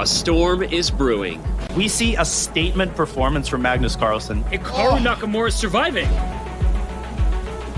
A storm is brewing. We see a statement performance from Magnus Carlsen. Hikaru Nakamura is surviving.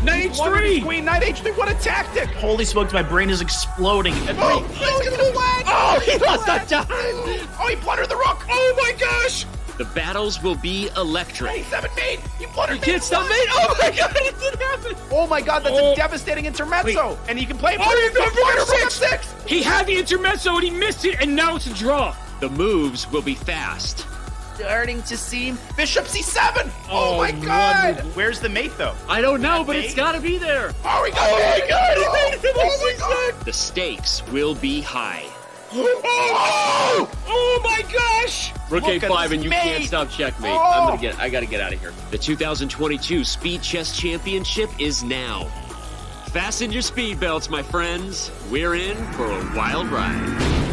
Knight H3! Queen, Knight H3, what a tactic! Holy smokes, my brain is exploding. Oh, he lost that time! Oh, he blundered the rook! Oh my gosh! The battles will be electric. 27 mate! He blundered You can't stop me! Oh my god, it didn't happen! Oh my god, that's a devastating intermezzo! Wait. And he can play it. Oh, he's going for rook six. F6! He had the intermezzo and he missed it, and now it's a draw. The moves will be fast. Starting to seem Bishop C7! Oh my one god! move. Where's the mate, though? I don't know, but mate? it's gotta be there. Oh, he got it! He made it to Oh the my god! The stakes will be high. Oh my gosh! Rook Look at A5 this and you mate. can't stop checkmate. Oh. I gotta get out of here. The 2022 Speed Chess Championship is now. Fasten your speed belts, my friends. We're in for a wild ride.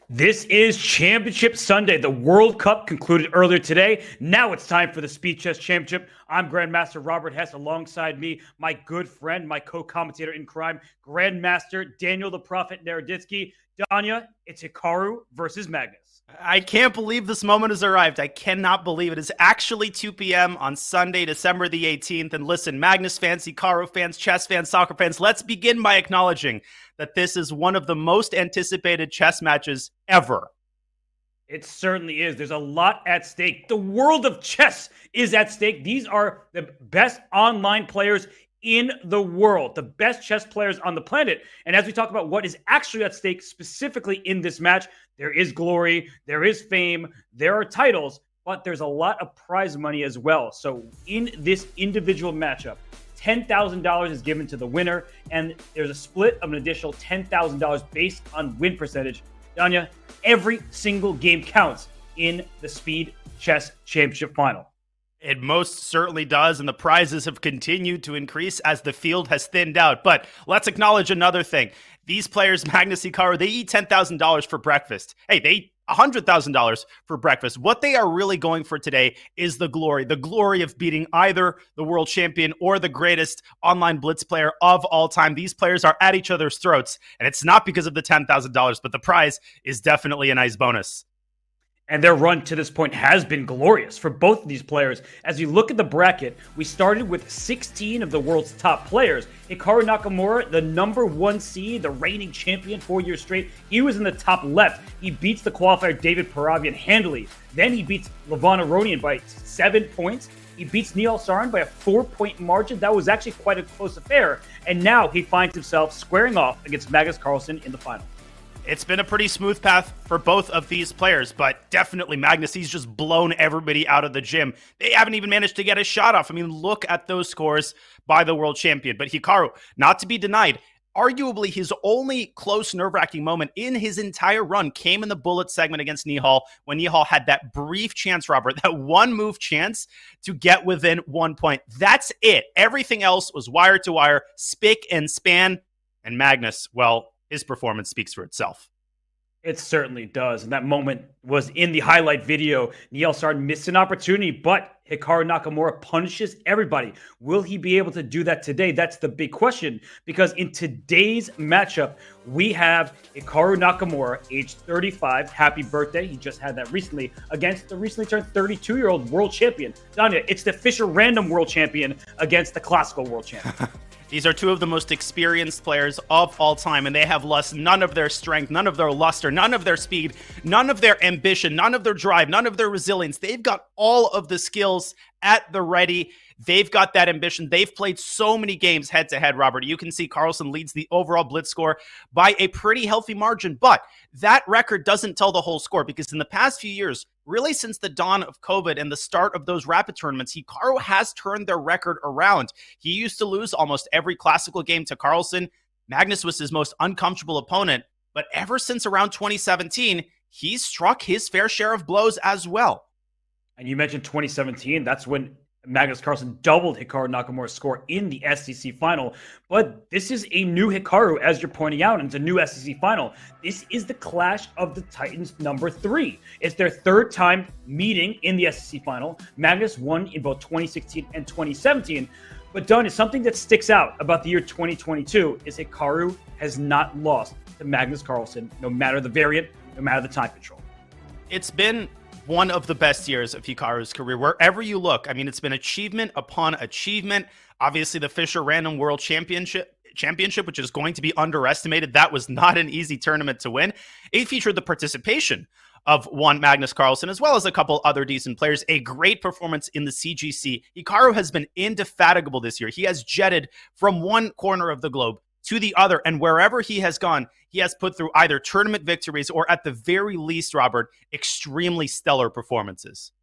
This is Championship Sunday. The World Cup concluded earlier today. Now it's time for the Speed Chess Championship. I'm Grandmaster Robert Hess. Alongside me, my good friend, my co-commentator in crime, Grandmaster Daniel the Prophet Naroditsky. Danya, it's Hikaru versus Magnus. I can't believe this moment has arrived. I cannot believe it is actually 2 p.m. on Sunday, December the 18th. And listen, Magnus fans, Hikaru fans, chess fans, soccer fans, let's begin by acknowledging that this is one of the most anticipated chess matches ever. It certainly is. There's a lot at stake. The world of chess is at stake. These are the best online players in the world, the best chess players on the planet. And as we talk about what is actually at stake specifically in this match, there is glory, there is fame, there are titles, but there's a lot of prize money as well. So in this individual matchup, $10,000 is given to the winner, and there's a split of an additional $10,000 based on win percentage. Danya, every single game counts in the Speed Chess Championship final. It most certainly does, and the prizes have continued to increase as the field has thinned out. But let's acknowledge another thing. These players, Magnus, Hikaru, they eat $10,000 for breakfast. Hey, they eat $100,000 for breakfast. What they are really going for today is the glory of beating either the world champion or the greatest online blitz player of all time. These players are at each other's throats, and it's not because of the $10,000, but the prize is definitely a nice bonus. And their run to this point has been glorious for both of these players. As you look at the bracket, we started with 16 of the world's top players. Hikaru Nakamura, the number 1 seed, the reigning champion 4 years straight, he was in the top left. He beats the qualifier David Paravian handily. Then he beats Levon Aronian by 7 points. He beats Nihal Sarin by a 4-point margin. That was actually quite a close affair. And now he finds himself squaring off against Magnus Carlsen in the final. It's been a pretty smooth path for both of these players, but definitely Magnus, he's just blown everybody out of the gym. They haven't even managed to get a shot off. I mean, look at those scores by the world champion. But Hikaru, not to be denied, arguably his only close nerve-wracking moment in his entire run came in the bullet segment against Nihal, when Nihal had that brief chance, Robert, that one-move chance to get within 1 point. That's it. Everything else was wire-to-wire, spick and span, and Magnus, well, his performance speaks for itself. It certainly does. And that moment was in the highlight video. Nihal Sarin missed an opportunity, but Hikaru Nakamura punishes everybody. Will he be able to do that today? That's the big question, because in today's matchup, we have Hikaru Nakamura, age 35. Happy birthday. He just had that recently against the recently turned 32-year-old world champion. Danya, it's the Fisher Random world champion against the classical world champion. These are two of the most experienced players of all time, and they have lost none of their strength, none of their luster, none of their speed, none of their ambition, none of their drive, none of their resilience. They've got all of the skills at the ready. They've got that ambition. They've played so many games head-to-head, Robert. You can see Carlsen leads the overall blitz score by a pretty healthy margin, but that record doesn't tell the whole score, because in the past few years, really since the dawn of COVID and the start of those rapid tournaments, Hikaru has turned their record around. He used to lose almost every classical game to Carlsen. Magnus was his most uncomfortable opponent, but ever since around 2017, he's struck his fair share of blows as well. And you mentioned 2017. That's when Magnus Carlsen doubled Hikaru Nakamura's score in the SCC final. But this is a new Hikaru, as you're pointing out, and it's a new SCC final. This is the Clash of the Titans number 3. It's their third time meeting in the SCC final. Magnus won in both 2016 and 2017. But Donya, something that sticks out about the year 2022 is Hikaru has not lost to Magnus Carlsen, no matter the variant, no matter the time control. It's been one of the best years of Hikaru's career. Wherever you look, I mean, it's been achievement upon achievement. Obviously, the Fisher Random World Championship, which is going to be underestimated. That was not an easy tournament to win. It featured the participation of one Magnus Carlsen, as well as a couple other decent players. A great performance in the CGC. Hikaru has been indefatigable this year. He has jetted from one corner of the globe to the other, and wherever he has gone, he has put through either tournament victories or, at the very least, Robert, extremely stellar performances.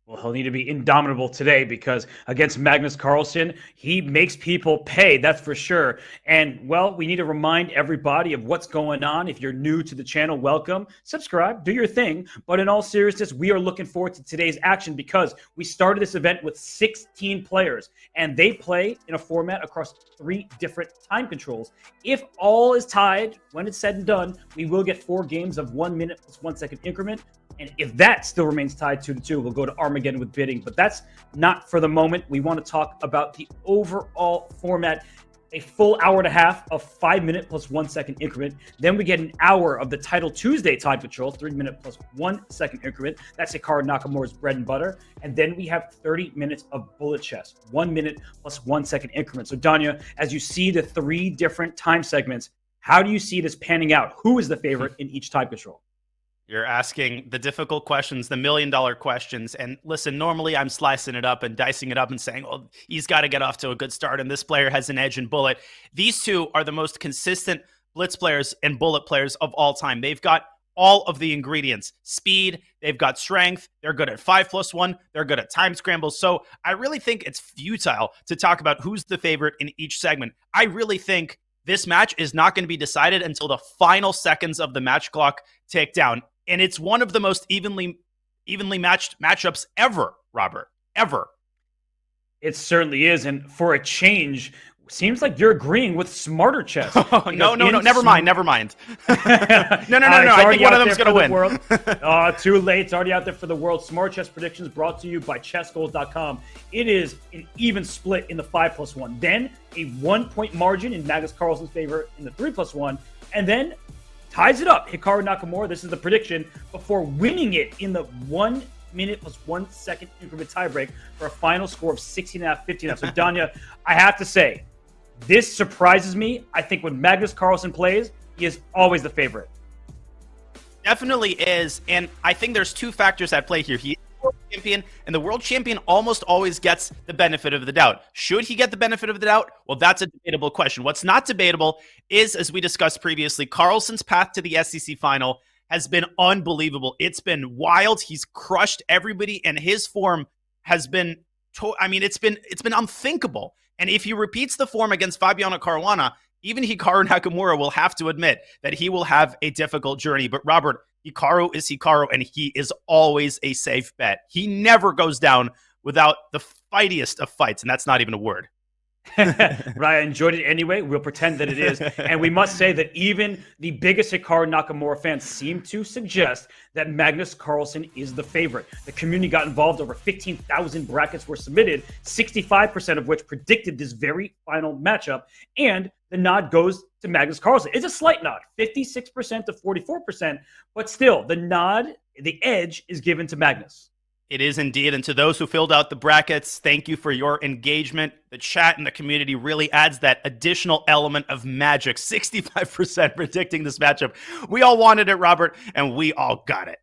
Well, he'll need to be indomitable today because against Magnus Carlsen, he makes people pay, that's for sure. And, well, we need to remind everybody of what's going on. If you're new to the channel, welcome. Subscribe, do your thing. But in all seriousness, we are looking forward to today's action because we started this event with 16 players, and they play in a format across 3 different time controls. If all is tied, when it's said and done, we will get 4 games of 1 minute plus 1 second increment. And if that still remains tied 2-2, we'll go to Armageddon with bidding. But that's not for the moment. We want to talk about the overall format, a full hour and a half of 5 minute plus 1 second increment. Then we get an hour of the Title Tuesday time control, 3 minute plus 1 second increment. That's Hikaru Nakamura's bread and butter. And then we have 30 minutes of bullet chess, 1 minute plus 1 second increment. So Donya, as you see the 3 different time segments, how do you see this panning out? Who is the favorite in each time control? You're asking the difficult questions, the million-dollar questions. And listen, normally I'm slicing it up and dicing it up and saying, well, he's got to get off to a good start, and this player has an edge in bullet. These two are the most consistent blitz players and bullet players of all time. They've got all of the ingredients. Speed, they've got strength, they're good at 5+1, they're good at time scrambles. So I really think it's futile to talk about who's the favorite in each segment. I really think this match is not going to be decided until the final seconds of the match clock tick down. And it's one of the most evenly matched matchups ever, Robert, ever. It certainly is. And for a change, seems like you're agreeing with smarter chess. No, never mind. No. I think one of them's going to win. Too late. It's already out there for the world. Smart chess predictions brought to you by chessgoals.com. It is an even split in the 5+1. Then a 1-point margin in Magnus Carlsen's favor in the 3+1. And then ties it up. Hikaru Nakamura, this is the prediction, before winning it in the 1 minute plus 1 second increment tiebreak for a final score of 16.5, 15.5. So, Donya, I have to say, this surprises me. I think when Magnus Carlsen plays, he is always the favorite. Definitely is. And I think there's 2 factors at play here. He is the world champion, and the world champion almost always gets the benefit of the doubt. Should he get the benefit of the doubt? Well, that's a debatable question. What's not debatable is, as we discussed previously, Carlsen's path to the SCC final has been unbelievable. It's been wild. He's crushed everybody, and his form has been, it's been unthinkable. And if he repeats the form against Fabiano Caruana, even Hikaru Nakamura will have to admit that he will have a difficult journey. But Robert, Hikaru is Hikaru, and he is always a safe bet. He never goes down without the fightiest of fights, and that's not even a word. But I enjoyed it anyway. We'll pretend that it is. And we must say that even the biggest Hikaru Nakamura fans seem to suggest that Magnus Carlsen is the favorite. The community got involved. Over 15,000 brackets were submitted, 65% of which predicted this very final matchup. And the nod goes to Magnus Carlsen. It's a slight nod, 56% to 44%. But still, the nod, the edge is given to Magnus. It is indeed. And to those who filled out the brackets, thank you for your engagement. The chat and the community really adds that additional element of magic. 65% predicting this matchup. We all wanted it, Robert, and we all got it.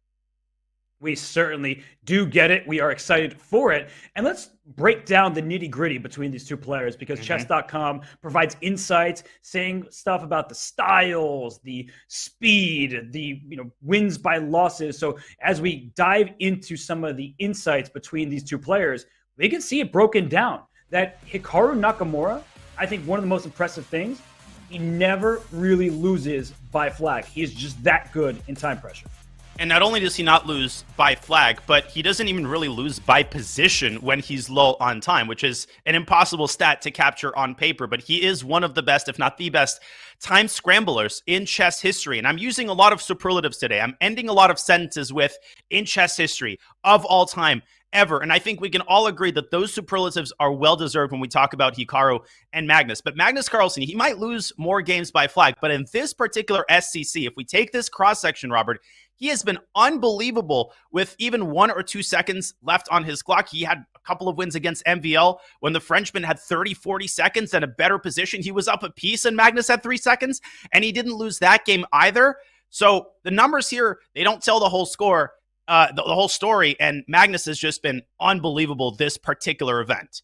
We certainly do get it. We are excited for it. And let's break down the nitty-gritty between these two players because chess.com provides insights, saying stuff about the styles, the speed, the wins by losses. So as we dive into some of the insights between these two players, we can see it broken down. That Hikaru Nakamura, I think one of the most impressive things, he never really loses by flag. He is just that good in time pressure. And not only does he not lose by flag, but he doesn't even really lose by position when he's low on time, which is an impossible stat to capture on paper. But he is one of the best, if not the best, time scramblers in chess history. And I'm using a lot of superlatives today. I'm ending a lot of sentences with in chess history of all time ever. And I think we can all agree that those superlatives are well-deserved when we talk about Hikaru and Magnus. But Magnus Carlsen, he might lose more games by flag. But in this particular SCC, if we take this cross-section, Robert, he has been unbelievable with even 1 or 2 seconds left on his clock. He had a couple of wins against MVL when the Frenchman had 30, 40 seconds and a better position. He was up a piece and Magnus had 3 seconds, and he didn't lose that game either. So the numbers here, they don't tell the whole score, the whole story, and Magnus has just been unbelievable this particular event.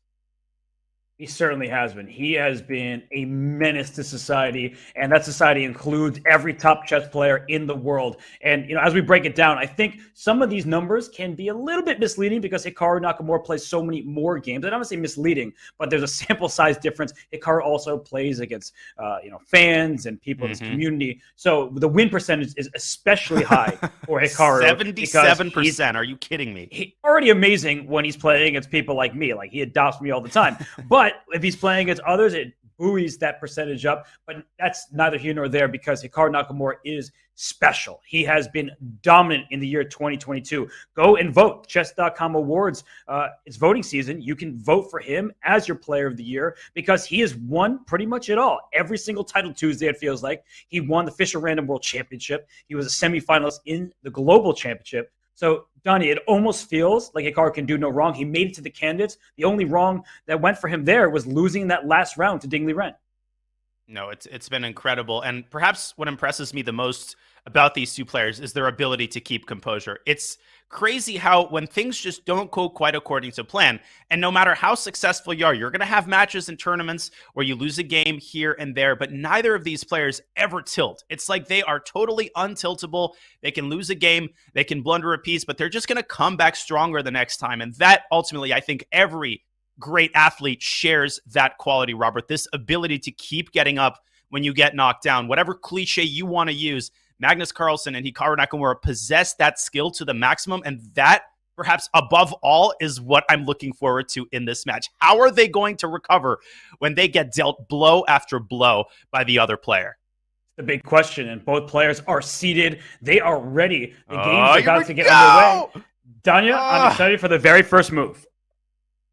He certainly has been. He has been a menace to society, and that society includes every top chess player in the world. And, as we break it down, I think some of these numbers can be a little bit misleading because Hikaru Nakamura plays so many more games. I don't want to say misleading, but there's a sample size difference. Hikaru also plays against, fans and people in his community. So the win percentage is especially high for Hikaru. 77%. Are you kidding me? He's already amazing when he's playing against people like me. Like, he adopts me all the time. But if he's playing against others, it buoys that percentage up. But that's neither here nor there because Hikaru Nakamura is special. He has been dominant in the year 2022. Go and vote. Chess.com Awards. It's voting season. You can vote for him as your player of the year because he has won pretty much it all. Every single title Tuesday, it feels like. He won the Fischer Random World Championship. He was a semifinalist in the Global Championship. So, Donnie, it almost feels like Hikaru can do no wrong. He made it to the candidates. The only wrong that went for him there was losing that last round to Ding Liren. No, it's been incredible. And perhaps what impresses me the most about these two players is their ability to keep composure. It's crazy how when things just don't go quite according to plan, and no matter how successful you are, you're going to have matches and tournaments where you lose a game here and there, but neither of these players ever tilt. It's like they are totally untiltable. They can lose a game, they can blunder a piece, but they're just going to come back stronger the next time. And that ultimately, I think every great athlete shares that quality, Robert, this ability to keep getting up when you get knocked down. Whatever cliche you want to use, Magnus Carlsen and Hikaru Nakamura possess that skill to the maximum, and that, perhaps above all, is what I'm looking forward to in this match. How are they going to recover when they get dealt blow after blow by the other player? The big question, and both players are seated. They are ready. The game's about to get underway. Danya, I'm excited for the very first move.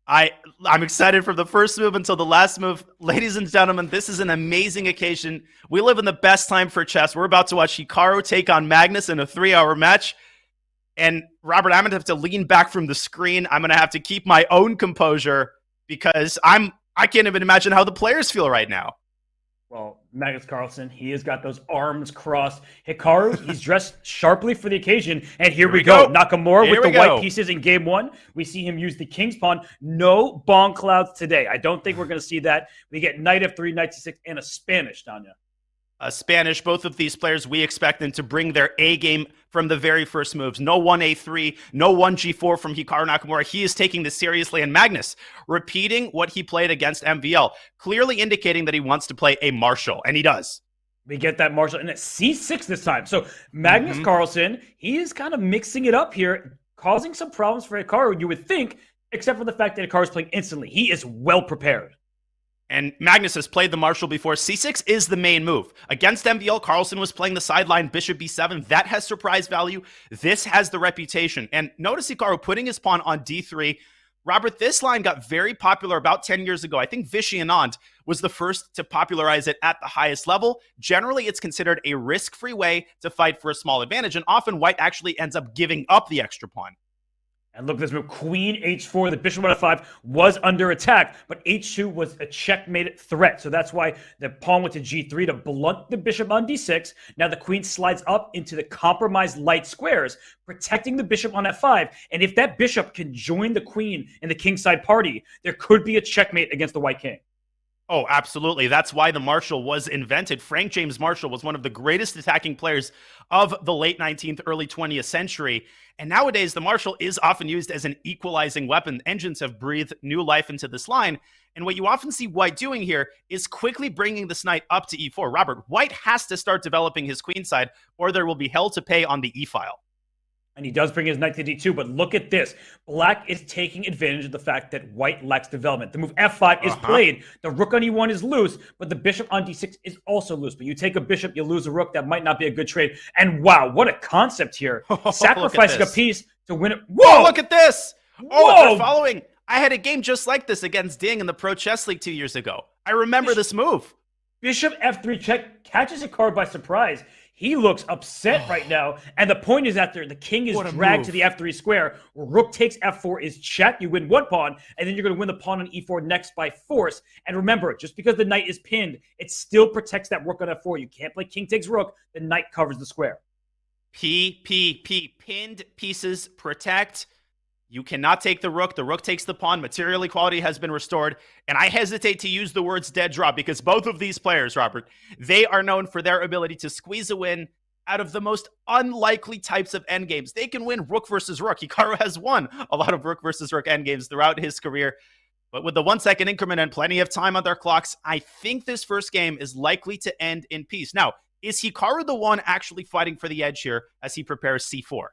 I'm excited from the first move until the last move. Ladies and gentlemen, this is an amazing occasion. We live in the best time for chess. We're about to watch Hikaru take on Magnus in a 3-hour match. And Robert, I'm going to have to lean back from the screen. I'm going to have to keep my own composure because I can't even imagine how the players feel right now. Well, Magnus Carlsen, he has got those arms crossed. Hikaru, he's dressed sharply for the occasion. And here we go. Nakamura with the white pieces in game one. We see him use the king's pawn. No bong clouds today. I don't think we're going to see that. We get knight f3, knight c6, and a Spanish, Danya. Spanish, both of these players, we expect them to bring their A game from the very first moves. No 1a3, no 1g4 from Hikaru Nakamura. He is taking this seriously. And Magnus, repeating what he played against MVL, clearly indicating that he wants to play a Marshall, and he does. We get that Marshall, and it's c6 this time. So Magnus Carlsen, he is kind of mixing it up here, causing some problems for Hikaru, you would think, except for the fact that Hikaru is playing instantly. He is well prepared. And Magnus has played the Marshall before. C6 is the main move. Against MVL, Carlsen was playing the sideline, bishop b7. That has surprise value. This has the reputation. And notice Hikaru putting his pawn on d3. Robert, this line got very popular about 10 years ago. I think Vichy Anand was the first to popularize it at the highest level. Generally, it's considered a risk-free way to fight for a small advantage, and often white actually ends up giving up the extra pawn. And look at this move, queen h4. The bishop on f5 was under attack, but h2 was a checkmate threat. So that's why the pawn went to g3 to blunt the bishop on d6. Now the queen slides up into the compromised light squares, protecting the bishop on f5. And if that bishop can join the queen in the kingside party, there could be a checkmate against the white king. Oh, absolutely. That's why the Marshall was invented. Frank James Marshall was one of the greatest attacking players of the late 19th, early 20th century. And nowadays, the Marshall is often used as an equalizing weapon. Engines have breathed new life into this line. And what you often see white doing here is quickly bringing this knight up to e4. Robert, white has to start developing his queenside, or there will be hell to pay on the e-file. And he does bring his knight to d2, but look at this. Black is taking advantage of the fact that white lacks development. The move f5 is played. The rook on e1 is loose, but the bishop on d6 is also loose. But you take a bishop, you lose a rook. That might not be a good trade. And wow, what a concept here. Sacrificing a piece to win it. Whoa, look at this. Oh, they're following. I had a game just like this against Ding in the Pro Chess League 2 years ago. I remember this move. Bishop f3 check catches a card by surprise. He looks upset right now. And the point is that the king is dragged to the f3 square. Rook takes f4 is check. You win one pawn, and then you're going to win the pawn on e4 next by force. And remember, just because the knight is pinned, it still protects that rook on f4. You can't play king takes rook. The knight covers the square. P. Pinned pieces protect. You cannot take the rook. The rook takes the pawn. Material equality has been restored. And I hesitate to use the words dead draw because both of these players, Robert, they are known for their ability to squeeze a win out of the most unlikely types of endgames. They can win rook versus rook. Hikaru has won a lot of rook versus rook endgames throughout his career. But with the 1 second increment and plenty of time on their clocks, I think this first game is likely to end in peace. Now, is Hikaru the one actually fighting for the edge here as he prepares c4?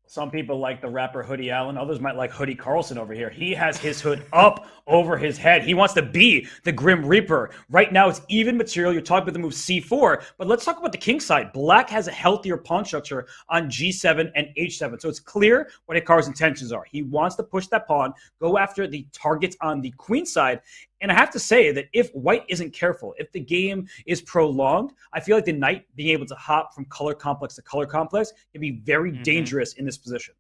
Some people like the rapper Hoodie Allen. Others might like Hoodie Carlsen over here. He has his hood up over his head. He wants to be the Grim Reaper. Right now, it's even material. You're talking about the move c4. But let's talk about the king side. Black has a healthier pawn structure on g7 and h7. So it's clear what Hikaru's intentions are. He wants to push that pawn, go after the targets on the queen side. And I have to say that if white isn't careful, if the game is prolonged, I feel like the knight being able to hop from color complex to color complex can be very dangerous in this position.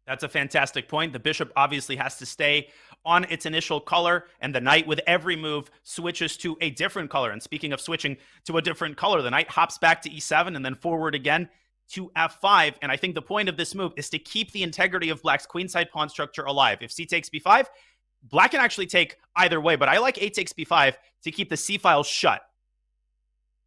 That's a fantastic point. The bishop obviously has to stay on its initial color, and the knight with every move switches to a different color. And speaking of switching to a different color, the knight hops back to e7 and then forward again to f5. And I think the point of this move is to keep the integrity of black's queenside pawn structure alive. If c takes b5, black can actually take either way, but I like a takes b5 to keep the c-file shut.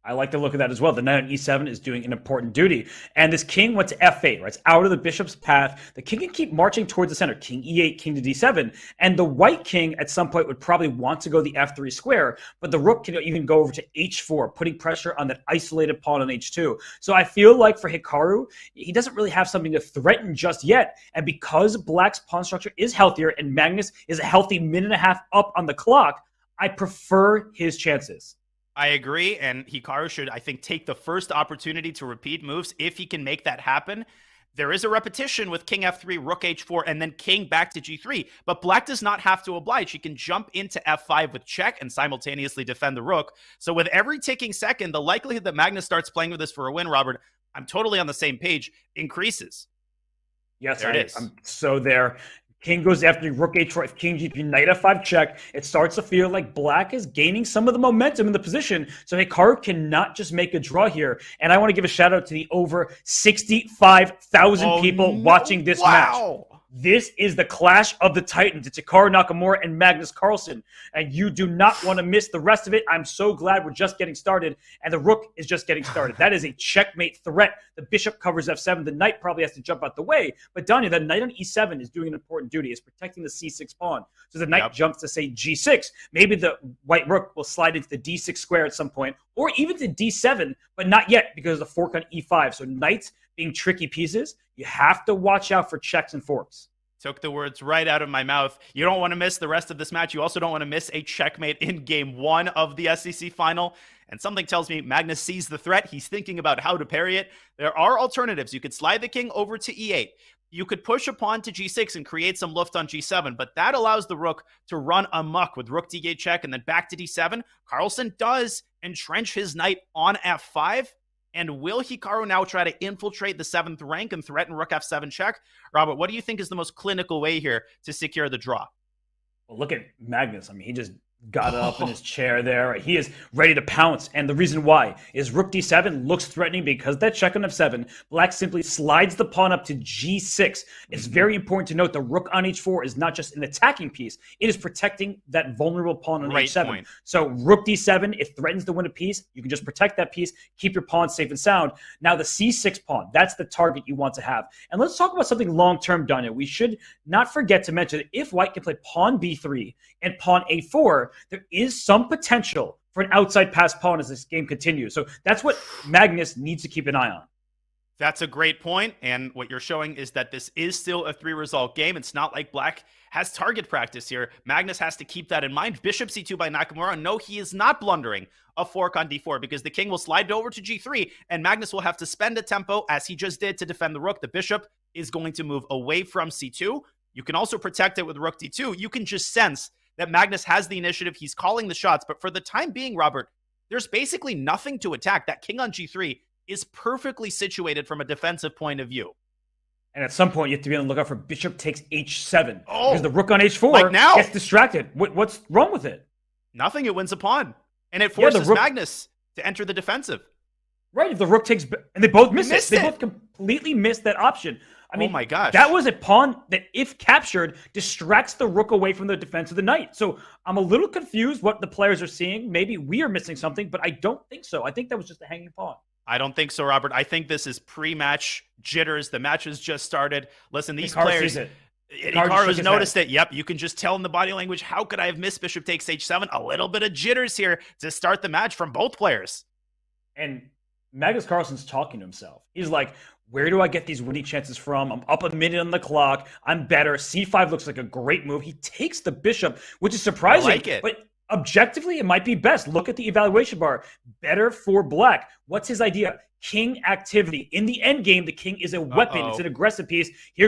I like the look of that as well. The knight on e7 is doing an important duty. And this king went to f8, right? It's out of the bishop's path. The king can keep marching towards the center. King e8, king to d7. And the white king at some point would probably want to go the f3 square, but the rook can even go over to h4, putting pressure on that isolated pawn on h2. So I feel like for Hikaru, he doesn't really have something to threaten just yet. And because black's pawn structure is healthier and Magnus is a healthy minute and a half up on the clock, I prefer his chances. I agree, and Hikaru should, I think, take the first opportunity to repeat moves if he can make that happen. There is a repetition with king f3, rook h4, and then king back to g3, but black does not have to oblige. He can jump into f5 with check and simultaneously defend the rook. So with every ticking second, the likelihood that Magnus starts playing with this for a win, Robert, I'm totally on the same page, increases. Yes, there it is. I'm so there. King goes after rook h4, if king g3, knight f5 check. It starts to feel like black is gaining some of the momentum in the position. So Hikaru cannot just make a draw here. And I want to give a shout out to the over 65,000 people watching this match. This is the clash of the titans. It's Hikaru Nakamura and Magnus Carlsen. And you do not want to miss the rest of it. I'm so glad we're just getting started. And the rook is just getting started. That is a checkmate threat. The bishop covers f7. The knight probably has to jump out the way. But Danya, the knight on e7 is doing an important duty. It's protecting the c6 pawn. So the knight jumps to, say, g6. Maybe the white rook will slide into the d6 square at some point. Or even to d7, but not yet because of the fork on e5. So knights being tricky pieces, you have to watch out for checks and forks. Took the words right out of my mouth. You don't want to miss the rest of this match. You also don't want to miss a checkmate in game 1 of the SCC final. And something tells me Magnus sees the threat. He's thinking about how to parry it. There are alternatives. You could slide the king over to e8. You could push a pawn to g6 and create some luft on g7, but that allows the rook to run amok with rook d8 check and then back to d7. Carlsen does entrench his knight on f5. And will Hikaru now try to infiltrate the 7th rank and threaten rook f7 check? Robert, what do you think is the most clinical way here to secure the draw? Well, look at Magnus. I mean, he just got up in his chair there. He is ready to pounce. And the reason why is rook d7 looks threatening because that check on f7, black simply slides the pawn up to g6. It's very important to note the rook on h4 is not just an attacking piece. It is protecting that vulnerable pawn on h7. Point. So rook d7, it threatens to win a piece. You can just protect that piece, keep your pawn safe and sound. Now the c6 pawn, that's the target you want to have. And let's talk about something long-term, Danya. We should not forget to mention that if white can play pawn b3 and pawn a4, there is some potential for an outside pass pawn as this game continues. So that's what Magnus needs to keep an eye on. That's a great point, and what you're showing is that this is still a 3-result game. It's not like Black has target practice here. Magnus has to keep that in mind. Bishop c2 by Nakamura. No, he is not blundering a fork on d4 because the king will slide over to g3, and Magnus will have to spend a tempo, as he just did, to defend the rook. The bishop is going to move away from c2. You can also protect it with rook d2. You can just sense that Magnus has the initiative. He's calling the shots, but for the time being, Robert, there's basically nothing to attack. That king on g3 is perfectly situated from a defensive point of view. And at some point, you have to be on the lookout for bishop takes h7. Because the rook on h4 like now gets distracted. What's wrong with it? Nothing. It wins a pawn. And it forces Magnus to enter the defensive. Right. If the rook takes... And they both miss it. They both completely missed that option. I mean, oh my gosh. That was a pawn that, if captured, distracts the rook away from the defense of the knight. So I'm a little confused what the players are seeing. Maybe we are missing something, but I don't think so. I think that was just a hanging pawn. I don't think so, Robert. I think this is pre-match jitters. The match has just started. Listen, these players... Hikaru's noticed it. Yep, you can just tell in the body language, how could I have missed bishop takes h7? A little bit of jitters here to start the match from both players. And Magnus Carlsen's talking to himself. He's like, where do I get these winning chances from? I'm up a minute on the clock. I'm better. c5 looks like a great move. He takes the bishop, which is surprising. I like it. But objectively, it might be best. Look at the evaluation bar. Better for Black. What's his idea? King activity. In the end game, the king is a weapon. It's an aggressive piece. He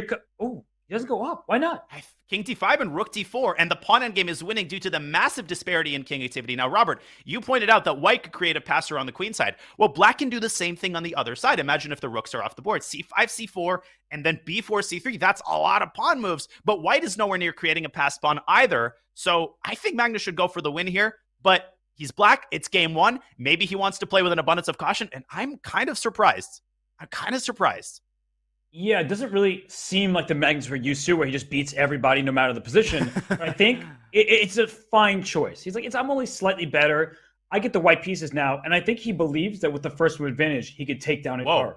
doesn't go up. Why not? King d5 and rook d4, and the pawn endgame is winning due to the massive disparity in king activity. Now, Robert, you pointed out that white could create a passer on the queen side. Well, black can do the same thing on the other side. Imagine if the rooks are off the board. c5, c4, and then b4, c3. That's a lot of pawn moves, but white is nowhere near creating a passed pawn either. So I think Magnus should go for the win here, but he's black. It's game one. Maybe he wants to play with an abundance of caution, and I'm kind of surprised. Yeah, it doesn't really seem like the Magnus we're used to, where he just beats everybody no matter the position. But I think it's a fine choice. He's like, I'm only slightly better. I get the white pieces now, and I think he believes that with the first move advantage, he could take down Hikaru.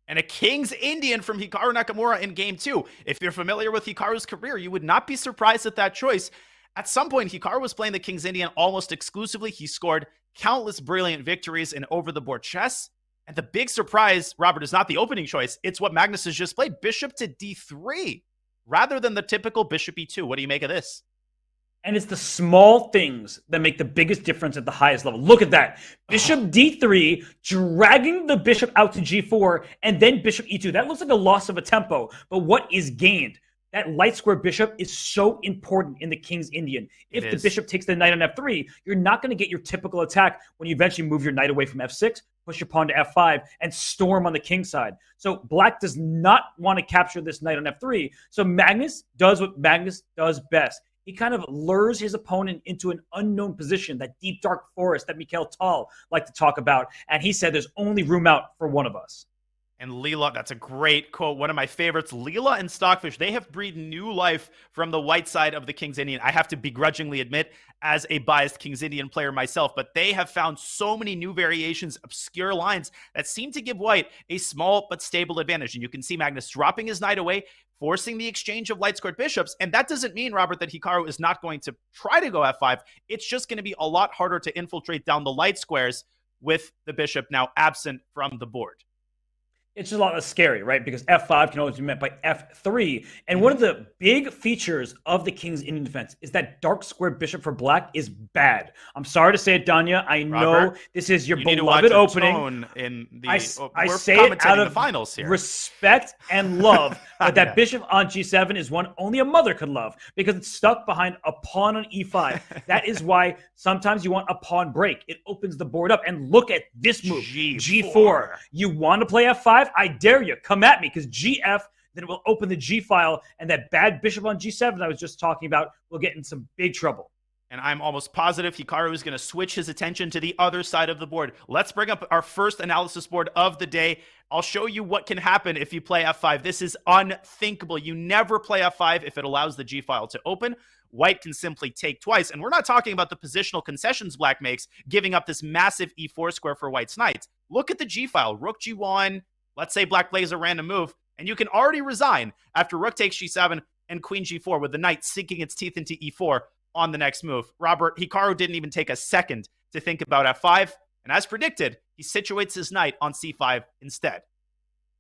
And a King's Indian from Hikaru Nakamura in game two. If you're familiar with Hikaru's career, you would not be surprised at that choice. At some point, Hikaru was playing the King's Indian almost exclusively. He scored countless brilliant victories in over-the-board chess. And the big surprise, Robert, is not the opening choice. It's what Magnus has just played, bishop to d3, rather than the typical bishop e2. What do you make of this? And it's the small things that make the biggest difference at the highest level. Look at that. Bishop d3, dragging the bishop out to g4, and then bishop e2. That looks like a loss of a tempo. But what is gained? That light square bishop is so important in the King's Indian. If the bishop takes the knight on f3, you're not going to get your typical attack when you eventually move your knight away from f6, push your pawn to f5, and storm on the king side. So black does not want to capture this knight on f3. So Magnus does what Magnus does best. He kind of lures his opponent into an unknown position, that deep, dark forest that Mikhail Tal liked to talk about. And he said there's only room out for one of us. And Leela, that's a great quote. One of my favorites. Leela and Stockfish, they have breathed new life from the white side of the King's Indian. I have to begrudgingly admit, as a biased King's Indian player myself, but they have found so many new variations, obscure lines that seem to give white a small but stable advantage. And you can see Magnus dropping his knight away, forcing the exchange of light-squared bishops. And that doesn't mean, Robert, that Hikaru is not going to try to go f5. It's just going to be a lot harder to infiltrate down the light squares with the bishop now absent from the board. It's just a lot less scary, right? Because f5 can always be met by f3. And one of the big features of the King's Indian defense is that dark square bishop for black is bad. I'm sorry to say it, Danya. I know this is your beloved opening. I say it out of the finals here. Respect and love. But that bishop on g7 is one only a mother could love, because it's stuck behind a pawn on e5. That is why sometimes you want a pawn break. It opens the board up. And look at this move, g4. You want to play f5? I dare you. Come at me, because gf, then it will open the g file, and that bad bishop on g7 I was just talking about will get in some big trouble. And I'm almost positive Hikaru is going to switch his attention to the other side of the board. Let's bring up our first analysis board of the day. I'll show you what can happen if you play f5. This is unthinkable. You never play f5 if it allows the g file to open. White can simply take twice. And we're not talking about the positional concessions black makes, giving up this massive e4 square for white's knights. Look at the g file. Rook g1. Let's say black plays a random move, and you can already resign after rook takes g7 and queen g4 with the knight sinking its teeth into e4 on the next move. Robert, Hikaru didn't even take a second to think about f5, and as predicted, he situates his knight on c5 instead.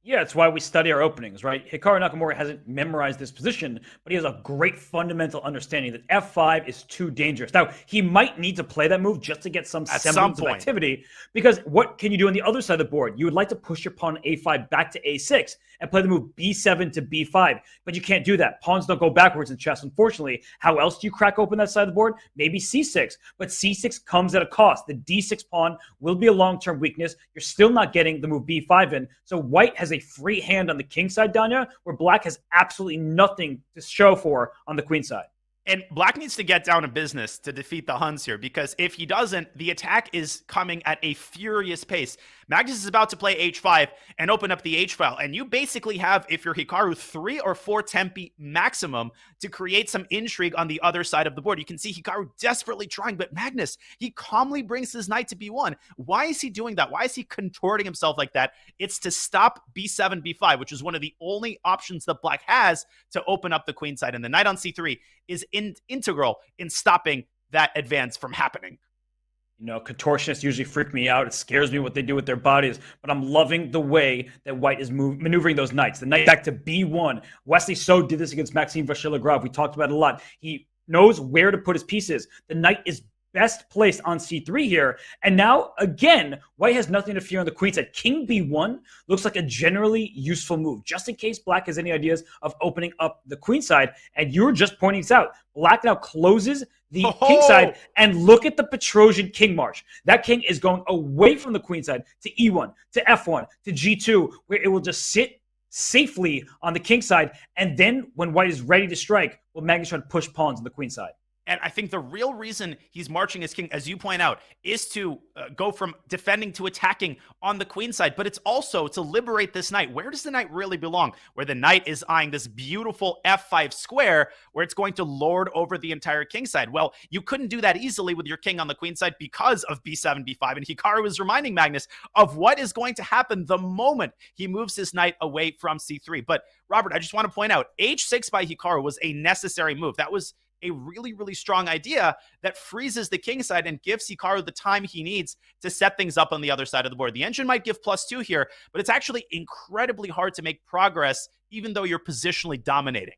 Yeah, it's why we study our openings, right? Hikaru Nakamura hasn't memorized this position, but he has a great fundamental understanding that F5 is too dangerous. Now, he might need to play that move just to get some semblance of activity, because what can you do on the other side of the board? You would like to push your pawn A5 back to A6 and play the move B7 to B5, but you can't do that. Pawns don't go backwards in chess, unfortunately. How else do you crack open that side of the board? Maybe C6, but C6 comes at a cost. The D6 pawn will be a long-term weakness. You're still not getting the move B5 in, so white has a free hand on the king side, Danya, where black has absolutely nothing to show for on the queen side. And black needs to get down to business to defeat the Huns here, because if he doesn't, the attack is coming at a furious pace. Magnus is about to play h5 and open up the h-file, and you basically have, if you're Hikaru, 3 or 4 tempi maximum to create some intrigue on the other side of the board. You can see Hikaru desperately trying, but Magnus, he calmly brings his knight to b1. Why is he doing that? Why is he contorting himself like that? It's to stop b7, b5, which is one of the only options that black has to open up the queen side, and the knight on c3 is integral in stopping that advance from happening. You know, contortionists usually freak me out. It scares me what they do with their bodies, but I'm loving the way that white is maneuvering those knights. The knight back to b1. Wesley So did this against Maxime Vachier-Lagrave. We talked about it a lot. He knows where to put his pieces. The knight is best placed on c3 here. And now, again, white has nothing to fear on the queen side. King b1 looks like a generally useful move, just in case black has any ideas of opening up the queen side. And you were just pointing this out. Black now closes the king side, and look at the Petrosian king march. That king is going away from the queen side to e1, to f1, to g2, where it will just sit safely on the king side. And then when white is ready to strike, will Magnus try to push pawns on the queen side. And I think the real reason he's marching his king, as you point out, is to go from defending to attacking on the queen side. But it's also to liberate this knight. Where does the knight really belong? Where the knight is eyeing this beautiful f5 square, where it's going to lord over the entire king side. Well, you couldn't do that easily with your king on the queen side because of b7, b5. And Hikaru is reminding Magnus of what is going to happen the moment he moves his knight away from c3. But Robert, I just want to point out, h6 by Hikaru was a necessary move. That was a really, really strong idea that freezes the king side and gives Hikaru the time he needs to set things up on the other side of the board. The engine might give +2 here, but it's actually incredibly hard to make progress even though you're positionally dominating.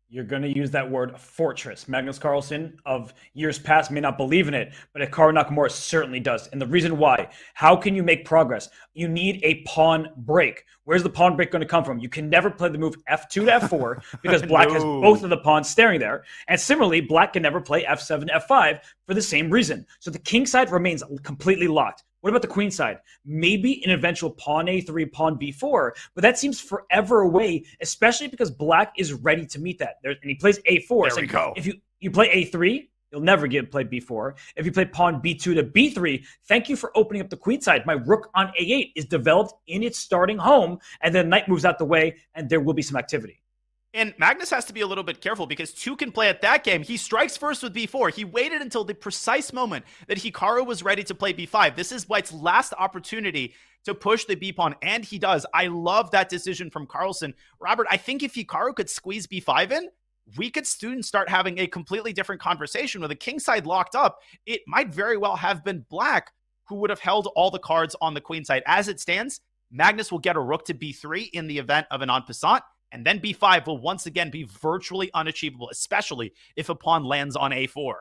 You're going to use that word fortress. Magnus Carlsen of years past may not believe in it, but Hikaru Nakamura certainly does. And the reason why, how can you make progress? You need a pawn break. Where's the pawn break going to come from? You can never play the move f2 to f4 because black has both of the pawns staring there. And similarly, black can never play f7 to f5 for the same reason. So the king side remains completely locked. What about the queen side? Maybe an eventual pawn a3, pawn b4, but that seems forever away, especially because black is ready to meet that. And he plays a4. There we go. If you play a3, you'll never play b4. If you play pawn b2 to b3, thank you for opening up the queen side. My rook on a8 is developed in its starting home, and then knight moves out the way, and there will be some activity. And Magnus has to be a little bit careful because 2 can play at that game. He strikes first with b4. He waited until the precise moment that Hikaru was ready to play b5. This is white's last opportunity to push the b-pawn, and he does. I love that decision from Carlsen. Robert, I think if Hikaru could squeeze b5 in, we could soon start having a completely different conversation. With the king side locked up, it might very well have been black who would have held all the cards on the queen side. As it stands, Magnus will get a rook to b3 in the event of an en passant. And then b5 will once again be virtually unachievable, especially if a pawn lands on a4.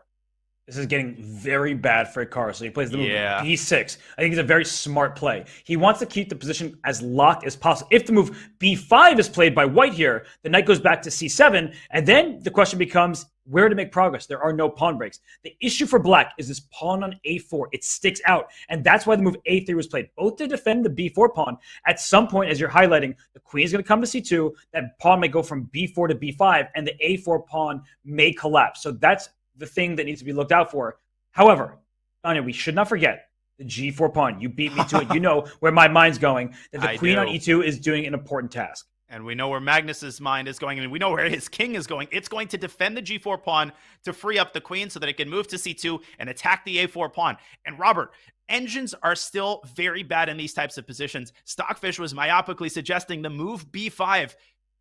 This is getting very bad for Hikaru. So he plays the move b6. I think it's a very smart play. He wants to keep the position as locked as possible. If the move b5 is played by white here, the knight goes back to c7. And then the question becomes where to make progress. There are no pawn breaks. The issue for black is this pawn on a4. It sticks out. And that's why the move a3 was played, both to defend the b4 pawn. At some point, as you're highlighting, the queen is going to come to c2. That pawn may go from b4 to b5, and the a4 pawn may collapse. So that's the thing that needs to be looked out for. However, Anya, we should not forget the g4 pawn. You beat me to it. You know where my mind's going, that the queen on e2 is doing an important task. And we know where Magnus's mind is going, and we know where his king is going. It's going to defend the g4 pawn to free up the queen so that it can move to c2 and attack the a4 pawn. And Robert, engines are still very bad in these types of positions. Stockfish was myopically suggesting the move b5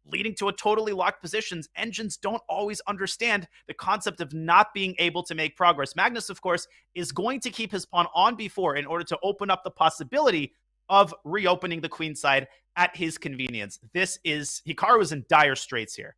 leading to a totally locked positions. Engines don't always understand the concept of not being able to make progress. Magnus, of course, is going to keep his pawn on b4 in order to open up the possibility of reopening the queenside at his convenience. Hikaru is in dire straits here.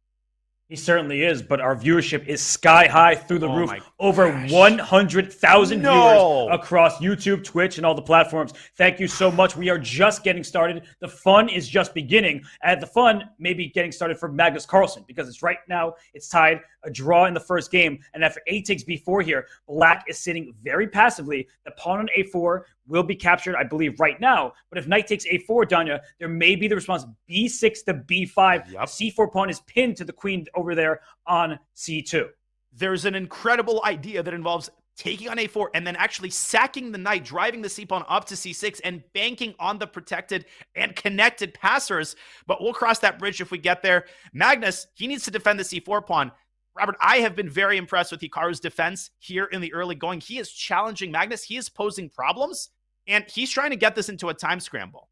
He certainly is, but our viewership is sky high through the roof. Over 100,000 viewers across YouTube, Twitch, and all the platforms. Thank you so much. We are just getting started. The fun is just beginning. And the fun may be getting started for Magnus Carlsen because it's right now, it's tied, a draw in the first game. And after A takes B4 here, Black is sitting very passively. The pawn on A4 will be captured, I believe, right now. But if Knight takes A4, Danya, there may be the response B6 to B5. Yep. C4 pawn is pinned to the queen over there on C2. There's an incredible idea that involves taking on A4 and then actually sacking the knight, driving the C-pawn up to C6 and banking on the protected and connected passers. But we'll cross that bridge if we get there. Magnus, he needs to defend the C4 pawn. Robert, I have been very impressed with Hikaru's defense here in the early going. He is challenging Magnus. He is posing problems, and he's trying to get this into a time scramble.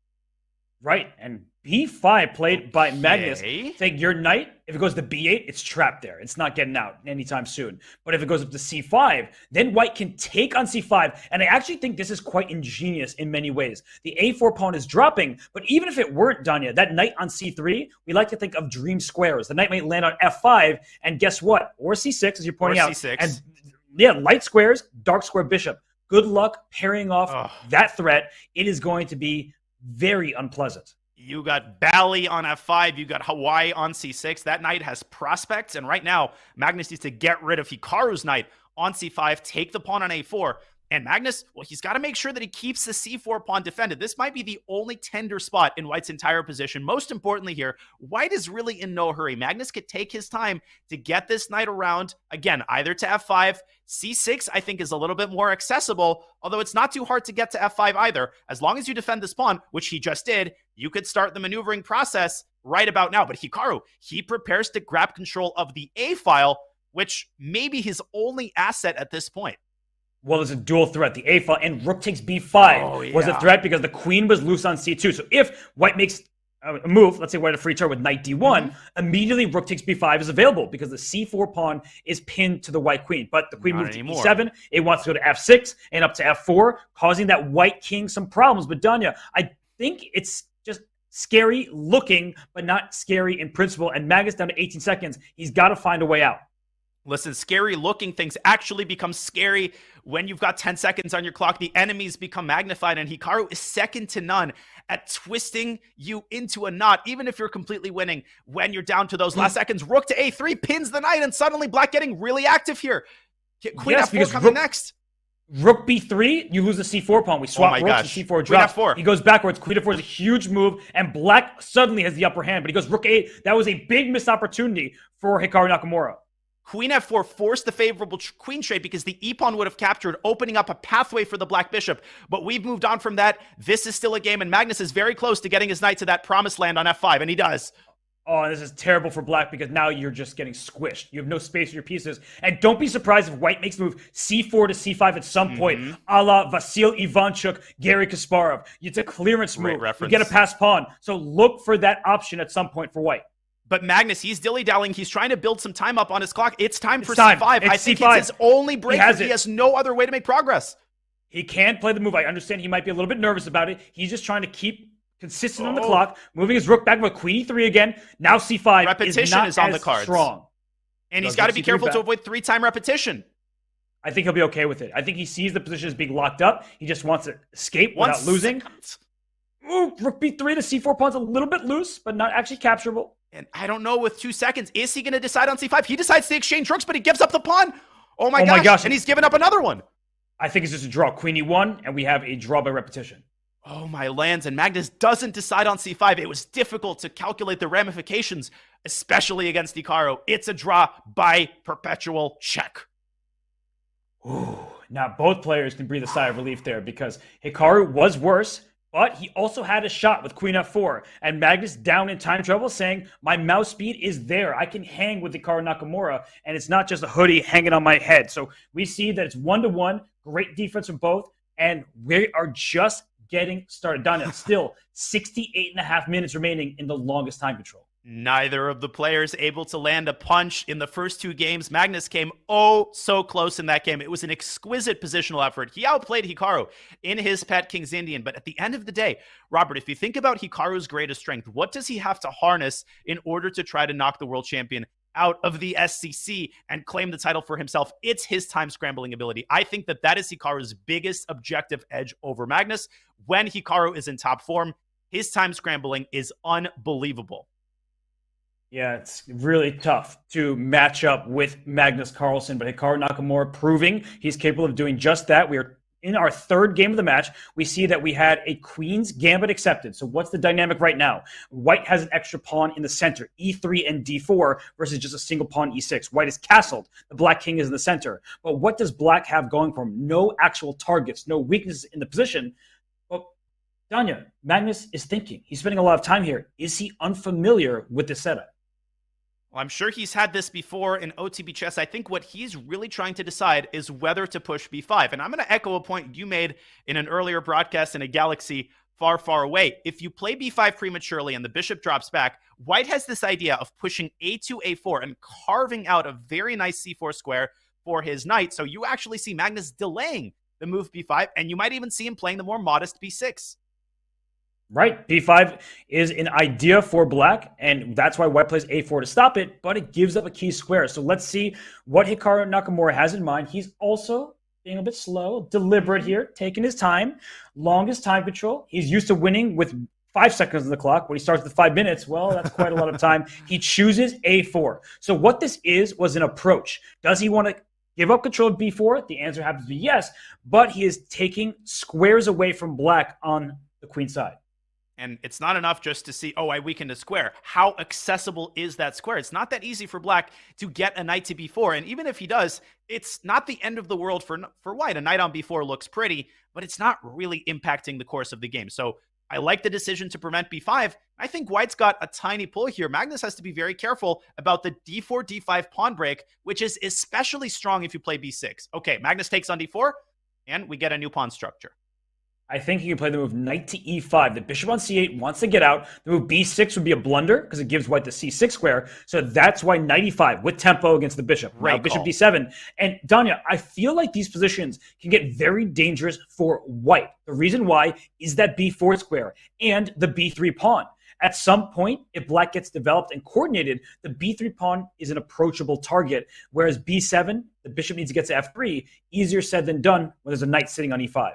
Right, and B5 played by Magnus. Saying your knight, if it goes to B8, it's trapped there. It's not getting out anytime soon. But if it goes up to C5, then White can take on C5. And I actually think this is quite ingenious in many ways. The A4 pawn is dropping, but even if it weren't, Danya, that knight on C3, we like to think of dream squares. The knight might land on F5, and guess what? Or C6, as you're pointing out. C6. And yeah, light squares, dark square bishop. Good luck parrying off that threat. It is going to be very unpleasant. You got Bali on F5. You got Hawaii on C6. That knight has prospects. And right now, Magnus needs to get rid of Hikaru's knight on C5, take the pawn on A4. And Magnus, well, he's got to make sure that he keeps the C4 pawn defended. This might be the only tender spot in White's entire position. Most importantly here, White is really in no hurry. Magnus could take his time to get this knight around, again, either to F5. C6, I think, is a little bit more accessible, although it's not too hard to get to F5 either. As long as you defend this pawn, which he just did, you could start the maneuvering process right about now. But Hikaru, he prepares to grab control of the A file, which may be his only asset at this point. Well, there's a dual threat. The A file and rook takes B5 was a threat because the queen was loose on C2. So if White makes a move, let's say we're at a free turn with knight D1, immediately rook takes B5 is available because the C4 pawn is pinned to the white queen. But the queen moves to E7. It wants to go to F6 and up to F4, causing that white king some problems. But Danya, I think it's just scary looking, but not scary in principle. And Magnus down to 18 seconds. He's got to find a way out. Listen, scary looking things actually become scary when you've got 10 seconds on your clock. The enemies become magnified, and Hikaru is second to none at twisting you into a knot, even if you're completely winning when you're down to those last seconds. Rook to A3 pins the knight, and suddenly Black getting really active here. Queen F4 coming next. Rook B3, you lose the C4 pawn. We swap rooks, and C4 drops. Queen F4. He goes backwards. Queen F4 is a huge move, and Black suddenly has the upper hand, but he goes Rook A8. That was a big missed opportunity for Hikaru Nakamura. Queen F4 forced the favorable queen trade because the E-pawn would have captured, opening up a pathway for the Black bishop. But we've moved on from that. This is still a game, and Magnus is very close to getting his knight to that promised land on F5, and he does. Oh, this is terrible for Black because now you're just getting squished. You have no space for your pieces. And don't be surprised if White makes the move C4 to C5 at some point, a la Vasil Ivanchuk, Garry Kasparov. It's a clearance move. You get a pass pawn. So look for that option at some point for White. But Magnus, he's dilly-dallying. He's trying to build some time up on his clock. It's time for C5. I think it's his only breakthrough. He has no other way to make progress. He can't play the move. I understand he might be a little bit nervous about it. He's just trying to keep consistent on the clock, moving his rook back with Queen E3 again. Now C5 repetition is on the cards. Strong. And he's got to be careful to avoid 3-time repetition. I think he'll be okay with it. I think he sees the position as being locked up. He just wants to escape without losing. Ooh, rook B3 to C4 pawn's a little bit loose, but not actually capturable. And I don't know, with 2 seconds, is he going to decide on C5? He decides to exchange rooks, but he gives up the pawn. Oh my gosh. And he's given up another one. I think it's just a draw. Queen E1, and we have a draw by repetition. Oh my lands, and Magnus doesn't decide on C5. It was difficult to calculate the ramifications, especially against Hikaru. It's a draw by perpetual check. Ooh. Now both players can breathe a sigh of relief there because Hikaru was worse, but he also had a shot with Queen F4, and Magnus down in time trouble saying, my mouse speed is there. I can hang with Hikaru Nakamura, and it's not just a hoodie hanging on my head. So we see that it's 1-1, great defense from both, and we are just getting started. Done. It's still 68.5 minutes remaining in the longest time control. Neither of the players able to land a punch in the first two games. Magnus came oh so close in that game. It was an exquisite positional effort. He outplayed Hikaru in his pet King's Indian. But at the end of the day, Robert, if you think about Hikaru's greatest strength, what does he have to harness in order to try to knock the world champion out of the SCC and claim the title for himself? It's his time scrambling ability. I think that is Hikaru's biggest objective edge over Magnus. When Hikaru is in top form, his time scrambling is unbelievable. Yeah, it's really tough to match up with Magnus Carlsen, but Hikaru Nakamura proving he's capable of doing just that. We are in our third game of the match. We see that we had a Queen's Gambit accepted. So what's the dynamic right now? White has an extra pawn in the center, e3 and d4 versus just a single pawn e6. White is castled. The Black King is in the center. But what does Black have going for him? No actual targets, no weaknesses in the position. But Danya, Magnus is thinking. He's spending a lot of time here. Is he unfamiliar with this setup? Well, I'm sure he's had this before in OTB chess. I think what he's really trying to decide is whether to push b5. And I'm going to echo a point you made in an earlier broadcast in a galaxy far, far away. If you play b5 prematurely and the bishop drops back, White has this idea of pushing a2, a4 and carving out a very nice c4 square for his knight. So you actually see Magnus delaying the move b5, and you might even see him playing the more modest b6. Right. b5 is an idea for Black, and that's why White plays a4 to stop it, but it gives up a key square. So let's see what Hikaru Nakamura has in mind. He's also being a bit slow, deliberate here, taking his time, longest time control. He's used to winning with 5 seconds on the clock. When he starts with 5 minutes, well, that's quite a lot of time. He chooses a4. So what this was an approach. Does he want to give up control of b4? The answer happens to be yes, but he is taking squares away from Black on the queen side. And it's not enough just to see, oh, I weakened a square. How accessible is that square? It's not that easy for Black to get a knight to b4. And even if he does, it's not the end of the world for White. A knight on b4 looks pretty, but it's not really impacting the course of the game. So I like the decision to prevent b5. I think White's got a tiny pull here. Magnus has to be very careful about the d4, d5 pawn break, which is especially strong if you play b6. Okay, Magnus takes on d4, and we get a new pawn structure. I think he can play the move knight to e5. The bishop on c8 wants to get out. The move b6 would be a blunder because it gives White the c6 square. So that's why knight e5 with tempo against the bishop. Now bishop d7. And Danya, I feel like these positions can get very dangerous for White. The reason why is that b4 square and the b3 pawn. At some point, if Black gets developed and coordinated, the b3 pawn is an approachable target, whereas b7, the bishop needs to get to f3. Easier said than done when there's a knight sitting on e5.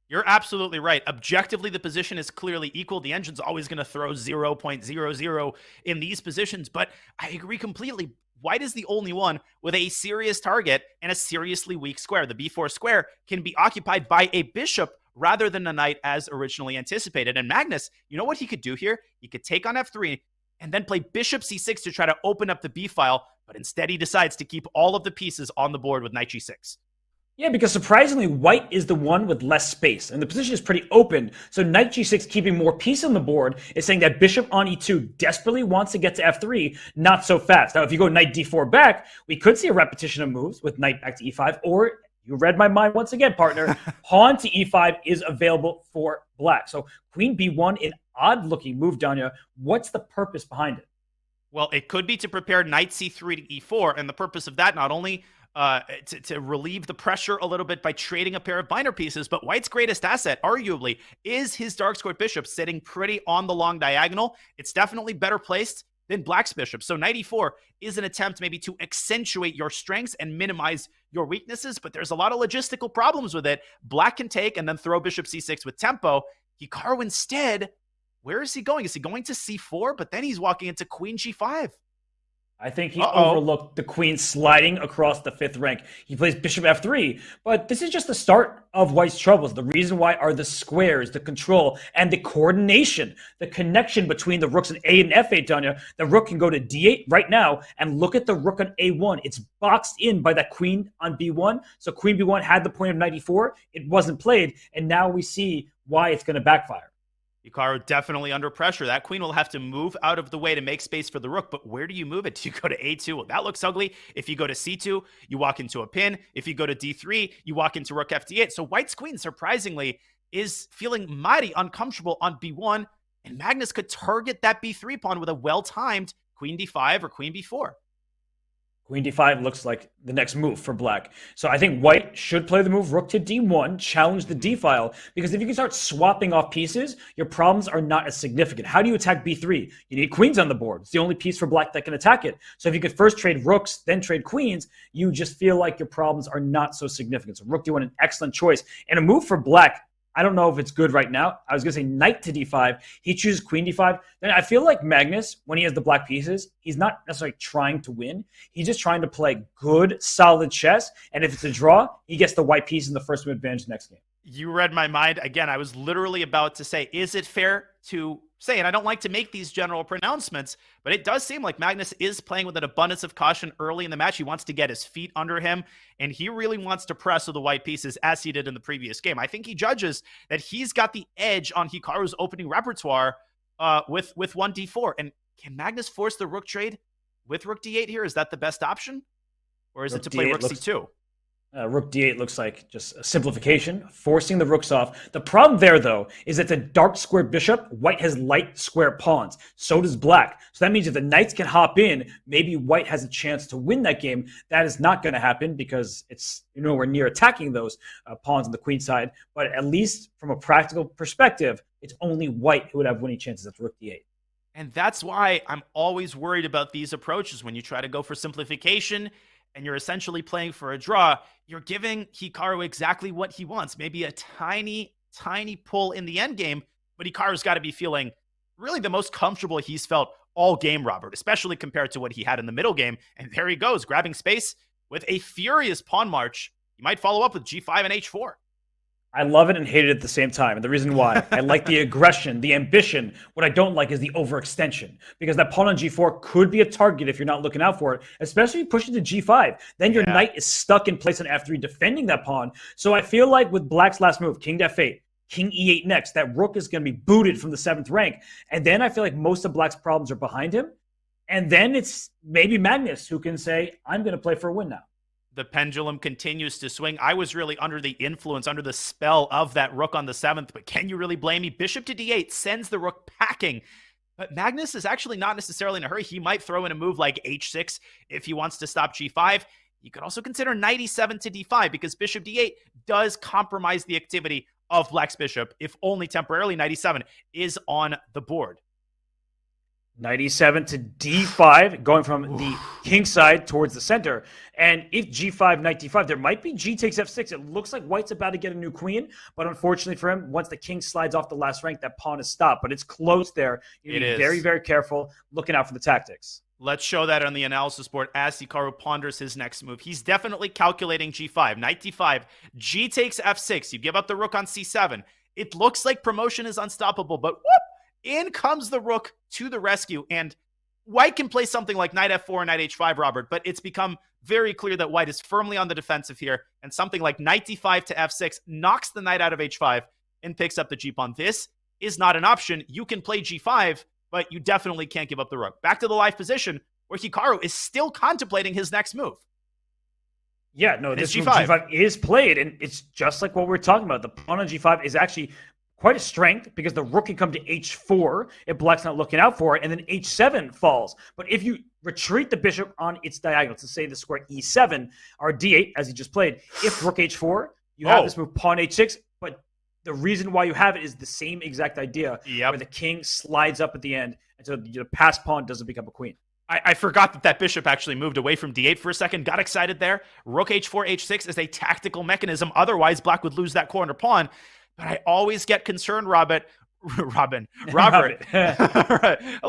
You're absolutely right. Objectively, the position is clearly equal. The engine's always going to throw 0.00 in these positions, but I agree completely. White is the only one with a serious target and a seriously weak square. The b4 square can be occupied by a bishop rather than a knight as originally anticipated. And Magnus, you know what he could do here? He could take on f3 and then play bishop c6 to try to open up the b file, but instead he decides to keep all of the pieces on the board with knight g6. Yeah, because surprisingly, White is the one with less space, and the position is pretty open. So knight g6 keeping more piece on the board is saying that bishop on e2 desperately wants to get to f3, not so fast. Now, if you go knight d4 back, we could see a repetition of moves with knight back to e5, or you read my mind once again, partner, pawn to e5 is available for Black. So queen b1, an odd-looking move, Danya. What's the purpose behind it? Well, it could be to prepare knight c3 to e4, and the purpose of that not only to relieve the pressure a little bit by trading a pair of binder pieces, but White's greatest asset, arguably, is his dark squared bishop sitting pretty on the long diagonal. It's definitely better placed than Black's bishop. So knight e4 is an attempt maybe to accentuate your strengths and minimize your weaknesses, but there's a lot of logistical problems with it. Black can take and then throw bishop c6 with tempo. Hikaru instead, where is he going? Is he going to c4? But then he's walking into queen g5. I think he overlooked the queen sliding across the 5th rank. He plays bishop f3, but this is just the start of White's troubles. The reason why are the squares, the control, and the coordination, the connection between the rooks in a and f8, Danya. The rook can go to d8 right now, and look at the rook on a1. It's boxed in by that queen on b1. So queen b1 had the point of knight e4. It wasn't played, and now we see why it's going to backfire. Hikaru definitely under pressure. That queen will have to move out of the way to make space for the rook, but where do you move it? Do you go to a2? Well, that looks ugly. If you go to c2, you walk into a pin. If you go to d3, you walk into rook f d8. So White's queen, surprisingly, is feeling mighty uncomfortable on b1. and Magnus could target that b3 pawn with a well-timed queen d5 or queen b4. Queen d5 looks like the next move for black. So I think white should play the move rook to d1, challenge the d-file, because if you can start swapping off pieces, your problems are not as significant. How do you attack b3? You need queens on the board. It's the only piece for black that can attack it. So if you could first trade rooks, then trade queens, you just feel like your problems are not so significant. So rook d1, an excellent choice. And a move for black, I don't know if it's good right now. I was going to say knight to d5. He chooses queen d5. Then I feel like Magnus, when he has the black pieces, he's not necessarily trying to win. He's just trying to play good, solid chess. And if it's a draw, he gets the white piece in the first move advantage next game. You read my mind. Again, I was literally about to say, is it fair to say, and I don't like to make these general pronouncements, but it does seem like Magnus is playing with an abundance of caution early in the match. He wants to get his feet under him, and he really wants to press with the white pieces as he did in the previous game. I think he judges that he's got the edge on Hikaru's opening repertoire with 1d4. And can Magnus force the rook trade with rook d8 here? Is that the best option? Or is it to play rook c2? Rook d8 looks like just a simplification, forcing the rooks off. The problem there, though, is it's a dark square bishop. White has light square pawns. So does black. So that means if the knights can hop in, maybe white has a chance to win that game. That is not going to happen because it's nowhere near attacking those pawns on the queen side. But at least from a practical perspective, it's only white who would have winning chances at rook d8. And that's why I'm always worried about these approaches. When you try to go for simplification and you're essentially playing for a draw, you're giving Hikaru exactly what he wants. Maybe a tiny, tiny pull in the end game, but Hikaru's got to be feeling really the most comfortable he's felt all game, Robert, especially compared to what he had in the middle game. And there he goes, grabbing space with a furious pawn march. He might follow up with g5 and h4. I love it and hate it at the same time. And the reason why, I like the aggression, the ambition. What I don't like is the overextension, because that pawn on g4 could be a target if you're not looking out for it, especially if you push it to g5. Then your knight is stuck in place on f3 defending that pawn. So I feel like with black's last move, king to f8, king e8 next, that rook is going to be booted from the 7th rank. And then I feel like most of black's problems are behind him. And then it's maybe Magnus who can say, I'm going to play for a win now. The pendulum continues to swing. I was really under the influence, under the spell of that rook on the 7th, but can you really blame me? Bishop to d8 sends the rook packing. But Magnus is actually not necessarily in a hurry. He might throw in a move like h6 if he wants to stop g5. You could also consider knight e7 to d5 because bishop d8 does compromise the activity of black's bishop, if only temporarily. Knight e7 is on the board. Knight e7 to d5, going from the king side towards the center. And if g5, knight d5, there might be g takes f6. It looks like white's about to get a new queen, but unfortunately for him, once the king slides off the last rank, that pawn is stopped. But it's close there. You need to be very, very careful, looking out for the tactics. Let's show that on the analysis board as Hikaru ponders his next move. He's definitely calculating g5, knight d5, g takes f6. You give up the rook on c7. It looks like promotion is unstoppable, but whoop! In comes the rook to the rescue, and white can play something like knight f4, knight h5, Robert, but it's become very clear that white is firmly on the defensive here, and something like knight d5 to f6 knocks the knight out of h5 and picks up the g-pawn. This is not an option. You can play g5, but you definitely can't give up the rook. Back to the live position, where Hikaru is still contemplating his next move. Yeah, no, this g5 is played, and it's just like what we're talking about. The pawn on g5 is actually quite a strength because the rook can come to h4 if black's not looking out for it, and then h7 falls. But if you retreat the bishop on its diagonal, to say the square e7 or d8, as he just played, if rook h4, you have this move pawn h6, but the reason why you have it is the same exact idea, where the king slides up at the end, and so the passed pawn doesn't become a queen. I forgot that bishop actually moved away from d8 for a second, got excited there. Rook h4, h6 is a tactical mechanism. Otherwise, black would lose that corner pawn. But I always get concerned, Robert. Hello,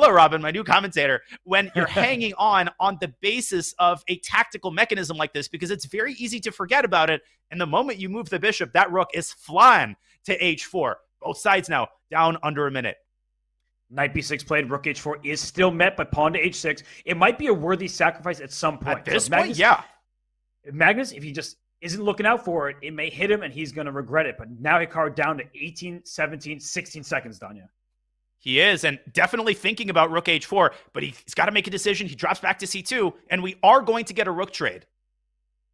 Robin, my new commentator. When you're hanging on the basis of a tactical mechanism like this, because it's very easy to forget about it. And the moment you move the bishop, that rook is flying to h4. Both sides now down under a minute. Knight b6 played, rook h4 is still met, but pawn to h6. It might be a worthy sacrifice at some point. At this point, yeah. Magnus, if he just isn't looking out for it, it may hit him and he's going to regret it. But now Hikaru down to 18, 17, 16 seconds, Danya. He is, and definitely thinking about rook h4, but he's got to make a decision. He drops back to c2, and we are going to get a rook trade.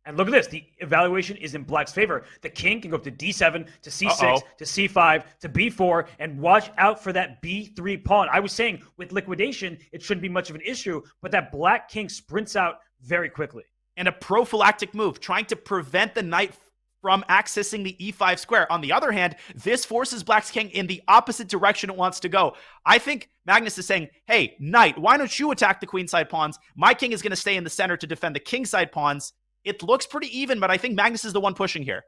And look at this. The evaluation is in black's favor. The king can go up to d7, to c6, to c5, to b4, and watch out for that b3 pawn. I was saying with liquidation, it shouldn't be much of an issue, but that black king sprints out very quickly. And a prophylactic move, trying to prevent the knight from accessing the e5 square. On the other hand, this forces black's king in the opposite direction it wants to go. I think Magnus is saying, hey, knight, why don't you attack the queenside pawns? My king is going to stay in the center to defend the kingside pawns. It looks pretty even, but I think Magnus is the one pushing here.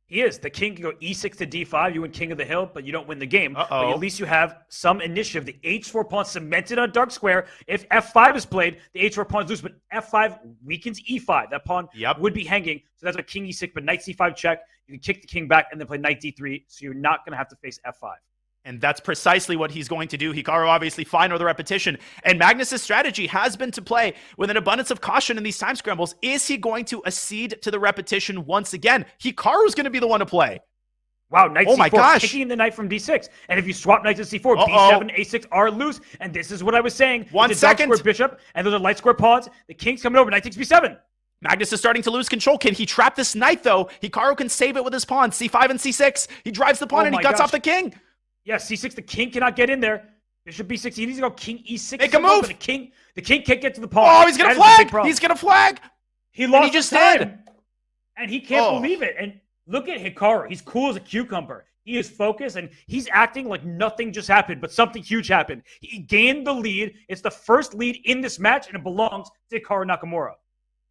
He is. The king can go e6 to d5. You win king of the hill, but you don't win the game. But at least you have some initiative. The h4 pawn cemented on dark square. If f5 is played, the h4 pawn is loose, but f5 weakens e5. That pawn would be hanging. So that's a king e6, but knight c5 check. You can kick the king back and then play knight d3, so you're not going to have to face f5. And that's precisely what he's going to do. Hikaru obviously fine with the repetition. And Magnus's strategy has been to play with an abundance of caution in these time scrambles. Is he going to accede to the repetition once again? Hikaru's going to be the one to play. Wow, knight oh c4, my gosh. kicking the knight from d6. And if you swap knights to c4, b7, a6 are loose. And this is what I was saying. 1 second. Dark square bishop, and those are light square pawns. The king's coming over, knight takes b7. Magnus is starting to lose control. Can he trap this knight, though? Hikaru can save it with his pawn. c5 and c6. He drives the pawn and he guts off the king. Yeah, c6, the king cannot get in there. Bishop b6, he needs to go king e6. Make a move. The king can't get to the pawn. Oh, he's going to flag. He's going to flag. He lost he just time. did. And he can't believe it. And look at Hikaru. He's cool as a cucumber. He is focused, and he's acting like nothing just happened, but something huge happened. He gained the lead. It's the first lead in this match, and it belongs to Hikaru Nakamura.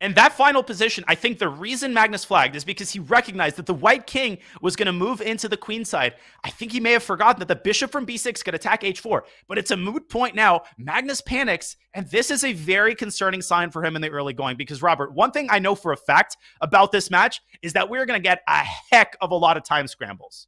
And that final position, I think the reason Magnus flagged is because he recognized that the white king was going to move into the queen side. I think he may have forgotten that the bishop from b6 could attack h4, but it's a moot point now. Magnus panics, and this is a very concerning sign for him in the early going because, Robert, one thing I know for a fact about this match is that we're going to get a heck of a lot of time scrambles.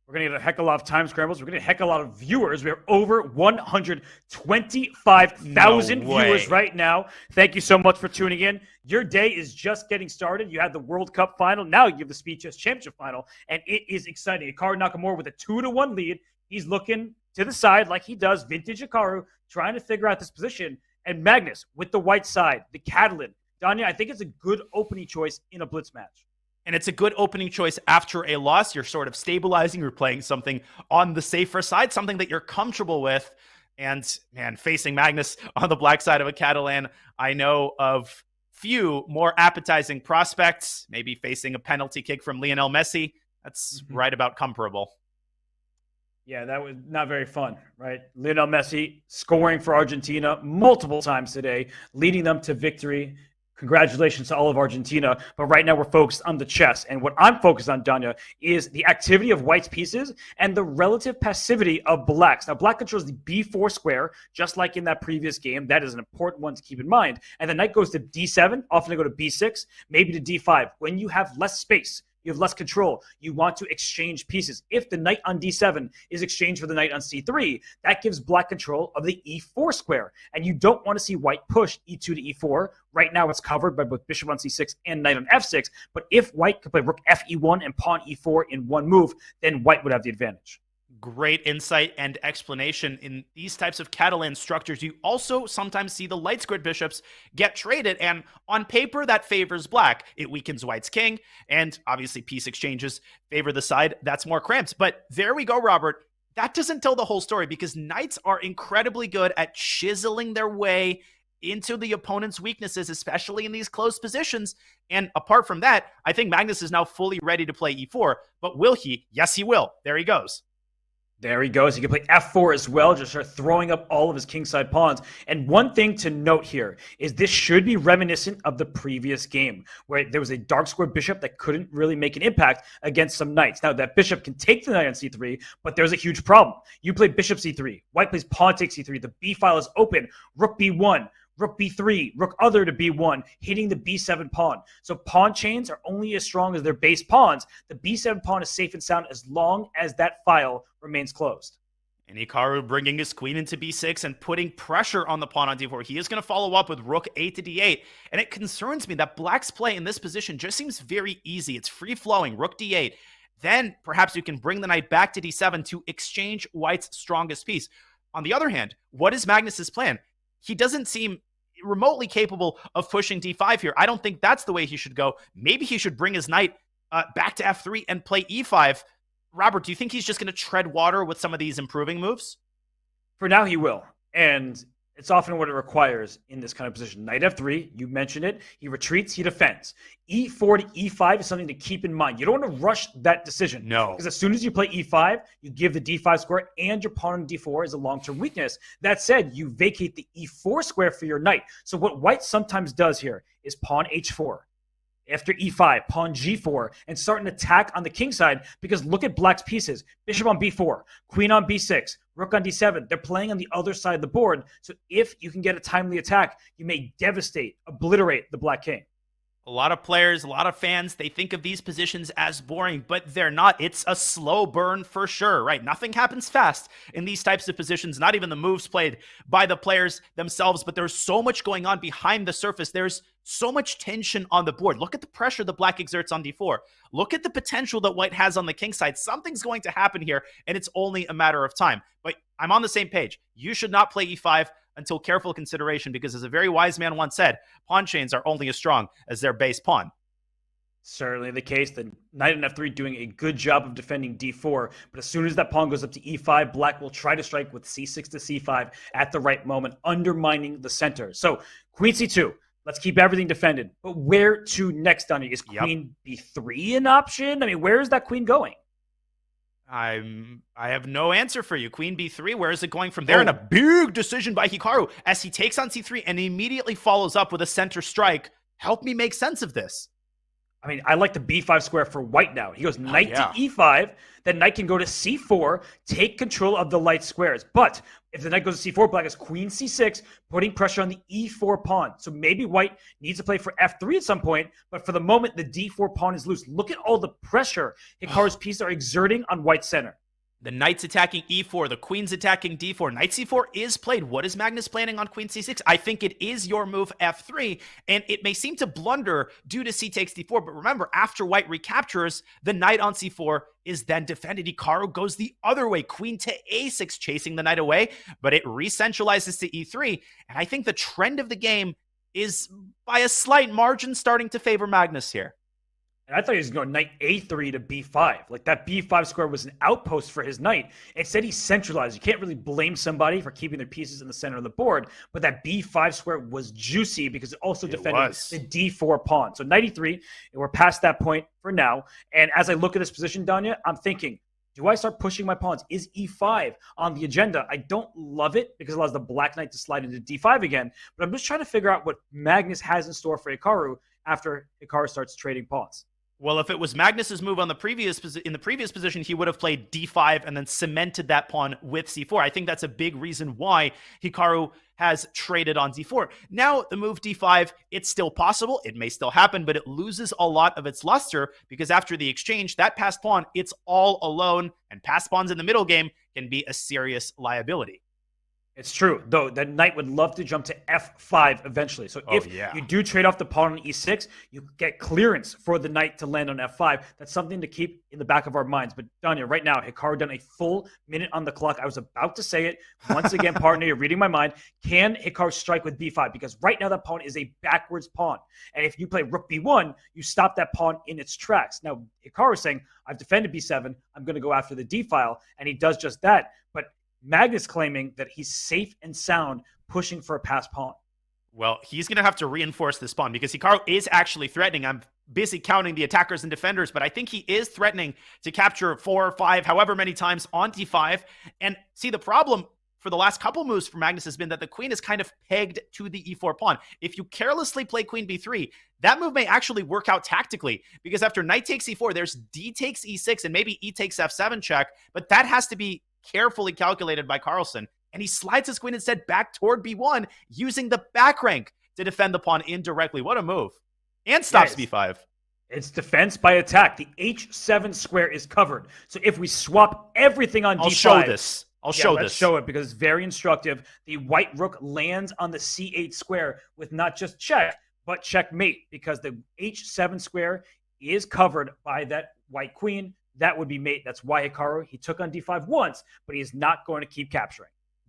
We're going to get a heck of a lot of time scrambles. We're going to get a heck of a lot of viewers. We have over 125,000 viewers right now. Thank you so much for tuning in. Your day is just getting started. You had the World Cup final. Now you have the Speed Chess Championship final, and it is exciting. Hikaru Nakamura with a 2-1 lead. He's looking to the side like he does, vintage Hikaru, trying to figure out this position. And Magnus with the white side, the Catalan. Danya, I think it's a good opening choice in a blitz match. And it's a good opening choice after a loss. You're sort of stabilizing. You're playing something on the safer side, something that you're comfortable with. And, man, facing Magnus on the black side of a Catalan, I know of few more appetizing prospects. Maybe facing a penalty kick from Lionel Messi. That's right about comparable. Yeah, that was not very fun, right? Lionel Messi scoring for Argentina multiple times today, leading them to victory. Congratulations to all of Argentina. But right now we're focused on the chess. And what I'm focused on, Danya, is the activity of white's pieces and the relative passivity of black's. Now, black controls the b4 square, just like in that previous game. That is an important one to keep in mind. And the knight goes to d7, often to go to b6, maybe to d5. When you have less space, you have less control. You want to exchange pieces. If the knight on d7 is exchanged for the knight on c3, that gives black control of the e4 square. And you don't want to see white push e2 to e4. Right now it's covered by both bishop on c6 and knight on f6. But if white could play rook fe1 and pawn e4 in one move, then white would have the advantage. Great insight and explanation. In these types of Catalan structures, you also sometimes see the light squared bishops get traded, and on paper that favors black. It weakens white's king, and obviously piece exchanges favor the side that's more cramped. But there we go, Robert. That doesn't tell the whole story because knights are incredibly good at chiseling their way into the opponent's weaknesses, especially in these close positions. And apart from that, I think Magnus is now fully ready to play e4. But will he? Yes, he will. There he goes. There he goes. He can play f4 as well, just start throwing up all of his kingside pawns. And one thing to note here is this should be reminiscent of the previous game, where there was a dark square bishop that couldn't really make an impact against some knights. Now, that bishop can take the knight on c3, but there's a huge problem. You play bishop c3, white plays pawn takes c3, the b file is open, rook b1, rook b3, rook other to b1, hitting the b7 pawn. So pawn chains are only as strong as their base pawns. The b7 pawn is safe and sound as long as that file remains closed. And Hikaru bringing his queen into b6 and putting pressure on the pawn on d4. He is going to follow up with rook a to d8. And it concerns me that black's play in this position just seems very easy. It's free-flowing, rook d8. Then perhaps you can bring the knight back to d7 to exchange white's strongest piece. On the other hand, what is Magnus's plan? He doesn't seem remotely capable of pushing d5 here. I don't think that's the way he should go. Maybe he should bring his knight back to f3 and play e5. Robert, do you think he's just going to tread water with some of these improving moves? For now, he will. And it's often what it requires in this kind of position. Knight f3, you mentioned it. He retreats, he defends. e4 to e5 is something to keep in mind. You don't want to rush that decision. No. Because as soon as you play e5, you give the d5 square and your pawn on d4 is a long-term weakness. That said, you vacate the e4 square for your knight. So what white sometimes does here is pawn h4. After e5, pawn g4, and start an attack on the king side, because look at black's pieces. Bishop on b4, queen on b6, rook on d7. They're playing on the other side of the board. So if you can get a timely attack, you may devastate, obliterate the black king. A lot of players, a lot of fans, they think of these positions as boring, but they're not. It's a slow burn for sure, right? Nothing happens fast in these types of positions, not even the moves played by the players themselves, but there's so much going on behind the surface. There's so much tension on the board. Look at the pressure the black exerts on d4. Look at the potential that white has on the king side. Something's going to happen here, and it's only a matter of time. But I'm on the same page. You should not play e5 until careful consideration, because as a very wise man once said, pawn chains are only as strong as their base pawn. Certainly the case. The knight on f3 doing a good job of defending d4, but as soon as that pawn goes up to e5, black will try to strike with c6 to c5 at the right moment, undermining the center. So queen c2. Let's keep everything defended. But where to next, Donnie? Is queen b3 an option? I mean, where is that queen going? I have no answer for you. Queen b3, where is it going from there? And a big decision by Hikaru as he takes on c3 and immediately follows up with a center strike. Help me make sense of this. I mean, I like the b5 square for white now. He goes knight to e5, then knight can go to c4, take control of the light squares. But if the knight goes to c4, black has queen c6, putting pressure on the e4 pawn. So maybe white needs to play for f3 at some point, but for the moment, the d4 pawn is loose. Look at all the pressure Hikaru's pieces are exerting on white's center. The knight's attacking e4, the queen's attacking d4. Knight c4 is played. What is Magnus planning on queen c6? I think it is your move f3, and it may seem to blunder due to c takes d4, but remember, after white recaptures, the knight on c4 is then defended. Hikaru goes the other way, queen to a6, chasing the knight away, but it re-centralizes to e3, and I think the trend of the game is, by a slight margin, starting to favor Magnus here. And I thought he was going knight a3 to b5. Like that b5 square was an outpost for his knight. Instead, he centralized. You can't really blame somebody for keeping their pieces in the center of the board, but that b5 square was juicy because it also defended the d4 pawn. So knight e3, and we're past that point for now. And as I look at this position, Danya, I'm thinking, do I start pushing my pawns? Is e5 on the agenda? I don't love it because it allows the black knight to slide into d5 again, but I'm just trying to figure out what Magnus has in store for Hikaru after Hikaru starts trading pawns. Well, if it was Magnus's move on the previous position, he would have played d5 and then cemented that pawn with c4. I think that's a big reason why Hikaru has traded on d4. Now, the move d5, it's still possible. It may still happen, but it loses a lot of its luster because after the exchange, that passed pawn, it's all alone, and passed pawns in the middle game can be a serious liability. It's true, though. That knight would love to jump to f5 eventually. So if you do trade off the pawn on e6, you get clearance for the knight to land on f5. That's something to keep in the back of our minds. But Danya, right now, Hikaru done a full minute on the clock. I was about to say it. Once again, partner, you're reading my mind. Can Hikaru strike with b5? Because right now that pawn is a backwards pawn. And if you play rook b1, you stop that pawn in its tracks. Now, Hikaru is saying, I've defended b7. I'm going to go after the d file. And he does just that. But Magnus claiming that he's safe and sound pushing for a passed pawn. Well, he's going to have to reinforce this pawn because Hikaru is actually threatening. I'm busy counting the attackers and defenders, but I think he is threatening to capture 4 or 5, however many times on d5. And see, the problem for the last couple moves for Magnus has been that the queen is kind of pegged to the e4 pawn. If you carelessly play queen b3, that move may actually work out tactically because after knight takes e4, there's d takes e6 and maybe e takes f7 check, but that has to be carefully calculated by Carlsen, and he slides his queen instead back toward b1 using the back rank to defend the pawn indirectly. What a move. And stops b5. It's defense by attack. The h7 square is covered. So if we swap everything on d5... I'll show this. Let's show it because it's very instructive. The white rook lands on the c8 square with not just check, but checkmate because the h7 square is covered by that white queen. That would be mate. That's why Hikaru, he took on d5 once, but he is not going to keep capturing.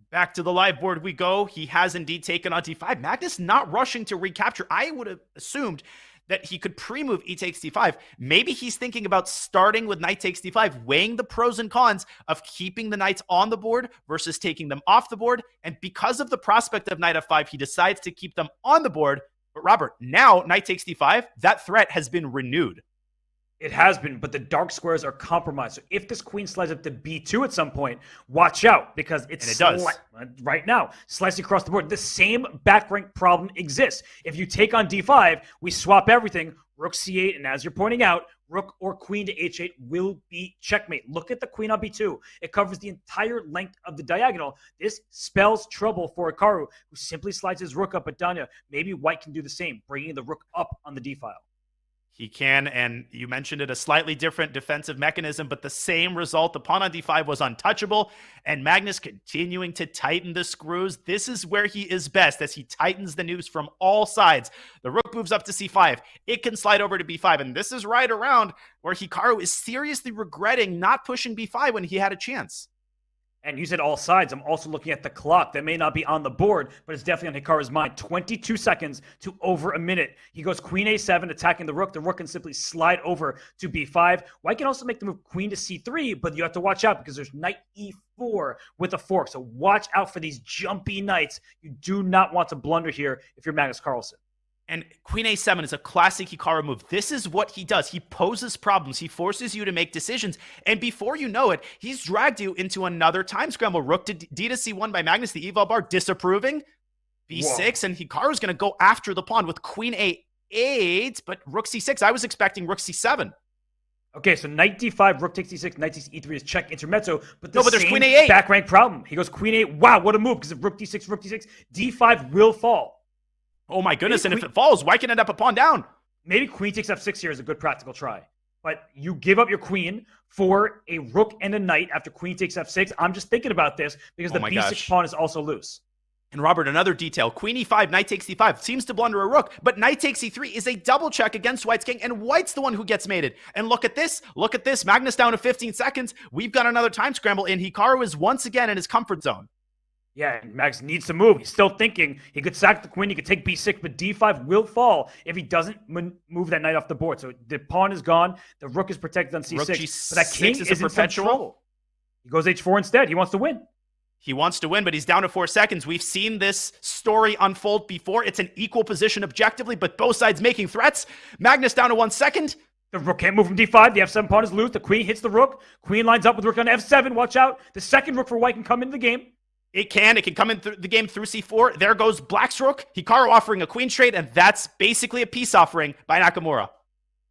Back to the live board we go. He has indeed taken on d5. Magnus not rushing to recapture. I would have assumed that he could pre-move e takes d5. Maybe he's thinking about starting with knight takes d5, weighing the pros and cons of keeping the knights on the board versus taking them off the board. And because of the prospect of knight f5, he decides to keep them on the board. But Robert, now knight takes d5, that threat has been renewed. It has been, but the dark squares are compromised. So if this queen slides up to b2 at some point, watch out, because it does right now. Slicing across the board. The same back rank problem exists. If you take on d5, we swap everything. Rook c8, and as you're pointing out, rook or queen to h8 will be checkmate. Look at the queen on b2. It covers the entire length of the diagonal. This spells trouble for Hikaru, who simply slides his rook up at Danya. Maybe white can do the same, bringing the rook up on the d file. He can, and you mentioned it, a slightly different defensive mechanism, but the same result. The pawn on d5 was untouchable, and Magnus continuing to tighten the screws. This is where he is best, as he tightens the noose from all sides. The rook moves up to c5. It can slide over to b5, and this is right around where Hikaru is seriously regretting not pushing b5 when he had a chance. And you said all sides. I'm also looking at the clock. That may not be on the board, but it's definitely on Hikaru's mind. 22 seconds to over a minute. He goes queen a7, attacking the rook. The rook can simply slide over to b5. White can also make the move queen to c3, but you have to watch out because there's knight e4 with a fork. So watch out for these jumpy knights. You do not want to blunder here if you're Magnus Carlsen. And queen a7 is a classic Hikaru move. This is what he does. He poses problems. He forces you to make decisions. And before you know it, he's dragged you into another time scramble. Rook to d to c1 by Magnus, the eval bar disapproving. b6, Whoa. And Hikaru's going to go after the pawn with queen a8, but rook c6. I was expecting rook c7. Okay, so knight d5, rook takes d6, knight takes e3 is check intermezzo, but but there's queen a8. Back rank problem. He goes queen a8. Wow, what a move, because if rook d6, d5 will fall. Oh my goodness, and if it falls, white can end up a pawn down. Maybe queen takes f6 here is a good practical try. But you give up your queen for a rook and a knight after queen takes f6. I'm just thinking about this because the b6 pawn is also loose. And Robert, another detail. Queen e5, knight takes d5. Seems to blunder a rook, but knight takes e3 is a double check against white's king, and white's the one who gets mated. And look at this. Look at this. Magnus down to 15 seconds. We've got another time scramble, and Hikaru is once again in his comfort zone. Yeah, and Max needs to move. He's still thinking. He could sack the queen. He could take b6, but d5 will fall if he doesn't move that knight off the board. So the pawn is gone. The rook is protected on c6. But that king is in some trouble. He goes h4 instead. He wants to win. He wants to win, but he's down to 4 seconds. We've seen this story unfold before. It's an equal position objectively, but both sides making threats. Magnus down to 1 second. The rook can't move from d5. The f7 pawn is loose. The queen hits the rook. Queen lines up with rook on f7. Watch out. The second rook for white can come into the game. It can come in the game through c4. There goes black's rook. Hikaru offering a queen trade, and that's basically a peace offering by Nakamura.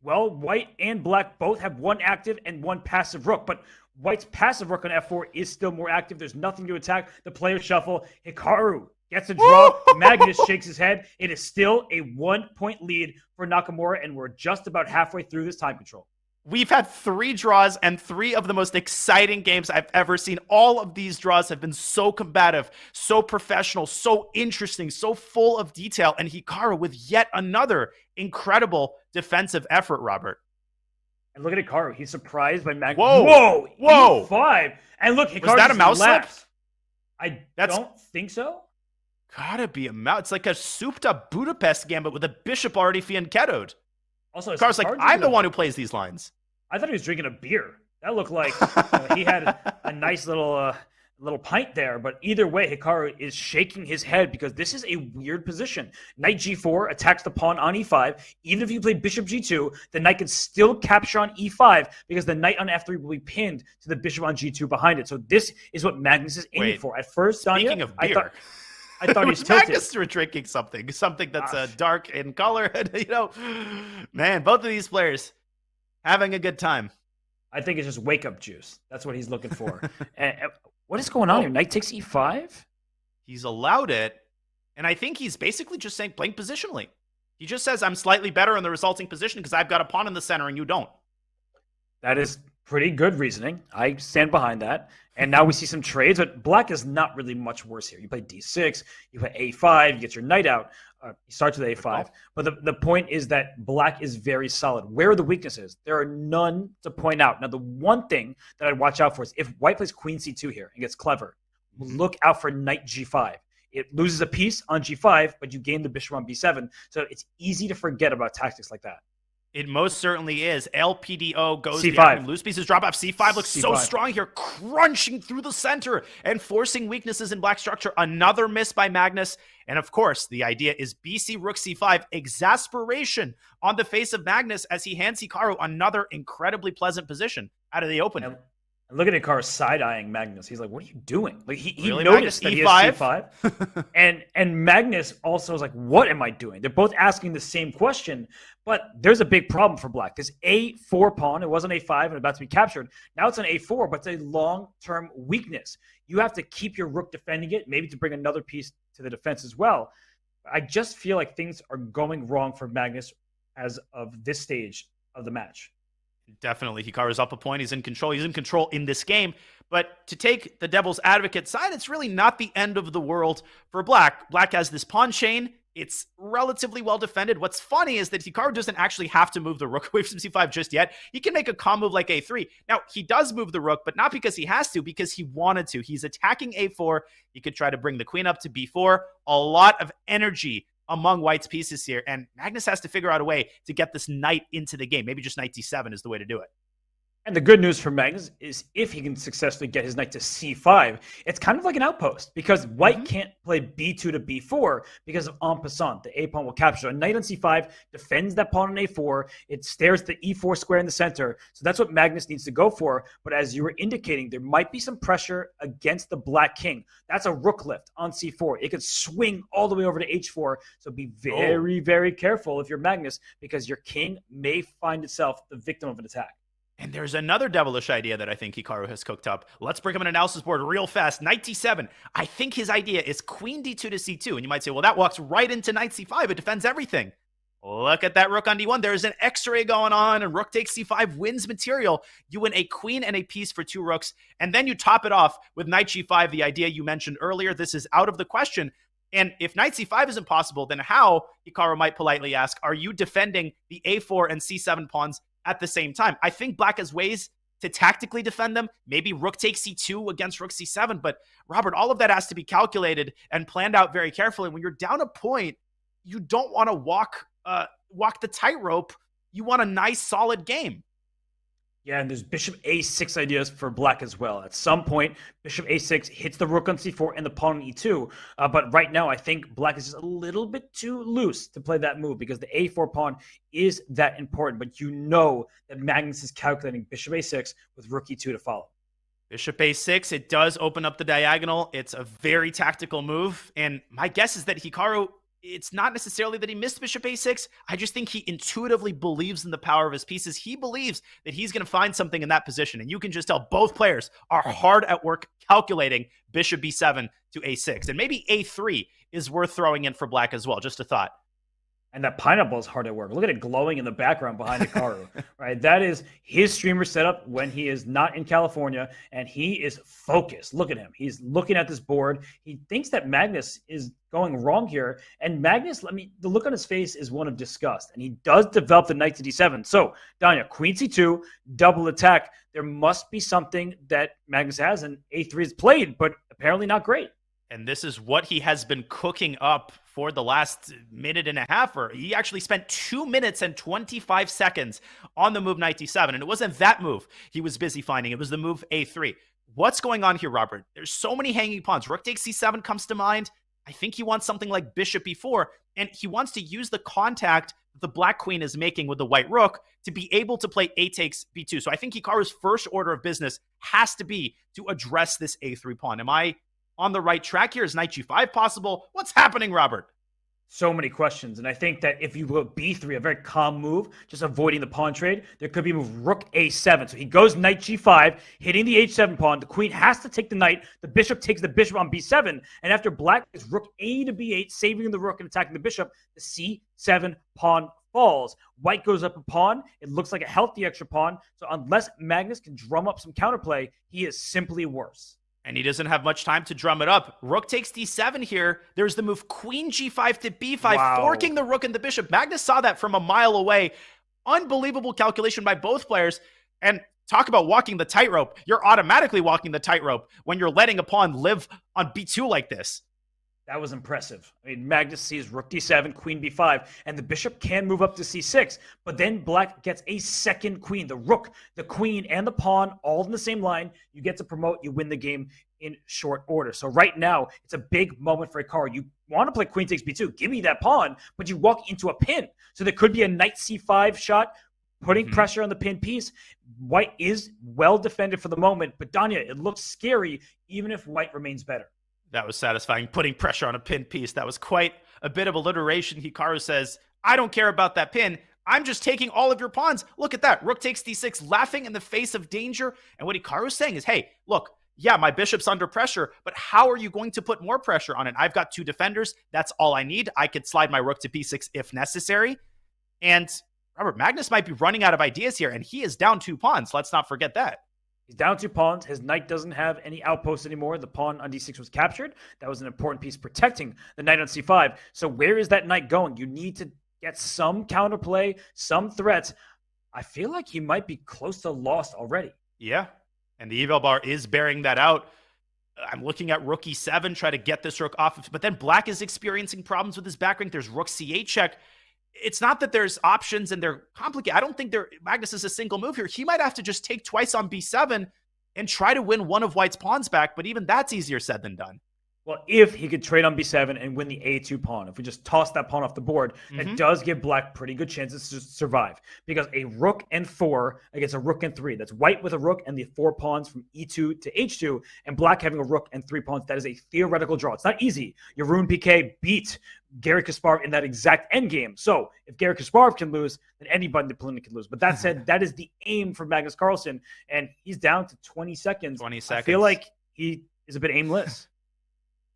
Well, white and black both have one active and one passive rook, but white's passive rook on f4 is still more active. There's nothing to attack. The player shuffle. Hikaru gets a draw. Magnus shakes his head. It is still a 1-point lead for Nakamura, and we're just about halfway through this time control. We've had 3 draws and 3 of the most exciting games I've ever seen. All of these draws have been so combative, so professional, so interesting, so full of detail. And Hikaru with yet another incredible defensive effort, Robert. And look at Hikaru. He's surprised by Magnus. Whoa! E5. And look, Hikaru. Was that a mouse slip? I don't think so. Gotta be a mouse. It's like a souped-up Budapest gambit with a bishop already fianchettoed. Also, Hikaru's like, I'm the one who plays these lines. I thought he was drinking a beer. That looked like he had a nice little pint there. But either way, Hikaru is shaking his head because this is a weird position. Knight g4 attacks the pawn on e5. Even if you play bishop g2, the knight can still capture on e5 because the knight on f3 will be pinned to the bishop on g2 behind it. So this is what Magnus is aiming for. At first, speaking of beer, I thought he was tilted. Magnus were drinking something that's dark in color. Man, both of these players having a good time. I think it's just wake-up juice. That's what he's looking for. And what is going on here? Knight takes e5? He's allowed it, and I think he's basically just saying playing positionally. He just says, I'm slightly better in the resulting position because I've got a pawn in the center and you don't. That is pretty good reasoning. I stand behind that. And now we see some trades, but black is not really much worse here. You play d6, you play a5, you get your knight out. You start with a5. But the point is that black is very solid. Where are the weaknesses? There are none to point out. Now, the one thing that I'd watch out for is if white plays queen c2 here and gets clever, look out for knight g5. It loses a piece on g5, but you gain the bishop on b7. So it's easy to forget about tactics like that. It most certainly is. LPDO goes C5. Loose pieces drop off. C5 looks so C5. strong here, crunching through the center and forcing weaknesses in black structure. Another miss by Magnus. And of course, the idea is BC Rook C5, exasperation on the face of Magnus as he hands Hikaru another incredibly pleasant position out of the opening. And look at Hikaru side-eyeing Magnus. He's like, what are you doing? Like he Really, noticed Magnus? that he E5? has C5. and Magnus also is like, what am I doing? They're both asking the same question, but there's a big problem for black. This A4 pawn, it wasn't A5 and about to be captured. Now it's an A4, but it's a long-term weakness. You have to keep your rook defending it, maybe to bring another piece to the defense as well. I just feel like things are going wrong for Magnus as of this stage of the match. Definitely. Hikaru's up a point. He's in control. He's in control in this game. But to take the devil's advocate side, it's really not the end of the world for black. Black has this pawn chain. It's relatively well defended. What's funny is that Hikaru doesn't actually have to move the rook away from c5 just yet. He can make a calm move like a3. Now, he does move the rook, but not because he has to, because he wanted to. He's attacking a4. He could try to bring the queen up to b4. A lot of energy among white's pieces here, and Magnus has to figure out a way to get this knight into the game. Maybe just knight d7 is the way to do it. And the good news for Magnus is if he can successfully get his knight to c5, it's kind of like an outpost because white can't play b2 to b4 because of en passant. The a pawn will capture. A knight on c5 defends that pawn on a4. It stares the e4 square in the center. So that's what Magnus needs to go for. But as you were indicating, there might be some pressure against the black king. That's a rook lift on c4. It could swing all the way over to h4. So be very, very careful if you're Magnus because your king may find itself the victim of an attack. And there's another devilish idea that I think Hikaru has cooked up. Let's bring him an analysis board real fast. Knight d7. I think his idea is queen d2 to c2. And you might say, well, that walks right into knight c5. It defends everything. Look at that rook on d1. There's an x-ray going on, and rook takes c5 wins material. You win a queen and a piece for two rooks. And then you top it off with knight g5, the idea you mentioned earlier. This is out of the question. And if knight c5 isn't possible, then how, Hikaru might politely ask, are you defending the a4 and c7 pawns at the same time? I think black has ways to tactically defend them. Maybe rook takes c2 against rook c7. But Robert, all of that has to be calculated and planned out very carefully. When you're down a point, you don't want to walk the tightrope. You want a nice, solid game. Yeah, and there's bishop a6 ideas for black as well. At some point, bishop a6 hits the rook on c4 and the pawn on e2. But right now, I think black is just a little bit too loose to play that move because the a4 pawn is that important. But you know that Magnus is calculating bishop a6 with rook e2 to follow. Bishop a6, it does open up the diagonal. It's a very tactical move. And my guess is that Hikaru, it's not necessarily that he missed bishop a6. I just think he intuitively believes in the power of his pieces. He believes that he's going to find something in that position. And you can just tell both players are hard at work calculating bishop b7 to a6. And maybe a3 is worth throwing in for black as well. Just a thought. And that pineapple is hard at work. Look at it glowing in the background behind Hikaru, right? That is his streamer setup when he is not in California, and he is focused. Look at him. He's looking at this board. He thinks that Magnus is going wrong here. And Magnus, the look on his face is one of disgust. And he does develop the knight to d7. So, Danya, queen c2, double attack. There must be something that Magnus has, and a3 is played, but apparently not great. And this is what he has been cooking up for the last minute and a half. Or he actually spent 2 minutes and 25 seconds on the move knight d7. And it wasn't that move he was busy finding. It was the move a3. What's going on here, Robert? There's so many hanging pawns. Rook takes c7 comes to mind. I think he wants something like bishop b4. And he wants to use the contact that the black queen is making with the white rook to be able to play a takes b2. So I think Hikaru's first order of business has to be to address this a3 pawn. Am I on the right track here? Is knight g5 possible? What's happening, Robert? So many questions. And I think that if you go b3, a very calm move, just avoiding the pawn trade, there could be a move rook a7. So he goes knight g5, hitting the h7 pawn. The queen has to take the knight. The bishop takes the bishop on b7. And after black is rook a to b8, saving the rook and attacking the bishop, the c7 pawn falls. White goes up a pawn. It looks like a healthy extra pawn. So unless Magnus can drum up some counterplay, he is simply worse. And he doesn't have much time to drum it up. Rook takes d7 here. There's the move queen g5 to b5, forking the rook and the bishop. Magnus saw that from a mile away. Unbelievable calculation by both players. And talk about walking the tightrope. You're automatically walking the tightrope when you're letting a pawn live on b2 like this. That was impressive. I mean, Magnus sees rook d7, queen b5, and the bishop can move up to c6, but then black gets a second queen. The rook, the queen, and the pawn all in the same line. You get to promote, you win the game in short order. So right now, it's a big moment for Hikaru. You want to play queen takes b2, give me that pawn, but you walk into a pin. So there could be a knight c5 shot, putting pressure on the pin piece. White is well defended for the moment, but Danya, it looks scary even if white remains better. That was satisfying, putting pressure on a pin piece. That was quite a bit of alliteration. Hikaru says, I don't care about that pin. I'm just taking all of your pawns. Look at that. Rook takes d6, laughing in the face of danger. And what Hikaru's saying is, hey, look, yeah, my bishop's under pressure, but how are you going to put more pressure on it? I've got 2 defenders. That's all I need. I could slide my rook to b6 if necessary. And Robert, Magnus might be running out of ideas here, and he is down 2 pawns. Let's not forget that. He's down 2 pawns. His knight doesn't have any outposts anymore. The pawn on d6 was captured. That was an important piece protecting the knight on c5. So where is that knight going? You need to get some counterplay, some threats. I feel like he might be close to lost already. Yeah, and the eval bar is bearing that out. I'm looking at rook e7, try to get this rook off. But then black is experiencing problems with his back rank. There's rook c8 check. It's not that there's options and they're complicated. I don't think Magnus is a single move here. He might have to just take twice on b7 and try to win one of white's pawns back, but even that's easier said than done. Well, if he could trade on b7 and win the a2 pawn, if we just toss that pawn off the board, that does give black pretty good chances to survive. Because a rook and 4 against a rook and 3, that's white with a rook and the 4 pawns from e2 to h2, and black having a rook and 3 pawns, that is a theoretical draw. It's not easy. Jeroen Piquet beat Garry Kasparov in that exact endgame. So if Garry Kasparov can lose, then anybody in the opponent can lose. But that said, that is the aim for Magnus Carlsen, and he's down to 20 seconds. 20 seconds. I feel like he is a bit aimless.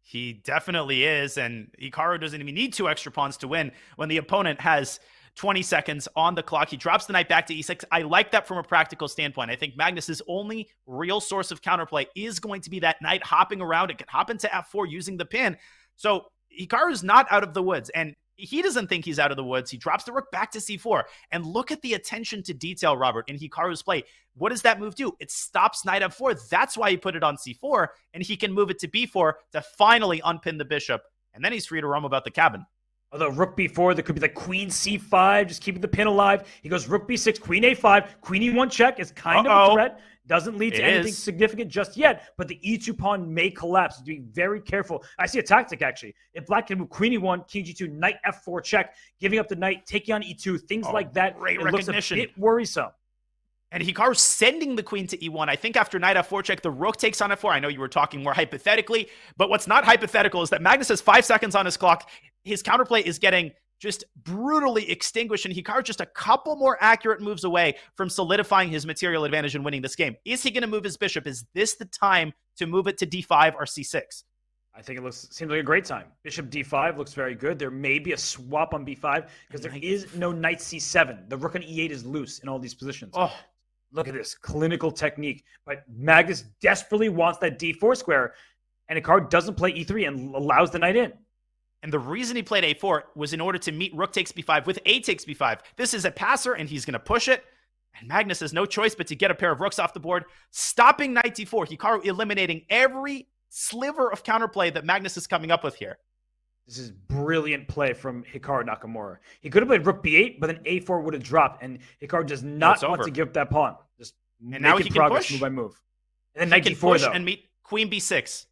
He definitely is, and Hikaru doesn't even need 2 extra pawns to win when the opponent has 20 seconds on the clock. He drops the knight back to e6. I like that from a practical standpoint. I think Magnus's only real source of counterplay is going to be that knight hopping around. It can hop into f4 using the pin. So Hikaru's not out of the woods, and he doesn't think he's out of the woods. He drops the rook back to c4. And look at the attention to detail, Robert, in Hikaru's play. What does that move do? It stops knight f4. That's why he put it on c4, and he can move it to b4 to finally unpin the bishop. And then he's free to roam about the cabin. Although rook b4, there could be the queen c5, just keeping the pin alive. He goes rook b6, queen a5, queen e1 check is kind of a threat. Doesn't lead to anything significant just yet, but the e2 pawn may collapse. So be very careful. I see a tactic, actually. If black can move queen e1, king g2, knight f4 check, giving up the knight, taking on e2, things like that, great it recognition. looks a bit worrisome. And Hikaru sending the queen to e1. I think after knight f4 check, the rook takes on f4. I know you were talking more hypothetically, but what's not hypothetical is that Magnus has 5 seconds on his clock. His counterplay is getting just brutally extinguished, and Hikaru just a couple more accurate moves away from solidifying his material advantage and winning this game. Is he going to move his bishop? Is this the time to move it to d5 or c6? I think seems like a great time. Bishop d5 looks very good. There may be a swap on b5 because there is no knight c7. The rook on e8 is loose in all these positions. Oh, look at this clinical technique. But Magnus desperately wants that d4 square, and Hikaru doesn't play e3 and allows the knight in. And the reason he played a4 was in order to meet rook takes b5 with a takes b5. This is a passer, and he's going to push it. And Magnus has no choice but to get a pair of rooks off the board, stopping knight d4. Hikaru eliminating every sliver of counterplay that Magnus is coming up with here. This is brilliant play from Hikaru Nakamura. He could have played rook b8, but then a4 would have dropped, and Hikaru does not want to give up that pawn. Just and now he can progress push move by move. And then knight d4 though. And meet queen b6.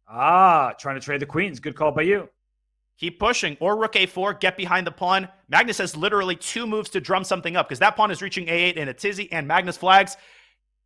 Trying to trade the queens. Good call by you. Keep pushing, or rook a4, get behind the pawn. Magnus has literally 2 moves to drum something up because that pawn is reaching a8 in a tizzy, and Magnus flags.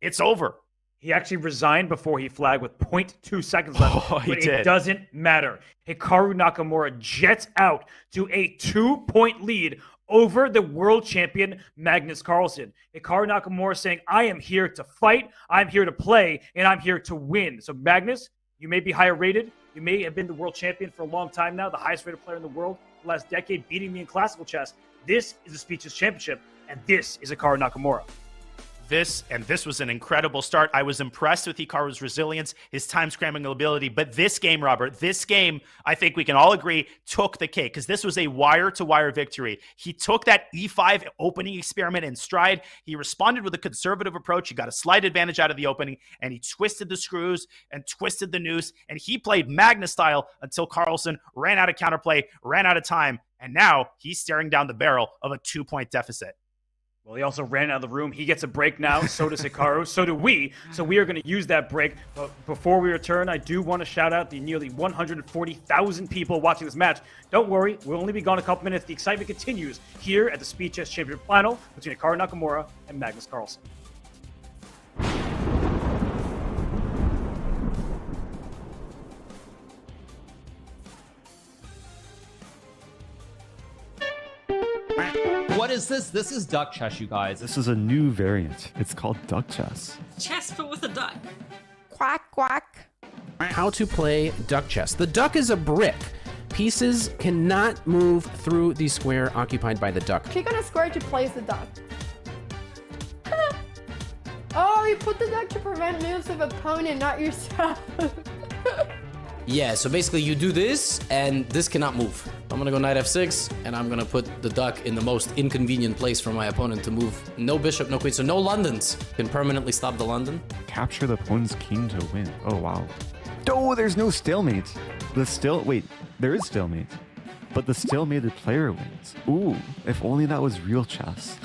It's over. He actually resigned before he flagged with 0.2 seconds left. But it doesn't matter. Hikaru Nakamura jets out to a 2-point lead over the world champion Magnus Carlsen. Hikaru Nakamura saying, I am here to fight, I'm here to play, and I'm here to win. So Magnus, you may be higher rated. You may have been the world champion for a long time now, the highest rated player in the world the last decade, beating me in classical chess. This is the SCC Championship, and this is Hikaru Nakamura. this was an incredible start. I was impressed with Hikaru's resilience, his time scrambling ability. But this game, Robert, I think we can all agree, took the cake because this was a wire-to-wire victory. He took that E5 opening experiment in stride. He responded with a conservative approach. He got a slight advantage out of the opening, and he twisted the screws and twisted the noose, and he played Magnus style until Carlsen ran out of counterplay, ran out of time, and now he's staring down the barrel of a 2-point deficit. Well, he also ran out of the room. He gets a break now. So does Hikaru. So do we. So we are going to use that break. But before we return, I do want to shout out the nearly 140,000 people watching this match. Don't worry. We'll only be gone a couple minutes. The excitement continues here at the Speed Chess Championship Final between Hikaru Nakamura and Magnus Carlsen. What is this? This is duck chess, you guys. This is a new variant. It's called duck chess. Chess, but with a duck. Quack, quack. How to play duck chess. The duck is a brick. Pieces cannot move through the square occupied by the duck. Click on a square to place the duck. Oh, you put the duck to prevent moves of opponent, not yourself. Yeah, so basically you do this, and this cannot move. I'm gonna go knight f6, and I'm gonna put the duck in the most inconvenient place for my opponent to move. No bishop, no queen, so no Londons can permanently stop the London. Capture the opponent's king to win. Oh, wow. Oh, there's no stalemate. Wait, there is stalemate. But the stalemated player wins. Ooh, if only that was real chess.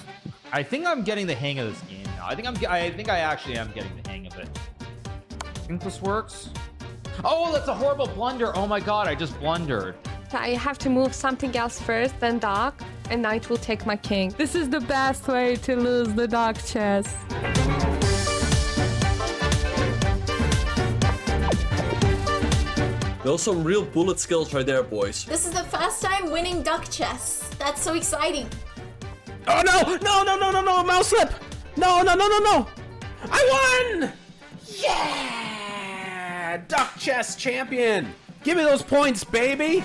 I think I'm getting the hang of this game now. I think I actually am getting the hang of it. I think this works. Oh, that's a horrible blunder. Oh my god, I just blundered. I have to move something else first, then dark, and knight will take my king. This is the best way to lose the dark chess. Those some real bullet skills right there, boys. This is the first time winning duck chess. That's so exciting. Oh no, mouse slip. No. I won! Yeah! Duck chess champion. Give me those points, baby.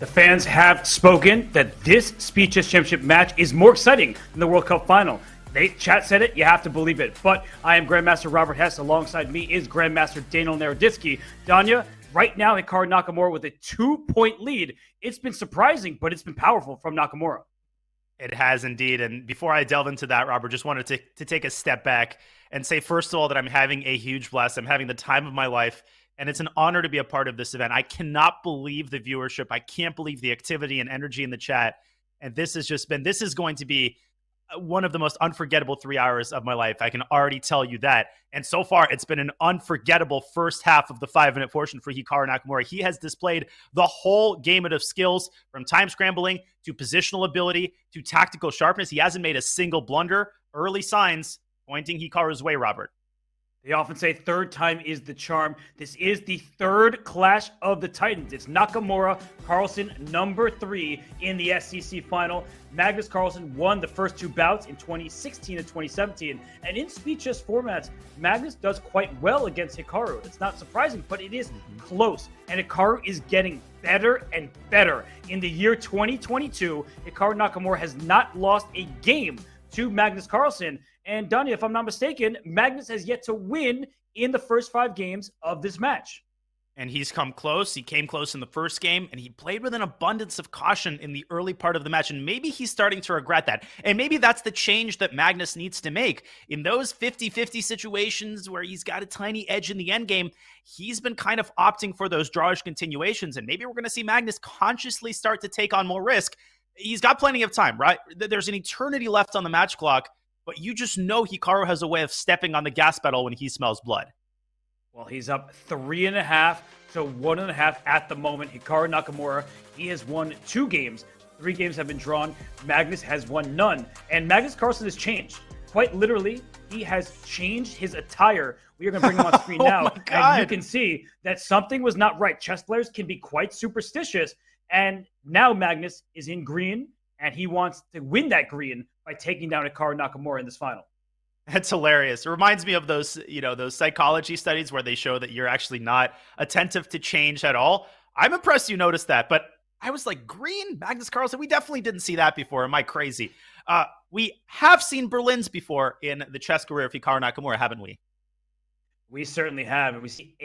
The fans have spoken that this Speed Chess Championship match is more exciting than the World Cup final. Chat said it, you have to believe it. But I am Grandmaster Robert Hess. Alongside me is Grandmaster Daniel Naroditsky. Danya, right now, Hikaru Nakamura with a 2-point lead. It's been surprising, but it's been powerful from Nakamura. It has indeed. And before I delve into that, Robert, just wanted to take a step back and say, first of all, that I'm having a huge blast. I'm having the time of my life, and it's an honor to be a part of this event. I cannot believe the viewership. I can't believe the activity and energy in the chat. And this is going to be one of the most unforgettable 3 hours of my life. I can already tell you that. And so far, it's been an unforgettable first half of the 5-minute portion for Hikaru Nakamura. He has displayed the whole gamut of skills, from time scrambling to positional ability to tactical sharpness. He hasn't made a single blunder. Early signs pointing Hikaru's way, Robert. They often say third time is the charm. This is the third clash of the Titans. It's Nakamura, Carlsen, number 3 in the SCC final. Magnus Carlsen won the first 2 bouts in 2016 and 2017. And in speed chess formats, Magnus does quite well against Hikaru. It's not surprising, but it is close. And Hikaru is getting better and better. In the year 2022, Hikaru Nakamura has not lost a game to Magnus Carlsen. And Danya, if I'm not mistaken, Magnus has yet to win in the first 5 games of this match. And he's come close. He came close in the first game, and he played with an abundance of caution in the early part of the match. And maybe he's starting to regret that. And maybe that's the change that Magnus needs to make. In those 50-50 situations where he's got a tiny edge in the end game, he's been kind of opting for those drawish continuations. And maybe we're going to see Magnus consciously start to take on more risk. He's got plenty of time, right? There's an eternity left on the match clock. But you just know Hikaru has a way of stepping on the gas pedal when he smells blood. Well, he's up 3.5 to 1.5 at the moment. Hikaru Nakamura, he has won 2 games. 3 games have been drawn. Magnus has won none. And Magnus Carlsen has changed. Quite literally, he has changed his attire. We are going to bring him on screen now. And you can see that something was not right. Chess players can be quite superstitious. And now Magnus is in green, and he wants to win that green by taking down Hikaru Nakamura in this final. That's hilarious. It reminds me of those psychology studies where they show that you're actually not attentive to change at all. I'm impressed you noticed that, but I was like, green? Magnus Carlsen? We definitely didn't see that before. Am I crazy? We have seen Berlins before in the chess career of Hikaru Nakamura, haven't we? We certainly have. We see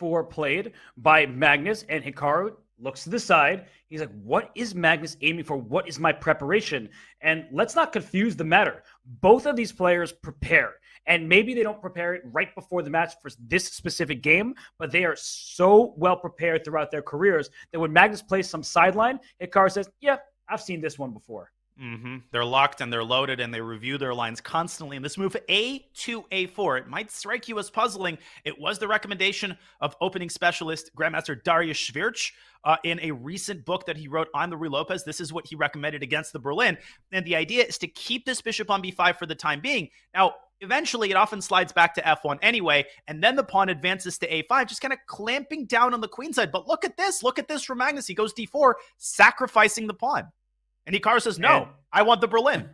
A4 played by Magnus, and Hikaru looks to the side. He's like, what is Magnus aiming for? What is my preparation? And let's not confuse the matter. Both of these players prepare. And maybe they don't prepare it right before the match for this specific game, but they are so well prepared throughout their careers that when Magnus plays some sideline, Hikaru says, yeah, I've seen this one before. Mm-hmm. They're locked and they're loaded and they review their lines constantly. And this move A to A4, it might strike you as puzzling. It was the recommendation of opening specialist Grandmaster Darius Schwirch in a recent book that he wrote on the Ruy Lopez. This is what he recommended against the Berlin. And the idea is to keep this bishop on B5 for the time being. Now, eventually, it often slides back to F1 anyway, and then the pawn advances to A5, just kind of clamping down on the queen side. But look at this from Magnus. He goes D4, sacrificing the pawn. And Hikaru says, no, I want the Berlin.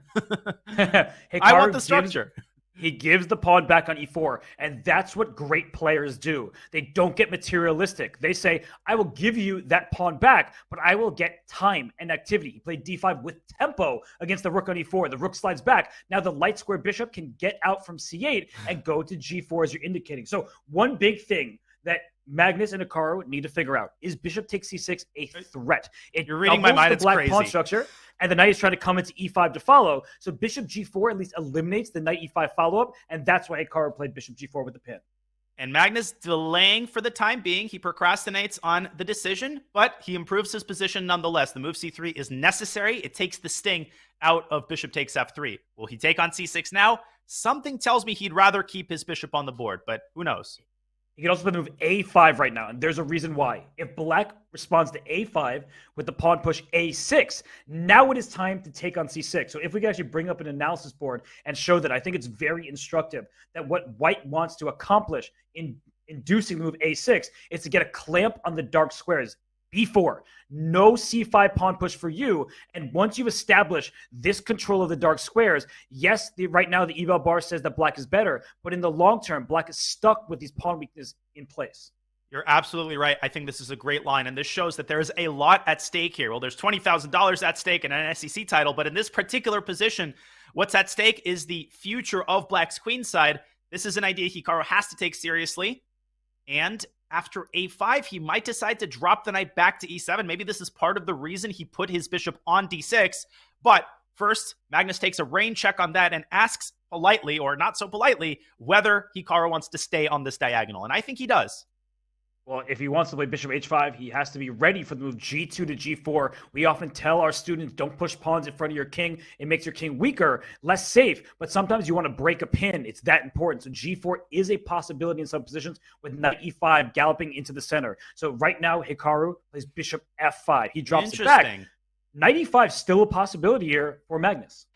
I want the structure. He gives the pawn back on E4, and that's what great players do. They don't get materialistic. They say, I will give you that pawn back, but I will get time and activity. He played D5 with tempo against the rook on E4. The rook slides back. Now the light square bishop can get out from C8 and go to G4 as you're indicating. So one big thing that Magnus and Hikaru need to figure out, is bishop takes C6 a threat? You're reading my mind. It's black crazy. Pawn structure, and the knight is trying to come into E5 to follow. So bishop G4 at least eliminates the knight E5 follow-up, and that's why Hikaru played bishop G4 with the pin. And Magnus delaying for the time being. He procrastinates on the decision, but he improves his position nonetheless. The move C3 is necessary. It takes the sting out of bishop takes F3. Will he take on C6 now? Something tells me he'd rather keep his bishop on the board, but who knows? He can also play the move A5 right now, and there's a reason why. If black responds to A5 with the pawn push A6, now it is time to take on C6. So if we can actually bring up an analysis board and show that, I think it's very instructive that what white wants to accomplish in inducing the move A6 is to get a clamp on the dark squares. B4, no C5 pawn push for you. And once you've established this control of the dark squares, yes, right now the eval bar says that black is better, but in the long term, black is stuck with these pawn weaknesses in place. You're absolutely right. I think this is a great line, and this shows that there is a lot at stake here. Well, there's $20,000 at stake in an SCC title, but in this particular position, what's at stake is the future of Black's queenside. This is an idea Hikaru has to take seriously, and after a5, he might decide to drop the knight back to e7. Maybe this is part of the reason he put his bishop on d6, but first, Magnus takes a rain check on that and asks politely, or not so politely, whether Hikaru wants to stay on this diagonal, and I think he does. Well, if he wants to play bishop h5, he has to be ready for the move g2 to g4. We often tell our students, don't push pawns in front of your king. It makes your king weaker, less safe, but sometimes you want to break a pin. It's that important. So g4 is a possibility in some positions with knight e5 galloping into the center. So right now, Hikaru plays bishop f5. He drops it back. Knight e5 still a possibility here for Magnus.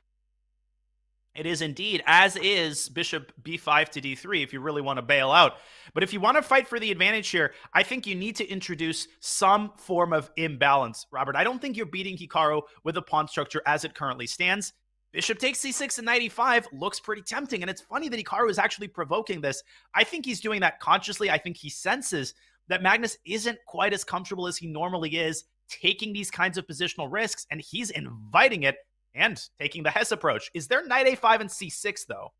It is indeed, as is bishop b5 to d3 if you really want to bail out. But if you want to fight for the advantage here, I think you need to introduce some form of imbalance, Robert. I don't think you're beating Hikaru with a pawn structure as it currently stands. Bishop takes c6 and knight e5 looks pretty tempting, and it's funny that Hikaru is actually provoking this. I think he's doing that consciously. I think he senses that Magnus isn't quite as comfortable as he normally is taking these kinds of positional risks, and he's inviting it and taking the Hess approach. Is there knight a5 and c6, though?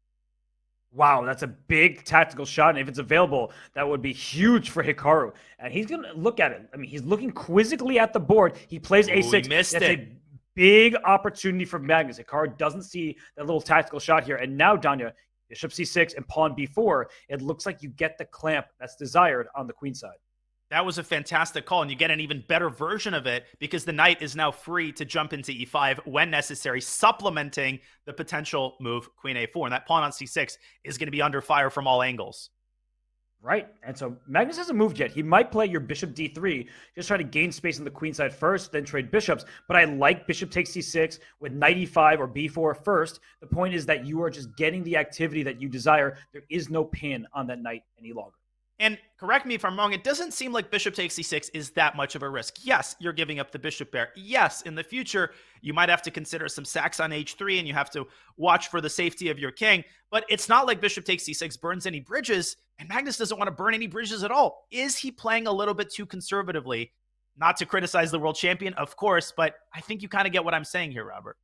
Wow, that's a big tactical shot. And if it's available, that would be huge for Hikaru. And he's going to look at it. I mean, he's looking quizzically at the board. He plays a6. He missed That's it. a big opportunity for Magnus. Hikaru doesn't see that little tactical shot here. And now, Danya, bishop c6 and pawn b4, it looks like you get the clamp that's desired on the queen side. That was a fantastic call, and you get an even better version of it because the knight is now free to jump into e5 when necessary, supplementing the potential move queen a4. And that pawn on c6 is going to be under fire from all angles. Right. And so Magnus hasn't moved yet. He might play your bishop d3, just try to gain space on the queen side first, then trade bishops. But I like bishop takes c6 with knight e5 or b4 first. The point is that you are just getting the activity that you desire. There is no pin on that knight any longer. And correct me if I'm wrong, it doesn't seem like bishop takes c6 is that much of a risk. Yes, you're giving up the bishop pair. Yes, in the future, you might have to consider some sacks on h3 and you have to watch for the safety of your king. But it's not like bishop takes c6 burns any bridges, and Magnus doesn't want to burn any bridges at all. Is he playing a little bit too conservatively? Not to criticize the world champion, of course, but I think you kind of get what I'm saying here, Robert.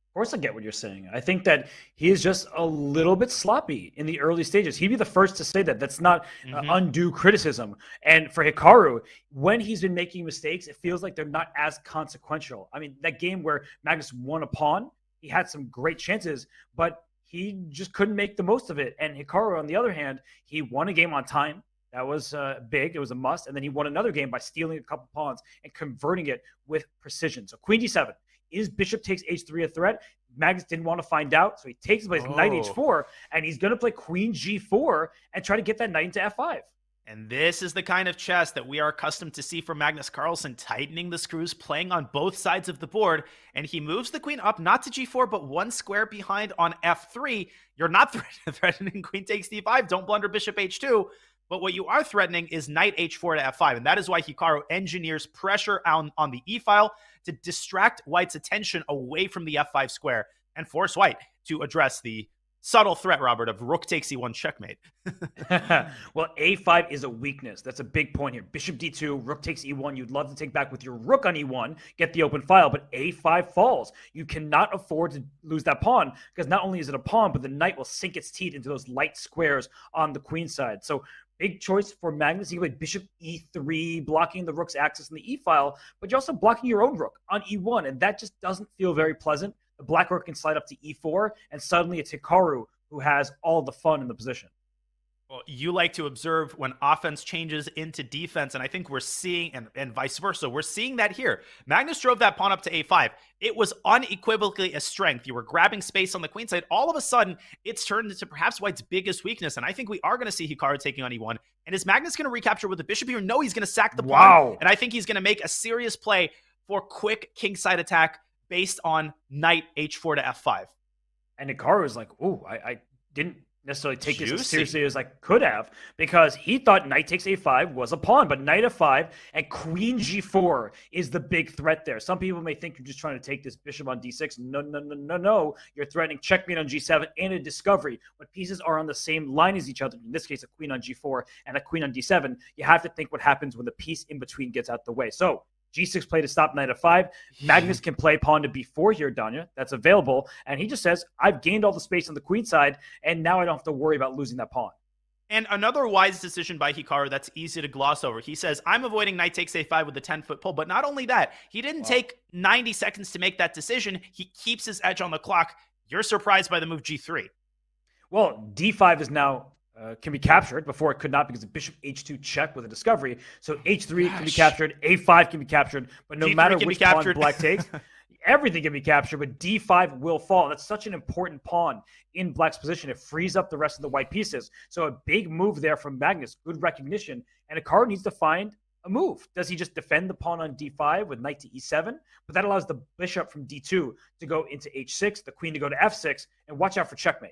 Of course I get what you're saying. I think that he is just a little bit sloppy in the early stages. He'd be the first to say that. That's not undue criticism. And for Hikaru, when he's been making mistakes, it feels like they're not as consequential. I mean, that game where Magnus won a pawn, he had some great chances, but he just couldn't make the most of it. And Hikaru, on the other hand, he won a game on time. That was big. It was a must. And then he won another game by stealing a couple pawns and converting it with precision. So queen d7. Is bishop takes h3 a threat? Magnus didn't want to find out, so he takes plays knight h4, and he's going to play queen g4 and try to get that knight into f5. And this is the kind of chess that we are accustomed to see from Magnus Carlsen, tightening the screws, playing on both sides of the board, and he moves the queen up, not to g4, but one square behind on f3. You're not threatening queen takes d5. Don't blunder bishop h2. But what you are threatening is knight h4 to f5, and that is why Hikaru engineers pressure on the e-file to distract White's attention away from the f5 square and force White to address the subtle threat, Robert, of rook takes e1 checkmate. Well, a5 is a weakness. That's a big point here. Bishop d2, rook takes e1. You'd love to take back with your rook on e1, get the open file, but a5 falls. You cannot afford to lose that pawn because not only is it a pawn, but the knight will sink its teeth into those light squares on the queen side. So big choice for Magnus. You play bishop e3, blocking the rook's access in the e-file, but you're also blocking your own rook on e1, and that just doesn't feel very pleasant. The black rook can slide up to e4, and suddenly it's Hikaru who has all the fun in the position. Well, you like to observe when offense changes into defense, and I think we're seeing, and vice versa, we're seeing that here. Magnus drove that pawn up to a5. It was unequivocally a strength. You were grabbing space on the queen side. All of a sudden, it's turned into perhaps White's biggest weakness, and I think we are going to see Hikaru taking on e1. And is Magnus going to recapture with the bishop here? No, he's going to sack the pawn. Wow. And I think he's going to make a serious play for quick kingside attack based on knight h4 to f5. And Hikaru is like, ooh, I didn't necessarily take this as seriously as I could have, because he thought knight takes a5 was a pawn, but knight f5 and queen g4 is the big threat there. Some people may think you're just trying to take this bishop on d6. No. You're threatening checkmate on g7 and a discovery. When pieces are on the same line as each other, in this case, a queen on g4 and a queen on d7, you have to think what happens when the piece in between gets out the way. So g6 play to stop knight f5. Magnus can play pawn to b4 here, Danya. That's available. And he just says, I've gained all the space on the queen side, and now I don't have to worry about losing that pawn. And another wise decision by Hikaru that's easy to gloss over. He says, I'm avoiding knight takes a5 with a 10-foot pull. But not only that, he didn't take 90 seconds to make that decision. He keeps his edge on the clock. You're surprised by the move g3. Well, d5 is now can be captured. Before it could not, because the bishop h2 check with a discovery. So h3 can be captured, a5 can be captured, but no matter which pawn black takes, everything can be captured, but d5 will fall. That's such an important pawn in black's position. It frees up the rest of the white pieces. So a big move there from Magnus, good recognition, and Hikaru needs to find a move. Does he just defend the pawn on d5 with knight to e7? But that allows the bishop from d2 to go into h6, the queen to go to f6, and watch out for checkmate.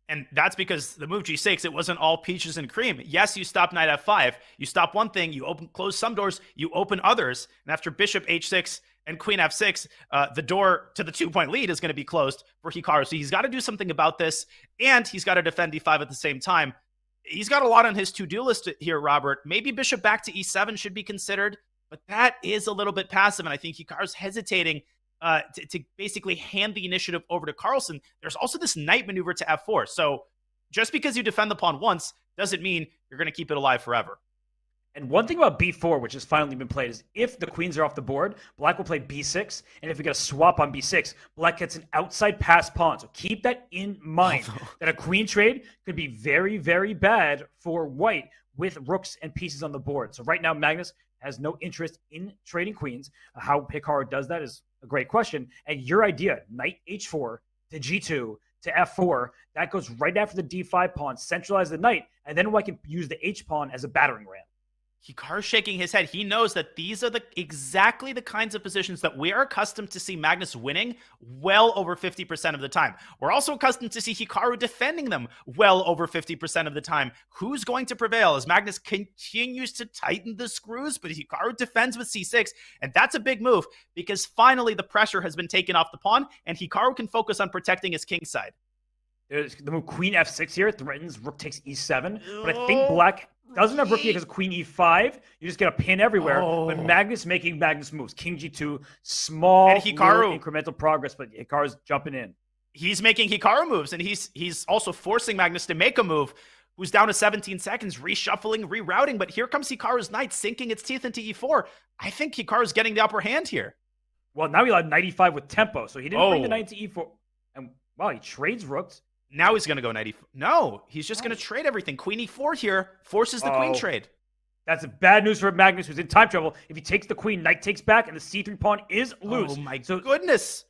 And that's because the move g6, it wasn't all peaches and cream. Yes, you stop knight f5. You stop one thing, you close some doors, you open others. And after bishop h6 and queen f6, the door to the 2-point lead is going to be closed for Hikaru. So he's got to do something about this, and he's got to defend d5 at the same time. He's got a lot on his to-do list here, Robert. Maybe bishop back to e7 should be considered, but that is a little bit passive, and I think Hikaru's hesitating to basically hand the initiative over to Carlsen. There's also this knight maneuver to f4. So just because you defend the pawn once doesn't mean you're going to keep it alive forever. And one thing about b4, which has finally been played, is if the queens are off the board, black will play b6. And if we get a swap on b6, black gets an outside pass pawn. So keep that in mind, that a queen trade could be very, very bad for white with rooks and pieces on the board. So right now, Magnus has no interest in trading queens. How Hikaru does that is a great question. And your idea, knight h4 to g2 to f4, that goes right after the d5 pawn, centralize the knight, and then I can use the h pawn as a battering ram. Hikaru's shaking his head. He knows that these are exactly the kinds of positions that we are accustomed to see Magnus winning well over 50% of the time. We're also accustomed to see Hikaru defending them well over 50% of the time. Who's going to prevail as Magnus continues to tighten the screws, but Hikaru defends with c6, and that's a big move because finally the pressure has been taken off the pawn, and Hikaru can focus on protecting his king side. There's the move queen f6 here, threatens rook takes e7, but I think black doesn't have rook because queen e5. You just get a pin everywhere. But Magnus making Magnus moves. King g2, small and Hikaru, incremental progress, but Hikaru's jumping in. He's making Hikaru moves, and he's also forcing Magnus to make a move. Who's down to 17 seconds, reshuffling, rerouting. But here comes Hikaru's knight, sinking its teeth into e4. I think Hikaru's getting the upper hand here. Well, now he allowed knight e5 with tempo, so he didn't bring the knight to e4. And wow, he trades rooks. Now he's going to go knight e4. No, he's just going to trade everything. Queen e4 here forces the queen trade. That's bad news for Magnus, who's in time trouble. If he takes the queen, knight takes back, and the c3 pawn is loose. Oh, my goodness.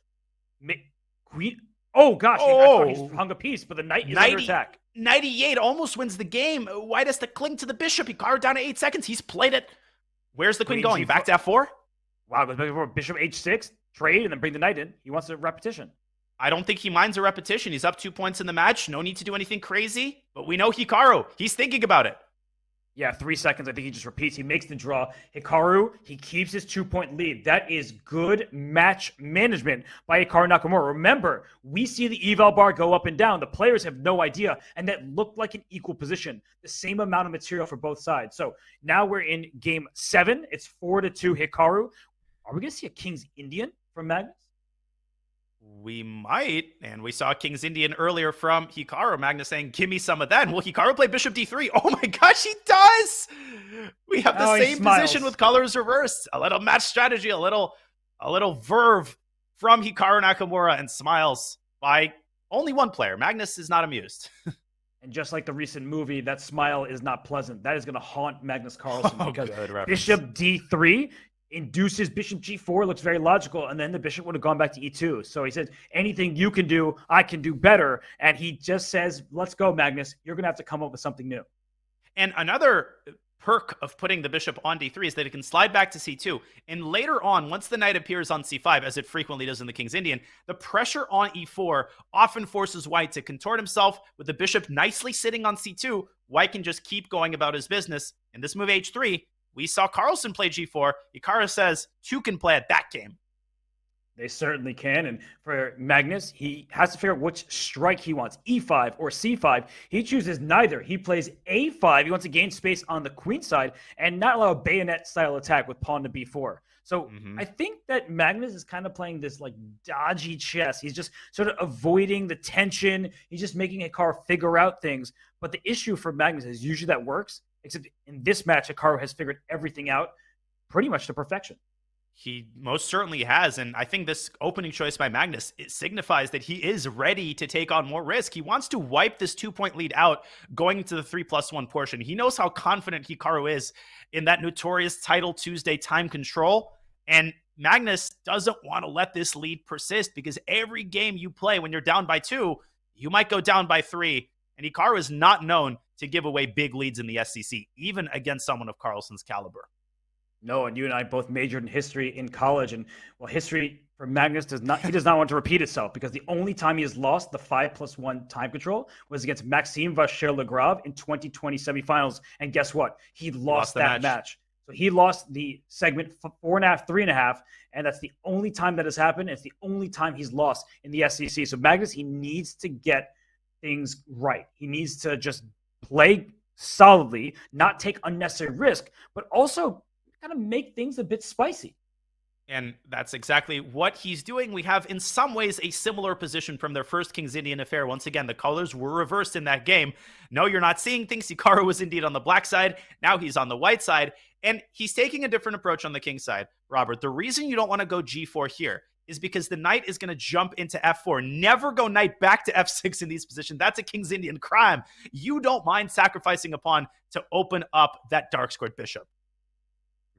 Queen. Oh, gosh. I thought he hung a piece, but the knight is under attack. Knight e8 almost wins the game. White has to cling to the bishop. Hikaru down to 8 seconds. He's played it. Where's the queen going? Back to f4? Wow, goes back to f4. Bishop h6, trade, and then bring the knight in. He wants a repetition. I don't think he minds a repetition. He's up 2 points in the match. No need to do anything crazy. But we know Hikaru. He's thinking about it. Yeah, 3 seconds. I think he just repeats. He makes the draw. Hikaru, he keeps his 2-point lead. That is good match management by Hikaru Nakamura. Remember, we see the eval bar go up and down. The players have no idea. And that looked like an equal position. The same amount of material for both sides. So now we're in game 7. It's 4-2 Hikaru. Are we going to see a King's Indian from Magnus? We might, and we saw King's Indian earlier from Hikaru. Magnus saying, give me some of that. And will Hikaru play bishop d3? Oh my gosh, he does! We have the same position with colors reversed. A little match strategy, a little verve from Hikaru Nakamura, and smiles by only one player. Magnus is not amused. And just like the recent movie, that smile is not pleasant. That is going to haunt Magnus Carlsen because bishop d3 induces bishop g4, looks very logical, and then the bishop would have gone back to e2. So he says, anything you can do, I can do better. And he just says, let's go, Magnus. You're going to have to come up with something new. And another perk of putting the bishop on d3 is that it can slide back to c2. And later on, once the knight appears on c5, as it frequently does in the King's Indian, the pressure on e4 often forces white to contort himself. With the bishop nicely sitting on c2, white can just keep going about his business. In this move h3, we saw Carlsen play g4. Hikaru says two can play at that game. They certainly can. And for Magnus, he has to figure out which strike he wants, e5 or c5. He chooses neither. He plays a5. He wants to gain space on the queen side and not allow a bayonet-style attack with pawn to b4. So I think that Magnus is kind of playing this like dodgy chess. He's just sort of avoiding the tension. He's just making Hikaru figure out things. But the issue for Magnus is usually that works, except in this match, Hikaru has figured everything out pretty much to perfection. He most certainly has, and I think this opening choice by Magnus, it signifies that he is ready to take on more risk. He wants to wipe this 2-point lead out going into the 3+1 portion. He knows how confident Hikaru is in that notorious Title Tuesday time control, and Magnus doesn't want to let this lead persist because every game you play when you're down by 2, you might go down by 3, and Hikaru is not known to give away big leads in the SCC, even against someone of Carlsen's caliber. No, and you and I both majored in history in college, and well, history for Magnus does not want to repeat itself because the only time he has lost the 5+1 time control was against Maxime Vachier-Lagrave in 2020 semifinals, and guess what? He lost that match. So he lost the segment 4.5, 3.5, and that's the only time that has happened. It's the only time he's lost in the SCC. So Magnus, he needs to get things right. He needs to just play solidly, not take unnecessary risk, but also kind of make things a bit spicy. And that's exactly what he's doing. We have, in some ways, a similar position from their first King's Indian affair. Once again, the colors were reversed in that game. No, you're not seeing things. Hikaru was indeed on the black side. Now he's on the white side. And he's taking a different approach on the king side. Robert, the reason you don't want to go g4 here is because the knight is going to jump into f4. Never go knight back to f6 in these positions. That's a King's Indian crime. You don't mind sacrificing a pawn to open up that dark squared bishop.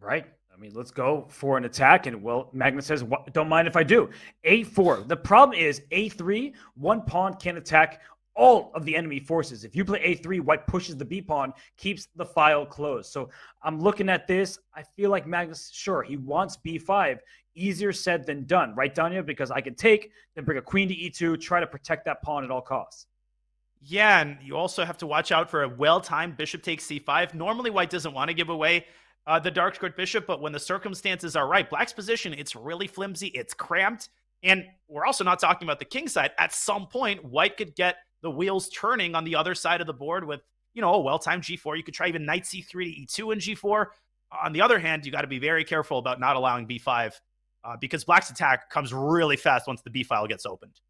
Right. I mean, let's go for an attack. And, well, Magnus says, don't mind if I do. a4. The problem is a3, one pawn can attack all of the enemy forces. If you play a3, white pushes the b pawn, keeps the file closed. So I'm looking at this. I feel like Magnus, sure, he wants b5. Easier said than done. Right, Danya? Because I can take, then bring a queen to e2, try to protect that pawn at all costs. Yeah, and you also have to watch out for a well-timed bishop takes c5. Normally, white doesn't want to give away the dark squared bishop, but when the circumstances are right, black's position, it's really flimsy, it's cramped, and we're also not talking about the king side. At some point, white could get the wheels turning on the other side of the board with, you know, a well-timed g4. You could try even knight c3 to e2 and g4. On the other hand, you got to be very careful about not allowing b5 because black's attack comes really fast once the b file gets opened.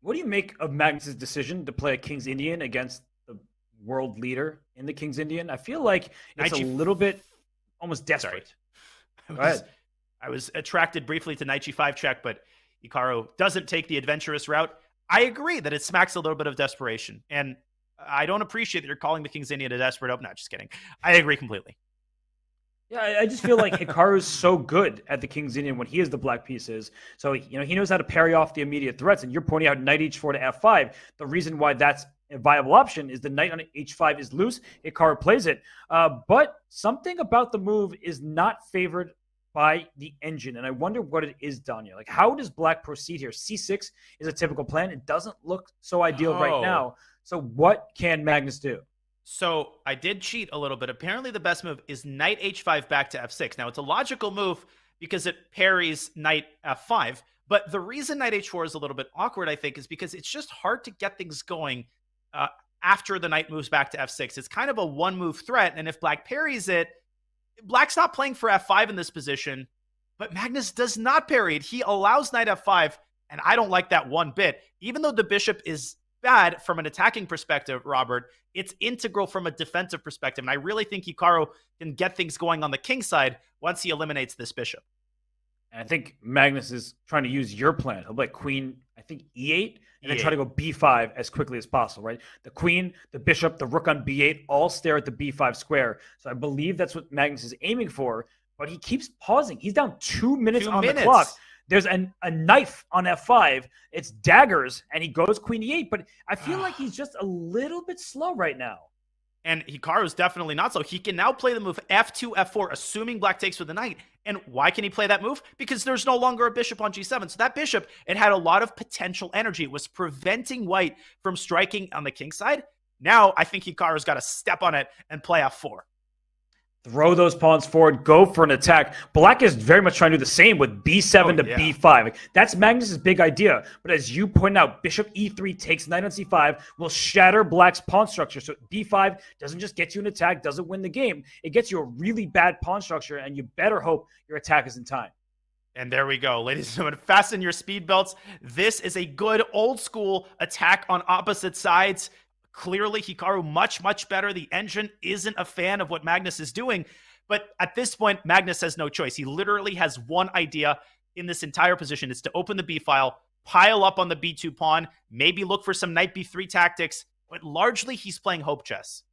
What do you make of Magnus's decision to play a King's Indian against the world leader in the King's Indian? I feel like it's a little bit almost desperate. I was attracted briefly to knight g5 check, but Hikaru doesn't take the adventurous route. I agree that it smacks a little bit of desperation, and I don't appreciate that you're calling the King's Indian a desperate open. No, just kidding. I agree completely. Yeah, I just feel like Hikaru is so good at the King's Indian when he is the black pieces. So, you know, he knows how to parry off the immediate threats. And you're pointing out knight h4 to f5. The reason why that's a viable option is the knight on h5 is loose. Hikaru plays it. But something about the move is not favored by the engine. And I wonder what it is, Danya. Like, how does black proceed here? c6 is a typical plan. It doesn't look so ideal right now. So what can Magnus do? So I did cheat a little bit. Apparently the best move is knight h5 back to f6. Now it's a logical move because it parries knight f5. But the reason knight h4 is a little bit awkward, I think, is because it's just hard to get things going after the knight moves back to f6. It's kind of a one-move threat. And if black parries it, black's not playing for f5 in this position. But Magnus does not parry it. He allows knight f5. And I don't like that one bit. Even though the bishop is bad from an attacking perspective, Robert, it's integral from a defensive perspective. And I really think Hikaru can get things going on the king side once he eliminates this bishop. And I think Magnus is trying to use your plan. He'll play queen, I think, e8, and then try to go b5 as quickly as possible, right? The queen, the bishop, the rook on b8 all stare at the b5 square. So I believe that's what Magnus is aiming for, but he keeps pausing. He's down 2 minutes on the clock. There's a knife on f5. It's daggers, and he goes queen e8. But I feel like he's just a little bit slow right now. And Hikaru's definitely not so. He can now play the move F2, F4, assuming black takes with the knight. And why can he play that move? Because there's no longer a bishop on G7. So that bishop, it had a lot of potential energy. It was preventing white from striking on the king side. Now, I think Hikaru's got to step on it and play F4. Throw those pawns forward, go for an attack. Black is very much trying to do the same with b7 to b5. Like, that's Magnus's big idea. But as you point out, bishop e3 takes knight on c5, will shatter black's pawn structure. So b5 doesn't just get you an attack, doesn't win the game. It gets you a really bad pawn structure, and you better hope your attack is in time. And there we go. Ladies and gentlemen, fasten your speed belts. This is a good old school attack on opposite sides. Clearly, Hikaru much, much better. The engine isn't a fan of what Magnus is doing. But at this point, Magnus has no choice. He literally has one idea in this entire position. It's to open the B file, pile up on the B2 pawn, maybe look for some knight B3 tactics. But largely, he's playing hope chess.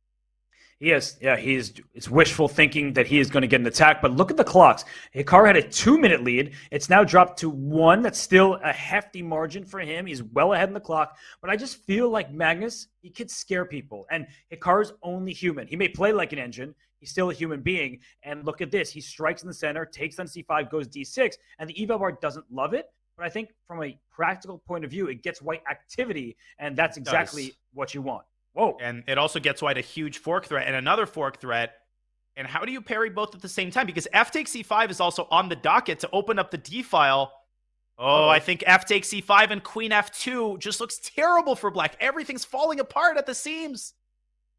It's wishful thinking that he is going to get an attack, but look at the clocks. Hikaru had a 2-minute lead. It's now dropped to 1. That's still a hefty margin for him. He's well ahead in the clock, but I just feel like Magnus, he could scare people, and Hikaru's only human. He may play like an engine. He's still a human being, and look at this. He strikes in the center, takes on c5, goes d6, and the eval bar doesn't love it, but I think from a practical point of view, it gets white activity, and that's exactly what you want. Whoa. And it also gets white a huge fork threat and another fork threat. And how do you parry both at the same time? Because f takes c5 is also on the docket to open up the d file. Oh, I think f takes c5 and queen f2 just looks terrible for black. Everything's falling apart at the seams.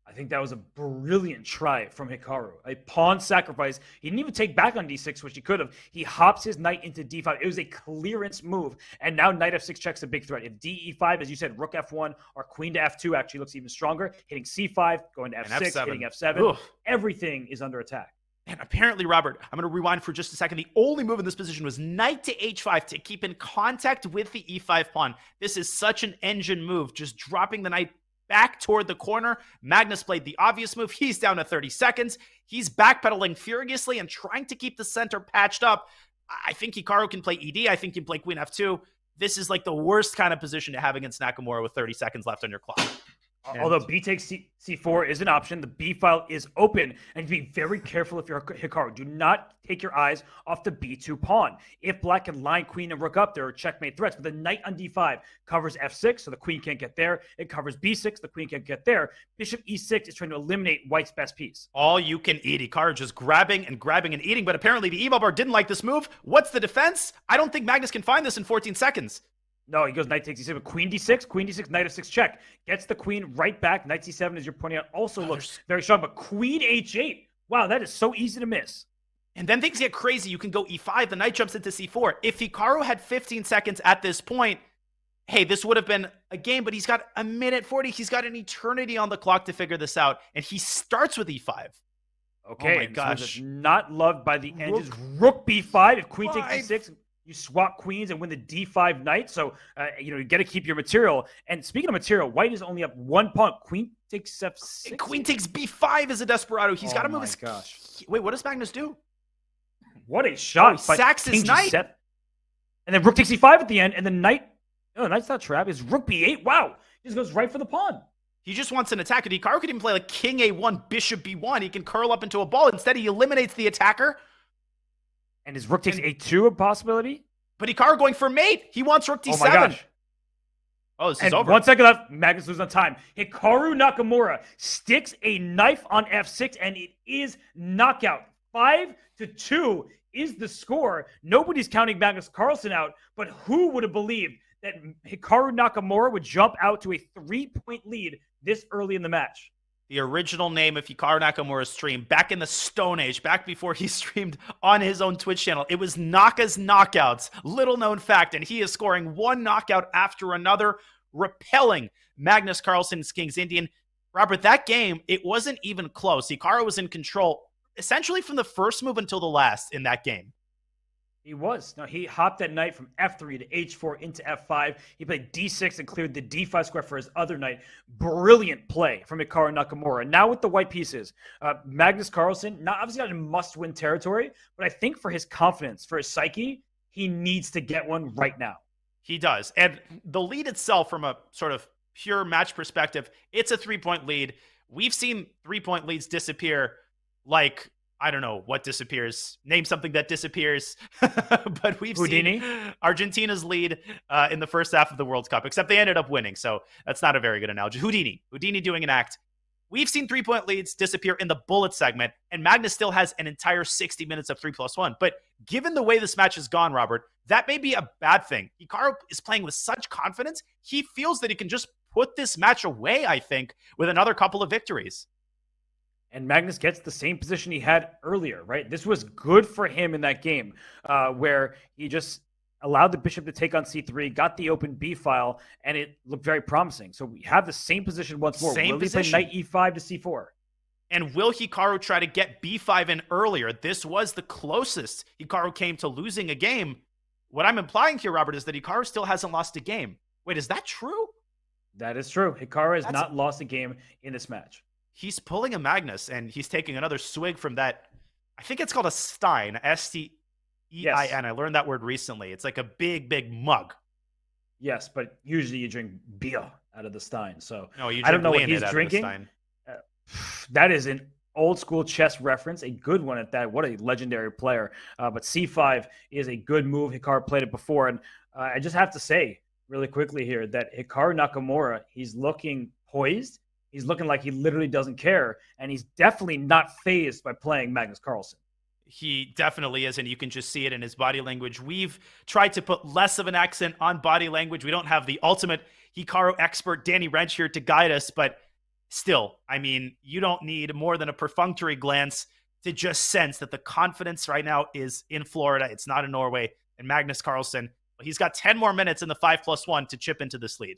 I think that was a brilliant try from Hikaru. A pawn sacrifice. He didn't even take back on d6, which he could have. He hops his knight into d5. It was a clearance move. And now knight f6 checks a big threat. If d5, as you said, rook f1 or queen to f2 actually looks even stronger. Hitting c5, going to f6, hitting f7. Oof. Everything is under attack. And apparently, Robert, I'm going to rewind for just a second. The only move in this position was knight to h5 to keep in contact with the e5 pawn. This is such an engine move, just dropping the knight back toward the corner. Magnus played the obvious move. He's down to 30 seconds. He's backpedaling furiously and trying to keep the center patched up. I think Hikaru can play ED. I think he can play queen f2. This is like the worst kind of position to have against Nakamura with 30 seconds left on your clock. Although b takes c4 is an option, the b file is open, and be very careful if you're Hikaru. Do not take your eyes off the b2 pawn. If black can line queen and rook up, there are checkmate threats, but the knight on d5 covers f6, so the queen can't get there. It covers b6, the queen can't get there. Bishop e6 is trying to eliminate white's best piece. All you can eat. Hikaru just grabbing and eating, but apparently the eval bar didn't like this move. What's the defense? I don't think Magnus can find this in 14 seconds. No, he goes knight takes e7, queen d6, knight f6 check. Gets the queen right back. Knight c7, as you're pointing out, also looks very strong, but queen h8. Wow, that is so easy to miss. And then things get crazy. You can go e5, the knight jumps into c4. If Hikaru had 15 seconds at this point, hey, this would have been a game, but he's got a minute 40. He's got an eternity on the clock to figure this out, and he starts with e5. Okay, oh my gosh. Not loved by the engines. Rook b5, if queen takes d6, you swap queens and win the d5 knight. So, you got to keep your material. And speaking of material, white is only up 1 pawn. Queen takes f6. And queen takes b5 as a desperado. He's got to move his... gosh. Wait, what does Magnus do? What a shot. He sacks his knight. And then rook takes e5 at the end. And the knight... No, knight's not trapped. It's rook b8. Wow. He just goes right for the pawn. He just wants an attack. Hikaru could even play like king a1, bishop b1. He can curl up into a ball. Instead, he eliminates the attacker. And is rook takes a2 a possibility? But Hikaru going for mate. He wants rook d7. Oh my gosh. Oh, this is over. 1 second left. Magnus loses on time. Hikaru Nakamura sticks a knife on f6, and it is knockout. 5-2 is the score. Nobody's counting Magnus Carlsen out, but who would have believed that Hikaru Nakamura would jump out to a 3-point lead this early in the match? The original name of Hikaru Nakamura's stream, back in the Stone Age, back before he streamed on his own Twitch channel, it was Naka's Knockouts. Little known fact, and he is scoring one knockout after another, repelling Magnus Carlsen's King's Indian. Robert, that game, it wasn't even close. Hikaru was in control essentially from the first move until the last in that game. He was. Now, he hopped that knight from f3 to h4 into f5. He played d6 and cleared the d5 square for his other knight. Brilliant play from Hikaru Nakamura. Now with the white pieces, Magnus Carlsen, not obviously not in must-win territory, but I think for his confidence, for his psyche, he needs to get one right now. He does. And the lead itself, from a sort of pure match perspective, it's a 3-point lead. we've seen 3-point leads disappear like, I don't know what disappears. Name something that disappears. But we've Houdini? seen Argentina's lead in the first half of the World Cup, except they ended up winning. So that's not a very good analogy. Houdini doing an act. We've seen 3-point leads disappear in the bullet segment, and Magnus still has an entire 60 minutes of 3+1. But given the way this match has gone, Robert, that may be a bad thing. Hikaru is playing with such confidence. He feels that he can just put this match away, I think, with another couple of victories. And Magnus gets the same position he had earlier, right? This was good for him in that game where he just allowed the bishop to take on c3, got the open b file, and it looked very promising. So we have the same position once more. Will he play knight e5 to c4? And will Hikaru try to get b5 in earlier? This was the closest Hikaru came to losing a game. What I'm implying here, Robert, is that Hikaru still hasn't lost a game. Wait, is that true? That is true. Hikaru has not lost a game in this match. He's pulling a Magnus, and he's taking another swig from that. I think it's called a Stein, S-T-E-I-N. Yes. I learned that word recently. It's like a big, big mug. Yes, but usually you drink beer out of the Stein. So no, you I don't know what Leonid he's drinking. That is an old school chess reference, a good one at that. What a legendary player. But c5 is a good move. Hikaru played it before. And I just have to say really quickly here that Hikaru Nakamura, he's looking poised. He's looking like he literally doesn't care. And he's definitely not fazed by playing Magnus Carlsen. He definitely is, and you can just see it in his body language. We've tried to put less of an accent on body language. We don't have the ultimate Hikaru expert, Danny Wrench, here to guide us, but still, I mean, you don't need more than a perfunctory glance to just sense that the confidence right now is in Florida. It's not in Norway. And Magnus Carlsen, he's got 10 more minutes in the 5+1 to chip into this lead.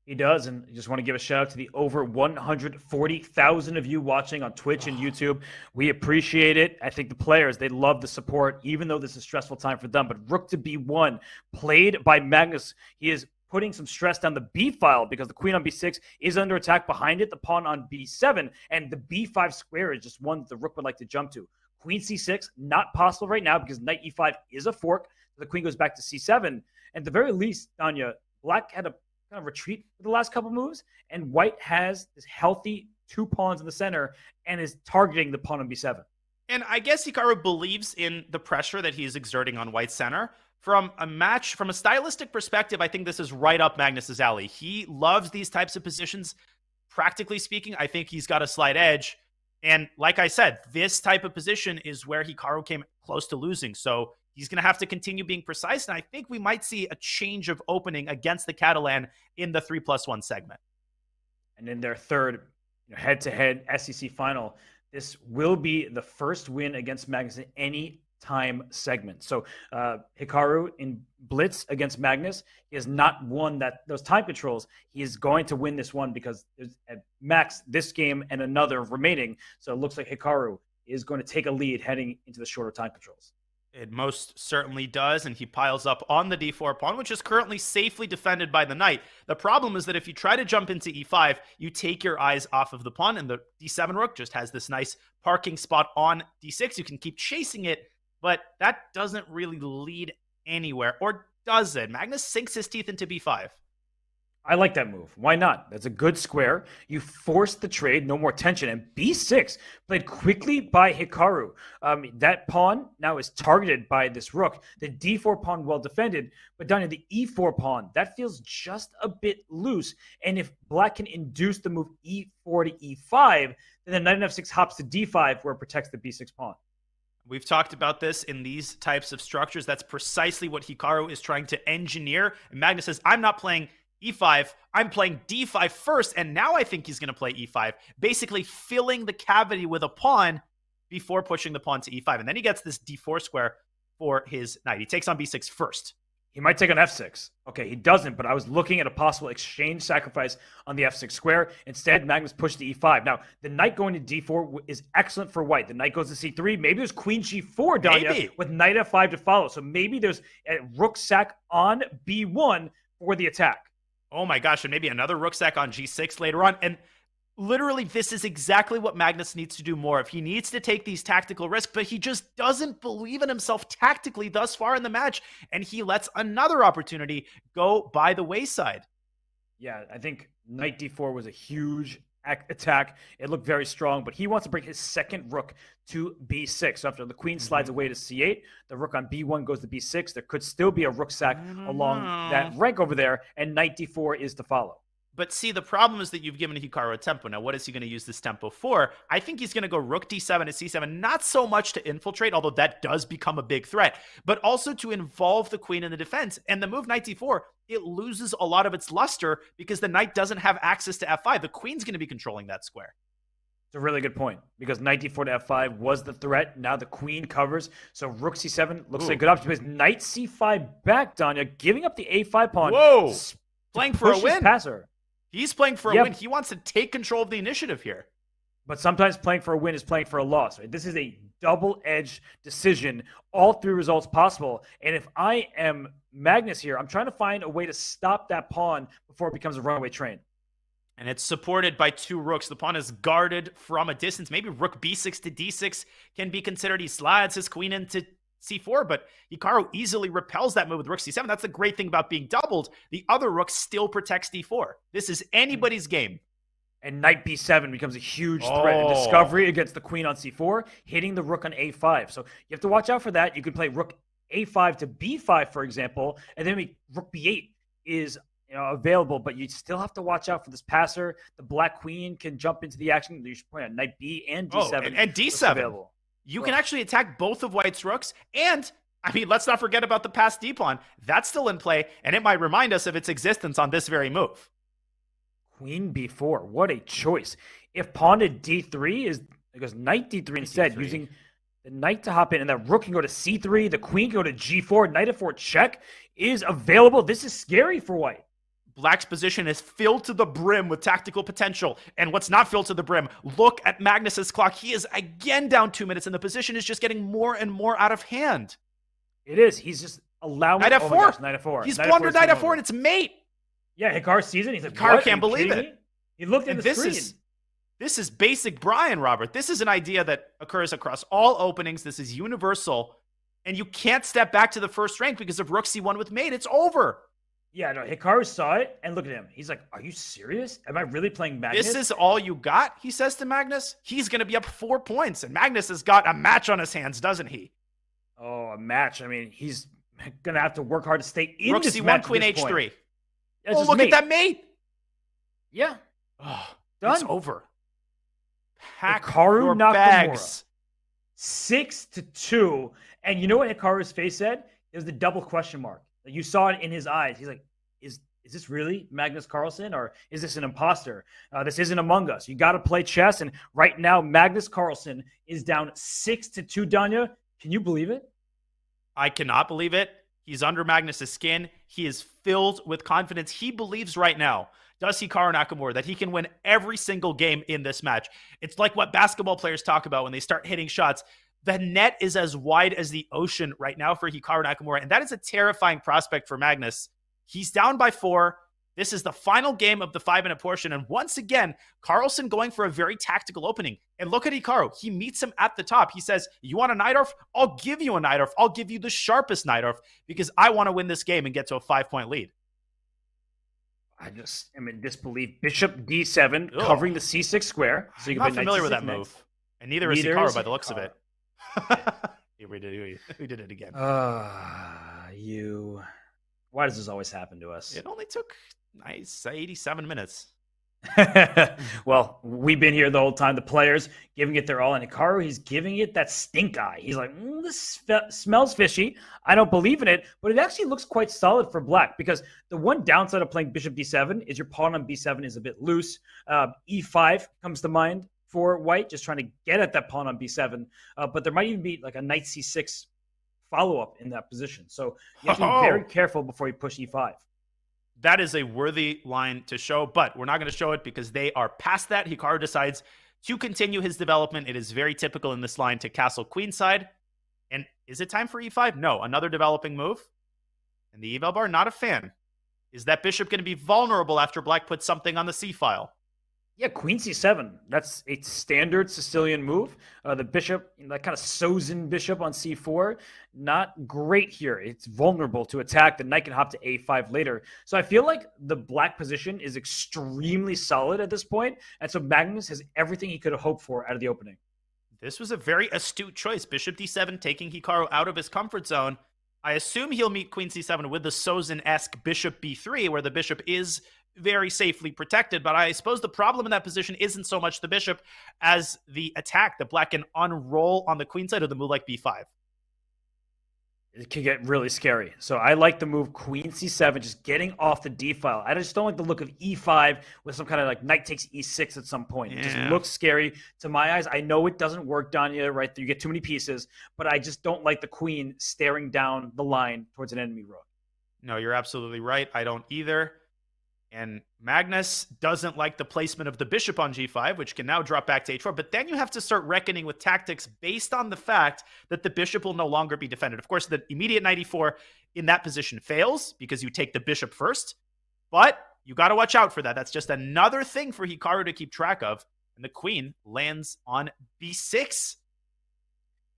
He does, and I just want to give a shout out to the over 140,000 of you watching on Twitch and YouTube. We appreciate it. I think the players, they love the support, even though this is a stressful time for them. But rook to b1, played by Magnus. He is putting some stress down the b file because the queen on b6 is under attack behind it, the pawn on b7, and the b5 square is just one that the rook would like to jump to. Queen c6, not possible right now because knight e5 is a fork. So the queen goes back to c7. And at the very least, Danya, black had a kind of retreat for the last couple moves, and white has this healthy 2 pawns in the center and is targeting the pawn on b7. And I guess Hikaru believes in the pressure that he's exerting on white center. From a stylistic perspective, I think this is right up Magnus's alley. He loves these types of positions. Practically speaking, I think he's got a slight edge. And like I said, this type of position is where Hikaru came close to losing. So he's going to have to continue being precise, and I think we might see a change of opening against the Catalan in the 3+1 segment. And in their third head-to-head SCC final, this will be the first win against Magnus in any time segment. So Hikaru in Blitz against Magnus, he has not won those time controls. He is going to win this one because there's at max this game and another remaining. So it looks like Hikaru is going to take a lead heading into the shorter time controls. It most certainly does, and he piles up on the d4 pawn, which is currently safely defended by the knight. The problem is that if you try to jump into e5, you take your eyes off of the pawn, and the d7 rook just has this nice parking spot on d6. You can keep chasing it, but that doesn't really lead anywhere. Or does it? Magnus sinks his teeth into b5. I like that move. Why not? That's a good square. You force the trade, no more tension. And b6 played quickly by Hikaru. That pawn now is targeted by this rook. The d4 pawn well defended, but down in the e4 pawn, that feels just a bit loose. And if black can induce the move e4 to e5, then the knight on f6 hops to d5 where it protects the b6 pawn. We've talked about this in these types of structures. That's precisely what Hikaru is trying to engineer. And Magnus says, I'm not playing e5, I'm playing d5 first, and now I think he's going to play e5, basically filling the cavity with a pawn before pushing the pawn to e5. And then he gets this d4 square for his knight. He takes on b6 first. He might take on f6. Okay, he doesn't, but I was looking at a possible exchange sacrifice on the f6 square. Instead, Magnus pushed to e5. Now, the knight going to d4 is excellent for white. The knight goes to c3. Maybe there's queen g4, Danya, with knight f5 to follow. So maybe there's a rook sack on b1 for the attack. Oh my gosh, and maybe another rook sack on g6 later on. And literally, this is exactly what Magnus needs to do more of. He needs to take these tactical risks, but he just doesn't believe in himself tactically thus far in the match, and he lets another opportunity go by the wayside. Yeah, I think knight d4 was a huge attack. It looked very strong, but he wants to bring his second rook to b6. So after the queen slides away to c8, the rook on b1 goes to b6. There could still be a rook sack along that rank over there, and knight d4 is to follow. But see, the problem is that you've given Hikaru a tempo. Now, what is he going to use this tempo for? I think he's going to go rook d7 to c7, not so much to infiltrate, although that does become a big threat, but also to involve the queen in the defense. And the move knight d4, it loses a lot of its luster because the knight doesn't have access to f5. The queen's going to be controlling that square. It's a really good point because knight d4 to f5 was the threat. Now the queen covers. So rook c7 looks like a good option because knight c5 back, Danya, giving up the a5 pawn. Whoa! Playing for a win. Passer. He's playing for a win. He wants to take control of the initiative here. But sometimes playing for a win is playing for a loss. Right? This is a double-edged decision. All three results possible. And if I am Magnus here, I'm trying to find a way to stop that pawn before it becomes a runaway train. And it's supported by two rooks. The pawn is guarded from a distance. Maybe rook b6 to d6 can be considered. He slides his queen into c4, but Hikaru easily repels that move with rook c7. That's the great thing about being doubled. The other rook still protects d4. This is anybody's game. And knight b7 becomes a huge threat. And discovery against the queen on c4, hitting the rook on a5. So you have to watch out for that. You could play rook a5 to b5, for example, and then rook b8 is available, but you still have to watch out for this passer. The black queen can jump into the action. You should play on knight b and d7. And d7. Available. You can actually attack both of white's rooks. And, I mean, let's not forget about the passed d-pawn. That's still in play, and it might remind us of its existence on this very move. Queen b4. What a choice. If pawn to d3 it goes knight d3 instead, using the knight to hop in, and that rook can go to c3, the queen can go to g4, knight f4 check is available. This is scary for white. Black's position is filled to the brim with tactical potential. And what's not filled to the brim? Look at Magnus's clock. He is again down 2 minutes, and the position is just getting more and more out of hand. It is. He's just allowing... Knight f4. Knight f4. He's blundered knight f4, and it's mate. Yeah, Hikaru sees it. He's like, Hikaru can't believe it. He looked at the screen. This is basic Brian, Robert. This is an idea that occurs across all openings. This is universal. And you can't step back to the first rank because of rook c1 with mate. It's over. Yeah, no, Hikaru saw it, and look at him. He's like, are you serious? Am I really playing Magnus? This is all you got, he says to Magnus. He's going to be up 4 points, and Magnus has got a match on his hands, doesn't he? Oh, a match. I mean, he's going to have to work hard to stay in rook this c1, match queen h3. Oh, look at that mate. Yeah. Oh, done. It's over. Pack Hikaru your Nakamura. bags. 6-2. And you know what Hikaru's face said? It was the double question mark. You saw it in his eyes. He's like, is this really Magnus Carlsen, or is this an imposter? This isn't Among Us. You got to play chess. And right now, Magnus Carlsen is down 6-2, Danya. Can you believe it? I cannot believe it. He's under Magnus's skin. He is filled with confidence. He believes right now, does Hikaru Nakamura, that he can win every single game in this match. It's like what basketball players talk about when they start hitting shots. The net is as wide as the ocean right now for Hikaru Nakamura, and that is a terrifying prospect for Magnus. He's down by 4. This is the final game of the 5-minute portion, and once again, Carlsen going for a very tactical opening. And look at Hikaru. He meets him at the top. He says, you want a Najdorf? I'll give you a Najdorf. I'll give you the sharpest Najdorf because I want to win this game and get to a 5-point lead. I just am in disbelief. Bishop d7, covering the c6 square. So you I'm can not familiar with that move. And neither is Hikaru by the looks of it. we did it again. Why does this always happen to us? It only took 87 minutes. Well, we've been here the whole time. The players giving it their all, and Hikaru, he's giving it that stink eye. He's like, this smells fishy. I don't believe in it, but it actually looks quite solid for black because the one downside of playing bishop d7 is your pawn on b7 is a bit loose. E5 comes to mind for white, just trying to get at that pawn on b7. But there might even be like a knight c6 follow-up in that position. So you have to be very careful before you push e5. That is a worthy line to show, but we're not going to show it because they are past that. Hikaru decides to continue his development. It is very typical in this line to castle queenside. And is it time for e5? No, another developing move. And the eval bar, not a fan. Is that bishop going to be vulnerable after black puts something on the c file? Yeah, queen c7. That's a standard Sicilian move. The bishop, that kind of sows in bishop on c4. Not great here. It's vulnerable to attack. The knight can hop to a5 later. So I feel like the black position is extremely solid at this point. And so Magnus has everything he could have hoped for out of the opening. This was a very astute choice. Bishop d7, taking Hikaru out of his comfort zone. I assume he'll meet queen c7 with the Sozin-esque bishop b3, where the bishop is very safely protected, but I suppose the problem in that position isn't so much the bishop as the attack that black can unroll on the queen side of the move like b5. It can get really scary. So I like the move queen c7, just getting off the d file. I just don't like the look of e5 with some kind of like knight takes e6 at some point. It just looks scary to my eyes. I know it doesn't work, Danya, right? You get too many pieces, but I just don't like the queen staring down the line towards an enemy rook. No, you're absolutely right. I don't either. And Magnus doesn't like the placement of the bishop on g5, which can now drop back to h4. But then you have to start reckoning with tactics based on the fact that the bishop will no longer be defended. Of course, the immediate knight e4 in that position fails because you take the bishop first. But you got to watch out for that. That's just another thing for Hikaru to keep track of. And the queen lands on b6.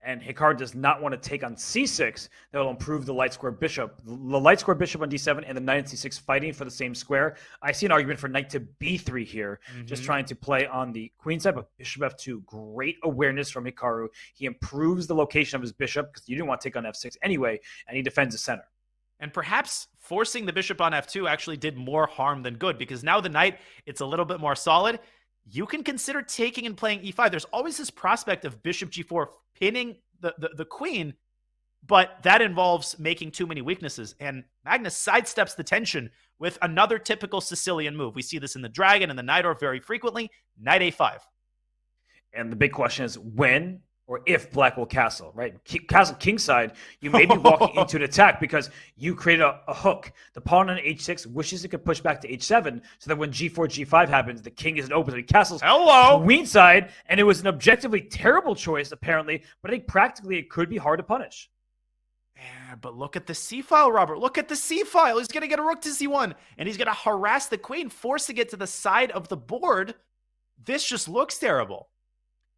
And Hikaru does not want to take on c6. That will improve the light square bishop. The light square bishop on d7 and the knight on c6 fighting for the same square. I see an argument for knight to b3 here, just trying to play on the queen side, but bishop f2. Great awareness from Hikaru. He improves the location of his bishop because you didn't want to take on f6 anyway, and he defends the center. And perhaps forcing the bishop on f2 actually did more harm than good, because now the knight, it's a little bit more solid. You can consider taking and playing e5. There's always this prospect of bishop g4 pinning the queen, but that involves making too many weaknesses. And Magnus sidesteps the tension with another typical Sicilian move. We see this in the dragon and the Najdorf very frequently. Knight a5. And the big question is when or if black will castle, right? Castle kingside, you may be walking into an attack because you created a hook. The pawn on h6 wishes it could push back to h7 so that when g4, g5 happens, the king isn't open. So he castles queenside, and it was an objectively terrible choice, apparently, but I think practically it could be hard to punish. Yeah, but look at the c-file, Robert. Look at the c-file. He's going to get a rook to c1, and he's going to harass the queen, forcing it to the side of the board. This just looks terrible.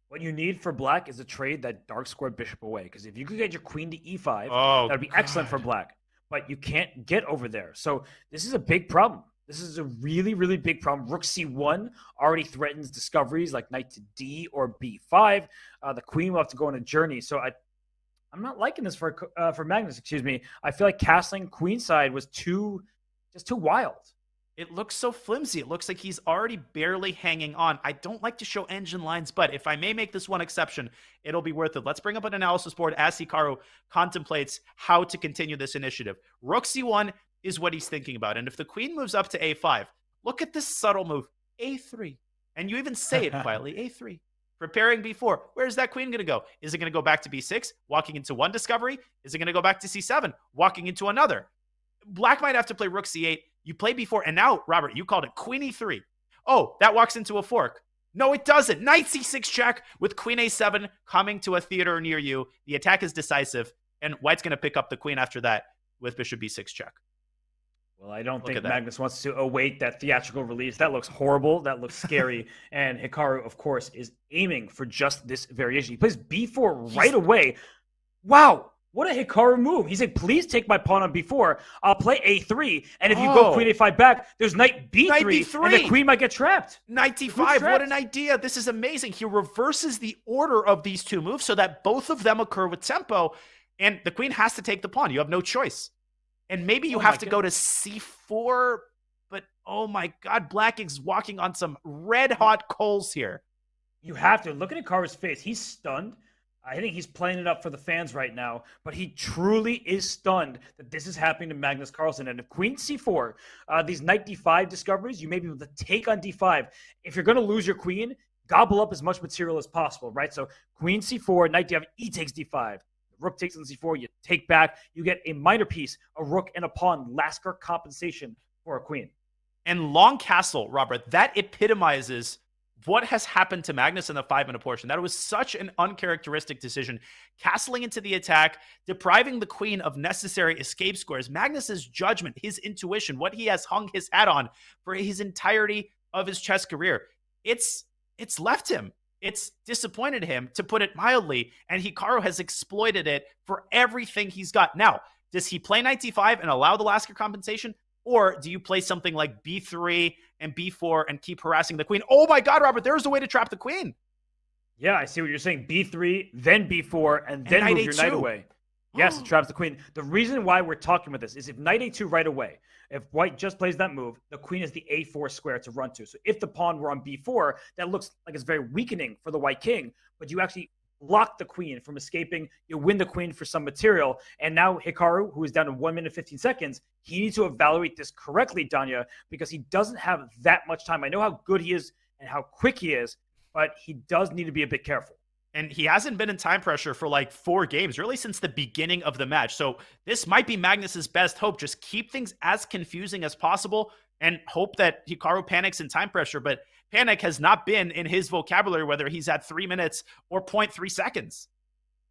What you need for black is to trade that dark squared bishop away. Because if you could get your queen to e5, that would be excellent for black. But you can't get over there. So this is a big problem. This is a really, really big problem. Rook c1 already threatens discoveries like knight to d or b5. The queen will have to go on a journey. So I'm not liking this for Magnus, excuse me. I feel like castling queenside was too wild. It looks so flimsy. It looks like he's already barely hanging on. I don't like to show engine lines, but if I may make this one exception, it'll be worth it. Let's bring up an analysis board as Hikaru contemplates how to continue this initiative. Rook c1 is what he's thinking about. And if the queen moves up to a5, look at this subtle move, a3. And you even say it quietly, a3. Preparing b4. Where's that queen going to go? Is it going to go back to b6, walking into one discovery? Is it going to go back to c7, walking into another? Black might have to play rook c8. You play b4, and now, Robert, you called it queen e3. Oh, that walks into a fork. No, it doesn't. Knight c6 check with queen a7 coming to a theater near you. The attack is decisive, and white's going to pick up the queen after that with bishop b6 check. Well, I don't think Magnus wants to await that theatrical release. That looks horrible. That looks scary. And Hikaru, of course, is aiming for just this variation. He plays b4 right away. Wow. What a Hikaru move. He said, please take my pawn on b4. I'll play a3. And if you go queen a5 back, there's knight b3. Knight b3. And the queen might get trapped. Knight d5. What an idea. This is amazing. He reverses the order of these two moves so that both of them occur with tempo. And the queen has to take the pawn. You have no choice. And maybe you have to go to c4. But, oh my God, black is walking on some red-hot coals here. You have to. Look at Hikaru's face. He's stunned. I think he's playing it up for the fans right now, but he truly is stunned that this is happening to Magnus Carlsen. And if queen c4, these knight d5 discoveries, you may be able to take on d5. If you're going to lose your queen, gobble up as much material as possible, right? So queen c4, knight d5, e takes d5. Rook takes on c4, you take back. You get a minor piece, a rook and a pawn, Lasker compensation for a queen. And long castle, Robert, that epitomizes what has happened to Magnus in the 5-minute portion. That was such an uncharacteristic decision. Castling into the attack, depriving the queen of necessary escape squares. Magnus's judgment, his intuition, what he has hung his hat on for his entirety of his chess career. it's left him. It's disappointed him, to put it mildly, and Hikaru has exploited it for everything he's got. Now, does he play knight d5 and allow the Lasker compensation? Or do you play something like b3 and b4 and keep harassing the queen? Oh my God, Robert, there's a way to trap the queen. Yeah, I see what you're saying. b3, then b4, and then move your knight away. Yes, it traps the queen. The reason why we're talking about this is if knight a2 right away, if white just plays that move, the queen is the a4 square to run to. So if the pawn were on b4, that looks like it's very weakening for the white king, but you actually block the queen from escaping. You win the queen for some material. And now Hikaru, who is down to 1 minute 15 seconds, he needs to evaluate this correctly, Danya, because he doesn't have that much time. I know how good he is and how quick he is, but he does need to be a bit careful. And he hasn't been in time pressure for like 4 games, really since the beginning of the match. So this might be Magnus's best hope. Just keep things as confusing as possible and hope that Hikaru panics in time pressure. But panic has not been in his vocabulary, whether he's at 3 minutes or 0.3 seconds.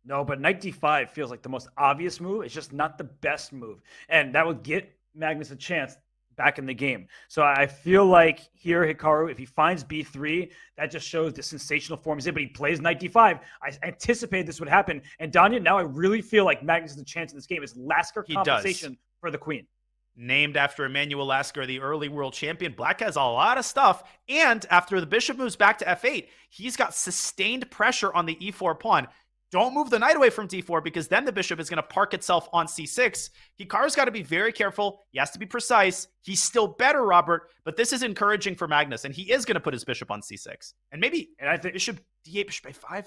No, but knight d5 feels like the most obvious move. It's just not the best move. And that would get Magnus a chance back in the game. So I feel like here, Hikaru, if he finds b3, that just shows the sensational form he's in, but he plays knight d5. I anticipated this would happen. And Danya, now I really feel like Magnus has a chance in this game. Is Lasker compensation for the queen. Named after Emmanuel Lasker, the early world champion, Black has a lot of stuff. And after the bishop moves back to f8, he's got sustained pressure on the e4 pawn. Don't move the knight away from d4 because then the bishop is going to park itself on c6. Hikaru's got to be very careful. He has to be precise. He's still better, Robert, but this is encouraging for Magnus, and he is going to put his bishop on c6. And maybe I think bishop d8, bishop a5.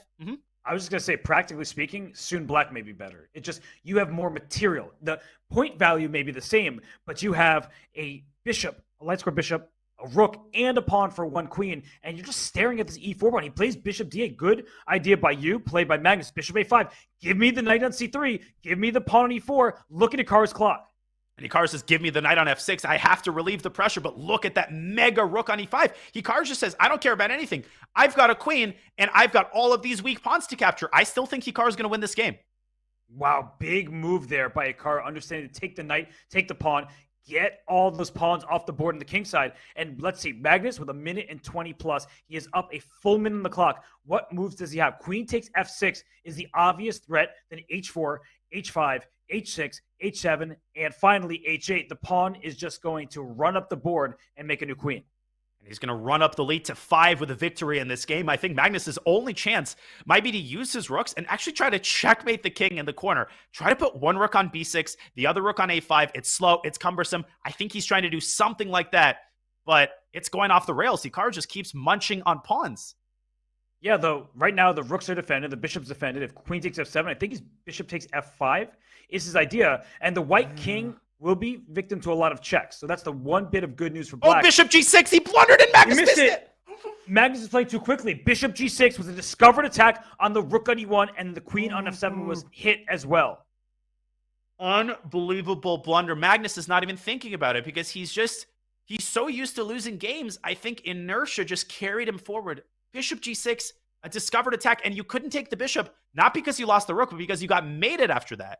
I was just going to say, practically speaking, soon Black may be better. It just, you have more material. The point value may be the same, but you have a bishop, a light square bishop, a rook, and a pawn for 1 queen, and you're just staring at this e4 pawn. He plays bishop d8. Good idea by you, played by Magnus. Bishop a5. Give me the knight on c3. Give me the pawn on e4. Look at Hikaru's clock. And Hikaru says, give me the knight on f6. I have to relieve the pressure, but look at that mega rook on e5. Hikaru just says, I don't care about anything. I've got a queen, and I've got all of these weak pawns to capture. I still think Hikaru's going to win this game. Wow, big move there by Hikaru, understanding to take the knight, take the pawn, get all those pawns off the board on the king side. And let's see, Magnus with 1 minute and 20 plus. He is up a full minute on the clock. What moves does he have? Queen takes f6 is the obvious threat. Then h4, h5, h6, h7, and finally h8. The pawn is just going to run up the board and make a new queen. And he's going to run up the lead to 5 with a victory in this game. I think Magnus's only chance might be to use his rooks and actually try to checkmate the king in the corner. Try to put one rook on b6, the other rook on a5. It's slow, it's cumbersome. I think he's trying to do something like that, but it's going off the rails. Hikaru just keeps munching on pawns. Yeah, though, right now the rooks are defended, the bishop's defended. If queen takes f7, I think his bishop takes f5 is his idea. And the white king will be victim to a lot of checks. So that's the one bit of good news for Black. Oh, bishop g6, he blundered and Magnus missed it. Magnus is playing too quickly. Bishop g6 was a discovered attack on the rook on e1, and the queen on f7 was hit as well. Unbelievable blunder. Magnus is not even thinking about it because he's so used to losing games. I think inertia just carried him forward. Bishop g6, a discovered attack, and you couldn't take the bishop, not because you lost the rook, but because you got mated after that.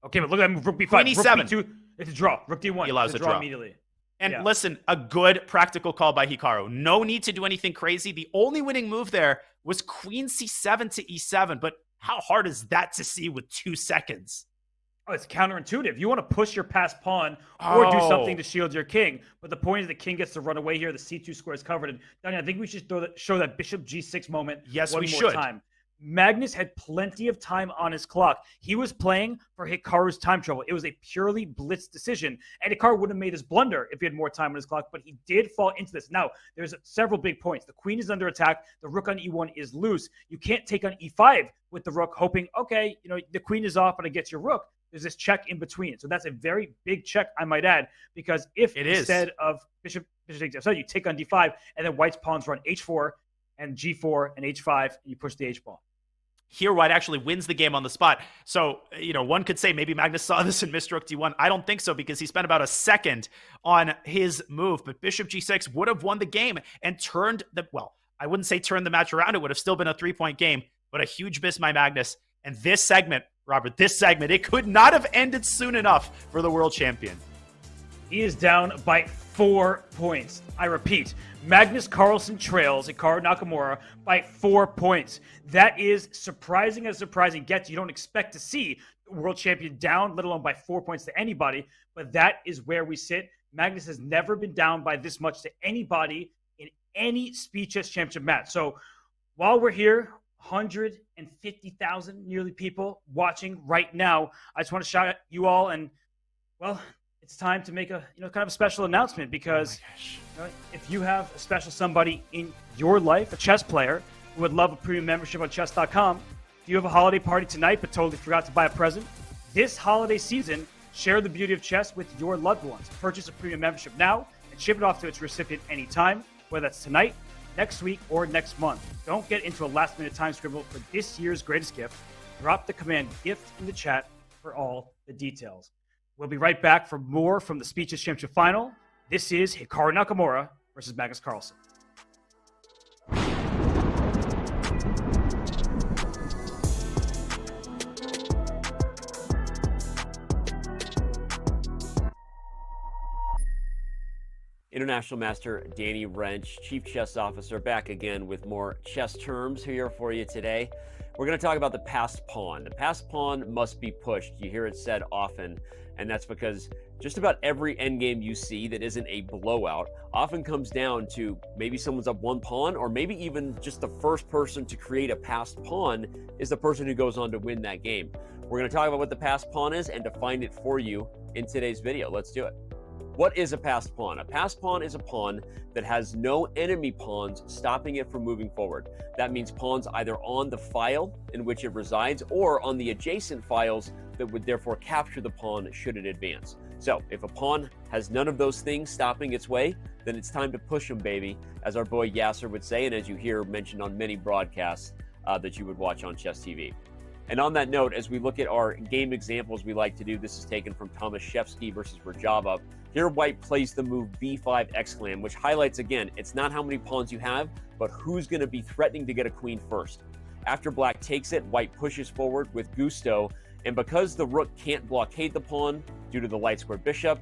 Okay, but look at that move. Rook b5. Queen e7. Rook b2. It's a draw. Rook d1. He allows it's a draw immediately. And listen, a good practical call by Hikaru. No need to do anything crazy. The only winning move there was queen c7 to e7. But how hard is that to see with 2 seconds? Oh, it's counterintuitive. You want to push your passed pawn or do something to shield your king. But the point is the king gets to run away here. The c2 square is covered. And Danny, I think we should show that bishop g6 moment one more time. Magnus had plenty of time on his clock. He was playing for Hikaru's time trouble. It was a purely blitz decision. And Hikaru wouldn't have made this blunder if he had more time on his clock, but he did fall into this. Now, there's several big points. The queen is under attack. The rook on e1 is loose. You can't take on e5 with the rook, hoping, okay, the queen is off, but it gets your rook. There's this check in between. So that's a very big check, I might add, because if instead of bishop takes f7, you take on d5, and then white's pawns run h4 and g4 and h5, and you push the h-pawn. Here, white actually wins the game on the spot. So, one could say maybe Magnus saw this and missed rook d1. I don't think so because he spent about a second on his move. But bishop g6 would have won the game and turned I wouldn't say turned the match around. It would have still been a 3-point game, but a huge miss by Magnus. And this segment, Robert, it could not have ended soon enough for the world champion. He is down by 4 points. I repeat, Magnus Carlsen trails Hikaru Nakamura by 4 points. That is surprising as surprising gets. You don't expect to see the world champion down, let alone by 4 points to anybody, but that is where we sit. Magnus has never been down by this much to anybody in any Speed Chess Championship match. So while we're here, 150,000 nearly people watching right now, I just want to shout at you all, and well, it's time to make a kind of a special announcement, because if you have a special somebody in your life, a chess player who would love a premium membership on chess.com, if you have a holiday party tonight but totally forgot to buy a present, this holiday season, share the beauty of chess with your loved ones. Purchase a premium membership now and ship it off to its recipient anytime, whether that's tonight, next week, or next month. Don't get into a last-minute time scribble for this year's greatest gift. Drop the command GIFT in the chat for all the details. We'll be right back for more from the Speed Chess Championship Final. This is Hikaru Nakamura versus Magnus Carlsen. International Master Danny Wrench, Chief Chess Officer, back again with more chess terms here for you today. We're going to talk about the passed pawn. The passed pawn must be pushed. You hear it said often, and that's because just about every endgame you see that isn't a blowout often comes down to maybe someone's up one pawn, or maybe even just the first person to create a passed pawn is the person who goes on to win that game. We're going to talk about what the passed pawn is and define it for you in today's video. Let's do it. What is a passed pawn? A passed pawn is a pawn that has no enemy pawns stopping it from moving forward. That means pawns either on the file in which it resides or on the adjacent files that would therefore capture the pawn should it advance. So if a pawn has none of those things stopping its way, then it's time to push them, baby, as our boy Yasser would say, and as you hear mentioned on many broadcasts that you would watch on Chess TV. And on that note, as we look at our game examples we like to do, this is taken from Thomas Shevsky versus Rajava. Here, White plays the move b5 exclam, which highlights, again, it's not how many pawns you have, but who's going to be threatening to get a queen first. After Black takes it, White pushes forward with gusto, and because the rook can't blockade the pawn due to the light square bishop,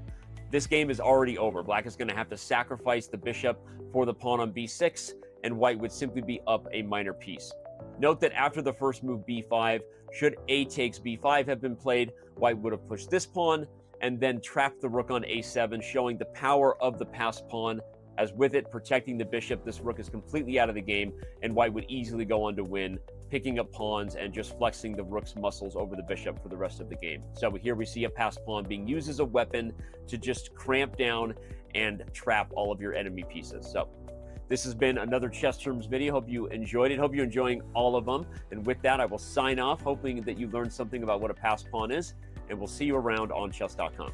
this game is already over. Black is going to have to sacrifice the bishop for the pawn on b6, and White would simply be up a minor piece. Note that after the first move b5, should a takes b5 have been played, White would have pushed this pawn and then trapped the rook on a7, showing the power of the passed pawn. As with it protecting the bishop, this rook is completely out of the game, and White would easily go on to win, picking up pawns and just flexing the rook's muscles over the bishop for the rest of the game. So here we see a passed pawn being used as a weapon to just cramp down and trap all of your enemy pieces. So this has been another Chess Terms video. Hope you enjoyed it. Hope you're enjoying all of them. And with that, I will sign off, hoping that you learned something about what a passed pawn is, and we'll see you around on chess.com.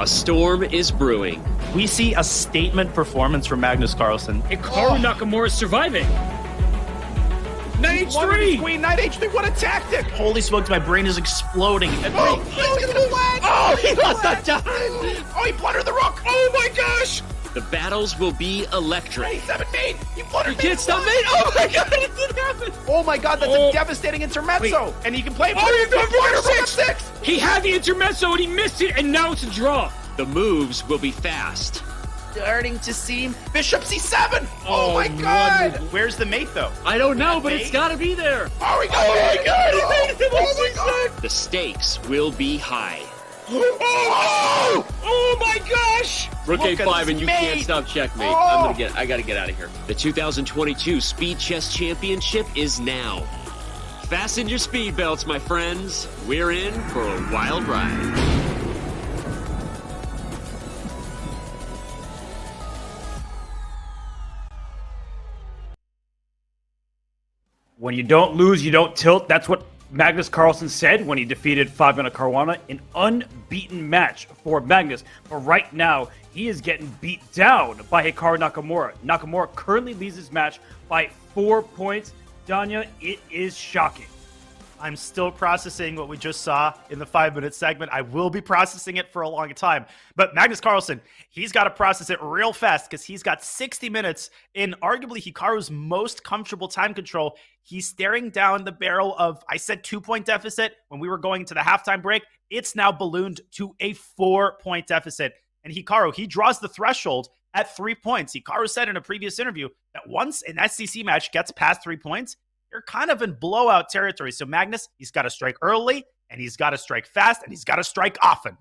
A storm is brewing. We see a statement performance from Magnus Carlsen. Hikaru Nakamura is surviving. Knight H3! Queen, Knight H3, what a tactic! Holy smokes, my brain is exploding. Oh, he lost a dime! Oh, he blundered the rook! Oh my gosh! The battles will be electric. Hey, 7 mate! You blundered You can't stop mate! Oh my god, it didn't happen! Oh my god, that's a devastating intermezzo! Wait. And he can play Oh, you're going for six. 6! He had the intermezzo and he missed it, and now it's a draw. The moves will be fast. Starting to seem Bishop C7! Oh my god! Where's the mate though? I don't know, but it's gotta be there. Oh, he got Oh my god, he made it! Oh my god! The stakes will be high. Oh my gosh! Rook Look at A5 this and you mate. can't stop checkmate. Oh. I gotta get out of here. The 2022 Speed Chess Championship is now. Fasten your speed belts, my friends. We're in for a wild ride. When you don't lose, you don't tilt. That's what Magnus Carlsen said when he defeated Fabiano Caruana. An unbeaten match for Magnus. But right now, he is getting beat down by Hikaru Nakamura. Nakamura currently leads this match by 4 points. Danya, it is shocking. I'm still processing what we just saw in the 5-minute segment. I will be processing it for a long time. But Magnus Carlsen, he's got to process it real fast because he's got 60 minutes in arguably Hikaru's most comfortable time control. He's staring down the barrel of, I said 2-point deficit when we were going to the halftime break. It's now ballooned to a 4-point deficit. And Hikaru, he draws the threshold at 3 points. Hikaru said in a previous interview that once an SCC match gets past 3 points, you're kind of in blowout territory. So Magnus, he's got to strike early, and he's got to strike fast, and he's got to strike often.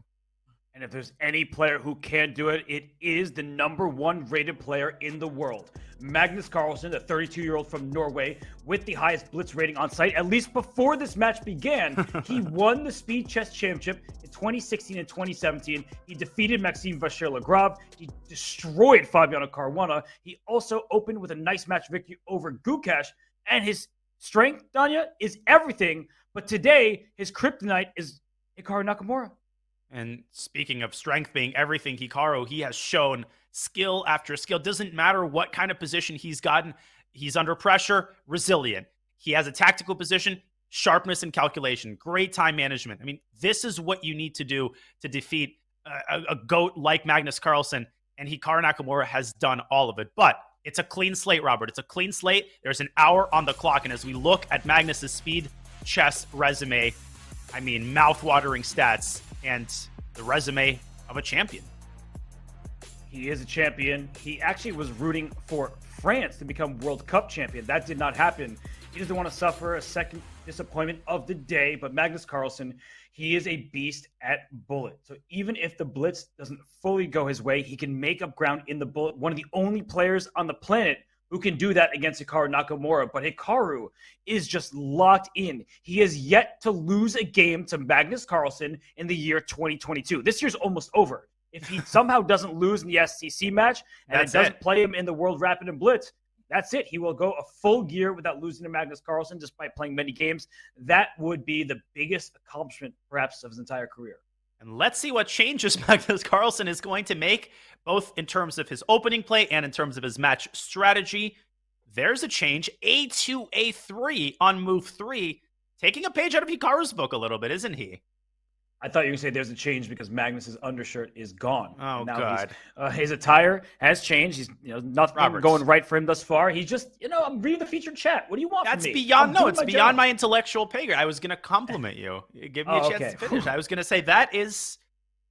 And if there's any player who can do it, it is the #1 rated player in the world. Magnus Carlsen, the 32-year-old from Norway, with the highest blitz rating on site, at least before this match began. He won the Speed Chess Championship in 2016 and 2017. He defeated Maxime Vachier-Lagrave. He destroyed Fabiano Caruana. He also opened with a nice match victory over Gukesh. And his strength, Danya, is everything. But today, his kryptonite is Hikaru Nakamura. And speaking of strength being everything, Hikaru, he has shown skill after skill. Doesn't matter what kind of position he's gotten. He's under pressure, resilient. He has a tactical position, sharpness and calculation, great time management. I mean, this is what you need to do to defeat a GOAT like Magnus Carlsen. And Hikaru Nakamura has done all of it. But it's a clean slate, Robert. It's a clean slate. There's an hour on the clock. And as we look at Magnus's speed chess resume, I mean, mouth-watering stats and the resume of a champion. He is a champion. He actually was rooting for France to become World Cup champion. That did not happen. He doesn't want to suffer a second disappointment of the day, but Magnus Carlsen, he is a beast at bullet. So even if the blitz doesn't fully go his way, he can make up ground in the bullet. One of the only players on the planet who can do that against Hikaru Nakamura. But Hikaru is just locked in. He has yet to lose a game to Magnus Carlsen in the year 2022. This year's almost over. If he somehow doesn't lose in the SCC match and it doesn't play him in the World Rapid and Blitz, that's it. He will go a full year without losing to Magnus Carlsen despite playing many games. That would be the biggest accomplishment, perhaps, of his entire career. And let's see what changes Magnus Carlsen is going to make, both in terms of his opening play and in terms of his match strategy. There's a change. A2, A3 on move 3. Taking a page out of Hikaru's book a little bit, isn't he? I thought you were going to say there's a change because Magnus's undershirt is gone. Oh, now God. His attire has changed. He's, nothing going right for him thus far. He's just, I'm reading the featured chat. What do you want from me? It's beyond my intellectual pay grade. I was going to compliment you. Give me a chance to finish. I was going to say that is,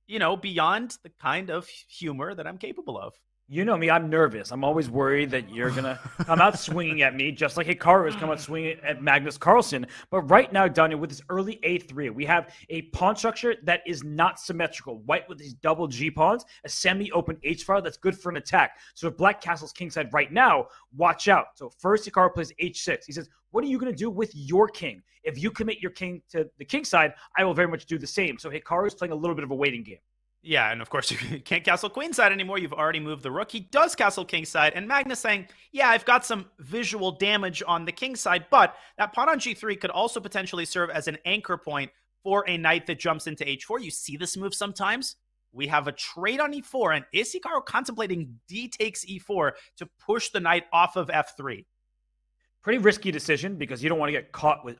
beyond the kind of humor that I'm capable of. You know me, I'm nervous. I'm always worried that you're going to come out swinging at me, just like Hikaru has come out swinging at Magnus Carlsen. But right now, Daniel, with this early A3, we have a pawn structure that is not symmetrical. White with these double G pawns, a semi-open H file that's good for an attack. So if Black castles kingside right now, watch out. So first, Hikaru plays H6. He says, what are you going to do with your king? If you commit your king to the king side, I will very much do the same. So Hikaru is playing a little bit of a waiting game. Yeah, and of course, you can't castle queenside anymore. You've already moved the rook. He does castle kingside, and Magnus saying, yeah, I've got some visual damage on the kingside, but that pawn on g3 could also potentially serve as an anchor point for a knight that jumps into h4. You see this move sometimes. we have a trade on e4, and is Hikaru contemplating d takes e4 to push the knight off of f3? Pretty risky decision because you don't want to get caught with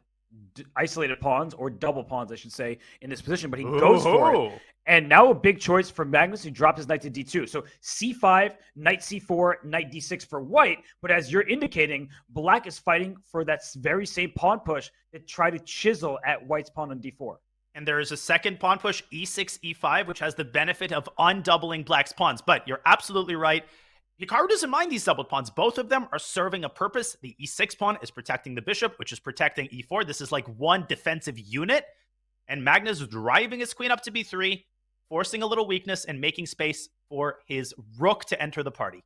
isolated pawns, or double pawns, I should say, in this position, but he goes for it. And now a big choice for Magnus, who dropped his knight to d2. So c5, knight c4, knight d6 for white, but as you're indicating, black is fighting for that very same pawn push to try to chisel at white's pawn on d4. And there is a second pawn push, e6, e5, which has the benefit of undoubling black's pawns. But you're absolutely right. Hikaru doesn't mind these doubled pawns. Both of them are serving a purpose. The e6 pawn is protecting the bishop, which is protecting e4. This is like one defensive unit. And Magnus driving his queen up to b3, forcing a little weakness and making space for his rook to enter the party.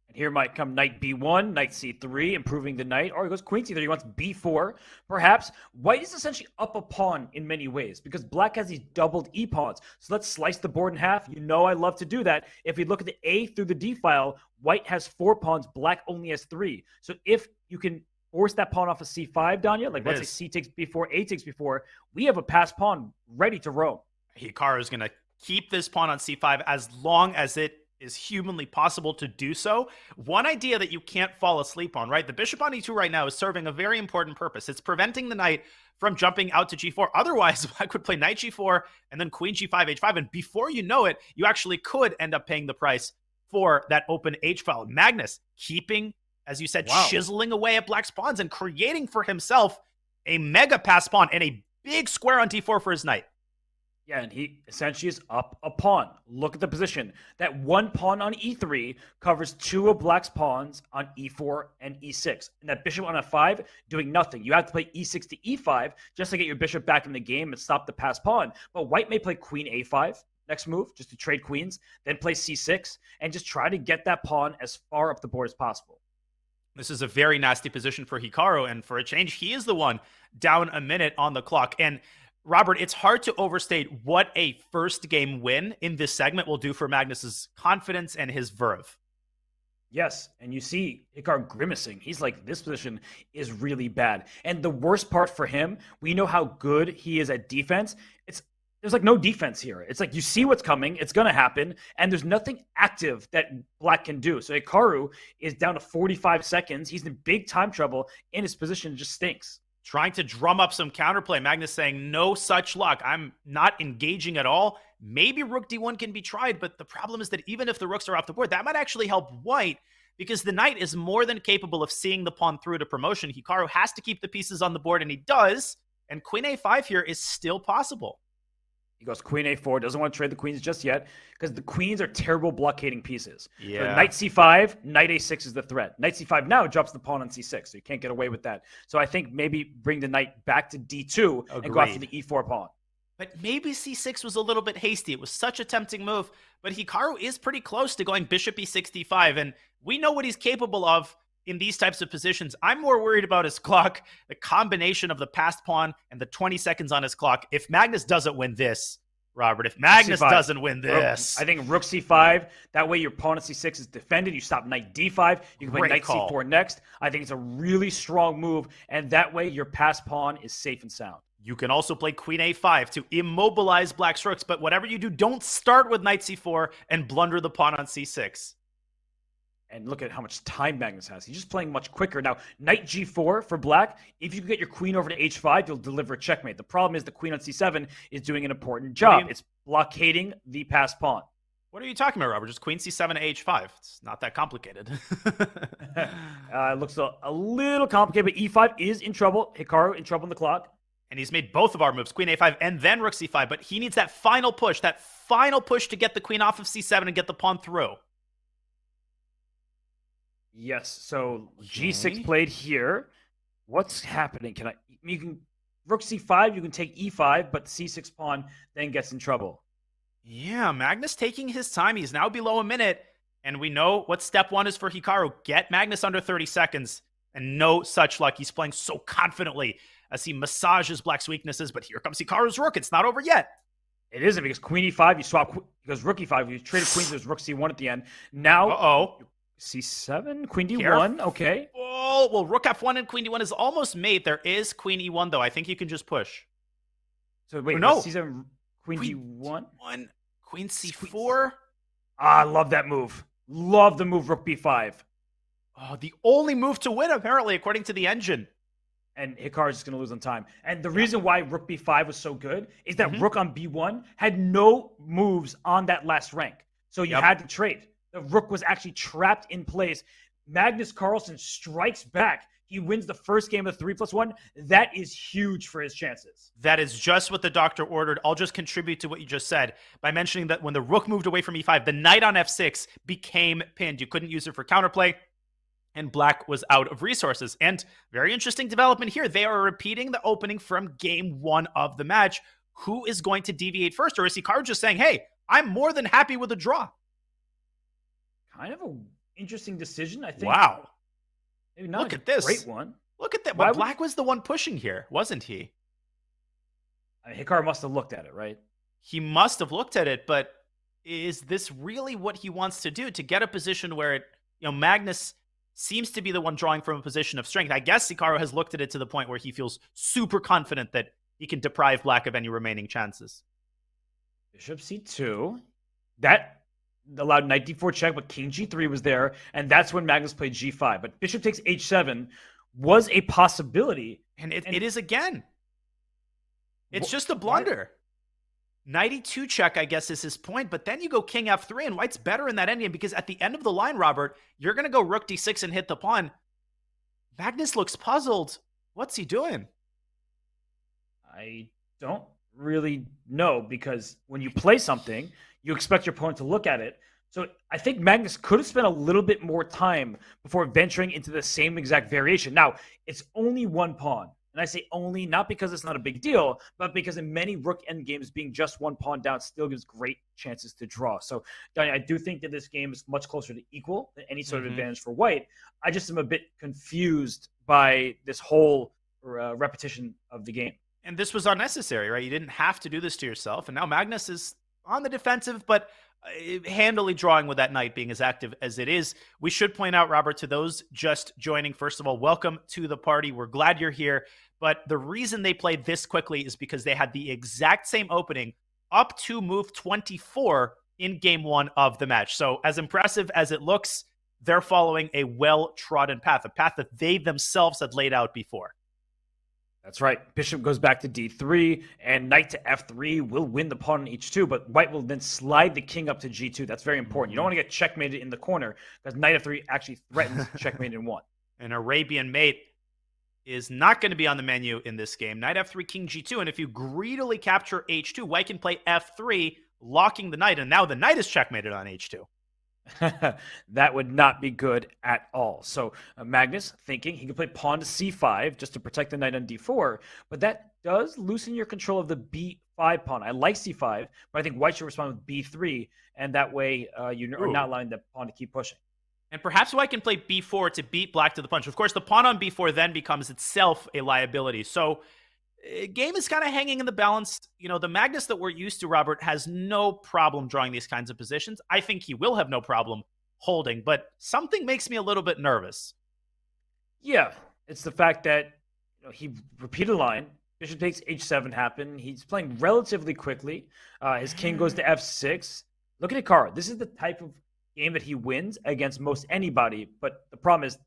And here might come knight b1, knight c3, improving the knight. Or he goes queen c3, he wants b4. Perhaps white is essentially up a pawn in many ways because black has these doubled e-pawns. So let's slice the board in half. You know I love to do that. If we look at the A through the D file, white has 4 pawns, black only has 3. So if you can force that pawn off of c5, Danya, like let's say c takes b4, a takes b4, we have a passed pawn ready to roam. Hikaru is going to keep this pawn on c5 as long as it is humanly possible to do so. One idea that you can't fall asleep on, right? The bishop on e2 right now is serving a very important purpose. It's preventing the knight from jumping out to g4. Otherwise, I could play knight g4 and then queen g5, h5. And before you know it, you actually could end up paying the price for that open h file. Magnus keeping, as you said, chiseling away at black's pawns and creating for himself a mega pass pawn and a big square on d4 for his knight. Yeah, and he essentially is up a pawn. Look at the position. That one pawn on e3 covers 2 of black's pawns on e4 and e6. And that bishop on f5 doing nothing. You have to play e6 to e5 just to get your bishop back in the game and stop the pass pawn. But white may play queen a5 next move, just to trade queens, then play c6, and just try to get that pawn as far up the board as possible. This is a very nasty position for Hikaru, and for a change, he is the one down a minute on the clock. And Robert, it's hard to overstate what a first game win in this segment will do for Magnus's confidence and his verve. Yes, and you see Hikaru grimacing. He's like, this position is really bad. And the worst part for him, we know how good he is at defense. There's like no defense here. It's like you see what's coming, it's going to happen, and there's nothing active that black can do. So Hikaru is down to 45 seconds. He's in big time trouble, and his position just stinks. Trying to drum up some counterplay. Magnus saying, no such luck. I'm not engaging at all. Maybe rook d1 can be tried, but the problem is that even if the rooks are off the board, that might actually help white because the knight is more than capable of seeing the pawn through to promotion. Hikaru has to keep the pieces on the board, and he does. And queen a5 here is still possible. He goes queen a4, doesn't want to trade the queens just yet because the queens are terrible blockading pieces. Yeah. So knight c5, knight a6 is the threat. Knight c5 now drops the pawn on c6, so you can't get away with that. So I think maybe bring the knight back to d2 and go after the e4 pawn. But maybe c6 was a little bit hasty. It was such a tempting move, but Hikaru is pretty close to going bishop e6, d5, and we know what he's capable of in these types of positions. I'm more worried about his clock, the combination of the passed pawn and the 20 seconds on his clock. If Magnus doesn't win this, Robert, if Magnus doesn't win this. I think rook c5, that way your pawn at c6 is defended. You stop knight d5. You can play knight c4 next. I think it's a really strong move, and that way your passed pawn is safe and sound. You can also play queen a5 to immobilize black's rooks, but whatever you do, don't start with knight c4 and blunder the pawn on c6. And look at how much time Magnus has. He's just playing much quicker. Now, knight g4 for black, if you can get your queen over to h5, you'll deliver a checkmate. The problem is the queen on c7 is doing an important job. It's blockading the passed pawn. What are you talking about, Robert? Just queen c7 to h5. It's not that complicated. It looks a little complicated, but e5 is in trouble. Hikaru in trouble on the clock. And he's made both of our moves, queen a5 and then rook c5, but he needs that final push to get the queen off of c7 and get the pawn through. Yes, so g6 played here. What's happening? You can rook c5, you can take e5, but the c6 pawn then gets in trouble. Yeah, Magnus taking his time. He's now below a minute, and we know what step 1 is for Hikaru. Get Magnus under 30 seconds, and no such luck. He's playing so confidently as he massages black's weaknesses, but here comes Hikaru's rook. It's not over yet. It isn't, because queen e5, you swap, because rook e5, you traded queens, there's rook c1 at the end. Now, c7, queen d1, okay. Oh, well, rook f1 and queen d1 is almost made. There is queen e1, though. I think you can just push. So wait, no. c7, queen d1? Queen c4. I love that move. Love the move rook b5. Oh, the only move to win, apparently, according to the engine. And Hikaru's just going to lose on time. And the reason why rook b5 was so good is that rook on b1 had no moves on that last rank. So you had to trade. The rook was actually trapped in place. Magnus Carlsen strikes back. He wins the first game of 3+1. That is huge for his chances. That is just what the doctor ordered. I'll just contribute to what you just said by mentioning that when the rook moved away from e5, the knight on f6 became pinned. You couldn't use it for counterplay, and black was out of resources. And very interesting development here. They are repeating the opening from game 1 of the match. Who is going to deviate first? Or is Hikaru just saying, hey, I'm more than happy with a draw? Kind of an interesting decision, I think. Wow. Maybe not Look at this. Great one. Look at that. Well, black was the one pushing here, wasn't he? I mean, Hikaru must have looked at it, right? He must have looked at it, but is this really what he wants to do, to get a position where it, Magnus seems to be the one drawing from a position of strength? I guess Hikaru has looked at it to the point where he feels super confident that he can deprive black of any remaining chances. Bishop c2. That allowed knight d4 check, but king g3 was there, and that's when Magnus played g5. But bishop takes h7 was a possibility. And it is again. It's just a blunder. Knight e2 check, I guess, is his point, but then you go king f3, and white's better in that endgame, because at the end of the line, Robert, you're going to go rook d6 and hit the pawn. Magnus looks puzzled. What's he doing? I don't really know, because when you play something, you expect your opponent to look at it. So I think Magnus could have spent a little bit more time before venturing into the same exact variation. Now, it's only one pawn. And I say only, not because it's not a big deal, but because in many rook endgames, being just one pawn down still gives great chances to draw. So, Donnie, I do think that this game is much closer to equal than any sort of advantage for white. I just am a bit confused by this whole repetition of the game. And this was unnecessary, right? You didn't have to do this to yourself. And now Magnus is on the defensive, but handily drawing with that knight being as active as it is. We should point out, Robert, to those just joining, first of all, welcome to the party. We're glad you're here. But the reason they played this quickly is because they had the exact same opening up to move 24 in game 1 of the match. So as impressive as it looks, they're following a well-trodden path, a path that they themselves had laid out before. That's right. Bishop goes back to d3, and knight to f3 will win the pawn on h2, but white will then slide the king up to g2. That's very important. You don't want to get checkmated in the corner, because knight f3 actually threatens checkmate in 1. An Arabian mate is not going to be on the menu in this game. Knight f3, king g2, and if you greedily capture h2, white can play f3, locking the knight, and now the knight is checkmated on h2. That would not be good at all. So Magnus thinking he could play pawn to c5 just to protect the knight on d4, but that does loosen your control of the b5 pawn. I like c5, but I think white should respond with b3, and that way you are not allowing the pawn to keep pushing. And perhaps white can play b4 to beat black to the punch. Of course, the pawn on b4 then becomes itself a liability. So game is kind of hanging in the balance. The Magnus that we're used to, Robert, has no problem drawing these kinds of positions. I think he will have no problem holding, but something makes me a little bit nervous. Yeah, it's the fact that he repeated a line. Bishop takes h7 happen. He's playing relatively quickly. His king goes to f6. Look at Hikaru. This is the type of game that he wins against most anybody, but the problem is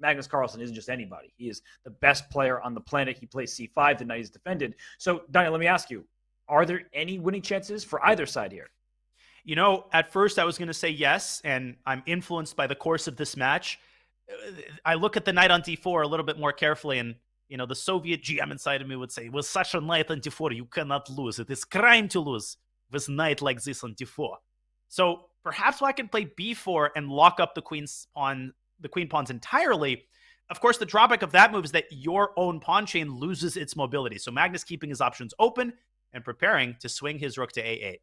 Magnus Carlsen isn't just anybody. He is the best player on the planet. He plays c5 the night he's defended. So, Donnie, let me ask you, are there any winning chances for either side here? At first I was going to say yes, and I'm influenced by the course of this match. I look at the knight on d4 a little bit more carefully, and, the Soviet GM inside of me would say, with such a knight on d4, you cannot lose. It is crime to lose with knight like this on d4. So perhaps I can play b4 and lock up the queen pawns entirely. Of course, the drawback of that move is that your own pawn chain loses its mobility. So Magnus keeping his options open and preparing to swing his rook to a8.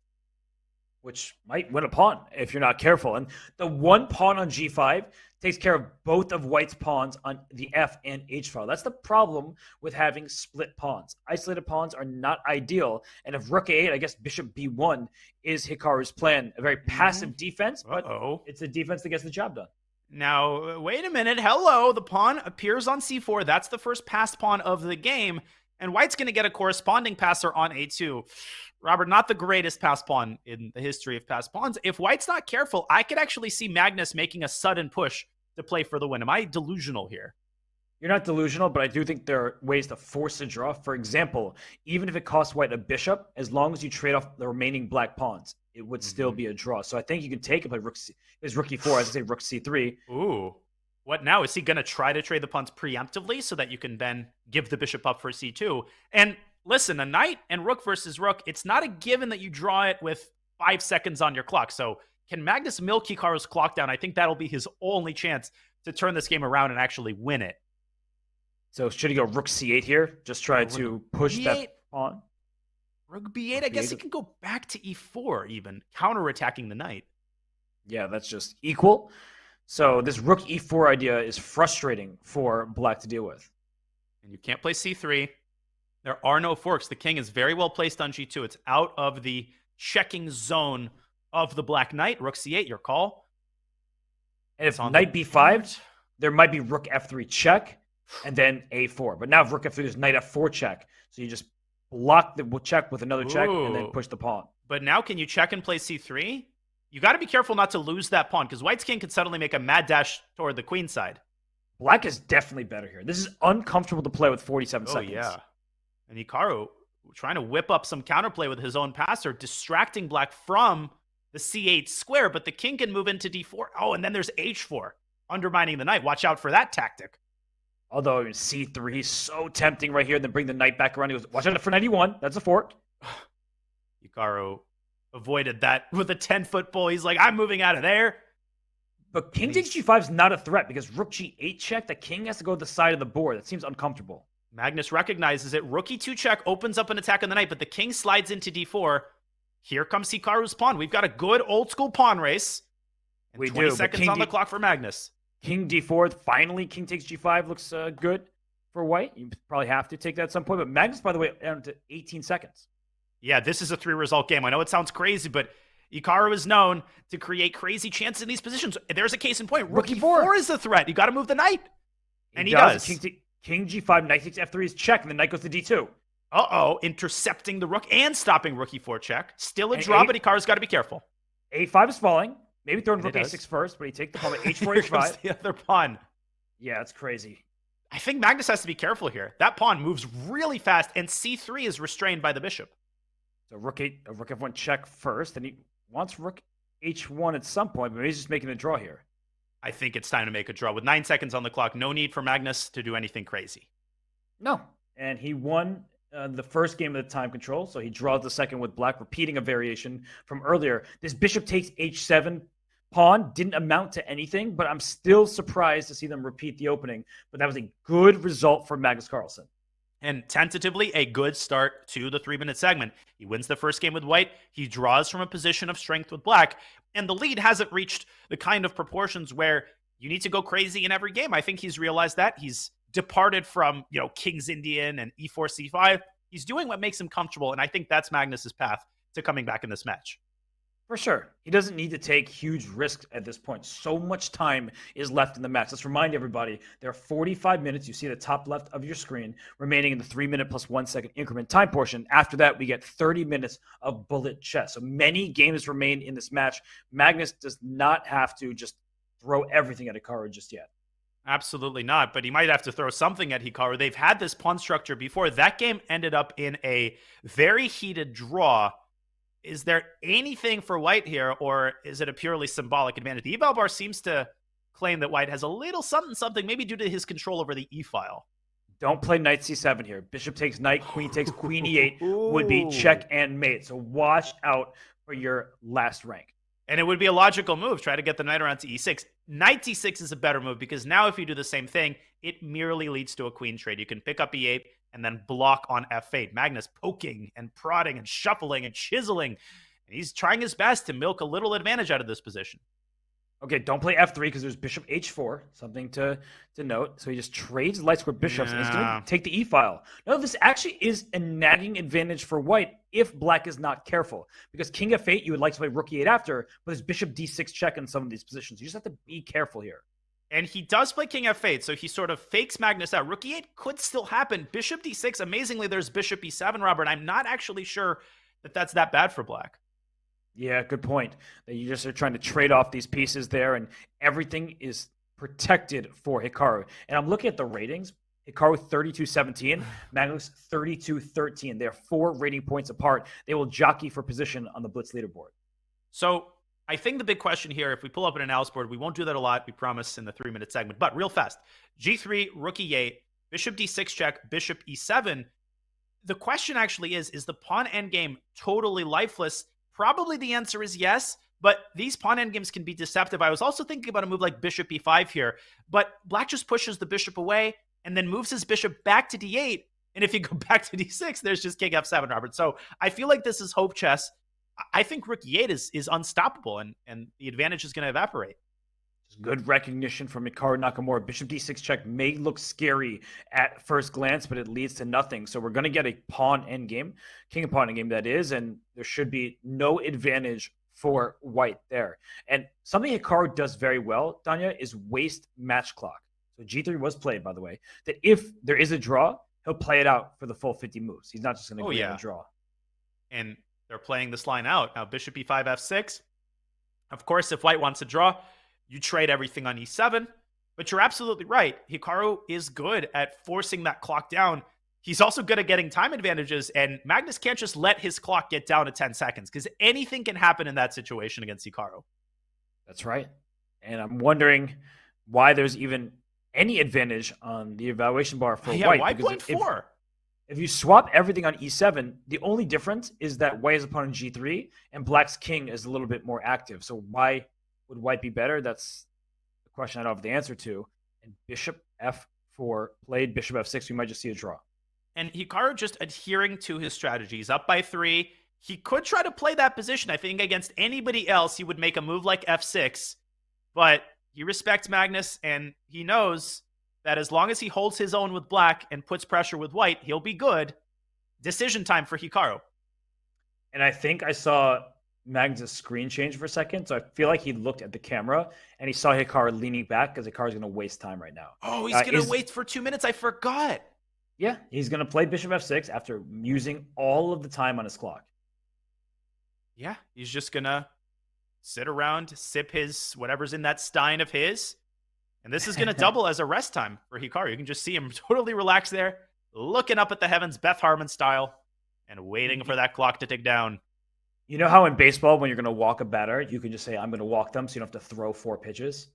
Which might win a pawn if you're not careful. And the one pawn on g5 takes care of both of white's pawns on the f and h file. That's the problem with having split pawns. Isolated pawns are not ideal. And if rook a8, I guess bishop b1 is Hikaru's plan. A very passive defense, but it's a defense that gets the job done. Now, wait a minute. Hello, the pawn appears on c4. That's the first passed pawn of the game. And white's going to get a corresponding passer on a2. Robert, not the greatest pass pawn in the history of pass pawns. If white's not careful, I could actually see Magnus making a sudden push to play for the win. Am I delusional here? You're not delusional, but I do think there are ways to force a draw. For example, even if it costs white a bishop, as long as you trade off the remaining black pawns, it would still be a draw. So I think you can take and play rook e4, as I say, rook c3. Ooh. What now? Is he going to try to trade the pawns preemptively so that you can then give the bishop up for c2? And listen, a knight and rook versus rook, it's not a given that you draw it with 5 seconds on your clock. So can Magnus milk Hikaru's clock down? I think that'll be his only chance to turn this game around and actually win it. So should he go rook c8 here? Just try to push B8. that pawn? Rook b8, I guess he can go back to e4 even, counterattacking the knight. Yeah, that's just equal. So this rook e4 idea is frustrating for black to deal with. And you can't play c3. There are no forks. The king is very well placed on g2. It's out of the checking zone of the black knight. Rook c8, your call. And if knight b5, there might be rook f3 check, and then a4. But now if rook f3, there's knight f4 check. So you just block the check with another check and then push the pawn. But now can you check and play c3? You got to be careful not to lose that pawn, because white's king could suddenly make a mad dash toward the queen side. Black is definitely better here. This is uncomfortable to play with 47 seconds. Oh, yeah. And Hikaru trying to whip up some counterplay with his own passer, distracting black from the c8 square, but the king can move into d4. Oh, and then there's h4, undermining the knight. Watch out for that tactic. Although c3 is so tempting right here, then bring the knight back around. He goes, watch out for 91. That's a fork. Hikaru avoided that with a 10-foot bull. He's like, I'm moving out of there. But king takes g5 is not a threat, because rook g8 check, the king has to go to the side of the board. That seems uncomfortable. Magnus recognizes it. Rook e2 check opens up an attack on the knight, but the king slides into d4. Here comes Hikaru's pawn. We've got a good old-school pawn race. And we 20 do. seconds on the clock for Magnus. King d4. Finally, king takes g5 looks good for white. You probably have to take that at some point. But Magnus, by the way, down to 18 seconds. Yeah, this is a 3-result game. I know it sounds crazy, but Hikaru is known to create crazy chances in these positions. There's a case in point. Rook e4 is the threat. You got to move the knight. And he does. King g5, knight takes f3 is check, and the knight goes to d2. Uh-oh, intercepting the rook and stopping rook e4 check. Still a draw, but Hikaru's got to be careful. a5 is falling. Maybe throw in rook a6 first, but he takes the pawn at h4, Here h5. comes the other pawn. Yeah, it's crazy. I think Magnus has to be careful here. That pawn moves really fast, and c3 is restrained by the bishop. So rook f1 check first, and he wants rook h1 at some point, but maybe he's just making a draw here. I think it's time to make a draw. With 9 seconds on the clock, no need for Magnus to do anything crazy. No. And he won the first game of the time control, so he draws the second with black, repeating a variation from earlier. This bishop takes h7 pawn didn't amount to anything, but I'm still surprised to see them repeat the opening. But that was a good result for Magnus Carlsen. And tentatively, a good start to the 3-minute segment. He wins the first game with white. He draws from a position of strength with black. And the lead hasn't reached the kind of proportions where you need to go crazy in every game. I think he's realized that. He's departed from, King's Indian and e4, c5. He's doing what makes him comfortable. And I think that's Magnus's path to coming back in this match. For sure. He doesn't need to take huge risks at this point. So much time is left in the match. Let's remind everybody, there are 45 minutes, you see the top left of your screen, remaining in the 3-minute plus 1 second increment time portion. After that, we get 30 minutes of bullet chess. So many games remain in this match. Magnus does not have to just throw everything at Hikaru just yet. Absolutely not, but he might have to throw something at Hikaru. They've had this pawn structure before. That game ended up in a very heated draw. Is there anything for white here, or is it a purely symbolic advantage? The eval bar seems to claim that white has a little something, maybe due to his control over the e-file. Don't play knight c7 here. Bishop takes knight, queen takes queen e8 would be check and mate. So watch out for your last rank. And it would be a logical move. Try to get the knight around to e6. Knight d6 is a better move, because now if you do the same thing, it merely leads to a queen trade. You can pick up e8 and then block on f8. Magnus poking and prodding and shuffling and chiseling. And he's trying his best to milk a little advantage out of this position. Okay, don't play f3 because there's bishop h4, something to note. So he just trades light square bishops and he's going to take the e-file. No, this actually is a nagging advantage for white if black is not careful. Because king f8, you would like to play rook e8 after, but there's bishop d6 check in some of these positions. You just have to be careful here. And he does play king f8, so he sort of fakes Magnus out. Rook e8 could still happen. Bishop d6, amazingly, there's bishop e7, Robert. I'm not actually sure that that's that bad for black. Yeah, good point. That you just are trying to trade off these pieces there, and everything is protected for Hikaru. And I'm looking at the ratings. Hikaru 32-17, Magnus 32-13. They're 4 rating points apart. They will jockey for position on the Blitz leaderboard. So I think the big question here, if we pull up an analysis board, we won't do that a lot, we promise, in the 3-minute segment. But real fast, g3, rook e8, bishop d6 check, bishop e7. The question actually is the pawn endgame totally lifeless? Probably the answer is yes, but these pawn endgames can be deceptive. I was also thinking about a move like bishop e5 here, but black just pushes the bishop away and then moves his bishop back to d8. And if you go back to d6, there's just king f7, Robert. So I feel like this is hope chess. I think rook e8 is unstoppable, and the advantage is going to evaporate. Good recognition from Hikaru Nakamura. Bishop d6 check may look scary at first glance, but it leads to nothing. So we're going to get a pawn endgame, king and pawn endgame that is, and there should be no advantage for white there. And something Hikaru does very well, Danya, is waste match clock. So g3 was played, by the way, that if there is a draw, he'll play it out for the full 50 moves. He's not just going to go and draw. And they're playing this line out. Now, bishop e5, f6. Of course, if white wants to draw, you trade everything on e7. But you're absolutely right. Hikaru is good at forcing that clock down. He's also good at getting time advantages, and Magnus can't just let his clock get down to 10 seconds because anything can happen in that situation against Hikaru. That's right. And I'm wondering why there's even any advantage on the evaluation bar for white. Why 0.4? If you swap everything on e7, the only difference is that white is upon g3 and black's king is a little bit more active. So why would white be better? That's the question I don't have the answer to. And bishop f4 played, bishop f6, we might just see a draw. And Hikaru just adhering to his strategy. He's up by 3. He could try to play that position. I think against anybody else, he would make a move like f6. But he respects Magnus, and he knows that as long as he holds his own with black and puts pressure with white, he'll be good. Decision time for Hikaru. And I think I saw Magnus' screen change for a second, so I feel like he looked at the camera and he saw Hikaru leaning back because Hikaru's going to waste time right now. Oh, he's going to wait for 2 minutes? I forgot. Yeah, he's going to play bishop f6 after using all of the time on his clock. Yeah, he's just going to sit around, sip his whatever's in that stein of his. And this is going to double as a rest time for Hikaru. You can just see him totally relaxed there, looking up at the heavens, Beth Harmon style, and waiting for that clock to tick down. You know how in baseball, when you're going to walk a batter, you can just say, I'm going to walk them, so you don't have to throw 4 pitches,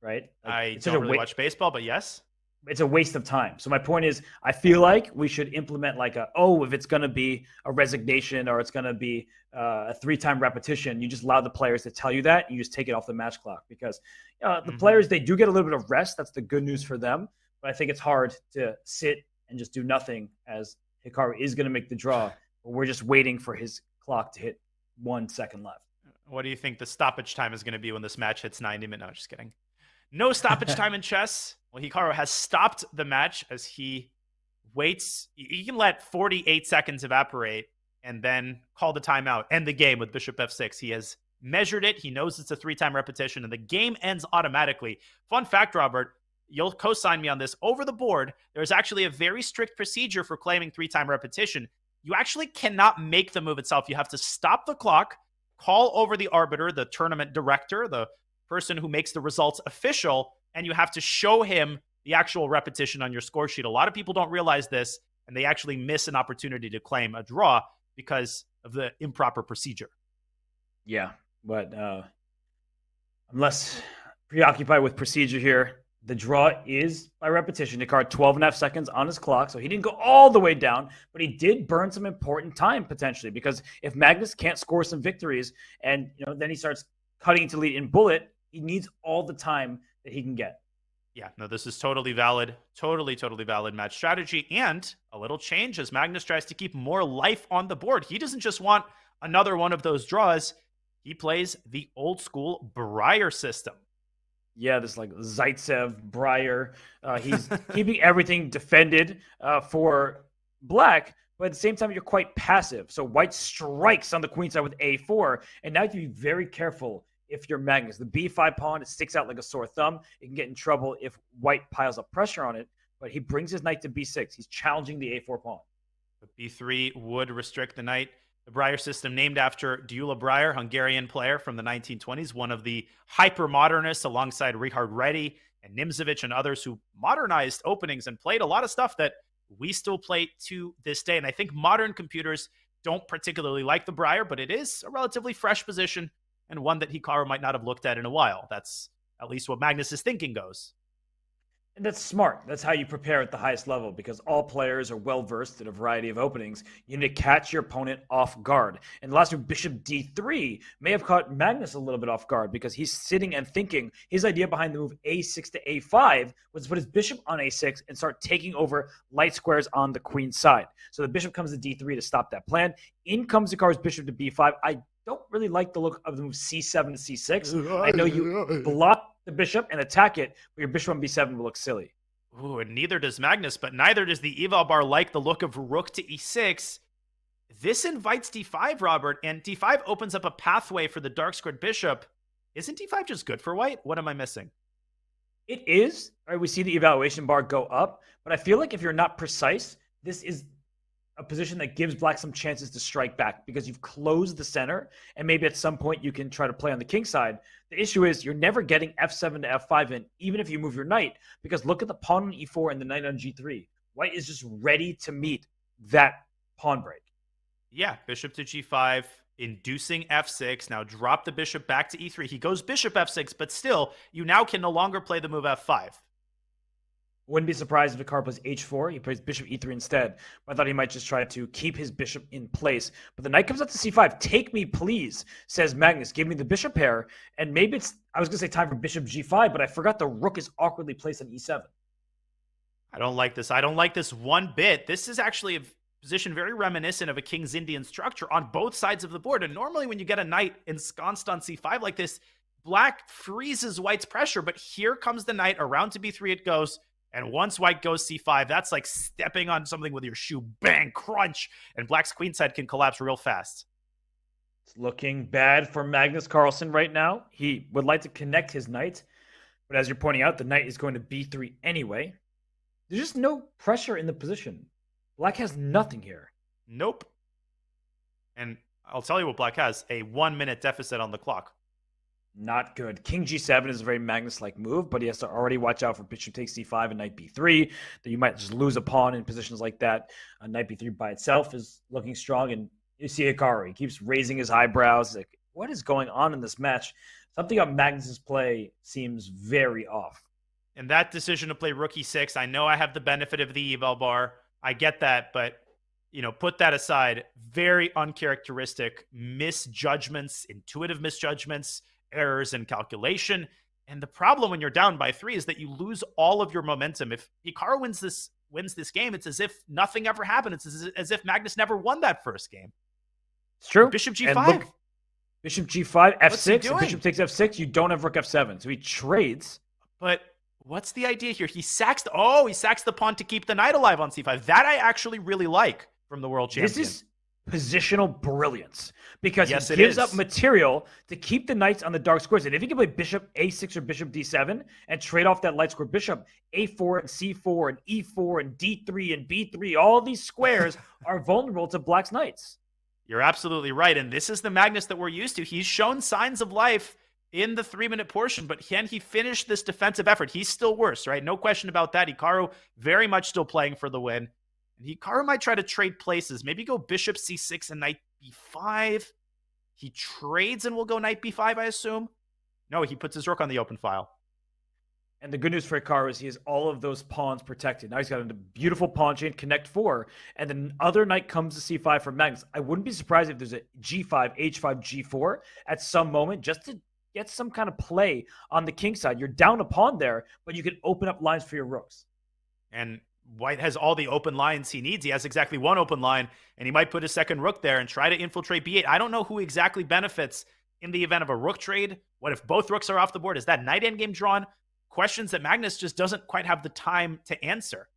right? I don't really watch baseball, but yes. It's a waste of time. So my point is, I feel like we should implement like if it's going to be a resignation or it's going to be a 3-time repetition, you just allow the players to tell you that. And you just take it off the match clock because the players, they do get a little bit of rest. That's the good news for them. But I think it's hard to sit and just do nothing as Hikaru is going to make the draw. But we're just waiting for his clock to hit 1 second left. What do you think the stoppage time is going to be when this match hits 90 minutes? No, just kidding. No stoppage time in chess. Well, Hikaru has stopped the match as he waits. He can let 48 seconds evaporate and then call the timeout, end the game with bishop f6. He has measured it. He knows it's a 3-time repetition, and the game ends automatically. Fun fact, Robert, you'll co-sign me on this. Over the board, there's actually a very strict procedure for claiming 3-time repetition. You actually cannot make the move itself. You have to stop the clock, call over the arbiter, the tournament director, the person who makes the results official, and you have to show him the actual repetition on your score sheet. A lot of people don't realize this, and they actually miss an opportunity to claim a draw because of the improper procedure. Yeah, but I'm less preoccupied with procedure here. The draw is by repetition. Hikaru 12.5 seconds on his clock, so he didn't go all the way down, but he did burn some important time potentially, because if Magnus can't score some victories and then he starts cutting to lead in bullet, he needs all the time that he can get. Yeah, no, this is totally valid. Totally valid match strategy. And a little change as Magnus tries to keep more life on the board. He doesn't just want another one of those draws. He plays the old school Breyer system. Yeah, this like Zaitsev, Breyer. He's keeping everything defended for black, but at the same time, you're quite passive. So white strikes on the queen side with a4, and now you have to be very careful if you're Magnus. The b5 pawn, it sticks out like a sore thumb. It can get in trouble if white piles up pressure on it, but he brings his knight to b6. He's challenging the a4 pawn. But b3 would restrict the knight. The Breyer system, named after Gyula Breyer, Hungarian player from the 1920s, one of the hyper-modernists alongside Richard Redi and Nimzovich and others who modernized openings and played a lot of stuff that we still play to this day. And I think modern computers don't particularly like the Breyer, but it is a relatively fresh position and one that Hikaru might not have looked at in a while. That's at least what Magnus's thinking goes. And that's smart. That's how you prepare at the highest level, because all players are well-versed in a variety of openings. You need to catch your opponent off guard. And the last move, bishop d3, may have caught Magnus a little bit off guard, because he's sitting and thinking his idea behind the move a6 to a5 was to put his bishop on a6 and start taking over light squares on the queen side. So the bishop comes to d3 to stop that plan. In comes Hikaru's bishop to b5. I don't really like the look of the move c7 to c6. I know you block the bishop and attack it, but your bishop on b7 will look silly. Ooh, and neither does Magnus, but neither does the eval bar like the look of rook to e6. This invites d5, Robert, and d5 opens up a pathway for the dark squared bishop. Isn't d5 just good for white? What am I missing? It is. All right, we see the evaluation bar go up, but I feel like if you're not precise, this is a position that gives black some chances to strike back, because you've closed the center, and maybe at some point you can try to play on the king side. The issue is you're never getting f7 to f5 in, even if you move your knight, because look at the pawn on e4 and the knight on g3. White is just ready to meet that pawn break. Yeah, bishop to g5, inducing f6. Now drop the bishop back to e3. He goes bishop f6, but still, you now can no longer play the move f5. Wouldn't be surprised if Hikaru plays h4. He plays bishop e3 instead. I thought he might just try to keep his bishop in place. But the knight comes up to c5. Take me, please, says Magnus. Give me the bishop pair. And maybe it's, I was going to say time for bishop g5, but I forgot the rook is awkwardly placed on e7. I don't like this. I don't like this one bit. This is actually a position very reminiscent of a King's Indian structure on both sides of the board. And normally when you get a knight ensconced on c5 like this, black freezes white's pressure. But here comes the knight. Around to b3 it goes. And once white goes c5, that's like stepping on something with your shoe. Bang, crunch. And black's queenside can collapse real fast. It's looking bad for Magnus Carlsen right now. He would like to connect his knight. But as you're pointing out, the knight is going to b3 anyway. There's just no pressure in the position. Black has nothing here. Nope. And I'll tell you what black has. A 1-minute deficit on the clock. Not good. King g7 is a very Magnus-like move, but he has to already watch out for bishop takes c5 and knight b3. That you might just lose a pawn in positions like that. Knight b3 by itself is looking strong, and you see Hikaru. He keeps raising his eyebrows. Like, what is going on in this match? Something about Magnus's play seems very off. And that decision to play rook e6, I know I have the benefit of the eval bar. I get that, but put that aside. Very uncharacteristic misjudgments, intuitive misjudgments, errors in calculation. And the problem when you're down by 3 is that you lose all of your momentum. If Hikaru wins this game, it's as if nothing ever happened. It's as if Magnus never won that first game. It's true. Bishop g5. Look, bishop g5, f6, and bishop takes f6. You don't have rook f7. So he trades. But what's the idea here? He sacks the pawn to keep the knight alive on c5. That I actually really like from the world champion. This is positional brilliance, because he gives up material to keep the knights on the dark squares. And if you can play bishop a6 or bishop d7 and trade off that light square bishop, a4 and c4 and e4 and d3 and b3, all these squares are vulnerable to black's knights. You're absolutely right. And this is the Magnus that we're used to. He's shown signs of life in the 3-minute portion, but can he finish this defensive effort? He's still worse, right? No question about that. Hikaru very much still playing for the win. And Hikaru might try to trade places. Maybe go bishop c6 and knight b5. He trades and will go knight b5, I assume. No, he puts his rook on the open file. And the good news for Hikaru is he has all of those pawns protected. Now he's got a beautiful pawn chain, connect 4, and then other knight comes to c5 for Magnus. I wouldn't be surprised if there's a g5, h5, g4 at some moment, just to get some kind of play on the king side. You're down a pawn there, but you can open up lines for your rooks. And white has all the open lines he needs. He has exactly one open line, and he might put a second rook there and try to infiltrate b8. I don't know who exactly benefits in the event of a rook trade. What if both rooks are off the board? Is that knight endgame drawn? Questions that Magnus just doesn't quite have the time to answer.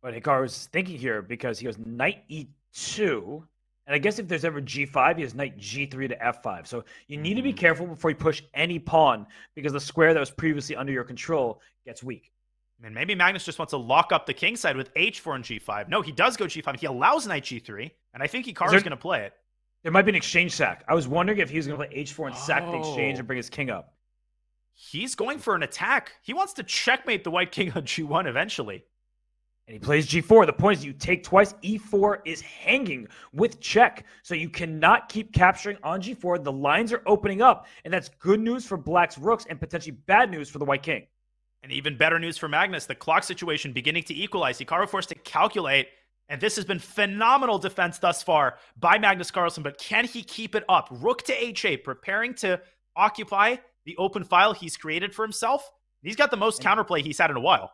But Hikaru's thinking here, because he goes knight e2, And I guess if there's ever G5, he has knight G3 to F5. So you need to be careful before you push any pawn because the square that was previously under your control gets weak. And maybe Magnus just wants to lock up the king side with H4 and G5. No, he does go G5. He allows knight G3, and I think Hikaru's going to play it. There might be an exchange sack. I was wondering if he was going to play H4 and sack the exchange and bring his king up. He's going for an attack. He wants to checkmate the white king on G1 eventually. And he plays G4. The point is you take twice. E4 is hanging with check. So you cannot keep capturing on G4. The lines are opening up. And that's good news for Black's rooks and potentially bad news for the white king. And even better news for Magnus, the clock situation beginning to equalize. Hikaru forced to calculate, and this has been phenomenal defense thus far by Magnus Carlsen, but can he keep it up? Rook to H8, preparing to occupy the open file he's created for himself. He's got the most counterplay he's had in a while.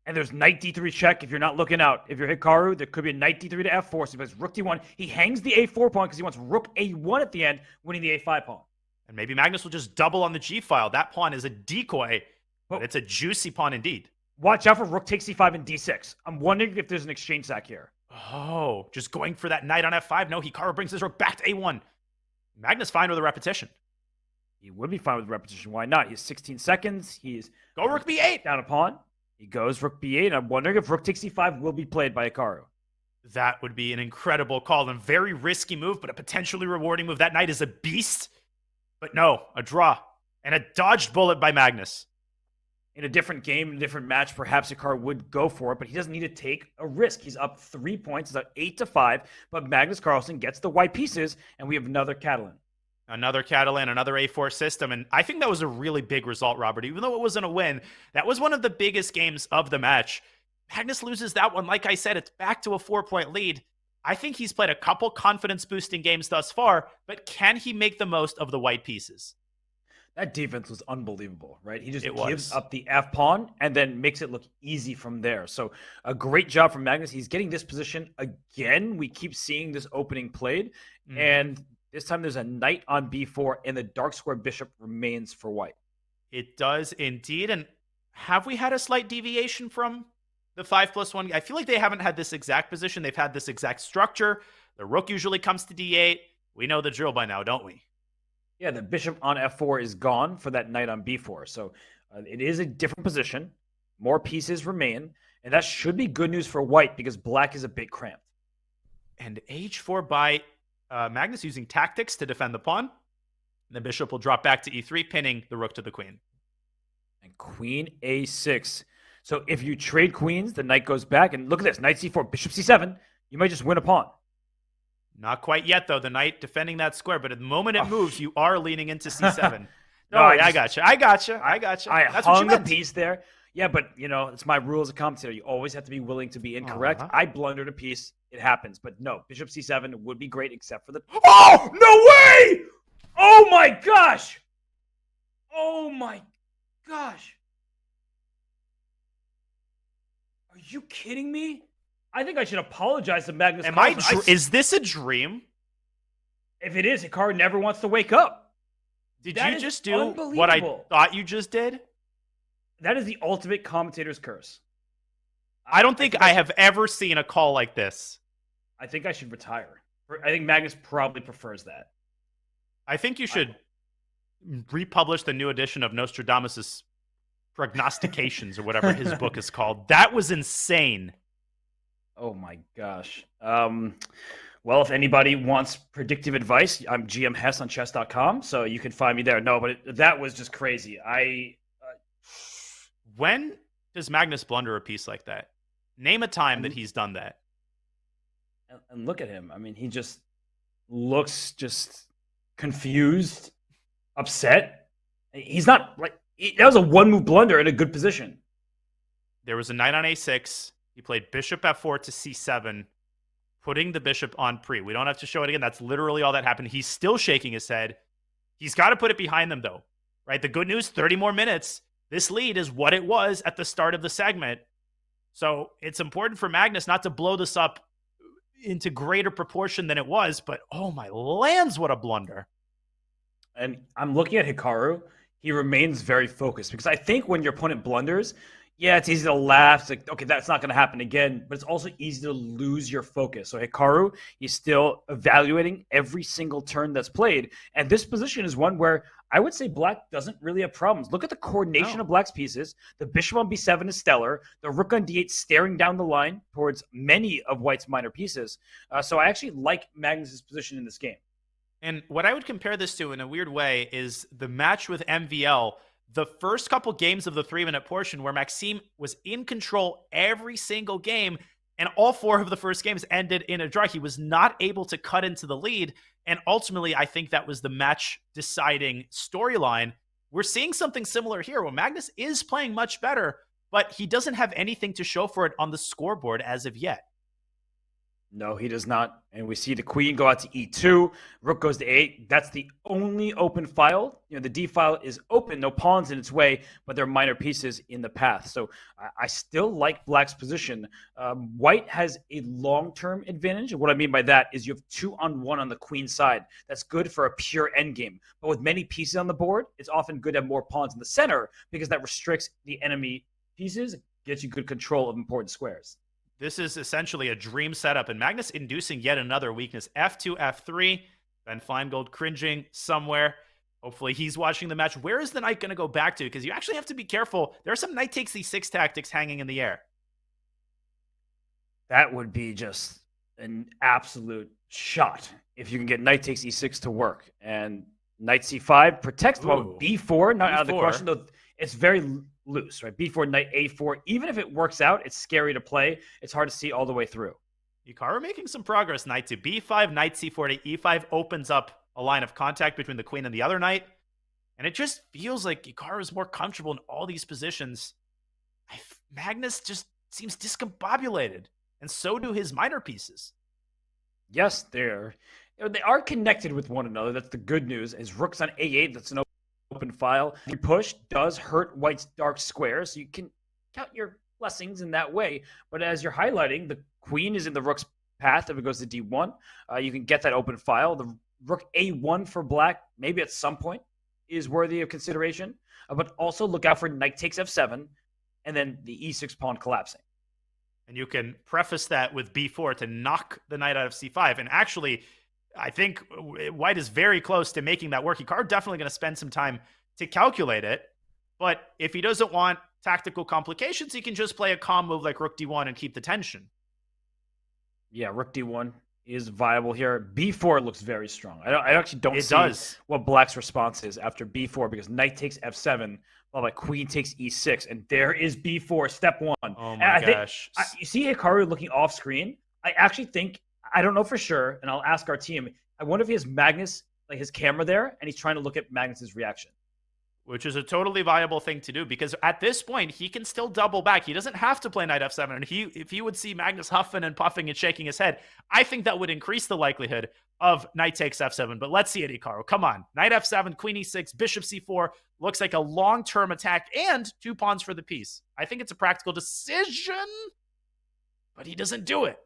And there's knight D3 check if you're not looking out. If you're Hikaru, there could be a knight D3 to F4, so he plays rook D1. He hangs the A4 pawn because he wants rook A1 at the end, winning the A5 pawn. And maybe Magnus will just double on the G file. That pawn is a decoy. But it's a juicy pawn indeed. Watch out for rook takes c5 and d6. I'm wondering if there's an exchange sack here. Oh, just going for that knight on f5. No, Hikaru brings his rook back to a1. Magnus fine with a repetition. He would be fine with repetition. Why not? He has 16 seconds. He's go rook b8. Down a pawn. He goes rook b8. And I'm wondering if rook takes c5 will be played by Hikaru. That would be an incredible call and very risky move, but a potentially rewarding move. That knight is a beast. But no, a draw. And a dodged bullet by Magnus. In a different game, in a different match, perhaps Hikaru would go for it, but he doesn't need to take a risk. He's up 3 points. He's up 8-5, but Magnus Carlsen gets the white pieces, and we have another Catalan. Another Catalan, another A4 system, and I think that was a really big result, Robert. Even though it wasn't a win, that was one of the biggest games of the match. Magnus loses that one. Like I said, it's back to a 4-point lead. I think he's played a couple confidence-boosting games thus far, but can he make the most of the white pieces? That defense was unbelievable, right? He just gives up the F pawn and then makes it look easy from there. So a great job from Magnus. He's getting this position again. We keep seeing this opening played. And this time there's a knight on b4 and the dark square bishop remains for white. It does indeed. And have we had a slight deviation from the 5+1? I feel like they haven't had this exact position. They've had this exact structure. The rook usually comes to d8. We know the drill by now, don't we? Yeah, the bishop on f4 is gone for that knight on b4. So it is a different position. More pieces remain. And that should be good news for white because black is a bit cramped. And h4 by Magnus using tactics to defend the pawn. The bishop will drop back to e3, pinning the rook to the queen. And queen a6. So if you trade queens, the knight goes back. And look at this, knight c4, bishop c7. You might just win a pawn. Not quite yet, though. The knight defending that square. But at the moment it moves, you are leaning into c7. No, I got you. I hung a piece there. Yeah, but, you know, it's my rule as a commentator. You always have to be willing to be incorrect. I blundered a piece. It happens. But no, bishop c7 would be great except for the... Oh, no way! Oh, my gosh! Oh, my gosh. Are you kidding me? I think I should apologize to Magnus Carlsen. Is this a dream? If it is, Hikaru never wants to wake up. Did you just do what I thought you just did? That is the ultimate commentator's curse. I don't think I have ever seen a call like this. I think I should retire. I think Magnus probably prefers that. I think you should republish the new edition of Nostradamus' Prognostications or whatever his book is called. That was insane. Oh my gosh. Well, if anybody wants predictive advice, I'm GM Hess on chess.com, so you can find me there. No, but that was just crazy. When does Magnus blunder a piece like that? Name a time that he's done that. And look at him. I mean, he just looks just confused, upset. He's not like that was a one-move blunder in a good position. There was a knight on a6. He played bishop f4 to c7, putting the bishop on pre. We don't have to show it again. That's literally all that happened. He's still shaking his head. He's got to put it behind them, though. Right? The good news, 30 more minutes. This lead is what it was at the start of the segment. So it's important for Magnus not to blow this up into greater proportion than it was. But, oh my lands, what a blunder. And I'm looking at Hikaru. He remains very focused because I think when your opponent blunders, Yeah, it's easy to laugh. It's like, okay, that's not going to happen again. But it's also easy to lose your focus. So Hikaru, he's still evaluating every single turn that's played. And this position is one where I would say Black doesn't really have problems. Look at the coordination of Black's pieces. The bishop on b7 is stellar. The rook on d8 staring down the line towards many of White's minor pieces. So I actually like Magnus's position in this game. And what I would compare this to in a weird way is the match with MVL. The first couple games of the 3-minute portion where Maxime was in control every single game, and all 4 of the first games ended in a draw. He was not able to cut into the lead, and ultimately I think that was the match-deciding storyline. We're seeing something similar here where Magnus is playing much better, but he doesn't have anything to show for it on the scoreboard as of yet. No, he does not. And we see the queen go out to e2. Rook goes to 8. That's the only open file. The d file is open, no pawns in its way, but there are minor pieces in the path. So I still like Black's position. White has a long-term advantage. And what I mean by that is you have 2-on-1 on the queen side. That's good for a pure endgame. But with many pieces on the board, it's often good to have more pawns in the center because that restricts the enemy pieces, gets you good control of important squares. This is essentially a dream setup, and Magnus inducing yet another weakness. F2, F3. Ben Feingold cringing somewhere. Hopefully he's watching the match. Where is the knight going to go back to? Because you actually have to be careful. There are some knight takes e6 tactics hanging in the air. That would be just an absolute shot if you can get knight takes e6 to work. And knight c5 protects the one. B4, not out of the question, though. It's very loose, right? B4, knight A4. Even if it works out, it's scary to play. It's hard to see all the way through. Hikaru making some progress. Knight to B5, knight C4 to E5 opens up a line of contact between the queen and the other knight. And it just feels like Hikaru is more comfortable in all these positions. Magnus just seems discombobulated, and so do his minor pieces. Yes, they are connected with one another. That's the good news. His rook's on A8. That's an open file. The push does hurt White's dark square, so you can count your blessings in that way. But as you're highlighting, the queen is in the rook's path. If it goes to D1, you can get that open file. The rook A1 for Black, maybe at some point, is worthy of consideration. But also look out for knight takes F7, and then the E6 pawn collapsing. And you can preface that with B4 to knock the knight out of C5. And actually, I think White is very close to making that work. Hikaru definitely going to spend some time to calculate it. But if he doesn't want tactical complications, he can just play a calm move like Rook D1 and keep the tension. Yeah, Rook D1 is viable here. B4 looks very strong. I actually don't see what Black's response is after B4 because knight takes F7, while like queen takes E6, and there is B4, step 1. Oh my gosh. You see Hikaru looking off screen? I actually think, I don't know for sure, and I'll ask our team, I wonder if he has Magnus, like his camera there, and he's trying to look at Magnus's reaction. Which is a totally viable thing to do, because at this point, he can still double back. He doesn't have to play knight F7, and if he would see Magnus huffing and puffing and shaking his head, I think that would increase the likelihood of knight takes F7. But let's see it, Hikaru. Come on. Knight F7, queen E6, bishop C4. Looks like a long-term attack and 2 pawns for the piece. I think it's a practical decision, but he doesn't do it.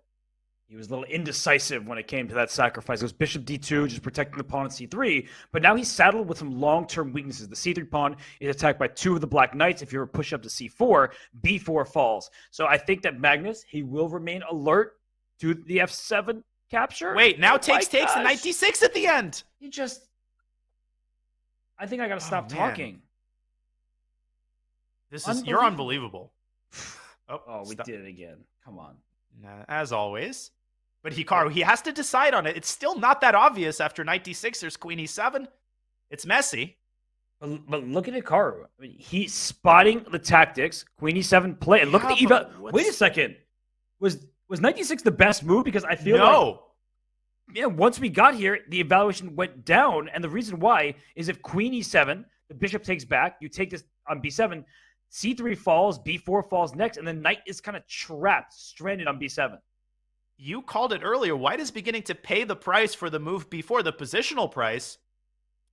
He was a little indecisive when it came to that sacrifice. It was bishop d2, just protecting the pawn at c3. But now he's saddled with some long-term weaknesses. The c3 pawn is attacked by 2 of the black knights. If you were to push up to c4, b4 falls. So I think that Magnus, he will remain alert to the f7 capture. Wait, now takes and knight d6 at the end. He just... I think I got to stop talking. This is... You're unbelievable. We did it again. Come on. As always. But Hikaru, he has to decide on it. It's still not that obvious after knight d6. There's queen e7. It's messy. But look at Hikaru. I mean, he's spotting the tactics. Queen e7 play. And look at the eval. Wait a second. Was knight d6 the best move? Because I feel like... Yeah, once we got here, the evaluation went down. And the reason why is if queen e7, the bishop takes back, you take this on b7, c3 falls, b4 falls next, and then knight is kind of trapped, stranded on b7. You called it earlier. White is beginning to pay the price for the move before, the positional price.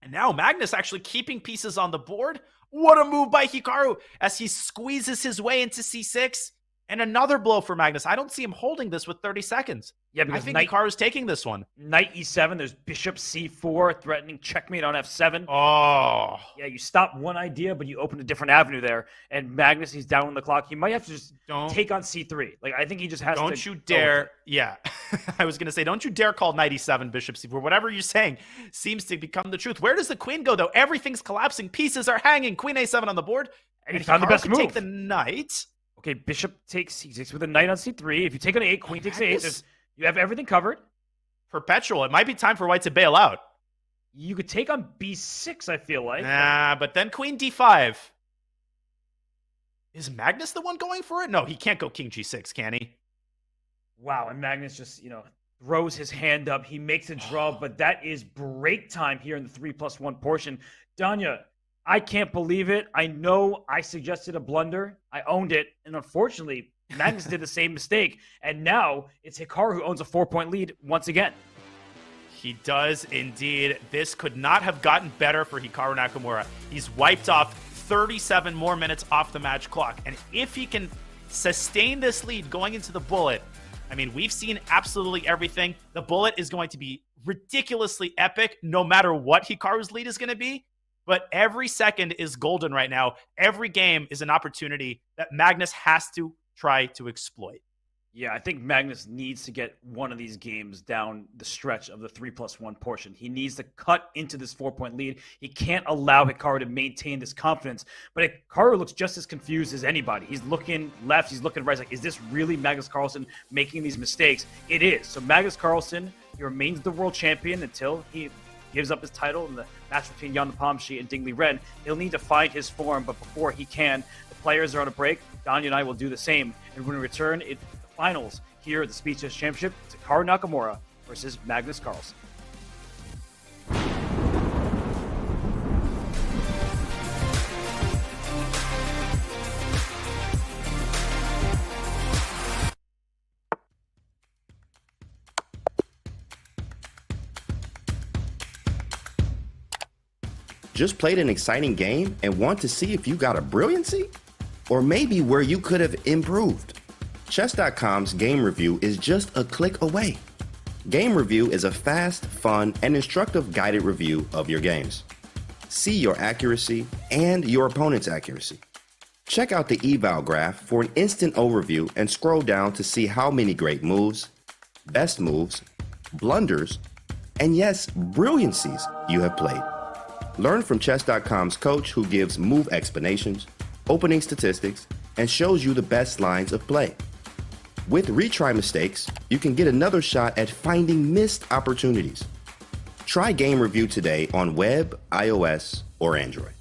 And now Magnus actually keeping pieces on the board. What a move by Hikaru as he squeezes his way into c6. And another blow for Magnus. I don't see him holding this with 30 seconds. Yeah, I because think Hikaru's taking this one. Knight e7, there's bishop c4, threatening checkmate on f7. Oh. Yeah, you stop one idea, but you open a different avenue there. And Magnus, he's down on the clock. He might have to just take on c3. Like, I think he just has to. Don't you dare. Yeah. I was going to say, don't you dare call knight e7, bishop c4. Whatever you're saying seems to become the truth. Where does the queen go, though? Everything's collapsing. Pieces are hanging. Queen a7 on the board. And he found the best move. Take the knight. Okay, bishop takes c6 with a knight on c3. If you take on a8, queen takes a8. You have everything covered. Perpetual. It might be time for white to bail out. You could take on b6, I feel like. Nah, but then queen d5. Is Magnus the one going for it? No, he can't go king g6, can he? Wow, and Magnus just, throws his hand up. He makes a draw, but that is break time here in the 3+1 portion. Danya, I can't believe it. I know I suggested a blunder. I owned it. And unfortunately, Magnus did the same mistake. And now it's Hikaru who owns a 4-point lead once again. He does indeed. This could not have gotten better for Hikaru Nakamura. He's wiped off 37 more minutes off the match clock. And if he can sustain this lead going into the bullet, I mean, we've seen absolutely everything. The bullet is going to be ridiculously epic no matter what Hikaru's lead is going to be. But every second is golden right now. Every game is an opportunity that Magnus has to try to exploit. Yeah, I think Magnus needs to get one of these games down the stretch of the 3+1 portion. He needs to cut into this 4-point lead. He can't allow Hikaru to maintain this confidence. But Hikaru looks just as confused as anybody. He's looking left, he's looking right. He's like, is this really Magnus Carlsen making these mistakes? It is. So Magnus Carlsen, he remains the world champion until he gives up his title in the match between Jan Nepomsky and Dingley Ren. He'll need to find his form, but before he can, the players are on a break. Danya and I will do the same. And when we return, it's the finals here at the Speed Chess Championship. It's Hikaru Nakamura versus Magnus Carlsen. Just played an exciting game and want to see if you got a brilliancy? Or maybe where you could have improved? Chess.com's game review is just a click away. Game review is a fast, fun, and instructive guided review of your games. See your accuracy and your opponent's accuracy. Check out the eval graph for an instant overview and scroll down to see how many great moves, best moves, blunders, and yes, brilliancies you have played. Learn from Chess.com's coach who gives move explanations, opening statistics, and shows you the best lines of play. With retry mistakes, you can get another shot at finding missed opportunities. Try Game Review today on web, iOS, or Android.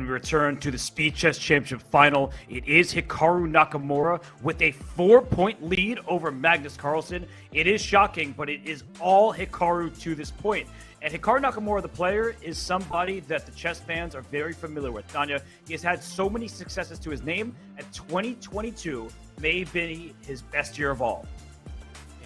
and we return to the Speed Chess Championship final. It is Hikaru Nakamura with a 4-point lead over Magnus Carlsen. It is shocking, but it is all Hikaru to this point. And Hikaru Nakamura, the player, is somebody that the chess fans are very familiar with. Tanya, he has had so many successes to his name, and 2022 may be his best year of all.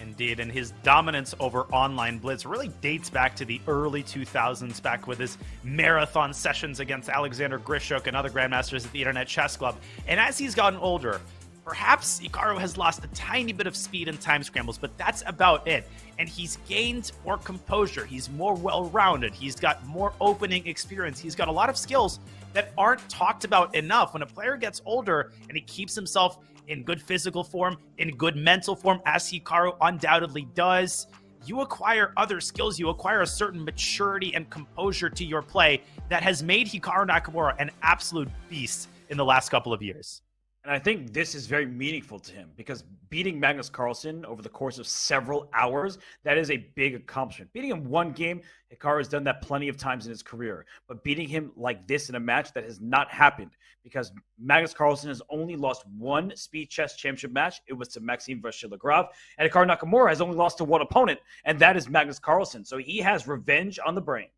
Indeed, and his dominance over online blitz really dates back to the early 2000s, back with his marathon sessions against Alexander Grishuk and other grandmasters at the Internet Chess Club. And as he's gotten older, perhaps Hikaru has lost a tiny bit of speed in time scrambles, but that's about it. And he's gained more composure. He's more well-rounded. He's got more opening experience. He's got a lot of skills that aren't talked about enough. When a player gets older and he keeps himself in good physical form, in good mental form, as Hikaru undoubtedly does, you acquire other skills. You acquire a certain maturity and composure to your play that has made Hikaru Nakamura an absolute beast in the last couple of years. And I think this is very meaningful to him because beating Magnus Carlsen over the course of several hours, that is a big accomplishment. Beating him one game, Hikaru has done that plenty of times in his career. But beating him like this in a match, that has not happened because Magnus Carlsen has only lost one Speed Chess Championship match. It was to Maxime Vachier-Lagrave. And Hikaru Nakamura has only lost to one opponent, and that is Magnus Carlsen. So he has revenge on the brain.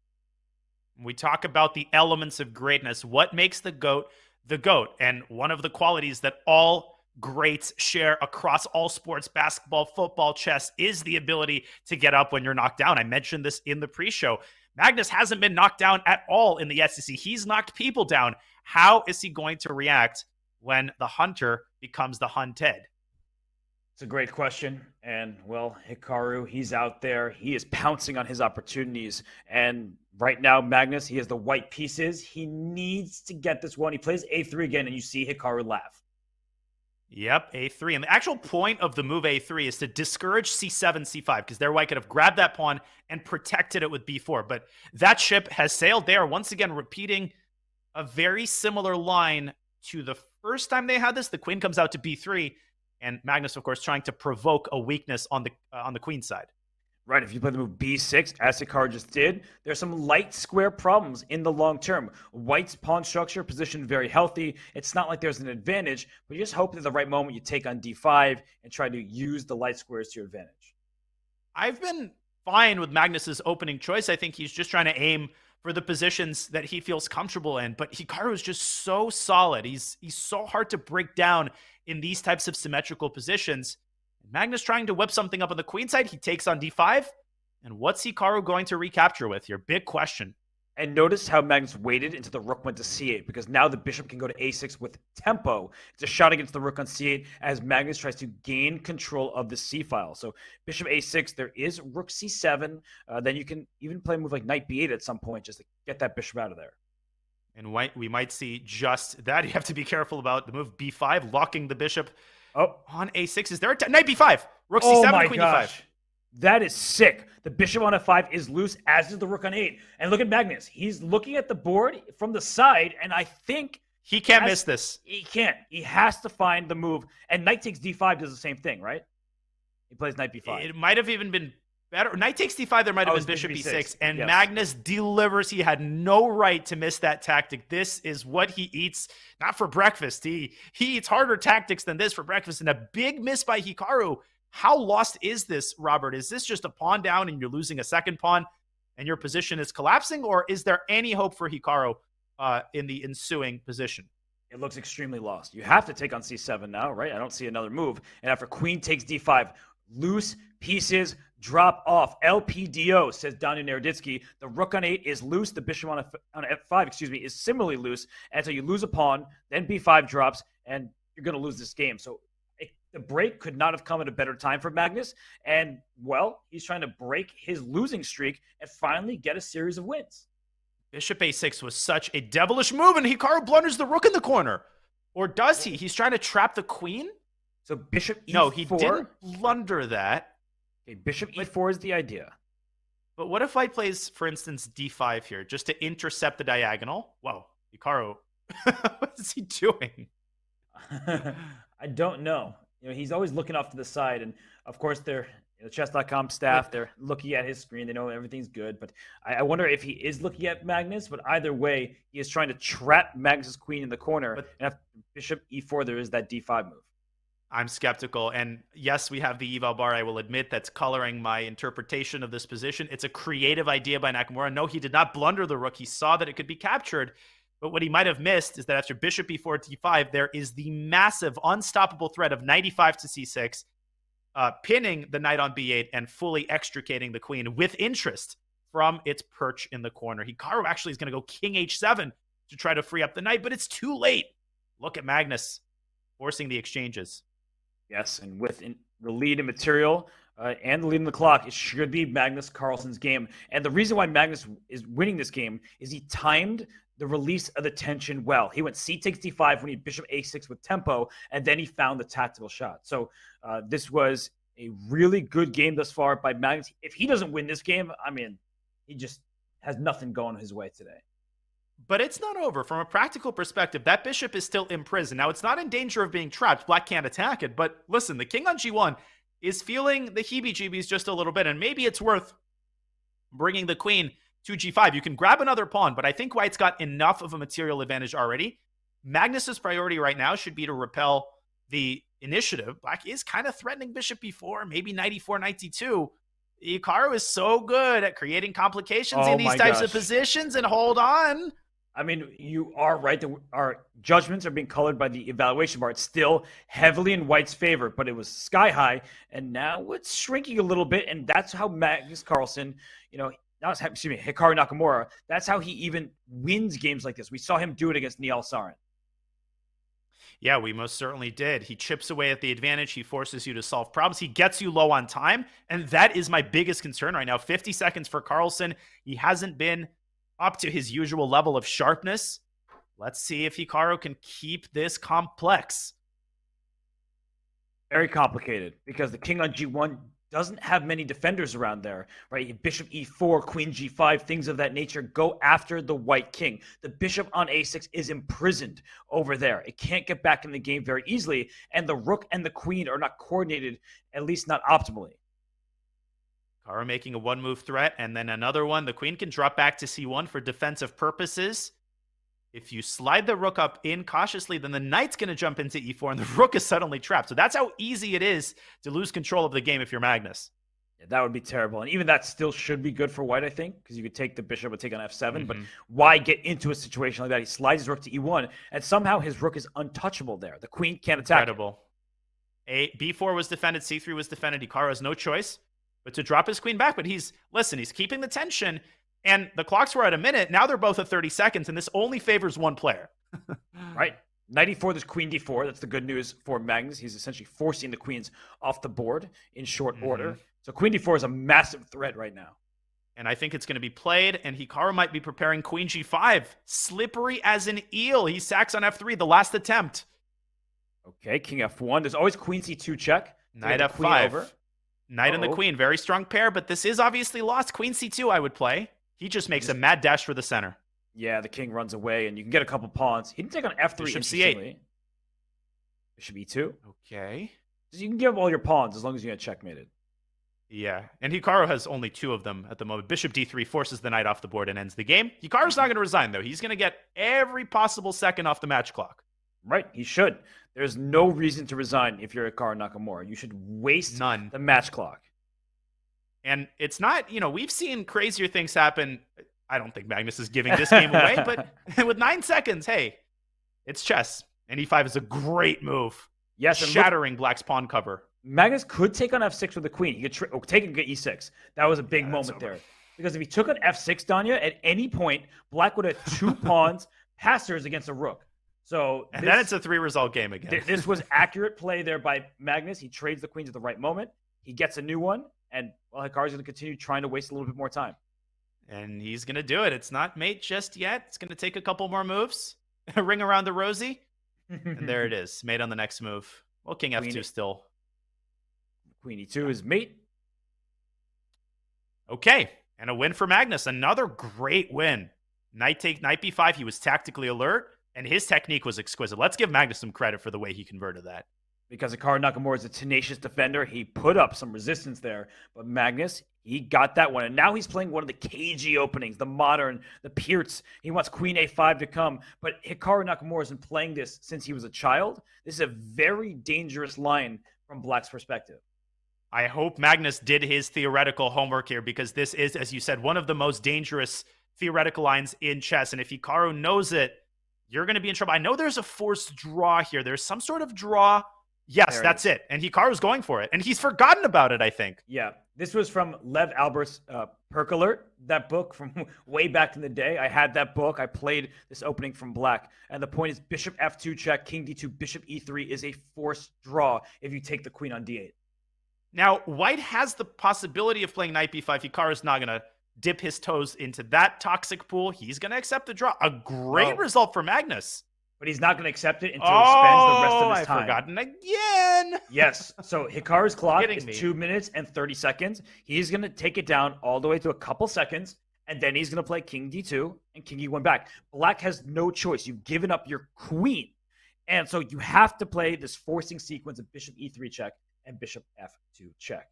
We talk about the elements of greatness. What makes the GOAT the GOAT? And one of the qualities that all greats share across all sports, basketball, football, chess, is the ability to get up when you're knocked down. I mentioned this in the pre-show. Magnus hasn't been knocked down at all in the SCC. He's knocked people down. How is he going to react when the hunter becomes the hunted? It's a great question. And, well, Hikaru, he's out there. He is pouncing on his opportunities. And right now, Magnus, he has the white pieces. He needs to get this one. He plays A3 again, and you see Hikaru laugh. Yep, A3. And the actual point of the move A3 is to discourage C7, C5, because their white could have grabbed that pawn and protected it with B4. But that ship has sailed. They are once again repeating a very similar line to the first time they had this. The queen comes out to B3, and Magnus, of course, trying to provoke a weakness on the queen side. Right, if you play the move B6, as Hikaru just did, there's some light square problems in the long term. White's pawn structure positioned very healthy. It's not like there's an advantage, but you just hope that at the right moment you take on D5 and try to use the light squares to your advantage. I've been fine with Magnus's opening choice. I think he's just trying to aim for the positions that he feels comfortable in. But Hikaru is just so solid. He's so hard to break down in these types of symmetrical positions. Magnus trying to whip something up on the queen side. He takes on D5. And what's Hikaru going to recapture with here? Big question. And notice how Magnus waited until the rook went to C8, because now the bishop can go to A6 with tempo. It's a shot against the rook on C8 as Magnus tries to gain control of the C file. So bishop A6, there is rook C7. Then you can even play a move like knight B8 at some point just to get that bishop out of there. And we might see just that. You have to be careful about the move B5, locking the bishop on A6. Is there a knight B5? Rook C7, queen E5. That is sick. The bishop on F5 is loose, as is the rook on 8. And look at Magnus. He's looking at the board from the side, and I think he can't miss this. He can't. He has to find the move. And knight takes D5 does the same thing, right? He plays knight B5. It might have even been better. Knight takes D5, there might have been bishop E6. And yes, Magnus delivers. He had no right to miss that tactic. This is what he eats, not for breakfast. He eats harder tactics than this for breakfast. And a big miss by Hikaru. How lost is this, Robert? Is this just a pawn down and you're losing a second pawn and your position is collapsing? Or is there any hope for Hikaru in the ensuing position? It looks extremely lost. You have to take on C7 now, right? I don't see another move. And after queen takes D5, loose pieces drop off. LPDO, says Daniel Naroditsky. The rook on 8 is loose. The bishop on F5, is similarly loose. And so you lose a pawn, then B5 drops, and you're going to lose this game. So the break could not have come at a better time for Magnus. And, well, he's trying to break his losing streak and finally get a series of wins. Bishop A6 was such a devilish move, and Hikaru blunders the rook in the corner. Or does he? He's trying to trap the queen? So bishop E4? No, he didn't blunder that. Okay, bishop E4 is the idea. But what if White plays, for instance, D5 here, just to intercept the diagonal? Whoa, Hikaru, what is he doing? I don't know. You know, he's always looking off to the side, and of course there The chess.com staff, they're looking at his screen. They know everything's good. But I wonder if he is looking at Magnus. But either way, he is trying to trap Magnus's queen in the corner. And after bishop e4, there is that d5 move. I'm skeptical. And yes, we have the eval bar. I will admit that's coloring my interpretation of this position. It's a creative idea by Nakamura. No, he did not blunder the rook. He saw that it could be captured. But what he might have missed is that after bishop e4, d5, there is the massive, unstoppable threat of knight e5 to c6, pinning the knight on b8 and fully extricating the queen with interest from its perch in the corner. Hikaru actually is going to go king h7 to try to free up the knight, but it's too late. Look at Magnus forcing the exchanges. Yes, and with the lead in material and the lead in the clock, it should be Magnus Carlsen's game. And the reason why Magnus is winning this game is he timed the release of the tension well. He went c takes d5 when he had bishop a6 with tempo, and then he found the tactical shot. So this was a really good game thus far by Magnus. If he doesn't win this game, I mean, he just has nothing going his way today. But it's not over. From a practical perspective, that bishop is still imprisoned. Now, it's not in danger of being trapped. Black can't attack it. But listen, the king on g1 is feeling the heebie-jeebies just a little bit, and maybe it's worth bringing the queen to g5. You can grab another pawn, but I think White's got enough of a material advantage already. Magnus's priority right now should be to repel the initiative. Black is kind of threatening bishop e4, maybe knight e4, knight d2. Hikaru is so good at creating complications in these types of positions, and hold on. I mean, you are right that our judgments are being colored by the evaluation bar. It's still heavily in White's favor, but it was sky high, and now it's shrinking a little bit, and that's how Magnus Carlsen, Hikaru Nakamura, that's how he even wins games like this. We saw him do it against Niall Sarin. Yeah, we most certainly did. He chips away at the advantage. He forces you to solve problems. He gets you low on time, and that is my biggest concern right now. 50 seconds for Carlsen. He hasn't been up to his usual level of sharpness. Let's see if Hikaru can keep this complex. Very complicated, because the king on g1 doesn't have many defenders around there, right? Bishop e4, queen g5, things of that nature go after the white king. The bishop on a6 is imprisoned over there. It can't get back in the game very easily, and the rook and the queen are not coordinated, at least not optimally. Hikaru making a one-move threat, and then another one. The queen can drop back to c1 for defensive purposes. If you slide the rook up incautiously, then the knight's going to jump into e4, and the rook is suddenly trapped. So that's how easy it is to lose control of the game if you're Magnus. Yeah, that would be terrible. And even that still should be good for White, I think, because you could take the bishop and take on f7. But why get into a situation like that? He slides his rook to e1, and somehow his rook is untouchable there. The queen can't attack. Incredible. B4 was defended, c3 was defended. Hikaru has no choice but to drop his queen back. But he's keeping the tension. And the clocks were at a minute. Now they're both at 30 seconds, and this only favors one player. Right. Knight e4, there's queen d4. That's the good news for Magnus. He's essentially forcing the queens off the board in short order. So queen d4 is a massive threat right now. And I think it's going to be played, and Hikaru might be preparing queen g5. Slippery as an eel. He sacks on f3, the last attempt. Okay, king f1. There's always queen c2 check. Knight f5. Knight and the queen, very strong pair, but this is obviously lost. Queen c2 I would play. He just makes a mad dash for the center. Yeah, the king runs away, and you can get a couple pawns. He didn't take on f3. Bishop c8. Bishop e2. Okay. You can give up all your pawns as long as you get checkmated. Yeah, and Hikaru has only two of them at the moment. Bishop d3 forces the knight off the board and ends the game. Hikaru's not going to resign, though. He's going to get every possible second off the match clock. Right, he should. There's no reason to resign if you're Hikaru Nakamura. You should waste the match clock. And it's not, we've seen crazier things happen. I don't think Magnus is giving this game away, but with 9 seconds, hey, it's chess. And e5 is a great move. Yes, shattering Black's pawn cover. Magnus could take on f6 with the queen. He could take and get e6. That was a big moment there. Because if he took on f6, Danya, at any point, Black would have 2 pawns, passers against a rook. So then it's a 3-result game again. This was accurate play there by Magnus. He trades the queens at the right moment. He gets a new one. And, Hikaru's going to continue trying to waste a little bit more time. And he's going to do it. It's not mate just yet. It's going to take a couple more moves. A ring around the rosy. And there it is. Mate on the next move. Well, king f2 still. Queen e2 is mate. Okay. And a win for Magnus. Another great win. Knight b5. He was tactically alert. And his technique was exquisite. Let's give Magnus some credit for the way he converted that. because Hikaru Nakamura is a tenacious defender. He put up some resistance there, but Magnus, he got that one. And now he's playing one of the cagey openings, the modern, the Pierts. He wants Queen A5 to come. But Hikaru Nakamura has been playing this since he was a child. This is a very dangerous line from Black's perspective. I hope Magnus did his theoretical homework here, because this is, as you said, one of the most dangerous theoretical lines in chess. And if Hikaru knows it, you're going to be in trouble. I know there's a forced draw here. There's some sort of draw. Yes, that's it. And Hikaru's going for it. And he's forgotten about it, I think. Yeah. This was from Lev Albert's Perk Alert, that book from way back in the day. I had that book. I played this opening from Black. And the point is bishop f2 check, king d2, bishop e3 is a forced draw if you take the queen on d8. Now, White has the possibility of playing knight b5. Hikaru's not going to dip his toes into that toxic pool. He's going to accept the draw. A great result for Magnus. But he's not going to accept it until he spends the rest of his time. I've forgotten again. Yes. So Hikaru's clock is 2 minutes and 30 seconds. He's going to take it down all the way to a couple seconds, and then he's going to play king d2 and king e1 back. Black has no choice. You've given up your queen. And so you have to play this forcing sequence of bishop e3 check and bishop f2 check.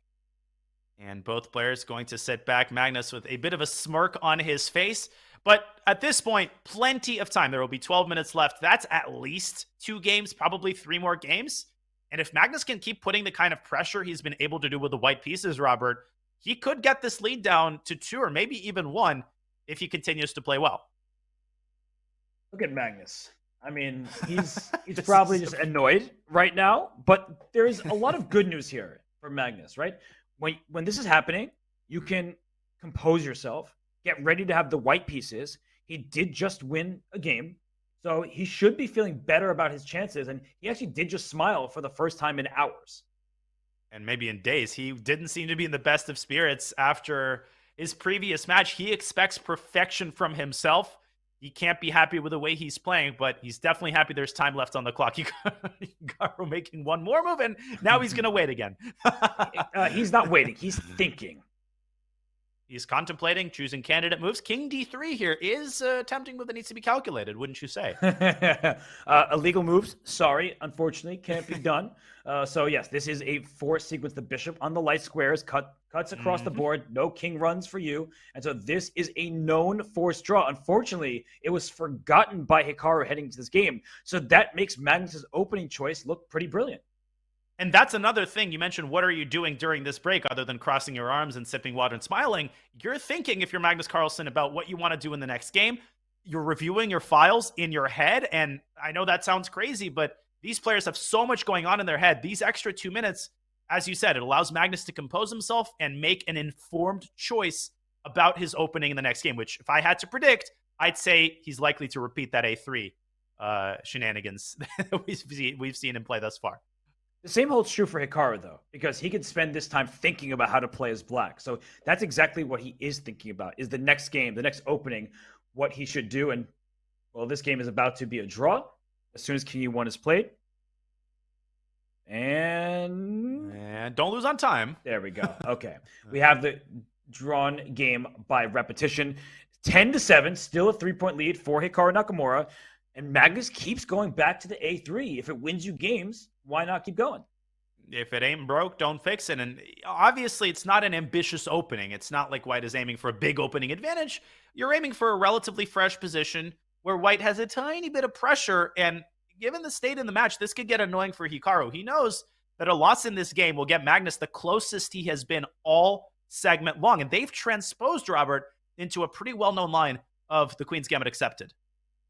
And both players going to sit back. Magnus with a bit of a smirk on his face. But at this point, plenty of time. There will be 12 minutes left. That's at least 2 games, probably 3 more games. And if Magnus can keep putting the kind of pressure he's been able to do with the white pieces, Robert, he could get this lead down to 2 or maybe even 1 if he continues to play well. Look at Magnus. I mean, he's probably just annoyed right now. But there's a lot of good news here for Magnus, right? When this is happening, you can compose yourself. Get ready to have the white pieces. He did just win a game, so he should be feeling better about his chances. And he actually did just smile for the first time in hours. And maybe in days. He didn't seem to be in the best of spirits after his previous match. He expects perfection from himself. He can't be happy with the way he's playing, but he's definitely happy there's time left on the clock. Hikaru making one more move, and now he's going to wait again. He's not waiting. He's thinking. He's contemplating, choosing candidate moves. King d3 here is tempting move that needs to be calculated, wouldn't you say? Illegal moves, sorry, unfortunately, can't be done. So yes, this is a forced sequence. The bishop on the light squares cuts across the board. No king runs for you. And so this is a known forced draw. Unfortunately, it was forgotten by Hikaru heading to this game. So that makes Magnus's opening choice look pretty brilliant. And that's another thing. You mentioned, what are you doing during this break other than crossing your arms and sipping water and smiling? You're thinking, if you're Magnus Carlsen, about what you want to do in the next game. You're reviewing your files in your head. And I know that sounds crazy, but these players have so much going on in their head. These extra 2 minutes, as you said, it allows Magnus to compose himself and make an informed choice about his opening in the next game, which if I had to predict, I'd say he's likely to repeat that A3 shenanigans that we've seen him play thus far. The same holds true for Hikaru, though, because he could spend this time thinking about how to play as Black. So that's exactly what he is thinking about, is the next game, the next opening, what he should do. And, well, this game is about to be a draw as soon as King E1 is played. And don't lose on time. There we go. Okay. We have the drawn game by repetition. 10-7, still a 3-point lead for Hikaru Nakamura. And Magnus keeps going back to the A3. If it wins you games, why not keep going? If it ain't broke, don't fix it. And obviously, it's not an ambitious opening. It's not like White is aiming for a big opening advantage. You're aiming for a relatively fresh position where White has a tiny bit of pressure. And given the state in the match, this could get annoying for Hikaru. He knows that a loss in this game will get Magnus the closest he has been all segment long. And they've transposed, Robert, into a pretty well-known line of the Queen's Gambit accepted.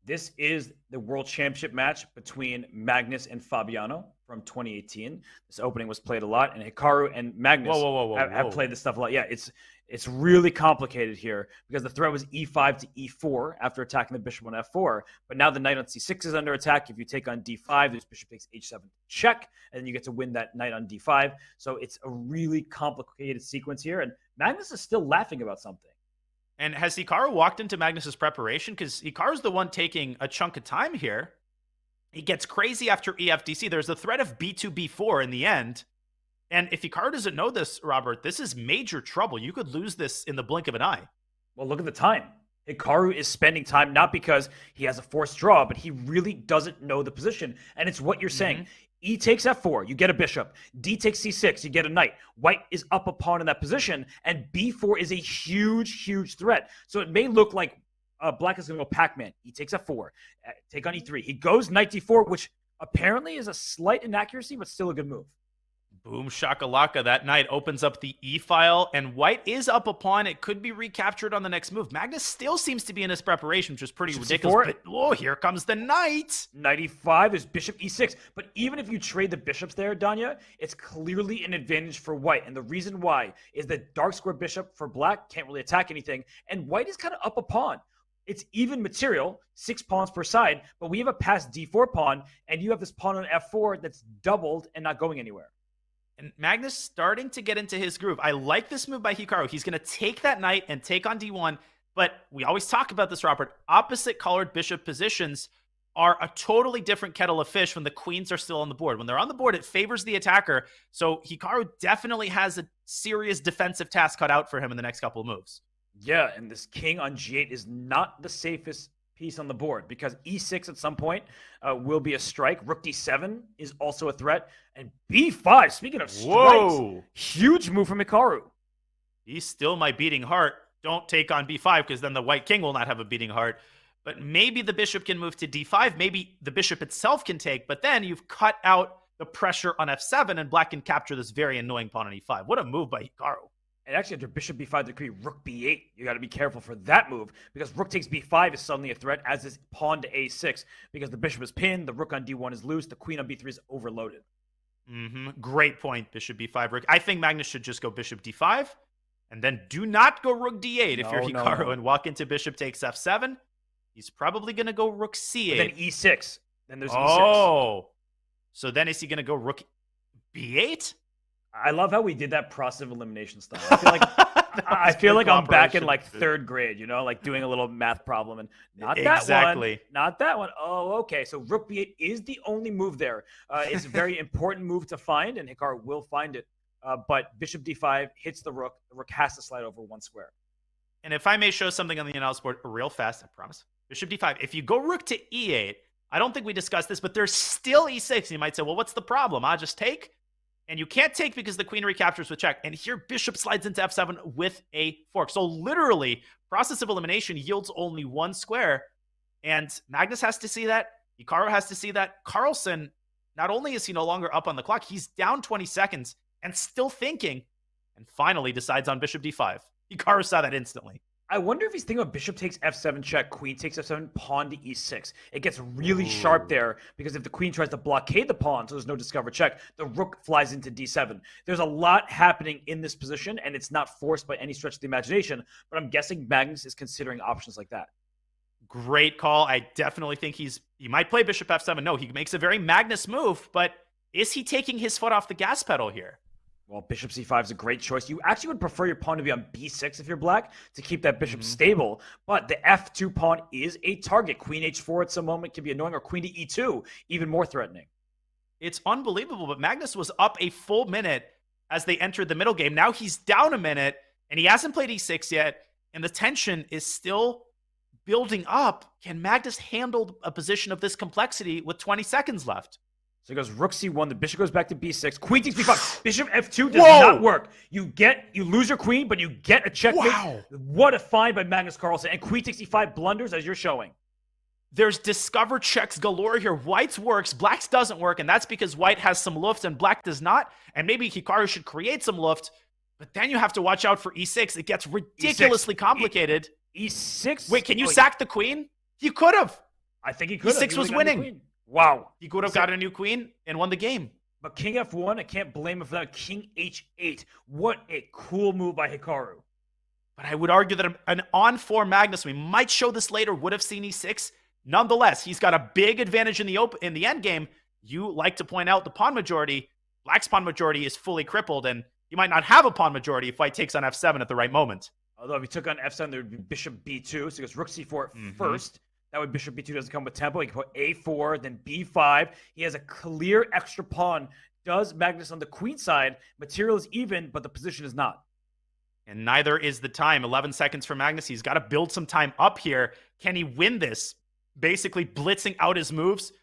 This is the World Championship match between Magnus and Fabiano from 2018. This opening was played a lot, and Hikaru and Magnus have played this stuff a lot. Yeah, it's really complicated here because the threat was e5 to e4 after attacking the bishop on f4. But now the knight on c6 is under attack. If you take on d5, this bishop takes h7 check, and then you get to win that knight on d5. So it's a really complicated sequence here, and Magnus is still laughing about something. And has Hikaru walked into Magnus's preparation? Because Hikaru's the one taking a chunk of time here. He gets crazy after EFDC. There's the threat of b2, b4 in the end. And if Hikaru doesn't know this, Robert, this is major trouble. You could lose this in the blink of an eye. Well, look at the time. Hikaru is spending time not because he has a forced draw, but he really doesn't know the position. And it's what you're saying. E takes F4, you get a bishop. D takes C6, you get a knight. White is up a pawn in that position, and B4 is a huge threat. So it may look like black is going to go Pac-Man. E takes F4, take on E3. He goes knight D4, which apparently is a slight inaccuracy, but still a good move. Boom shakalaka. That knight opens up the E-file, and white is up a pawn. It could be recaptured on the next move. Magnus still seems to be in his preparation, which is pretty ridiculous. But, oh, here comes the knight. Knight E5 is bishop E6. But even if you trade the bishops there, Danya, it's clearly an advantage for white. And the reason why is that dark square bishop for black can't really attack anything, and white is kind of up a pawn. It's even material, 6 pawns per side, but we have a passed D4 pawn, and you have this pawn on F4 that's doubled and not going anywhere. And Magnus starting to get into his groove. I like this move by Hikaru. He's going to take that knight and take on D1. But we always talk about this, Robert. Opposite colored bishop positions are a totally different kettle of fish when the queens are still on the board. When they're on the board, it favors the attacker. So Hikaru definitely has a serious defensive task cut out for him in the next couple of moves. Yeah, and this king on G8 is not the safest piece on the board because E6 at some point will be a strike. Rook D7 is also a threat. And B5, speaking of strikes, huge move from Hikaru. He's still my beating heart. Don't take on B5 because then the white king will not have a beating heart. But maybe the bishop can move to D5. Maybe the bishop itself can take. But then you've cut out the pressure on F7 and black can capture this very annoying pawn on E5. What a move by Hikaru. And actually, after bishop b5, there could be rook b8. You got to be careful for that move because rook takes b5 is suddenly a threat, as is pawn to a6 because the bishop is pinned, the rook on d1 is loose, the queen on b3 is overloaded. Great point, bishop b5, rook. I think Magnus should just go bishop d5, and then do not go rook d8 if you're Hikaru and walk into bishop takes f7. He's probably going to go rook c8. But then e6. Then there's e6. Oh, so then is he going to go rook b8? I love how we did that process of elimination style. I feel like I'm back in like 3rd grade, you know, like doing a little math problem and not that one, not that one. Oh, okay. So rook b8 is the only move there. It's a very important move to find, and Hikaru will find it. But bishop d5 hits the rook. The rook has to slide over 1 square. And if I may show something on the analysis board real fast, I promise. Bishop d5. If you go rook to e8, I don't think we discussed this, but there's still e6. You might say, well, what's the problem? I'll just take. And you can't take because the queen recaptures with check. And here, bishop slides into f7 with a fork. So literally, process of elimination yields only 1 square. And Magnus has to see that. Hikaru has to see that. Carlsen, not only is he no longer up on the clock, he's down 20 seconds and still thinking. And finally decides on bishop d5. Hikaru saw that instantly. I wonder if he's thinking about bishop takes f7 check, queen takes f7, pawn to e6. It gets really sharp there because if the queen tries to blockade the pawn, so there's no discover check, the rook flies into d7. There's a lot happening in this position, and it's not forced by any stretch of the imagination, but I'm guessing Magnus is considering options like that. Great call. I definitely think he might play bishop f7. No, he makes a very Magnus move, but is he taking his foot off the gas pedal here? Well, bishop c5 is a great choice. You actually would prefer your pawn to be on b6 if you're black to keep that bishop stable. But the f2 pawn is a target. Queen h4 at some moment can be annoying, or queen to e2, even more threatening. It's unbelievable, but Magnus was up a full minute as they entered the middle game. Now he's down a minute, and he hasn't played e6 yet, and the tension is still building up. Can Magnus handle a position of this complexity with 20 seconds left? So he goes rook c1, the bishop goes back to b6, queen takes b5, bishop f2 does not work. You lose your queen, but you get a checkmate. Wow. What a find by Magnus Carlsen. And queen takes e5 blunders as you're showing. There's discover checks galore here. White's works, black's doesn't work, and that's because white has some luft and black does not. And maybe Hikaru should create some luft, but then you have to watch out for e6. It gets ridiculously complicated. E6? Wait, can you sack the queen? You could have. I think he could have. E6 was winning. Wow. He could have got a new queen and won the game. But king f1, I can't blame him for that. King h8. What a cool move by Hikaru. But I would argue that an on-4 Magnus, we might show this later, would have seen e6. Nonetheless, he's got a big advantage in the end game. You like to point out the pawn majority. Black's pawn majority is fully crippled, and you might not have a pawn majority if white takes on f7 at the right moment. Although if he took on f7, there would be bishop b2. So he goes rook c4 first. That way bishop b2 doesn't come with tempo. He can put a4, then b5. He has a clear extra pawn. Does Magnus on the queen side. Material is even, but the position is not. And neither is the time. 11 seconds for Magnus. He's got to build some time up here. Can he win this? Basically blitzing out his moves.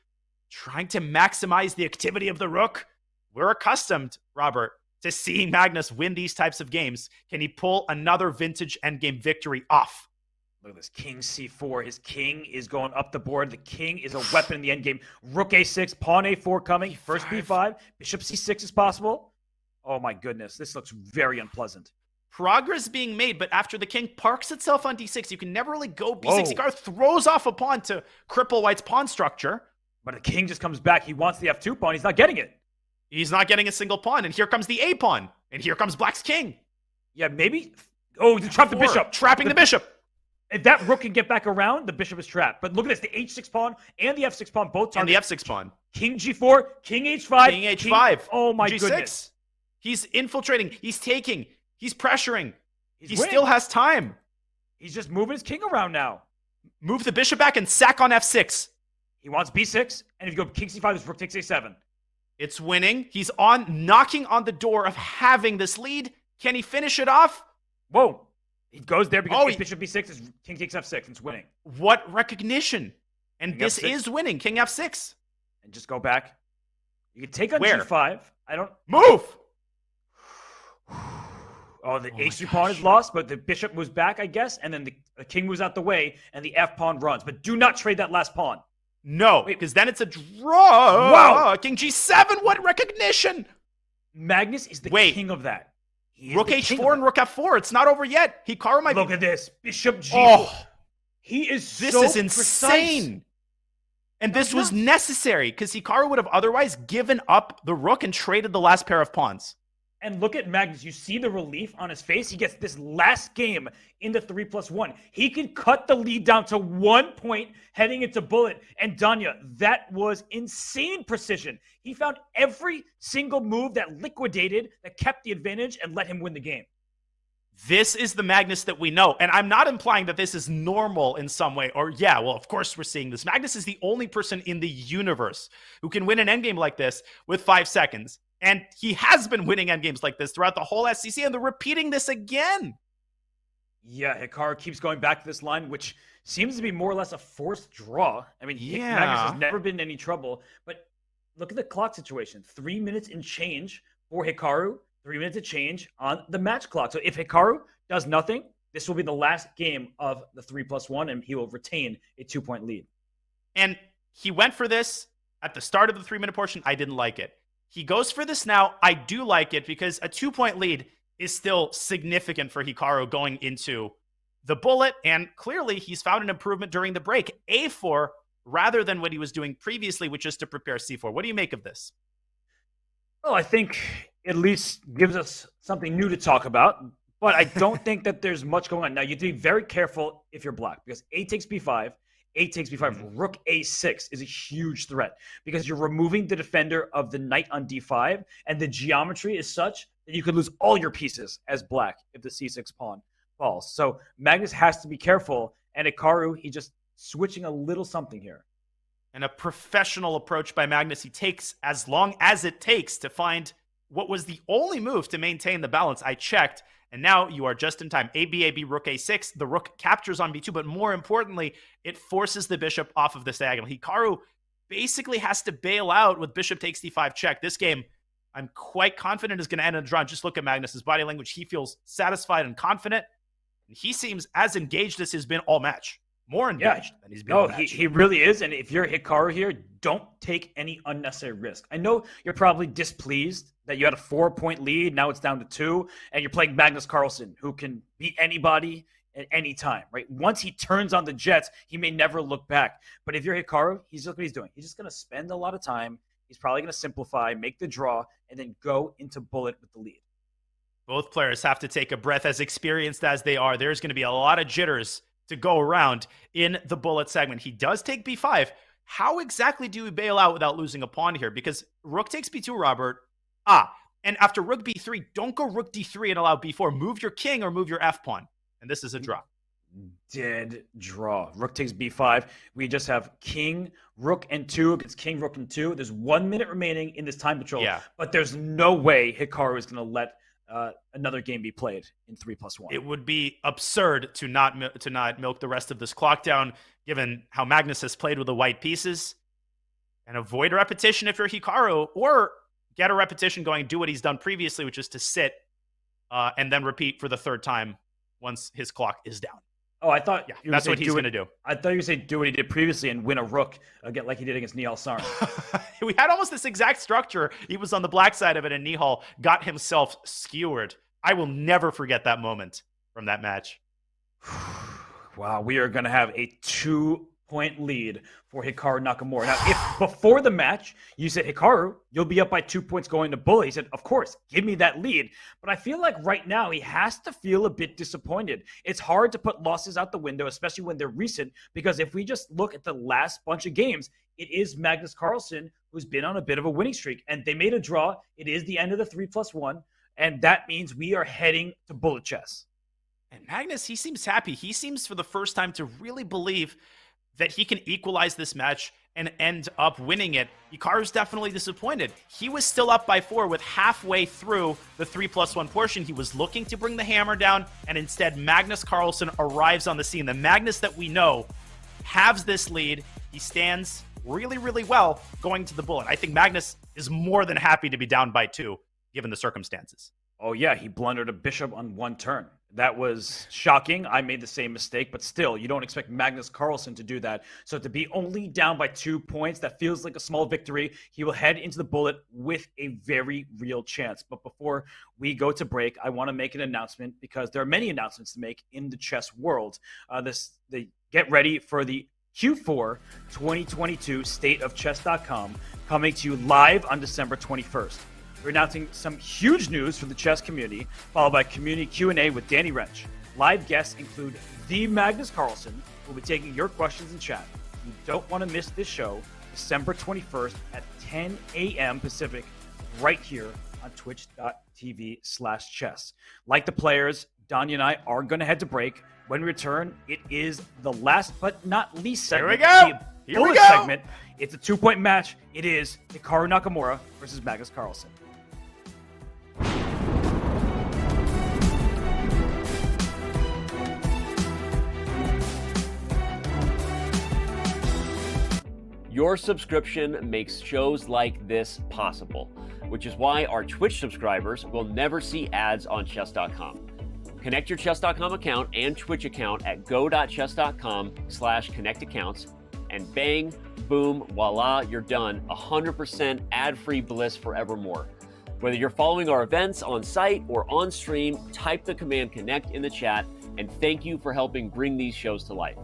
trying to maximize the activity of the rook. We're accustomed, Robert, to seeing Magnus win these types of games. Can he pull another vintage endgame victory off? Look at this. King c4. His king is going up the board. The king is a weapon in the endgame. Rook a6, pawn a4 coming. First b5. Bishop c6 is possible. Oh my goodness. This looks very unpleasant. Progress being made, but after the king parks itself on d6, you can never really go b6. Hikaru throws off a pawn to cripple white's pawn structure. But the king just comes back. He wants the f2 pawn. He's not getting it. He's not getting a single pawn. And here comes the a pawn. And here comes black's king. Yeah, maybe. Oh, he trapped the bishop. Trapping the bishop. If that rook can get back around, the bishop is trapped. But look at this. The h6 pawn and the f6 pawn both target. And the f6 pawn. King g4, king h5. King h5. Oh my G6. goodness. He's infiltrating. He's taking. He's pressuring. He winning. Still has time. He's just moving his king around now. Move the bishop back and sack on f6. He wants b6. And if you go king c5, there's rook takes a7. It's winning. He's knocking on the door of having this lead. Can he finish it off? Whoa. He goes there because bishop b6 is king takes f6. It's winning. What recognition? And King this F6. is winning. King f6. And just go back. You can take on Where? g5. I don't... Move! Oh, the h3 pawn is lost, but the bishop moves back, I guess. And then the king moves out the way, and the f pawn runs. But do not trade that last pawn. No, because then it's a draw. Wow. King g7. What recognition? Magnus is the king of that. Rook h4 and rook f4. It's not over yet. Hikaru might Look at this. Bishop g4. Oh, he is this so is insane. Precise. And this was necessary because Hikaru would have otherwise given up the rook and traded the last pair of pawns. And look at Magnus. You see the relief on his face? He gets this last game in the 3+1. He can cut the lead down to 1 point heading into bullet. And Danya, that was insane precision. He found every single move that liquidated, that kept the advantage, and let him win the game. This is the Magnus that we know. And I'm not implying that this is normal in some way. Or, yeah, well, of course we're seeing this. Magnus is the only person in the universe who can win an endgame like this with 5 seconds. And he has been winning endgames like this throughout the whole SCC, and they're repeating this again. Yeah, Hikaru keeps going back to this line, which seems to be more or less a forced draw. I mean, Magnus has never been in any trouble. But look at the clock situation. 3 minutes and change for Hikaru. 3 minutes of change on the match clock. So if Hikaru does nothing, this will be the last game of the 3+1, and he will retain a 2-point lead. And he went for this at the start of the 3-minute portion. I didn't like it. He goes for this now. I do like it because a 2-point lead is still significant for Hikaru going into the bullet. And clearly he's found an improvement during the break. A4 rather than what he was doing previously, which is to prepare C4. What do you make of this? Well, I think at least gives us something new to talk about. But I don't think that there's much going on. Now, you have to be very careful if you're black because A takes B5. A takes B5, rook A6 is a huge threat because you're removing the defender of the knight on D5, and the geometry is such that you could lose all your pieces as black if the C6 pawn falls. So Magnus has to be careful, and Hikaru, he just switching a little something here. And a professional approach by Magnus. He takes as long as it takes to find what was the only move to maintain the balance. I checked. And now you are just in time. AB, rook a6. The rook captures on b2, but more importantly, it forces the bishop off of this diagonal. Hikaru basically has to bail out with bishop takes d5 check. This game, I'm quite confident is going to end in a draw. Just look at Magnus's body language. He feels satisfied and confident. He seems as engaged as he's been all match. More engaged than he's been all match. He really is. And if you're Hikaru here, don't take any unnecessary risk. I know you're probably displeased that you had a 4-point lead. Now it's down to 2. And you're playing Magnus Carlsen, who can beat anybody at any time, right? Once he turns on the jets, he may never look back. But if you're Hikaru, he's look what he's doing. He's just going to spend a lot of time. He's probably going to simplify, make the draw, and then go into bullet with the lead. Both players have to take a breath. As experienced as they are, there's going to be a lot of jitters to go around in the bullet segment. He does take b5. How exactly do we bail out without losing a pawn here? Because rook takes b2, Robert. And after rook b3, don't go rook d3 and allow b4. Move your king or move your f pawn. And this is a draw. Dead draw. Rook takes b5. We just have king, rook, and 2 against king, rook, and 2. There's 1 minute remaining in this time control. But there's no way Hikaru is going to let another game be played in 3+1. It would be absurd to not milk the rest of this clock down, given how Magnus has played with the white pieces. and avoid repetition if you're Hikaru, or get a repetition going, do what he's done previously, which is to sit and then repeat for the third time once his clock is down. Oh, I thought that's what he's going to do. I thought you were saying do what he did previously and win a rook again, like he did against Nihal Sarin. We had almost this exact structure. He was on the black side of it, and Nihal got himself skewered. I will never forget that moment from that match. Wow, we are going to have a 2-point lead for Hikaru Nakamura. Now, if before the match you said, Hikaru, you'll be up by 2 points going to Bullet, he said, of course, give me that lead. But I feel like right now he has to feel a bit disappointed. It's hard to put losses out the window, especially when they're recent, because if we just look at the last bunch of games, it is Magnus Carlsen who's been on a bit of a winning streak, and they made a draw. It is the end of the 3+1, and that means we are heading to Bullet Chess. And Magnus, he seems happy. He seems for the first time to really believe that he can equalize this match and end up winning it. Hikaru's definitely disappointed. He was still up by 4 with halfway through the 3+1 portion. He was looking to bring the hammer down, and instead Magnus Carlsen arrives on the scene. The Magnus that we know halves this lead. He stands really, really well going to the Bullet. I think Magnus is more than happy to be down by 2, given the circumstances. Oh, yeah, he blundered a bishop on one turn. That was shocking. I made the same mistake, but still, you don't expect Magnus Carlsen to do that. So to be only down by 2 points, that feels like a small victory. He will head into the Bullet with a very real chance. But before we go to break, I want to make an announcement, because there are many announcements to make in the chess world. Get ready for the Q4 2022 State of Chess.com coming to you live on December 21st. We're announcing some huge news for the chess community, followed by community Q&A with Danny Wrench. Live guests include the Magnus Carlsen, who will be taking your questions in chat. You don't want to miss this show, December 21st at 10 a.m. Pacific, right here on twitch.tv/chess. Like the players, Danya and I are going to head to break. When we return, it is the last but not least segment. Here we go. Segment. It's a 2-point match. It is Hikaru Nakamura versus Magnus Carlsen. Your subscription makes shows like this possible, which is why our Twitch subscribers will never see ads on chess.com. Connect your chess.com account and Twitch account at go.chess.com/connect accounts, and bang, boom, voila, you're done. 100% ad-free bliss forevermore. Whether you're following our events on site or on stream, type the command connect in the chat, and thank you for helping bring these shows to life.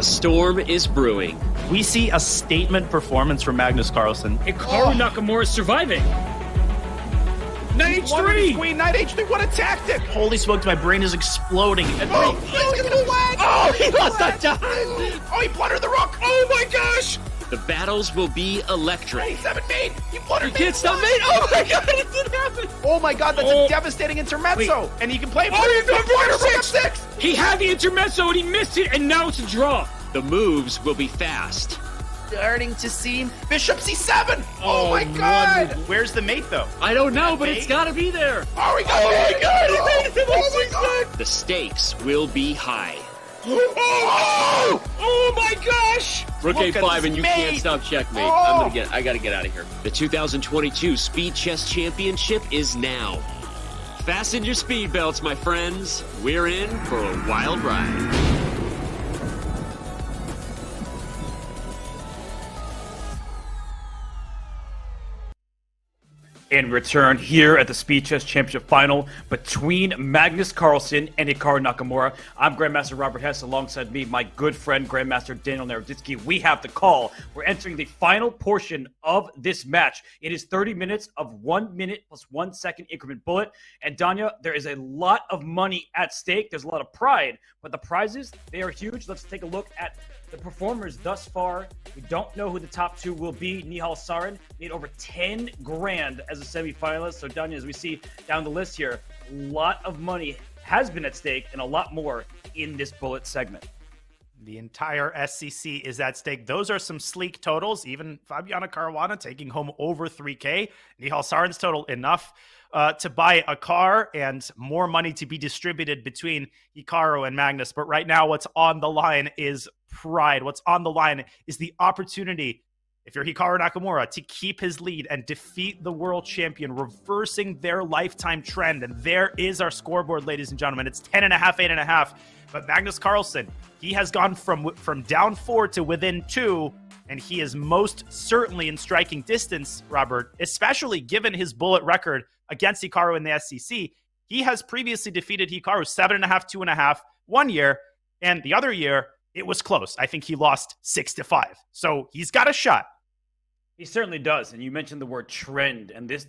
A storm is brewing. We see a statement performance from Magnus Carlsen. Hikaru Nakamura is surviving. Knight H3! Queen, Knight H3, what a tactic! Holy smokes, my brain is exploding. Oh, he lost a dime! Oh, he blundered the rook! Oh my gosh! The battles will be electric. 97 mate! You blundered You can't stop mate! Oh my god, it didn't happen! Oh my god, that's a devastating intermezzo! Wait. And he can play Oh, he's on six! He had the intermezzo and he missed it, and now it's a draw. The moves will be fast. Starting to see Bishop C7! Oh my god! Where's the mate though? I don't know, but it's gotta be there. Oh, he got it! my god, he made it! Oh my god! The stakes will be high. Oh my gosh! Rook Look at A5 this and you mate. can't stop checkmate. Oh. I gotta get out of here. The 2022 Speed Chess Championship is now. Fasten your speed belts, my friends. We're in for a wild ride. In return, here at the Speed Chess Championship Final between Magnus Carlsen and Hikaru Nakamura, I'm Grandmaster Robert Hess. Alongside me, my good friend Grandmaster Daniel Naroditsky. We have the call. We're entering the final portion of this match. It is 30 minutes of 1 minute plus 1 second increment bullet. And Danya, there is a lot of money at stake. There's a lot of pride, but the prizes, they are huge. Let's take a look at the performers thus far. We don't know who the top two will be. Nihal Sarin made over 10 grand as a semifinalist. So, Danya, as we see down the list here, a lot of money has been at stake and a lot more in this bullet segment. The entire SCC is at stake. Those are some sleek totals. Even Fabiana Caruana taking home over 3K. Nihal Sarin's total enough to buy a car and more money to be distributed between Hikaru and Magnus. But right now, what's on the line is pride. What's on the line is the opportunity, if you're Hikaru Nakamura, to keep his lead and defeat the world champion, reversing their lifetime trend. And there is our scoreboard, ladies and gentlemen. It's 10.5, 8.5. But Magnus Carlsen, he has gone from down 4 to within 2, and he is most certainly in striking distance, Robert, especially given his bullet record against Hikaru in the SCC. He has previously defeated Hikaru 7.5, 2.5, 1 year, and the other year, it was close. I think he lost 6-5. So he's got a shot. He certainly does. And you mentioned the word trend, and this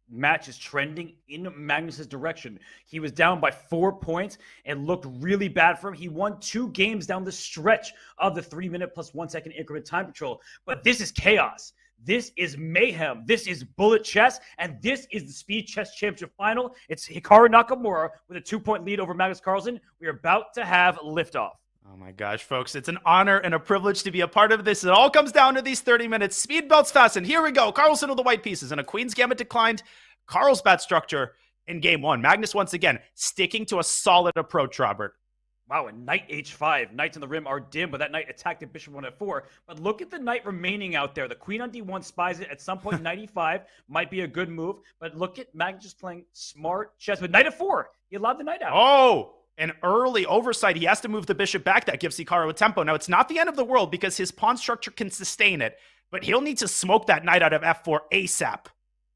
match is trending in Magnus's direction. He was down by 4 points and looked really bad for him. He won 2 games down the stretch of the 3 minute plus 1 second increment time control. But this is chaos. This is mayhem. This is bullet chess, and this is the Speed Chess Championship Final. It's Hikaru Nakamura with a 2-point lead over Magnus Carlsen. We are about to have liftoff. Oh my gosh, folks, it's an honor and a privilege to be a part of this. It all comes down to these 30 minutes. Speed belts fastened. Here we go. Carlsen with the white pieces and a Queen's Gambit declined. Carlsbad structure in game 1. Magnus once again sticking to a solid approach, Robert. Wow, and knight h5. Knights on the rim are dim, but that knight attacked the bishop on f4. But look at the knight remaining out there. The queen on d1 spies it. At some point, knight e5 might be a good move. But look at Magnus just playing smart chess. But knight f4, he allowed the knight out. Oh! An early oversight. He has to move the bishop back. That gives Hikaru a tempo. Now, it's not the end of the world because his pawn structure can sustain it, but he'll need to smoke that knight out of f4 ASAP.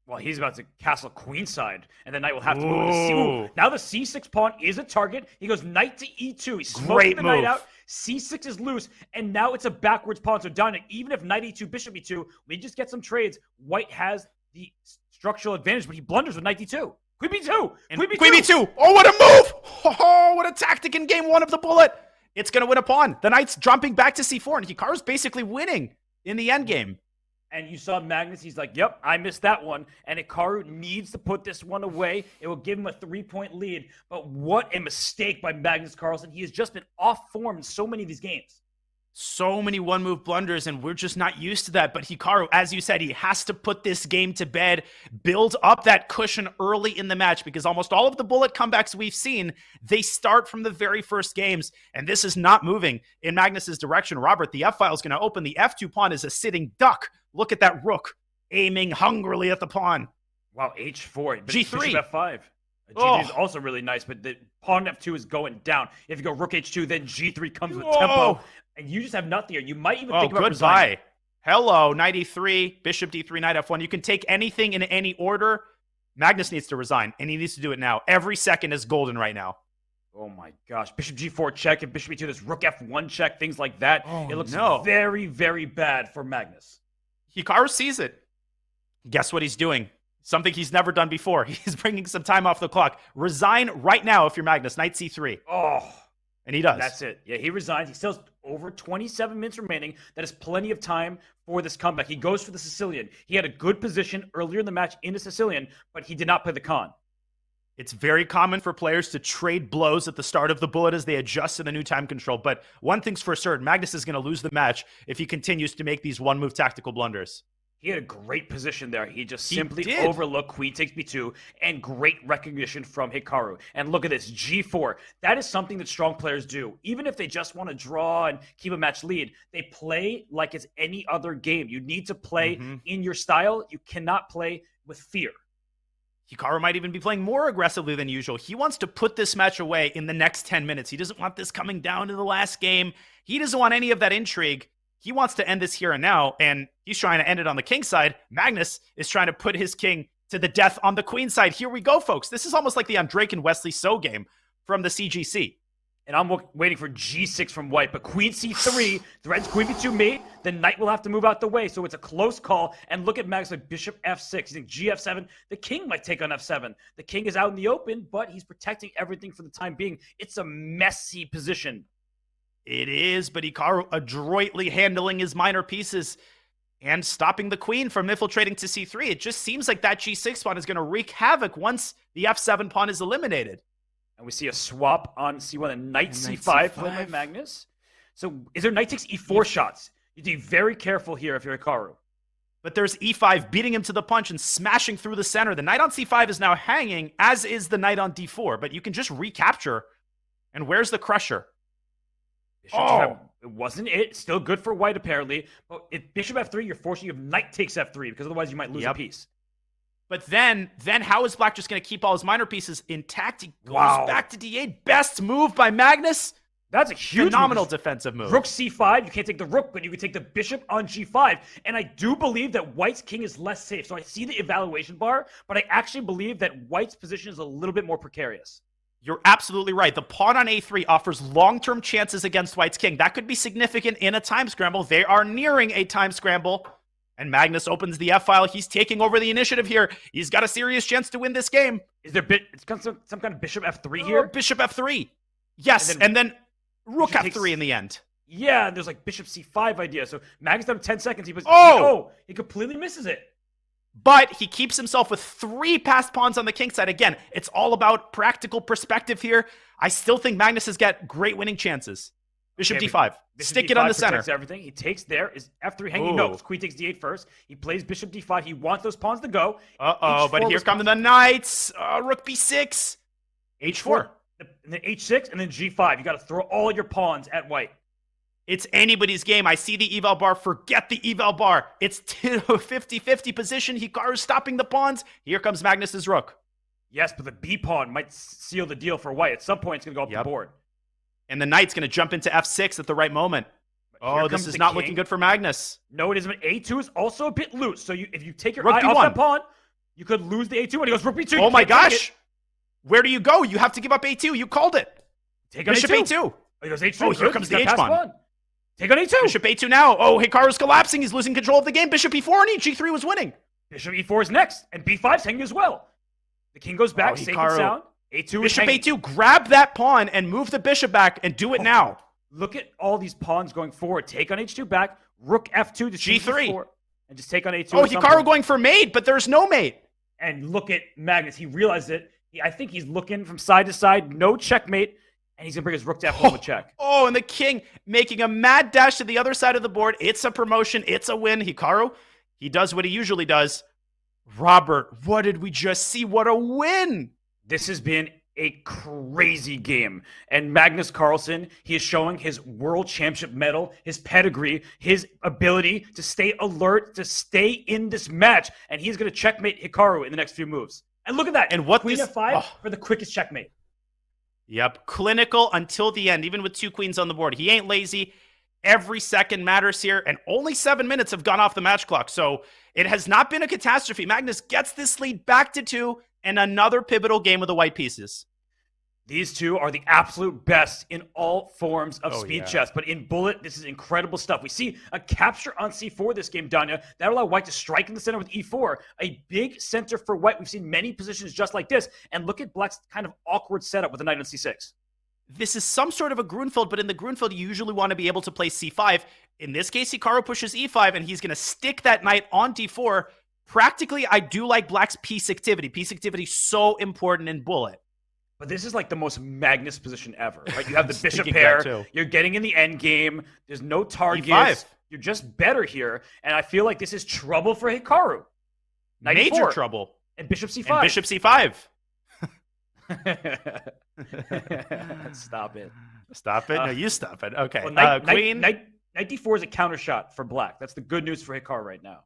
Well, he's about to castle queenside, and the knight will have to move to c. Ooh, now the c6 pawn is a target. He goes knight to e2. He smokes the knight out. c6 is loose, and now it's a backwards pawn. So, Dominic, even if knight e2, bishop e2, we just get some trades. White has the structural advantage, but he blunders with knight d2. Queen b2! Queen b2! Oh, what a move! Oh, what a tactic in game 1 of the bullet! It's going to win a pawn. The knight's jumping back to c4, and Hikaru's basically winning in the endgame. And you saw Magnus, he's like, yep, I missed that one. And Hikaru needs to put this one away. It will give him a 3-point lead. But what a mistake by Magnus Carlsen. He has just been off form in so many of these games. So many one-move blunders, and we're just not used to that. But Hikaru, as you said, he has to put this game to bed, build up that cushion early in the match, because almost all of the bullet comebacks we've seen, they start from the very first games, and this is not moving in Magnus's direction. Robert, the f-file is going to open. The f2 pawn is a sitting duck. Look at that rook aiming hungrily at the pawn. Wow, h4. G3. Bishop f5. G3 is also really nice, but the pawn f2 is going down. If you go rook h2, then g3 comes with tempo. And you just have nothing here. You might even think about resigning. Hello, knight e3, bishop d3, knight f1. You can take anything in any order. Magnus needs to resign, and he needs to do it now. Every second is golden right now. Oh my gosh. Bishop G4 check and Bishop E2, this Rook F1 check, things like that. Oh, it looks no. very, very bad for Magnus. Hikaru sees it. Guess what he's doing? Something he's never done before. He's bringing some time off the clock. Resign right now if you're Magnus. Knight C3. Oh. And he does. That's it. Yeah, he resigns. He still has over 27 minutes remaining. That is plenty of time for this comeback. He goes for the Sicilian. He had a good position earlier in the match in the Sicilian, but he did not play the con. It's very common for players to trade blows at the start of the bullet as they adjust to the new time control. But one thing's for certain, Magnus is going to lose the match if he continues to make these one-move tactical blunders. He had a great position there. He just simply overlooked queen takes b2 and great recognition from Hikaru. And look at this, g4. That is something that strong players do. Even if they just want to draw and keep a match lead, they play like it's any other game. You need to play in your style. You cannot play with fear. Hikaru might even be playing more aggressively than usual. He wants to put this match away in the next 10 minutes. He doesn't want this coming down to the last game. He doesn't want any of that intrigue. He wants to end this here and now, and he's trying to end it on the king side. Magnus is trying to put his king to the death on the queen side. Here we go, folks. This is almost like the Drake and Wesley So game from the CGC. And I'm waiting for g6 from white, but queen c3 threatens queen b2 mate. The knight will have to move out the way, so it's a close call. And look at Magnus like bishop f6. You think gf7, the king might take on f7. The king is out in the open, but he's protecting everything for the time being. It's a messy position. It is, but Hikaru adroitly handling his minor pieces and stopping the queen from infiltrating to c3. It just seems like that g6 pawn is going to wreak havoc once the f7 pawn is eliminated. And we see a swap on c1 and knight c5 played by Magnus. So is there knight takes e4 shots? You need to be very careful here if you're Hikaru. But there's e5 beating him to the punch and smashing through the center. The knight on c5 is now hanging, as is the knight on d4. But you can just recapture. And where's the crusher? Bishop it wasn't it. Still good for white, apparently. But if bishop f3, you're forcing you have knight takes f3, because otherwise you might lose a piece. But then how is black just going to keep all his minor pieces intact? He goes back to d8. Best move by Magnus. That's a huge phenomenal defensive move. Rook c5. You can't take the rook, but you can take the bishop on g5. And I do believe that white's king is less safe. So I see the evaluation bar, but I actually believe that white's position is a little bit more precarious. You're absolutely right. The pawn on a3 offers long-term chances against white's king. That could be significant in a time scramble. They are nearing a time scramble. And Magnus opens the f-file. He's taking over the initiative here. He's got a serious chance to win this game. Is there some kind of bishop f3 here? Bishop f3. Yes, and then rook f3 in the end. Yeah, there's like bishop c5 idea. So Magnus down 10 seconds. He completely misses it. But he keeps himself with 3 passed pawns on the king side. Again, it's all about practical perspective here. I still think Magnus has got great winning chances. Bishop d5. Stick it on the center. Everything. He takes there. Is f3 hanging? No. Queen takes d8 first. He plays bishop d5. He wants those pawns to go. But here come the knights. Rook b6. h4. And then h6 and then g5. You got to throw all your pawns at white. It's anybody's game. I see the eval bar. Forget the eval bar. It's 50-50 position. Hikaru's stopping the pawns. Here comes Magnus's rook. Yes, but the b pawn might seal the deal for white. At some point, it's going to go up the board. And the knight's going to jump into f6 at the right moment. Oh, this is not looking good for Magnus. No, it isn't. A2 is also a bit loose. So if you take your eye off that pawn, you could lose the A2 when he goes rook b2. Oh my gosh. Where do you go? You have to give up A2. You called it. Take on Bishop A2. A2. Oh, he goes H2. Oh, here comes the H pawn. Take on A2. Bishop A2 now. Oh, Hikaru's collapsing. He's losing control of the game. Bishop E4 and G3 was winning. Bishop E4 is next. And B5's hanging as well. The king goes back, safe and sound. A2 Bishop A2, grab that pawn and move the bishop back and do it now. Look at all these pawns going forward. Take on H2 back, rook F2 to G3. And just take on A2. Oh, Hikaru going for mate, but there's no mate. And look at Magnus. He realized it. I think he's looking from side to side. No checkmate. And he's going to bring his rook to F1 with check. Oh, and the king making a mad dash to the other side of the board. It's a promotion. It's a win. Hikaru, he does what he usually does. Robert, what did we just see? What a win. This has been a crazy game. And Magnus Carlsen, he is showing his world championship medal, his pedigree, his ability to stay alert, to stay in this match. And he's going to checkmate Hikaru in the next few moves. And look at that. And what Queen F5 for the quickest checkmate. Yep. Clinical until the end, even with 2 queens on the board. He ain't lazy. Every second matters here. And only 7 minutes have gone off the match clock. So it has not been a catastrophe. Magnus gets this lead back to 2 and another pivotal game with the white pieces. These two are the absolute best in all forms of speed chess. But in bullet, this is incredible stuff. We see a capture on c4 this game, Danya. That allowed white to strike in the center with e4. A big center for white. We've seen many positions just like this. And look at black's kind of awkward setup with the knight on c6. This is some sort of a Grunfeld, but in the Grunfeld, you usually want to be able to play c5. In this case, Hikaru pushes e5, and he's going to stick that knight on d4. Practically, I do like black's piece activity. Piece activity is so important in bullet. But this is like the most Magnus position ever, right? You have the bishop pair. You're getting in the end game. There's no targets. E5. You're just better here. And I feel like this is trouble for Hikaru. Major trouble. And bishop c5. And bishop c5. Stop it. Stop it? No, you stop it. Okay. Well, Queen. Knight d4 is a counter shot for black. That's the good news for Hikaru right now.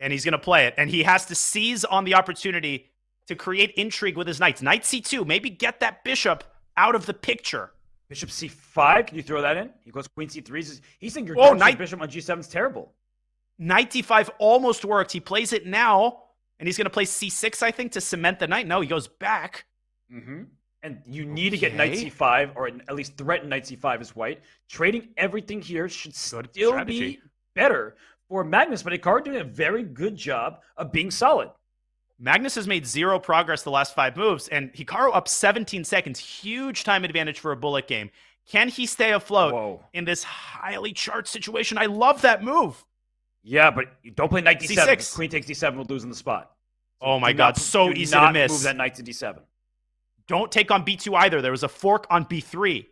And he's going to play it. And he has to seize on the opportunity to create intrigue with his knights. Knight c2, maybe get that bishop out of the picture. Bishop c5, can you throw that in? He goes queen c3. He's saying your bishop on g7 is terrible. Knight d5 almost worked. He plays it now, and he's going to play c6, I think, to cement the knight. No, he goes back. Mm-hmm. And you need to get knight c5, or at least threaten knight c5 as white. Trading everything here should still be better for Magnus, but Hikaru doing a very good job of being solid. Magnus has made zero progress the last 5 moves, and Hikaru up 17 seconds. Huge time advantage for a bullet game. Can he stay afloat in this highly charged situation? I love that move. Yeah, but you don't play knight d7. C6. Queen takes d7 will lose in the spot. So oh my god, so easy to miss. Move that knight to d7. Don't take on b2 either. There was a fork on b3.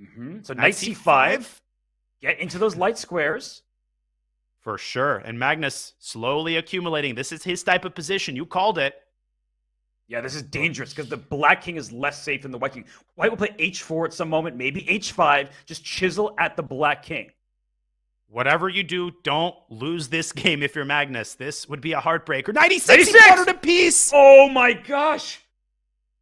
Mm-hmm. So knight c5. Get into those light squares. For sure. And Magnus slowly accumulating. This is his type of position. You called it. Yeah, this is dangerous because the black king is less safe than the white king. White will play h4 at some moment, maybe h5. Just chisel at the black king. Whatever you do, don't lose this game if you're Magnus. This would be a heartbreaker. 96! He put it a piece! Oh my gosh!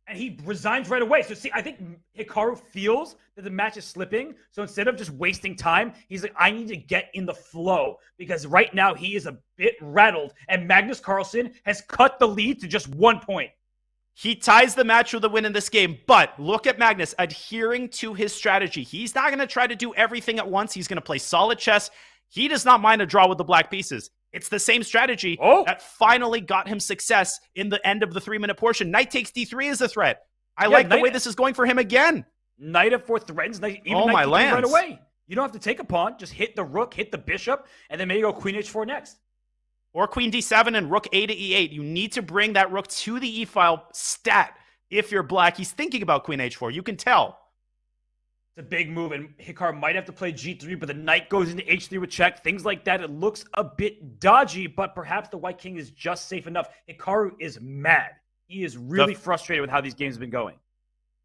And he resigns right away. So see, I think Hikaru feels that the match is slipping. So instead of just wasting time, he's like, I need to get in the flow. Because right now he is a bit rattled. And Magnus Carlsen has cut the lead to just 1 point. He ties the match with a win in this game. But look at Magnus adhering to his strategy. He's not going to try to do everything at once. He's going to play solid chess. He does not mind a draw with the black pieces. It's the same strategy that finally got him success in the end of the 3-minute portion. Knight takes d3 as a threat. I like the way this is going for him again. Knight f4 threatens, knight d3 right away. You don't have to take a pawn. Just hit the rook, hit the bishop, and then maybe go queen h4 next. Or queen d7 and rook a to e8. You need to bring that rook to the e-file stat if you're black. He's thinking about queen h4. You can tell. It's a big move, and Hikaru might have to play g3, but the knight goes into h3 with check. Things like that. It looks a bit dodgy, but perhaps the white king is just safe enough. Hikaru is mad. He is really frustrated with how these games have been going.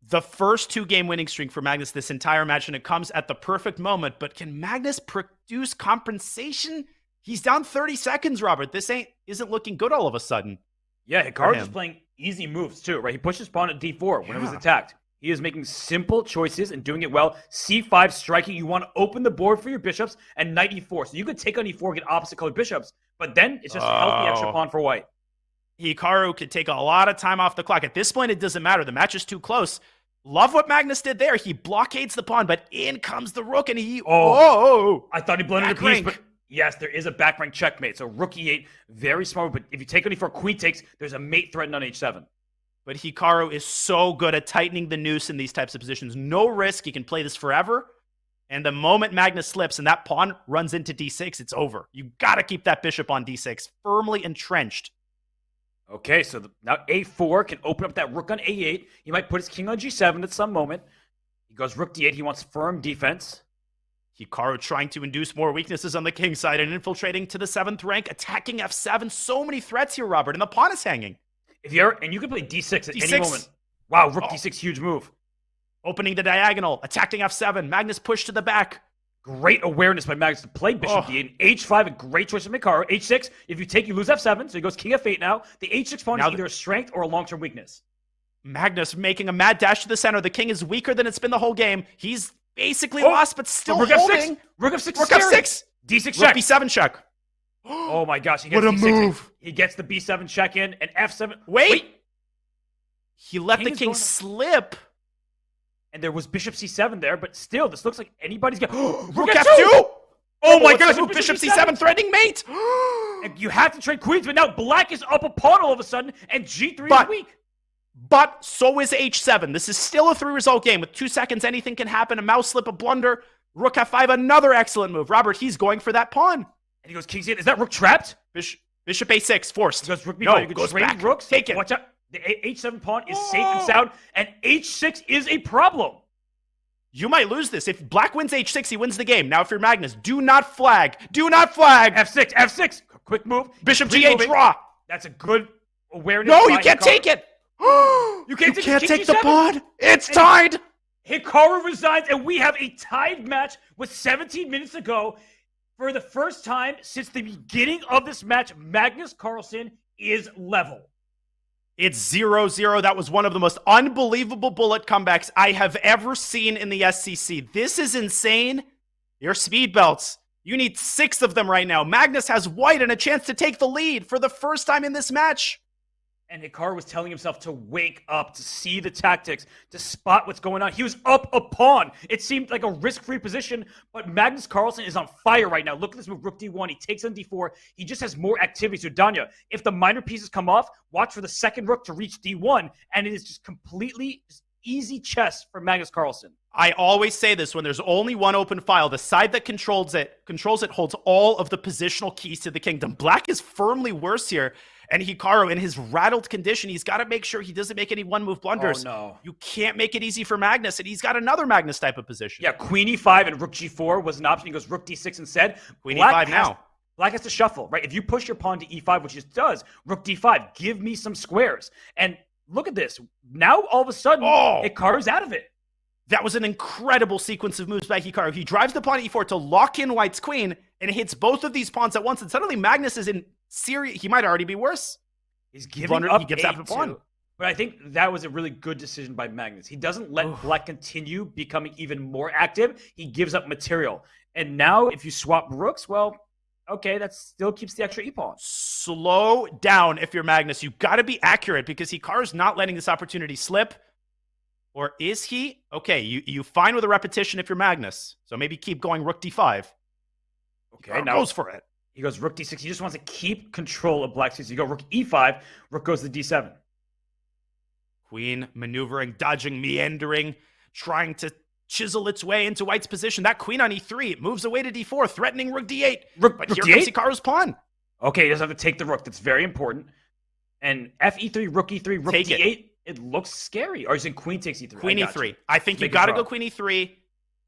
The first 2-game winning streak for Magnus this entire match, and it comes at the perfect moment. But can Magnus produce compensation? He's down 30 seconds, Robert. This isn't looking good all of a sudden. Yeah, Hikaru's just playing easy moves too, right? He pushes pawn at d4 when it was attacked. He is making simple choices and doing it well. c5 striking. You want to open the board for your bishops, and knight e4. So you could take on e4, get opposite colored bishops, but then it's just a healthy extra pawn for white. Hikaru could take a lot of time off the clock. At this point, it doesn't matter. The match is too close. Love what Magnus did there. He blockades the pawn, but in comes the rook, and he... I thought he blundered a piece, but yes, there is a back rank checkmate. So rook e8, very smart. But if you take on e4, queen takes, there's a mate threatened on h7. But Hikaru is so good at tightening the noose in these types of positions. No risk. He can play this forever. And the moment Magnus slips and that pawn runs into d6, it's over. You got to keep that bishop on d6, firmly entrenched. Okay, so now a4 can open up that rook on a8. He might put his king on g7 at some moment. He goes rook d8. He wants firm defense. Hikaru trying to induce more weaknesses on the king side and infiltrating to the 7th rank, attacking f7. So many threats here, Robert, and the pawn is hanging. And you can play d6 at any moment. Wow, rook d6, huge move. Opening the diagonal, attacking f7. Magnus pushed to the back. Great awareness by Magnus to play bishop d8. h5, a great choice from Hikaru. h6, if you take, you lose f7, so he goes king f8 now. The h6 pawn is either a strength or a long-term weakness. Magnus making a mad dash to the center. The king is weaker than it's been the whole game. He's basically lost, but still holding. Rook f6. Rook f6. d6 check. Rook b7 check. Oh my gosh, he gets what a d6 move. He gets the b7 check in, and f7. Wait. He let the king slip. And there was bishop c7 there, but still, this looks like anybody's going to... Rook f2! Oh my goodness, bishop c7 threatening mate! And you have to trade queens, but now black is up a pawn all of a sudden, and g3 is weak. But so is h7. This is still a 3-result game. With 2 seconds, anything can happen. A mouse slip, a blunder. Rook f5, another excellent move. Robert, he's going for that pawn. And he goes king c8. Is that rook trapped? Bishop a6, forced. He goes rook b5. No, you can goes trade back. rooks. Take it. Watch out. The h7 pawn is safe and sound, and h6 is a problem. You might lose this. If black wins h6, he wins the game. Now, if you're Magnus, do not flag. Do not flag. f6, f6. Quick move. Bishop g8, draw. That's a good awareness. No, you can't take it. You can't take the pawn. It's tied. Hikaru resigns, and we have a tied match with 17 minutes to go. For the first time since the beginning of this match, Magnus Carlsen is level. It's 0-0. That was one of the most unbelievable bullet comebacks I have ever seen in the SCC. This is insane. Your speed belts. You need 6 of them right now. Magnus has white and a chance to take the lead for the first time in this match. And Hikaru was telling himself to wake up, to see the tactics, to spot what's going on. He was up a pawn. It seemed like a risk-free position, but Magnus Carlsen is on fire right now. Look at this move, rook d1. He takes on d4. He just has more activity. So, Danya, if the minor pieces come off, watch for the second rook to reach d1, and it is just completely easy chess for Magnus Carlsen. I always say this when there's only one open file. The side that controls it holds all of the positional keys to the kingdom. Black is firmly worse here. And Hikaru, in his rattled condition, he's got to make sure he doesn't make any one-move blunders. Oh, no. You can't make it easy for Magnus, and he's got another Magnus type of position. Yeah, queen e5 and rook g4 was an option. He goes rook d6 instead. Queen e5 now. Black has to shuffle, right? If you push your pawn to e5, which it does, rook d5, give me some squares. And look at this. Now, all of a sudden, Hikaru's out of it. That was an incredible sequence of moves by Hikaru. He drives the pawn to e4 to lock in white's queen, and hits both of these pawns at once, and suddenly Magnus is in serious. He might already be worse. He's giving up. He gives up the pawn. But I think that was a really good decision by Magnus. He doesn't let black continue becoming even more active. He gives up material. And now if you swap rooks, well, okay, that still keeps the extra e-pawn. Slow down if you're Magnus. You've got to be accurate because Hikaru's not letting this opportunity slip. Or is he? Okay, you fine with a repetition if you're Magnus. So maybe keep going rook d5. Okay, Hikaru now goes for it. He goes rook d6. He just wants to keep control of black's. So you go rook e5, rook goes to d7. Queen maneuvering, dodging, meandering, trying to chisel its way into white's position. That queen on e3, it moves away to d4, threatening rook d8. But here comes Hikaru's pawn. Okay, he doesn't have to take the rook. That's very important. And f e3, rook e3, rook d8. It looks scary. Or is it queen takes e3? Queen e3. I think you got to go queen e3.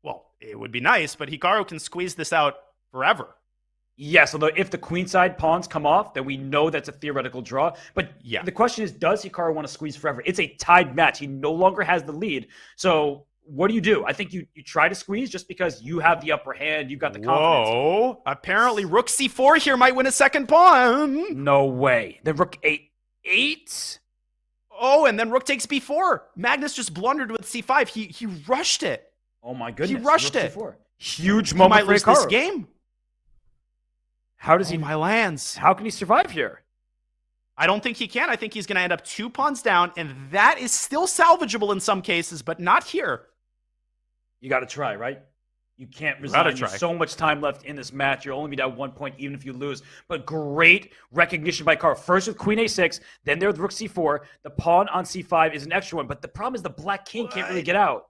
Well, it would be nice, but Hikaru can squeeze this out forever. Yes, although if the queenside pawns come off, then we know that's a theoretical draw. But yeah, the question is, does Hikaru want to squeeze forever? It's a tied match. He no longer has the lead. So what do? I think you try to squeeze just because you have the upper hand. You've got the confidence. Whoa. Apparently rook c4 here might win a second pawn. No way. Then rook a8. Oh, and then rook takes b4. Magnus just blundered with c5. He rushed it. Oh my goodness. He rushed rook it. C4. Huge moment for Hikaru. He might lose this game. How does he? My lands. How can he survive here? I don't think he can. I think he's going to end up 2 pawns down, and that is still salvageable in some cases, but not here. You got to try, right? You can't resign. There's so much time left in this match. You'll only be down 1 point even if you lose. But great recognition by Hikaru. First with queen a6, then there with rook c4. The pawn on c5 is an extra one, but the problem is the black king can't really get out.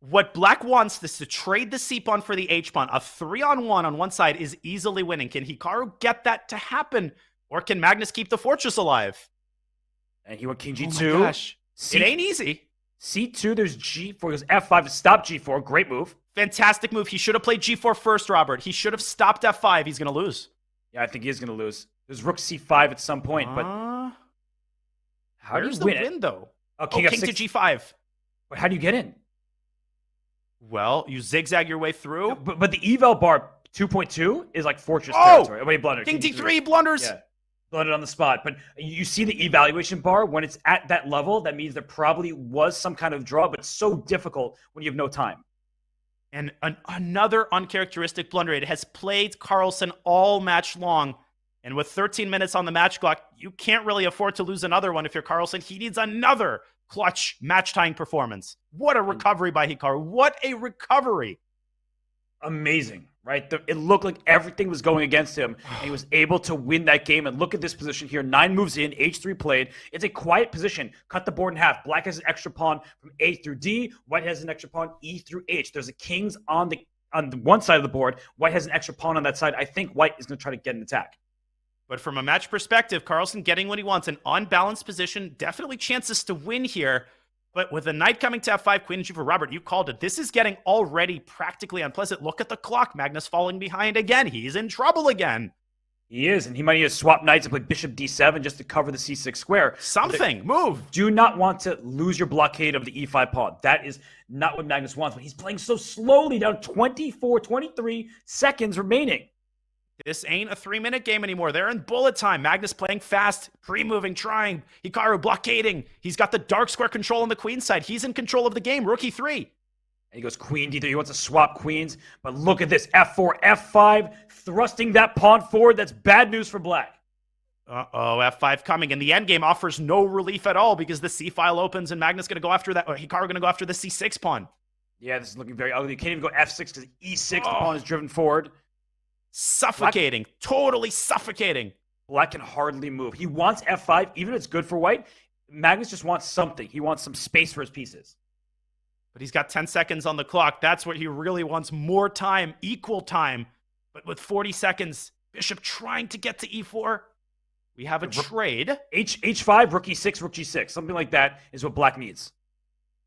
What black wants is to trade the c-pawn for the h-pawn. A 3-on-1 on one side is easily winning. Can Hikaru get that to happen? Or can Magnus keep the fortress alive? And he went king g2. Oh my gosh. It ain't easy. c2, there's g4. He goes f5 to stop g4. Great move. Fantastic move. He should have played g4 first, Robert. He should have stopped f5. He's going to lose. Yeah, I think he is going to lose. There's rook c5 at some point, but how do you win though? Oh, king to g5. But how do you get in? Well, you zigzag your way through. But the eval bar 2.2 is like fortress territory. Oh, wait, blunder. King d3 blunders. Yeah, blundered on the spot. But you see the evaluation bar, when it's at that level, that means there probably was some kind of draw, but it's so difficult when you have no time. And another uncharacteristic blunder. It has plagued Carlsen all match long. And with 13 minutes on the match clock, you can't really afford to lose another one if you're Carlsen. He needs another clutch match-tying performance. What a recovery by Hikaru. What a recovery. Amazing, right? It looked like everything was going against him, and he was able to win that game. And look at this position here. 9 moves in, H3 played. It's a quiet position. Cut the board in half. Black has an extra pawn from A through D. White has an extra pawn E through H. There's a kings on the one side of the board. White has an extra pawn on that side. I think White is going to try to get an attack. But from a match perspective, Carlsen getting what he wants. An unbalanced position. Definitely chances to win here. But with the knight coming to F5, queen and g4, Robert, you called it. This is getting already practically unpleasant. Look at the clock. Magnus falling behind again. He's in trouble again. He is, and he might need to swap knights and play bishop d7 just to cover the c6 square. Something. Move. Do not want to lose your blockade of the e5 pawn. That is not what Magnus wants, but he's playing so slowly, down 23 seconds remaining. This ain't a 3-minute game anymore. They're in bullet time. Magnus playing fast, pre-moving, trying. Hikaru blockading. He's got the dark square control on the queen side. He's in control of the game. Rook e3. And he goes queen d3. He wants to swap queens. But look at this. F4, F5, thrusting that pawn forward. That's bad news for black. Uh-oh, F5 coming. And the endgame offers no relief at all because the C file opens and Magnus going to go after that. Or Hikaru going to go after the C6 pawn. Yeah, this is looking very ugly. You can't even go F6 because E6, the pawn is driven forward. Suffocating. Totally suffocating. Black can hardly move. He wants F5, even if it's good for white. Magnus just wants something. He wants some space for his pieces. But he's got 10 seconds on the clock. That's what he really wants. More time, equal time. But with 40 seconds, bishop trying to get to E4. We have a trade. H5, rook E6, rook G6. Something like that is what black needs.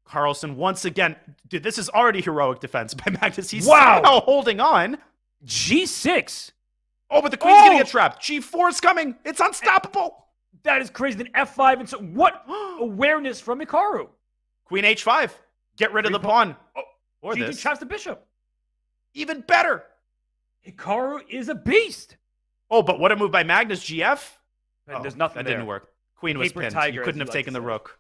Carlsen once again. Dude, this is already heroic defense by Magnus. He's somehow holding on. G6. Oh, but the queen's going to get trapped. G4 is coming. It's unstoppable. That is crazy. Then F5. And so what awareness from Hikaru? Queen H5. Get rid of the pawn. Or G3 this. traps the bishop. Even better. Hikaru is a beast. Oh, but what a move by Magnus. GF. There's nothing that there. didn't work. Queen was Paper pinned. tiger, You couldn't as have you taken like the to say. rook.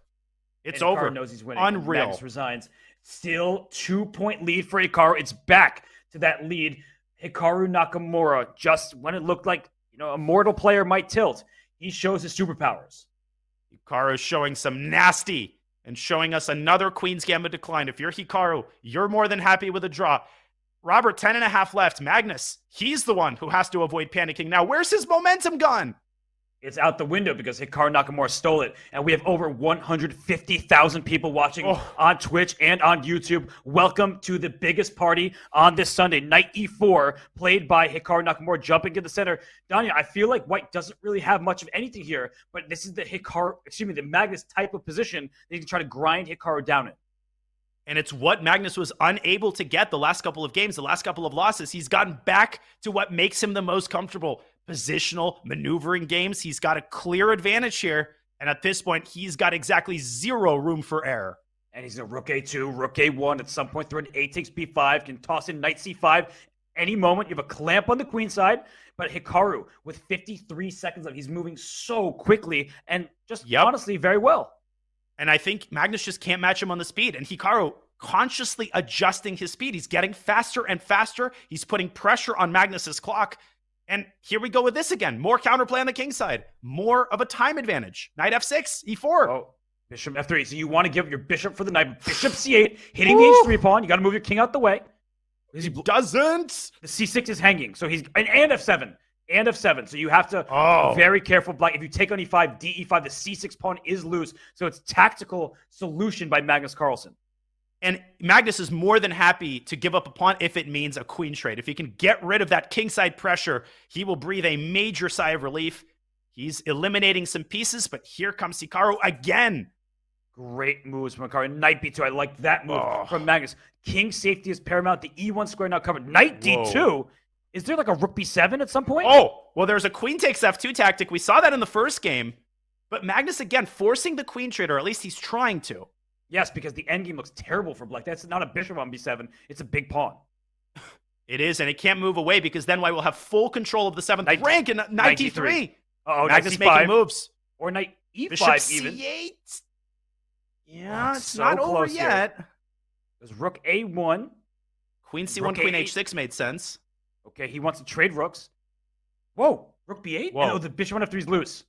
It's And over. Hikaru knows he's winning. Unreal. Magnus resigns. Still 2-point lead for Hikaru. It's back to that lead. Hikaru Nakamura, just when it looked like a mortal player might tilt, he shows his superpowers. Hikaru showing some nasty and showing us another Queen's Gambit decline. If you're Hikaru, you're more than happy with a draw. Robert, 10.5 left. Magnus, he's the one who has to avoid panicking. Now, where's his momentum gone? It's out the window because Hikaru Nakamura stole it. And we have over 150,000 people watching on Twitch and on YouTube. Welcome to the biggest party on this Sunday. Knight E4, played by Hikaru Nakamura, jumping to the center. Danya, I feel like white doesn't really have much of anything here, but this is the Magnus type of position that you can try to grind Hikaru down in. And it's what Magnus was unable to get the last couple of games, the last couple of losses. He's gotten back to what makes him the most comfortable. Positional maneuvering games. He's got a clear advantage here. And at this point, he's got exactly zero room for error. And he's going to rook A2, rook A1. At some point, throw an A takes B5, can toss in knight C5. Any moment, you have a clamp on the queen side. But Hikaru, with 53 seconds left, he's moving so quickly and just honestly very well. And I think Magnus just can't match him on the speed. And Hikaru consciously adjusting his speed. He's getting faster and faster. He's putting pressure on Magnus's clock. And here we go with this again. More counterplay on the king side. More of a time advantage. Knight F6, E4. Oh, bishop F3. So you want to give your bishop for the knight. Bishop C8, hitting the H3 pawn. You got to move your king out the way. He doesn't. The C6 is hanging. So he's and F7. And F7. So you have to be very careful. Black. If you take on E5, DE5, the C6 pawn is loose. So it's tactical solution by Magnus Carlsen. And Magnus is more than happy to give up a pawn if it means a queen trade. If he can get rid of that kingside pressure, he will breathe a major sigh of relief. He's eliminating some pieces, but here comes Hikaru again. Great moves from Hikaru. Knight B2. I like that move from Magnus. King safety is paramount. The E1 square now covered. Knight D2. Is there like a rook B7 at some point? Oh, well, there's a queen takes F2 tactic. We saw that in the first game. But Magnus, again, forcing the queen trade, or at least he's trying to. Yes, because the endgame looks terrible for black. That's not a bishop on B7. It's a big pawn. It is, and it can't move away because then white will have full control of the 7th rank and knight D3. Oh, Magnus making moves. Or knight E5 Bishop even. C8. Yeah, it's so not over close yet. Here. There's rook A1. Queen C1, queen H6 made sense. Okay, he wants to trade rooks. Whoa. Rook b8? Whoa. No, the bishop on f3 is loose.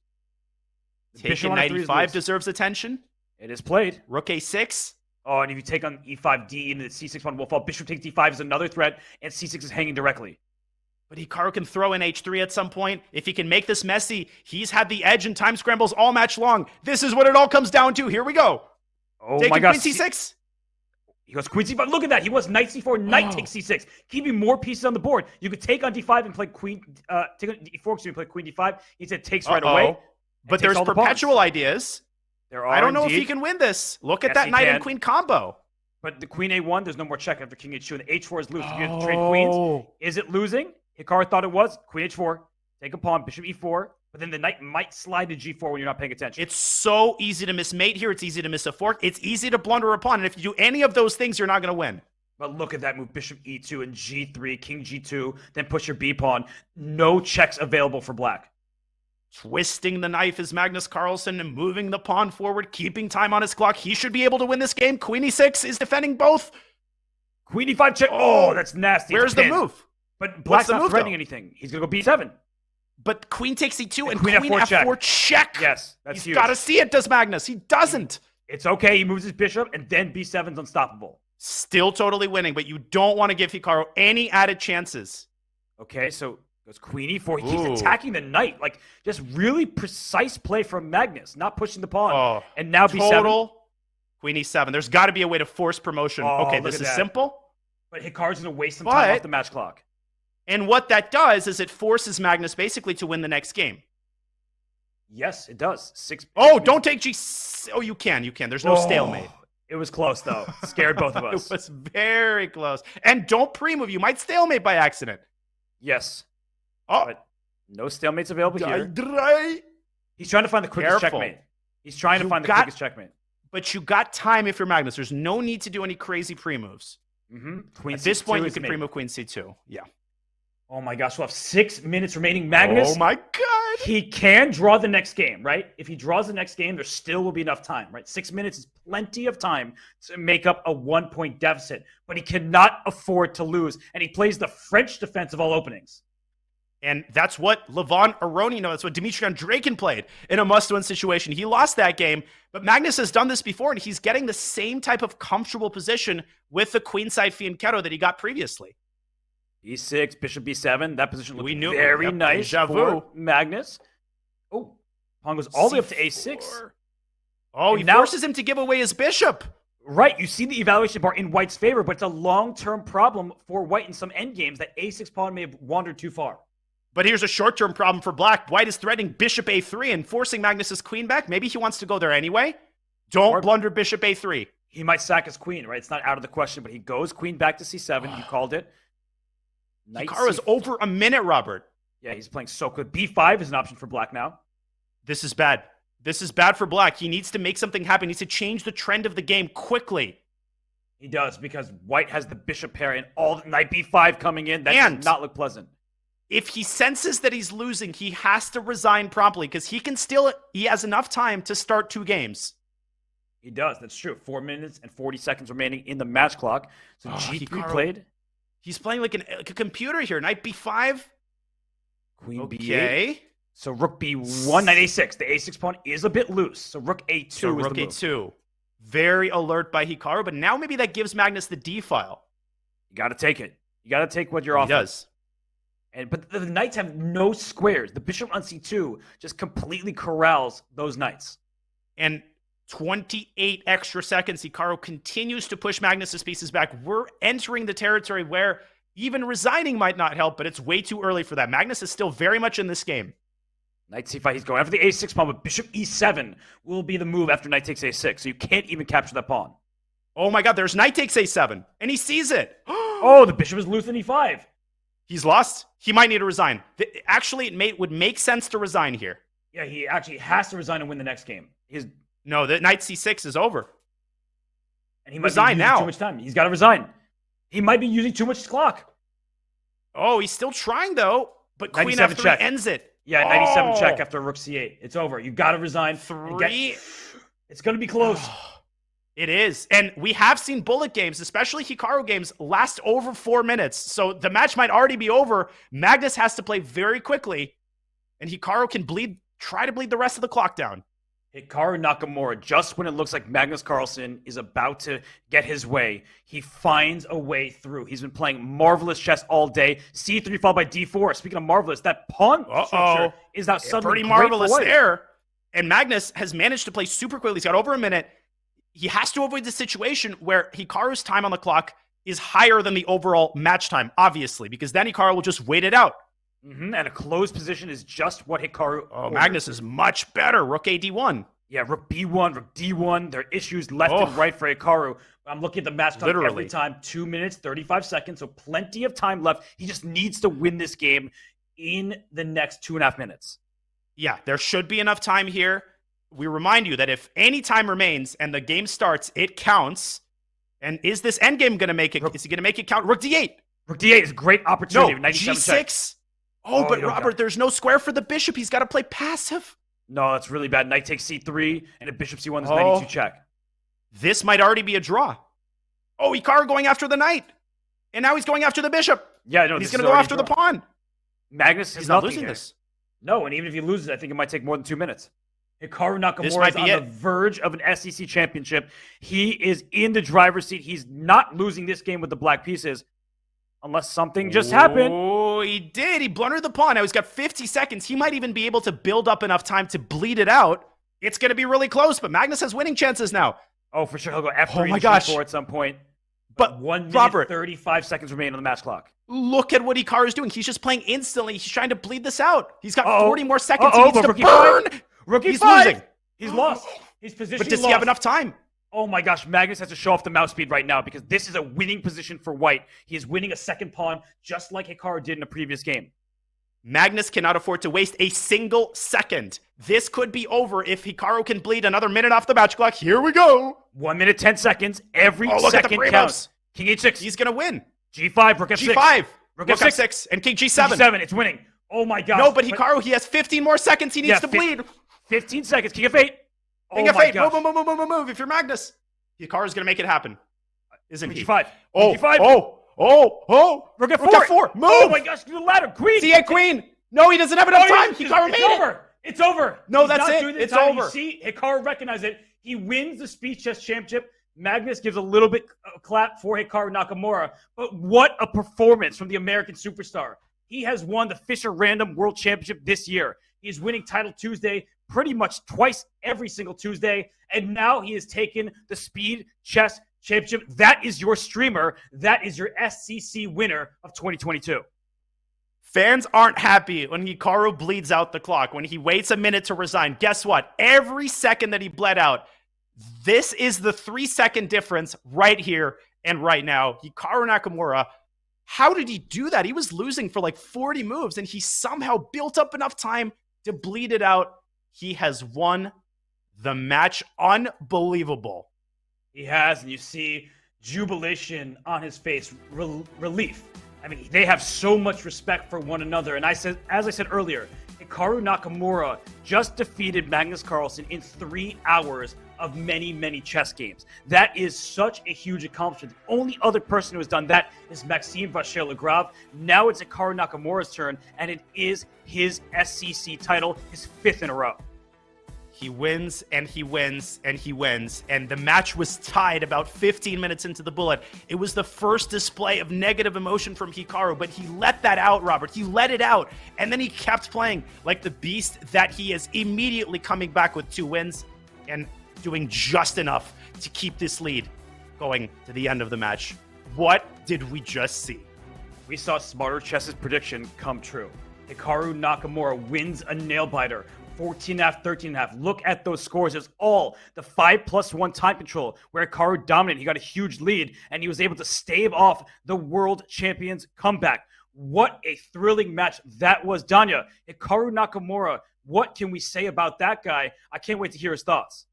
Taking knight e5 deserves attention. It is played. Rook a6. Oh, and if you take on e5, d into the c6 pawn will fall. Bishop takes d5 is another threat, and c6 is hanging directly. But Hikaru can throw in h3 at some point. If he can make this messy, he's had the edge in time scrambles all match long. This is what it all comes down to. Here we go. Oh Taking my gosh. queen c6. He goes queen c5. Look at that. He was knight c4, knight takes c6, keeping more pieces on the board. You could take on d5 and play queen, take on d4, so you play queen d5. He said takes right away. But there's perpetual ideas. There are. I don't know if he can win this. Look at that knight and queen combo. But the queen a1, there's no more check after king h2, and the h4 is loose. If you have to trade queens, is it losing? Hikaru thought it was. Queen h4, take a pawn, bishop e4, but then the knight might slide to g4 when you're not paying attention. It's so easy to miss mate here. It's easy to miss a fork. It's easy to blunder a pawn. And if you do any of those things, you're not going to win. But look at that move. Bishop e2 and g3, king g2, then push your b pawn. No checks available for black. Twisting the knife is Magnus Carlsen and moving the pawn forward, keeping time on his clock. He should be able to win this game. Queen e6 is defending both. Queen e5 check. Oh, that's nasty. Where's the move? But black's not threatening anything. He's going to go b7. But queen takes e2 and queen f4 check. Yes, that's huge. He's got to see it, does Magnus. He doesn't. It's okay. He moves his bishop, and then b7's unstoppable. Still totally winning, but you don't want to give Hikaru any added chances. Okay, so goes queen e4. He keeps attacking the knight. Like, just really precise play from Magnus, not pushing the pawn. Oh, and now b7. Total queen e7. There's got to be a way to force promotion. Okay, this is simple. But Hikaru's going to waste some time off the match clock. And what that does is it forces Magnus basically to win the next game. Yes, it does. Oh, don't take g. Oh, you can. There's no stalemate. It was close, though. Scared both of us. It was very close. And don't pre-move. You might stalemate by accident. Yes. Oh. But no stalemates available here. He's trying to find the quickest checkmate. He's trying to find the quickest checkmate. But you got time if you're Magnus. There's no need to do any crazy pre-moves. Queen At this C2 point, you is can made. pre-move queen c2. Yeah. Oh my gosh, we'll have 6 minutes remaining. Magnus. Oh my God. He can draw the next game, right? If he draws the next game, there still will be enough time, right? 6 minutes is plenty of time to make up a 1-point deficit, but he cannot afford to lose. And he plays the French defense of all openings. And that's what Levon Aroni knows. That's what Dmitry Andreikin played in a must-win situation. He lost that game, but Magnus has done this before, and he's getting the same type of comfortable position with the queenside fianchetto that he got previously. e6, bishop b7. That position looks knew very nice for Magnus. Oh, pawn goes all the way up to a6. Oh, and he now forces him to give away his bishop. Right, you see the evaluation bar in White's favor, but it's a long-term problem for White in some endgames that a6 pawn may have wandered too far. But here's a short-term problem for Black. White is threatening bishop a3 and forcing Magnus's queen back. Maybe he wants to go there anyway. Don't blunder bishop a3. He might sack his queen, right? It's not out of the question, but he goes queen back to c7. You called it. Hikaru is over a minute, Robert. Yeah, he's playing so good. b5 is an option for Black now. This is bad. This is bad for Black. He needs to make something happen. He needs to change the trend of the game quickly. He does, because White has the bishop pair and all the knight b5 coming in. That does not look pleasant. If he senses that he's losing, he has to resign promptly because he has enough time to start 2 games. He does. That's true. 4 minutes and 40 seconds remaining in the match clock. So g3 Hikaru played. He's playing like a computer here. Knight b5. Queen okay. b8. So rook b1, knight a6. The a6 pawn is a bit loose. So rook a2 is rook the move. a2. Very alert by Hikaru, but now maybe that gives Magnus the d file. You got to take it. You got to take what you're offering. He does. But the knights have no squares. The bishop on c2 just completely corrals those knights. And 28 extra seconds, Hikaru continues to push Magnus's pieces back. We're entering the territory where even resigning might not help, but it's way too early for that. Magnus is still very much in this game. Knight c5, he's going after the a6 pawn, but bishop e7 will be the move after knight takes a6, so you can't even capture that pawn. Oh my God, there's knight takes a7, and he sees it. Oh, the bishop is loose in e5. He's lost. He might need to resign. Actually, it would make sense to resign here. Yeah, he actually has to resign and win the next game. No, the knight c6 is over. And he might be using too much time. He's got to resign. He might be using too much clock. Oh, he's still trying, though. But queen f3 check. ends it. Yeah, 97 check after rook c8. It's over. You got to resign. It's going to be close. It is. And we have seen bullet games, especially Hikaru games, last over 4 minutes. So the match might already be over. Magnus has to play very quickly. and Hikaru can try to bleed the rest of the clock down. Hikaru Nakamura, just when it looks like Magnus Carlsen is about to get his way, he finds a way through. He's been playing marvelous chess all day. C3 followed by D4. Speaking of marvelous, that pawn structure is now suddenly pretty marvelous there. And Magnus has managed to play super quickly. He's got over a minute. He has to avoid the situation where Hikaru's time on the clock is higher than the overall match time, obviously, because then Hikaru will just wait it out. And a closed position is just what Hikaru ordered. Magnus is much better. Rook A D1. Yeah, Rook B1, Rook D1. There are issues left and right for Hikaru. I'm looking at the match time every time. 2 minutes, 35 seconds, so plenty of time left. He just needs to win this game in the next 2.5 minutes. Yeah, there should be enough time here. We remind you that if any time remains and the game starts, it counts. And is this endgame going to make it? Is he going to make it count? Rook D8. Rook D8 is a great opportunity. No, G6. But Robert, there's no square for the bishop. He's got to play passive. No, that's really bad. Knight takes C3, and a bishop C1 is 92 check. This might already be a draw. Hikaru going after the knight. And now he's going after the bishop. Yeah, no, he's going to go after the pawn. Magnus is not losing this. No, and even if he loses, I think it might take more than 2 minutes. Hikaru Nakamura is on the verge of an SCC championship. He is in the driver's seat. He's not losing this game with the black pieces. Unless something just happened. Oh, he did. He blundered the pawn. Now he's got 50 seconds. He might even be able to build up enough time to bleed it out. It's going to be really close, but Magnus has winning chances now. Oh, for sure. He'll go F3 and G4 at some point. But 1 minute, 35 seconds remain on the match clock. Look at what Hikaru is doing. He's just playing instantly. He's trying to bleed this out. He's got 40 more seconds. He needs to burn. He's losing. He's lost. His position But does he have enough time? Oh my gosh, Magnus has to show off the mouse speed right now because this is a winning position for White. He is winning a second pawn just like Hikaru did in a previous game. Magnus cannot afford to waste a single second. This could be over if Hikaru can bleed another minute off the match clock. Here we go. 1 minute, 10 seconds. Every second counts. King H6. He's going to win. G5, Rook F6. G5. Rook F6. And King G7. G7, it's winning. Oh my gosh. No, but Hikaru, he has 15 more seconds. He needs to bleed. 15 seconds. King F8. King F8. Move. If you're Magnus. Hikaru's going to make it happen. Isn't he? G5. G5. Rook F4. Rook F4. Move. Oh my gosh, the ladder. Queen. C8 queen. No, he doesn't have enough time. Hikaru made it. It's over. No, that's it. It's over. You see, Hikaru recognized it. He wins the Speed Chess Championship. Magnus gives a little bit of clap for Hikaru Nakamura. But what a performance from the American superstar. He has won the Fisher Random World Championship this year. He's winning Title Tuesday pretty much twice every single Tuesday. And now he has taken the Speed Chess Championship. That is your streamer. That is your SCC winner of 2022. Fans aren't happy when Hikaru bleeds out the clock, when he waits a minute to resign. Guess what? Every second that he bled out, this is the 3-second difference right here and right now. Hikaru Nakamura, how did he do that? He was losing for like 40 moves, and he somehow built up enough time to bleed it out. He has won the match. Unbelievable. He has, and you see jubilation on his face, relief. I mean, they have so much respect for one another. And as I said earlier, Hikaru Nakamura just defeated Magnus Carlsen in 3 hours of many, many chess games. That is such a huge accomplishment. The only other person who has done that is Maxime Vachier-Lagrave. Now it's Hikaru Nakamura's turn, and it is his SCC title, his 5th in a row. He wins, and he wins, and he wins. And the match was tied about 15 minutes into the bullet. It was the first display of negative emotion from Hikaru, but he let that out, Robert. He let it out. And then he kept playing like the beast that he is, immediately coming back with 2 wins and doing just enough to keep this lead going to the end of the match. What did we just see? We saw Smarter Chess's prediction come true. Hikaru Nakamura wins a nail-biter. 14.5, 13.5. Look at those scores. It's all the 5+1 time control where Hikaru dominated. He got a huge lead, and he was able to stave off the world champion's comeback. What a thrilling match that was, Danya. Hikaru Nakamura, what can we say about that guy? I can't wait to hear his thoughts.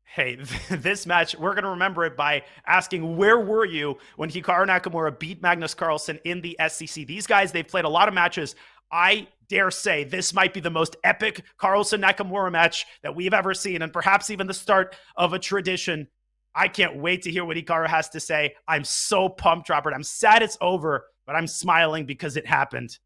Hey, this match, we're going to remember it by asking, where were you when Hikaru Nakamura beat Magnus Carlsen in the SCC? These guys, they've played a lot of matches. I dare say this might be the most epic Carlsen-Nakamura match that we've ever seen, and perhaps even the start of a tradition. I can't wait to hear what Hikaru has to say. I'm so pumped, Robert. I'm sad it's over, but I'm smiling because it happened.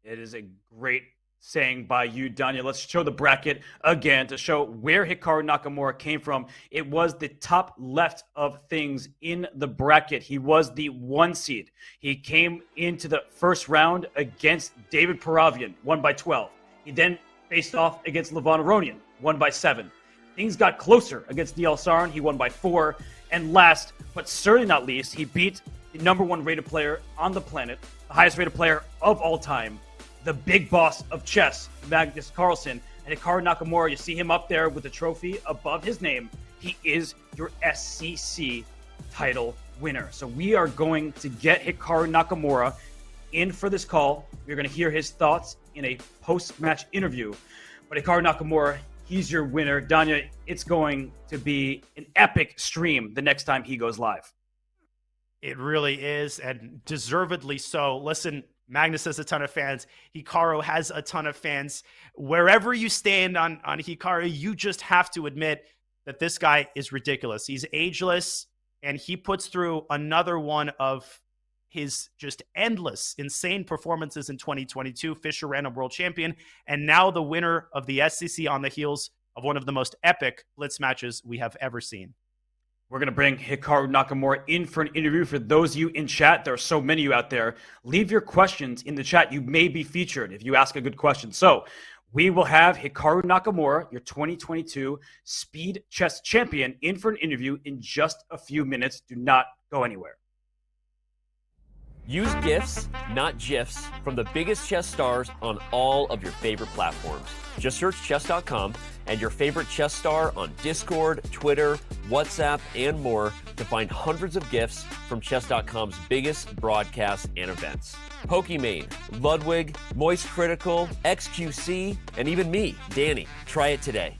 It is a great saying by you, Danya. Let's show the bracket again to show where Hikaru Nakamura came from. It was the top left of things in the bracket. He was the 1 seed. He came into the first round against David Paravian, won by 12. He then faced off against Levon Aronian, won by 7. Things got closer against Neil Sarin. He won by 4. And last, but certainly not least, he beat the #1 rated player on the planet, the highest rated player of all time, the big boss of chess, Magnus Carlsen. And Hikaru Nakamura, you see him up there with the trophy above his name. He is your SCC title winner. So we are going to get Hikaru Nakamura in for this call. We're going to hear his thoughts in a post-match interview. But Hikaru Nakamura, he's your winner. Danya, it's going to be an epic stream the next time he goes live. It really is, and deservedly so. Listen, Magnus has a ton of fans. Hikaru has a ton of fans. Wherever you stand on Hikaru, you just have to admit that this guy is ridiculous. He's ageless, and he puts through another one of his just endless, insane performances in 2022, Fisher Random World Champion, and now the winner of the SCC on the heels of one of the most epic Blitz matches we have ever seen. We're going to bring Hikaru Nakamura in for an interview. For those of you in chat, there are so many of you out there. Leave your questions in the chat. You may be featured if you ask a good question. So we will have Hikaru Nakamura, your 2022 Speed Chess Champion, in for an interview in just a few minutes. Do not go anywhere. Use GIFs, not GIFs, from the biggest chess stars on all of your favorite platforms. Just search chess.com and your favorite chess star on Discord, Twitter, WhatsApp, and more to find hundreds of GIFs from chess.com's biggest broadcasts and events. Pokimane, Ludwig, Moist Critical, XQC, and even me, Danny. Try it today.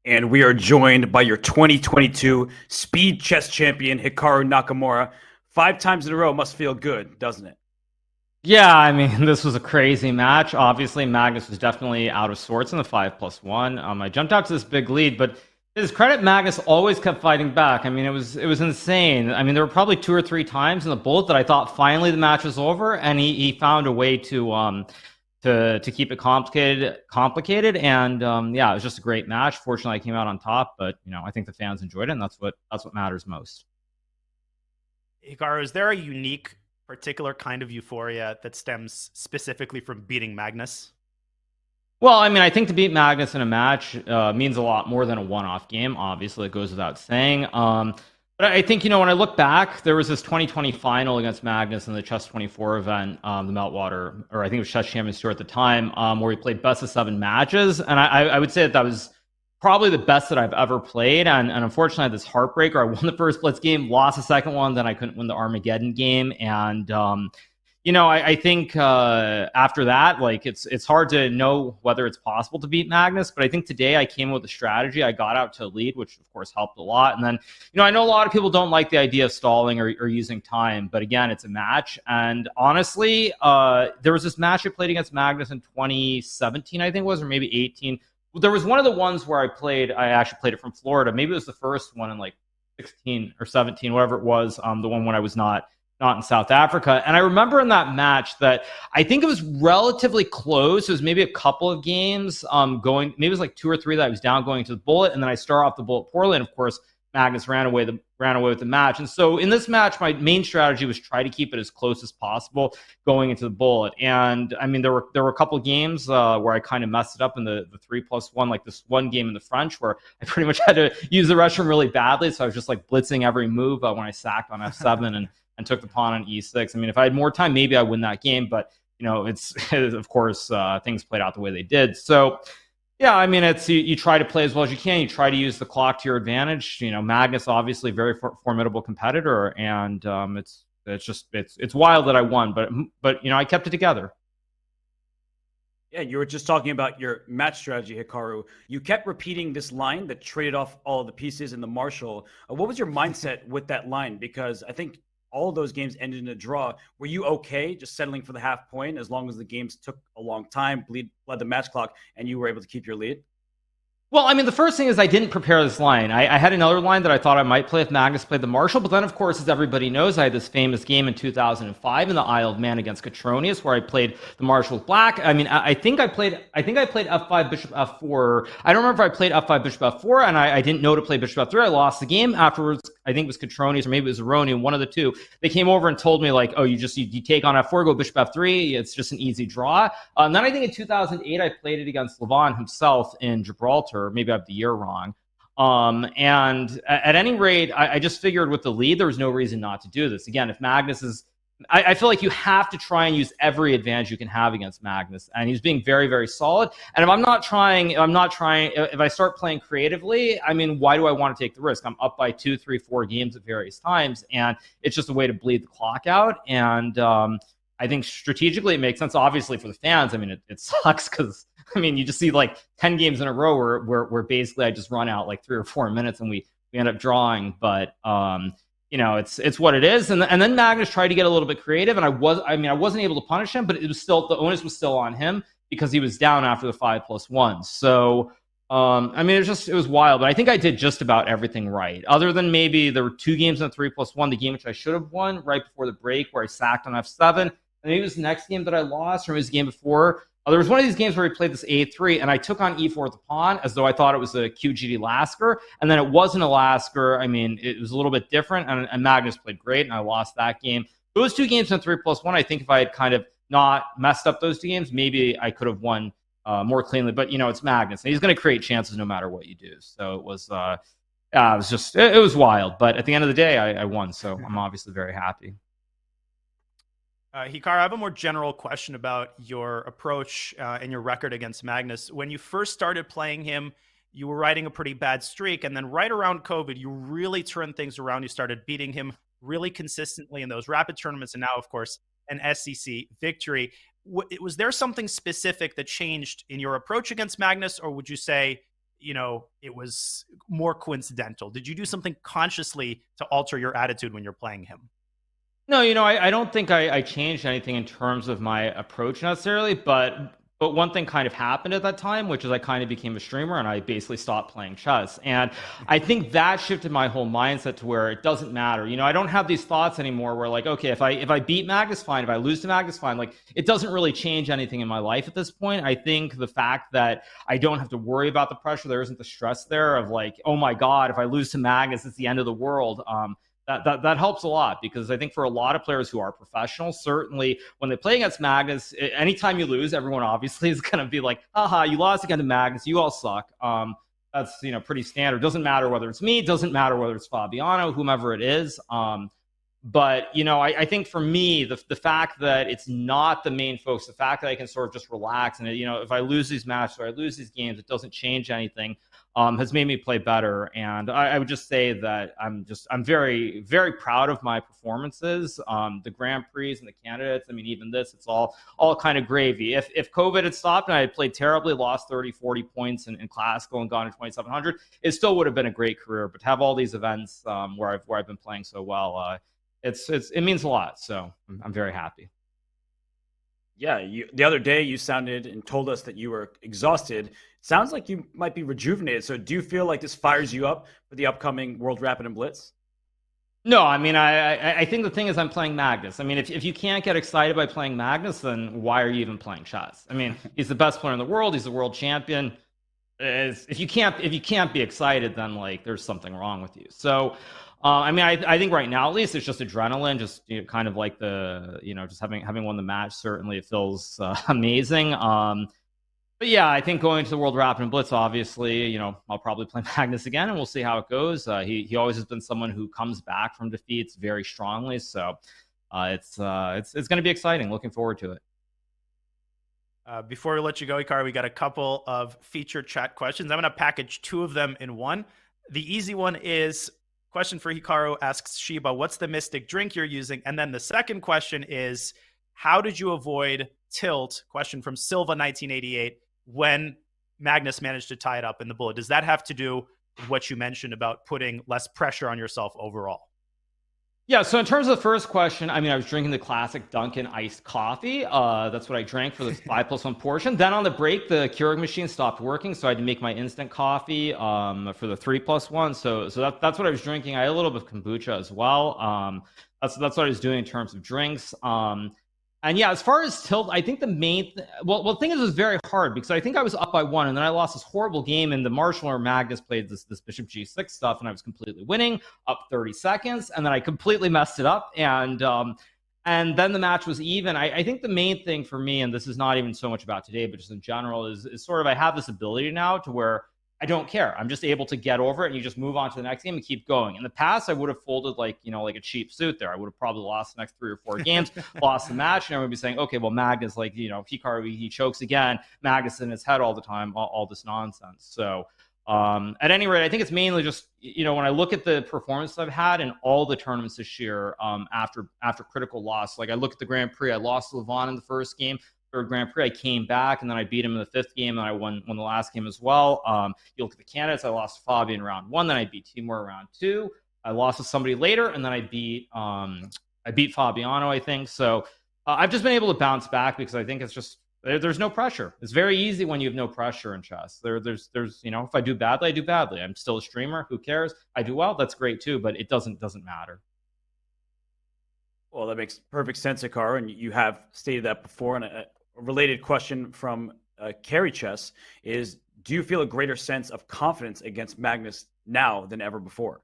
And we are joined by your 2022 Speed Chess Champion, Hikaru Nakamura. 5 times in a row must feel good, doesn't it? Yeah, I mean, this was a crazy match. Obviously, Magnus was definitely out of sorts in the 5+1. I jumped out to this big lead, but to his credit, Magnus always kept fighting back. I mean, it was insane. I mean, there were probably 2 or 3 times in the bullet that I thought finally the match was over, and he found a way to keep it complicated. And yeah, it was just a great match. Fortunately, I came out on top, but I think the fans enjoyed it, and that's what matters most. Hikaru, is there a unique, particular kind of euphoria that stems specifically from beating Magnus? Well, I mean, I think to beat Magnus in a match means a lot more than a one-off game. Obviously, it goes without saying. But I think, when I look back, there was this 2020 final against Magnus in the Chess 24 event, the Meltwater, or I think it was Chess Champions Tour at the time, where we played best of 7 matches. And I would say that was probably the best that I've ever played. And unfortunately, I had this heartbreaker. I won the first Blitz game, lost the second one, then I couldn't win the Armageddon game. And, I think after that, like it's hard to know whether it's possible to beat Magnus. But I think today I came with a strategy. I got out to a lead, which of course helped a lot. And then, I know a lot of people don't like the idea of stalling or using time. But again, it's a match. And honestly, there was this match I played against Magnus in 2017, I think it was, or maybe 18. There was one of the ones where I actually played it from Florida. Maybe it was the first one in like 16 or 17, whatever it was, the one when I was not in South Africa. And I remember in that match that I think it was relatively close. It was maybe a couple of games going, maybe it was like 2 or 3 that I was down going to the bullet, and then I start off the bullet poorly, and of course Magnus ran away with the match. And so in this match, my main strategy was try to keep it as close as possible going into the bullet. And I mean, there were a couple of games where I kind of messed it up in the 3+1, like this one game in the French where I pretty much had to use the restroom really badly. So I was just like blitzing every move when I sacked on F7 and took the pawn on E6. I mean, if I had more time, maybe I win that game. But it's of course things played out the way they did. So. Yeah, I mean, it's you try to play as well as you can. You try to use the clock to your advantage. Magnus obviously very formidable competitor, and it's wild that I won, but I kept it together. Yeah, you were just talking about your match strategy, Hikaru. You kept repeating this line that traded off all of the pieces in the Marshall. What was your mindset with that line? Because I think all of those games ended in a draw. Were you okay just settling for the half point as long as the games took a long time, bled the match clock, and you were able to keep your lead? Well, I mean, the first thing is I didn't prepare this line. I had another line that I thought I might play if Magnus played the Marshall, but then, of course, as everybody knows, I had this famous game in 2005 in the Isle of Man against Catronius, where I played the Marshall with black. I mean, I think I played F5 Bishop F4. I don't remember if I played F5 Bishop F4, and I didn't know to play Bishop F3. I lost the game afterwards. I think it was Catronius or maybe it was Aroni, one of the two. They came over and told me like, oh, you take on F4, go Bishop F3. It's just an easy draw. And then I think in 2008 I played it against Levon himself in Gibraltar. Maybe I have the year wrong. And at any rate, I just figured with the lead, there was no reason not to do this. Again, if Magnus is, I feel like you have to try and use every advantage you can have against Magnus. And he's being very, very solid. And if I start playing creatively, I mean, why do I want to take the risk? I'm up by 2, 3, 4 games at various times. And it's just a way to bleed the clock out. And I think strategically it makes sense. Obviously for the fans, I mean, it sucks because I mean, you just see like 10 games in a row where basically I just run out like 3 or 4 minutes and we end up drawing. But it's what it is. And then Magnus tried to get a little bit creative, and I wasn't able to punish him, but it was still, the onus was still on him because he was down after the 5+1. So I mean, it was wild, but I think I did just about everything right. Other than maybe there were 2 games in the 3+1, the game which I should have won right before the break where I sacked on F7. And maybe it was the next game that I lost, or maybe it was the game before. There was one of these games where we played this A3, and I took on E4 with the pawn as though I thought it was a QGD Lasker, and then it wasn't a Lasker. I mean, it was a little bit different, and Magnus played great, and I lost that game. Those 2 games in 3+1, I think if I had kind of not messed up those 2 games, maybe I could have won more cleanly. But, it's Magnus, and he's going to create chances no matter what you do. So it was wild. But at the end of the day, I won, so I'm obviously very happy. Hikaru, I have a more general question about your approach and your record against Magnus. When you first started playing him, you were riding a pretty bad streak, and then right around COVID, you really turned things around. You started beating him really consistently in those rapid tournaments, and now, of course, an SCC victory. Was there something specific that changed in your approach against Magnus, or would you say it was more coincidental? Did you do something consciously to alter your attitude when you're playing him? No, I don't think I changed anything in terms of my approach necessarily, but one thing kind of happened at that time, which is I kind of became a streamer and I basically stopped playing chess. And I think that shifted my whole mindset to where it doesn't matter. I don't have these thoughts anymore where like, okay, if I beat Magnus, fine. If I lose to Magnus, fine. Like, it doesn't really change anything in my life at this point. I think the fact that I don't have to worry about the pressure, there isn't the stress there of like, oh my God, if I lose to Magnus, it's the end of the world. That helps a lot, because I think for a lot of players who are professionals, certainly when they play against Magnus, anytime you lose, everyone obviously is going to be like, haha, you lost against Magnus, you all suck. That's pretty standard. Doesn't matter whether it's me, doesn't matter whether it's Fabiano, whomever it is. But I think for me, the fact that it's not the main focus, the fact that I can sort of just relax, and if I lose these matches or I lose these games, it doesn't change anything. Has made me play better. And I would just say that I'm very, very proud of my performances. The Grand Prix and the candidates, I mean, even this, it's all kind of gravy. If COVID had stopped and I had played terribly, lost 30, 40 points in classical and gone to 2,700, it still would have been a great career. But to have all these events where I've been playing so well, it means a lot. So I'm very happy. Yeah, the other day you sounded and told us that you were exhausted. Sounds like you might be rejuvenated. So do you feel like this fires you up for the upcoming World Rapid and Blitz? No, I mean, I think the thing is I'm playing Magnus. I mean, if you can't get excited by playing Magnus, then why are you even playing chess? I mean, he's the best player in the world. He's the world champion. If you can't be excited, then like there's something wrong with you. So, I mean, I think right now at least it's just adrenaline, just kind of like the just having won the match. Certainly, it feels amazing. But yeah, I think going to the World Rapid and Blitz, obviously, I'll probably play Magnus again, and we'll see how it goes. He always has been someone who comes back from defeats very strongly, so it's going to be exciting. Looking forward to it. Before we let you go, Hikaru, we got a couple of feature chat questions. I'm going to package two of them in one. The easy one is question for Hikaru, asks Shiba, what's the mystic drink you're using? And then the second question is, how did you avoid tilt? Question from Silva1988, when Magnus managed to tie it up in the bullet. Does that have to do with what you mentioned about putting less pressure on yourself overall? Yeah, so in terms of the first question, I mean, I was drinking the classic Dunkin' iced coffee. That's what I drank for the 5+1 portion. Then on the break, the Keurig machine stopped working, so I had to make my instant coffee for the 3+1. So that's what I was drinking. I had a little bit of kombucha as well. That's what I was doing in terms of drinks. And yeah, as far as tilt, I think the main the thing is, it was very hard because I think I was up by 1, and then I lost this horrible game in the Marshall where Magnus played this Bishop G6 stuff, and I was completely winning, up 30 seconds, and then I completely messed it up, and then the match was even. I think the main thing for me, and this is not even so much about today, but just in general, is sort of I have this ability now to where I don't care. I'm just able to get over it, and you just move on to the next game and keep going. In the past, I would have folded like a cheap suit there. I would have probably lost the next 3 or 4 games, lost the match, and I would be saying, okay, well, Magnus, Hikaru, he chokes again. Magnus in his head all the time, all this nonsense. So at any rate, I think it's mainly just, when I look at the performance I've had in all the tournaments this year after critical loss, like I look at the Grand Prix, I lost to Levon in the first game. Third Grand Prix, I came back, and then I beat him in the 5th game, and I won the last game as well. You look at the candidates, I lost to Fabi in round 1, then I beat Timur round 2. I lost to somebody later, and then I beat Fabiano, I think. So I've just been able to bounce back because I think it's just there's no pressure. It's very easy when you have no pressure in chess. There's if I do badly, I do badly. I'm still a streamer. Who cares? I do well, that's great too, but it doesn't matter. Well, that makes perfect sense, Hikaru, and you have stated that before. And a related question from Carry Chess is, do you feel a greater sense of confidence against Magnus now than ever before?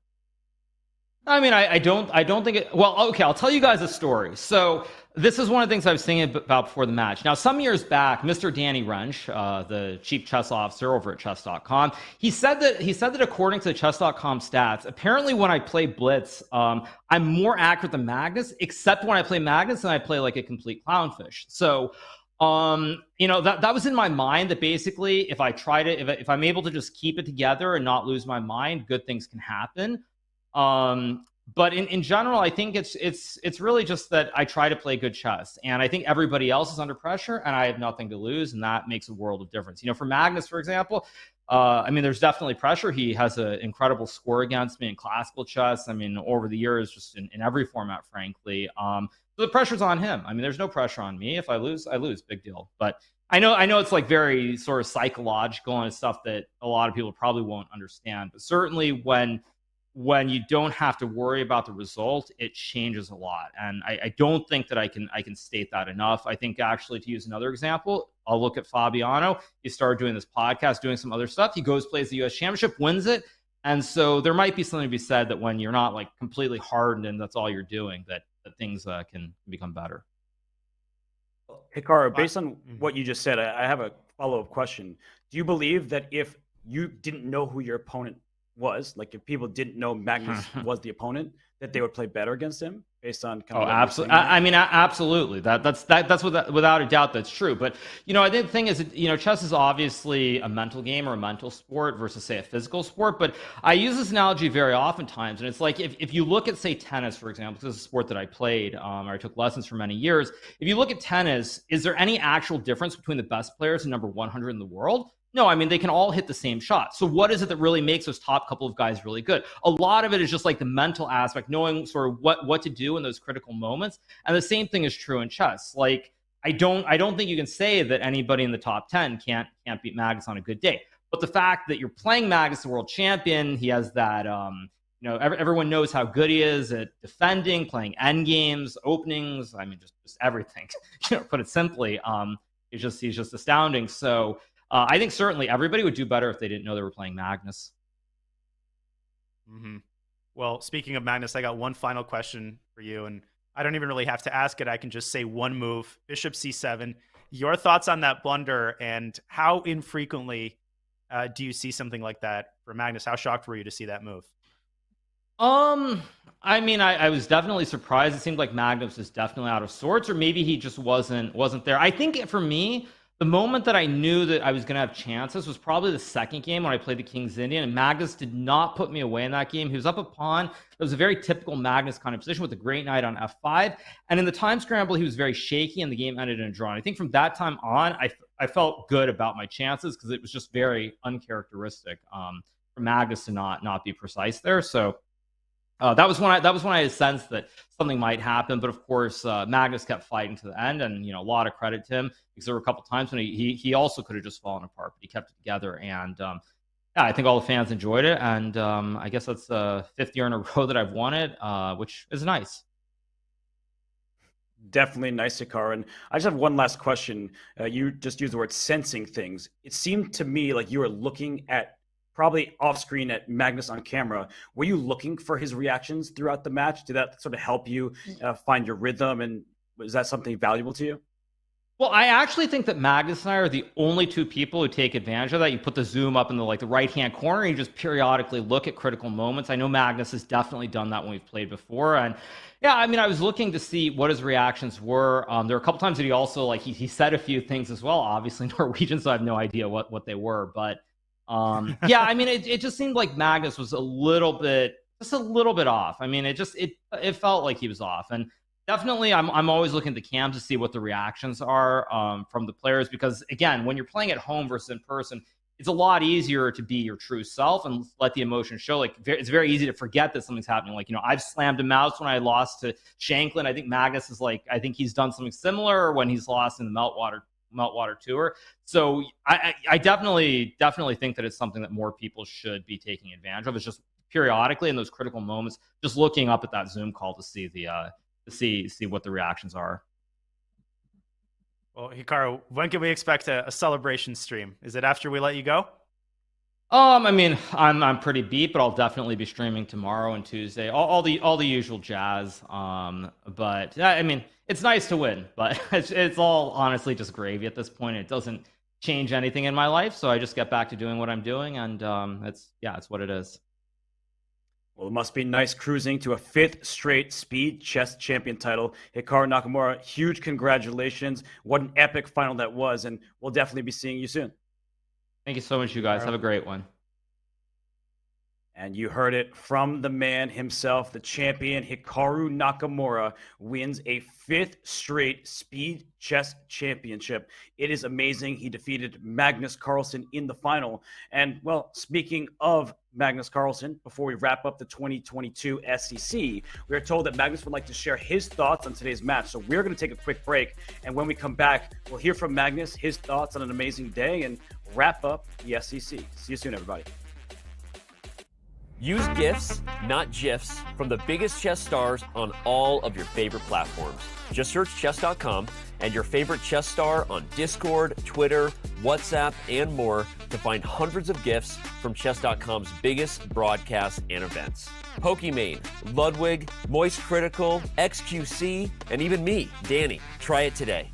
I mean, I don't think it. Well, okay, I'll tell you guys a story. So this is one of the things I was thinking about before the match. Now, some years back, Mr. Danny Wrench, the chief chess officer over at chess.com, he said that according to the chess.com stats, apparently when I play Blitz, I'm more accurate than Magnus, except when I play Magnus and I play like a complete clownfish. So that was in my mind, that basically if if I'm able to just keep it together and not lose my mind, good things can happen. But in general, I think it's really just that I try to play good chess, and I think everybody else is under pressure, and I have nothing to lose, and that makes a world of difference. For Magnus, for example, I mean, there's definitely pressure. He has an incredible score against me in classical chess. I mean, over the years, just in every format, frankly. So the pressure's on him. I mean, there's no pressure on me. If I lose, I lose. Big deal. But I know it's like very sort of psychological and stuff that a lot of people probably won't understand. But certainly when you don't have to worry about the result, it changes a lot. And I don't think that I can state that enough. I think actually, to use another example, I'll look at Fabiano. He started doing this podcast, doing some other stuff. He goes, plays the US Championship, wins it. And so there might be something to be said that when you're not like completely hardened and that's all you're doing, that things can become better. Hikaru, based on what you just said, I have a follow-up question. Do you believe that if you didn't know who your opponent was, like if people didn't know Magnus was the opponent, that they would play better against him based on kind of absolutely. I mean, absolutely. That's without a doubt, that's true. But I think the thing is, chess is obviously a mental game or a mental sport versus, say, a physical sport. But I use this analogy very oftentimes, and it's like if you look at, say, tennis, for example, because it's a sport that I played, or I took lessons for many years. If you look at tennis, is there any actual difference between the best players and number 100 in the world? No, I mean, they can all hit the same shot. So what is it that really makes those top couple of guys really good? A lot of it is just like the mental aspect, knowing sort of what to do in those critical moments. And the same thing is true in chess. Like, I don't think you can say that anybody in the top 10 can't beat Magnus on a good day. But the fact that you're playing Magnus, the world champion, he has that, everyone knows how good he is at defending, playing end games, openings. I mean, just everything, put it simply. He's just astounding. So, I think certainly everybody would do better if they didn't know they were playing Magnus. Mm-hmm. Well, speaking of Magnus, I got one final question for you, and I don't even really have to ask it. I can just say one move, Bishop C7. Your thoughts on that blunder, and how infrequently do you see something like that for Magnus? How shocked were you to see that move? I mean, I was definitely surprised. It seemed like Magnus was definitely out of sorts, or maybe he just wasn't there. I think for me, the moment that I knew that I was going to have chances was probably the second game when I played the King's Indian, and Magnus did not put me away in that game. He was up a pawn. It was a very typical Magnus kind of position with a great knight on f5. And in the time scramble, he was very shaky, and the game ended in a draw. And I think from that time on, I felt good about my chances because it was just very uncharacteristic for Magnus to not be precise there. So that was when I had sensed that something might happen. But of course, Magnus kept fighting to the end, and a lot of credit to him because there were a couple times when he also could have just fallen apart, but he kept it together. And I think all the fans enjoyed it, and I guess that's the 5th year in a row that I've won it, which is nice. Definitely nice, Hikaru. And I just have one last question. You just used the word sensing things. It seemed to me like you were looking at, probably off screen, at Magnus on camera. Were you looking for his reactions throughout the match? Did that sort of help you find your rhythm? And was that something valuable to you? Well, I actually think that Magnus and I are the only two people who take advantage of that. You put the zoom up in the right-hand corner, and you just periodically look at critical moments. I know Magnus has definitely done that when we've played before. And yeah, I mean, I was looking to see what his reactions were. There were a couple times that he also, he said a few things as well, obviously Norwegian, so I have no idea what they were. But yeah, I mean, it just seemed like Magnus was a little bit off. I mean, it felt like he was off. And definitely, I'm always looking at the cams to see what the reactions are from the players, because again, when you're playing at home versus in person, it's a lot easier to be your true self and let the emotion show. It's very easy to forget that something's happening. I've slammed a mouse when I lost to Shanklin. I think Magnus is I think he's done something similar when he's lost in the Meltwater Tour. So I definitely think that it's something that more people should be taking advantage of. It's just periodically in those critical moments, just looking up at that Zoom call to see see what the reactions are. Well, Hikaru, when can we expect a celebration stream? Is it after we let you go? I mean, I'm pretty beat, but I'll definitely be streaming tomorrow and Tuesday. All the usual jazz. But yeah, I mean, it's nice to win, but it's all honestly just gravy at this point. It doesn't change anything in my life, so I just get back to doing what I'm doing, and it's what it is. Well, it must be nice cruising to a 5th straight speed chess champion title. Hikaru Nakamura, huge congratulations. What an epic final that was, and we'll definitely be seeing you soon. Thank you so much, you guys. Have a great one. And you heard it from the man himself, the champion Hikaru Nakamura wins a 5th straight Speed Chess Championship. It is amazing. He defeated Magnus Carlsen in the final. And, well, speaking of Magnus Carlsen, before we wrap up the 2022 SCC, we are told that Magnus would like to share his thoughts on today's match. So we're going to take a quick break. And when we come back, we'll hear from Magnus, his thoughts on an amazing day, and wrap up the SCC. See you soon, everybody. Use GIFs, not GIFs, from the biggest chess stars on all of your favorite platforms. Just search chess.com and your favorite chess star on Discord, Twitter, WhatsApp, and more to find hundreds of GIFs from chess.com's biggest broadcasts and events. Pokimane, Ludwig, Moist Critical, XQC, and even me, Danny. Try it today.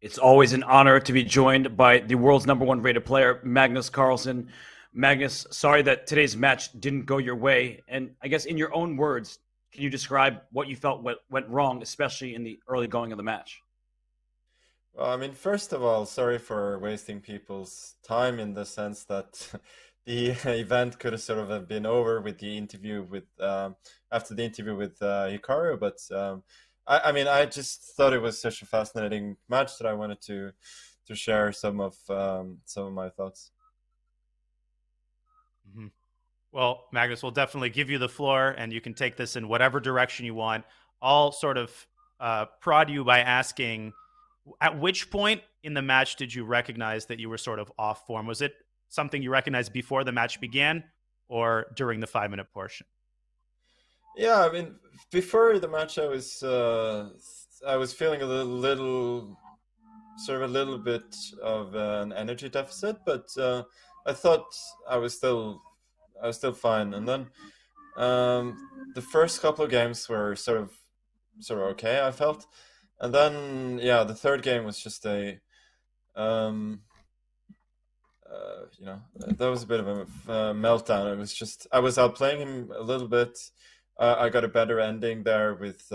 It's always an honor to be joined by the world's #1 rated player, Magnus Carlsen. Magnus, sorry that today's match didn't go your way. And I guess in your own words, can you describe what you felt went wrong, especially in the early going of the match? Well, I mean, first of all, sorry for wasting people's time in the sense that the event could have sort of have been over with the interview with after the interview with Hikaru, but I mean, I just thought it was such a fascinating match that I wanted to share some of my thoughts. Mm-hmm. Well, Magnus, we'll definitely give you the floor, and you can take this in whatever direction you want. I'll sort of prod you by asking, at which point in the match did you recognize that you were sort of off form? Was it something you recognized before the match began or during the 5-minute portion? Yeah, I mean, before the match, I was feeling a little bit of an energy deficit, but I thought I was still fine. And then the first couple of games were sort of okay, I felt. And then, yeah, the third game was just that was a bit of a meltdown. It was just, I was outplaying him a little bit. I got a better ending there with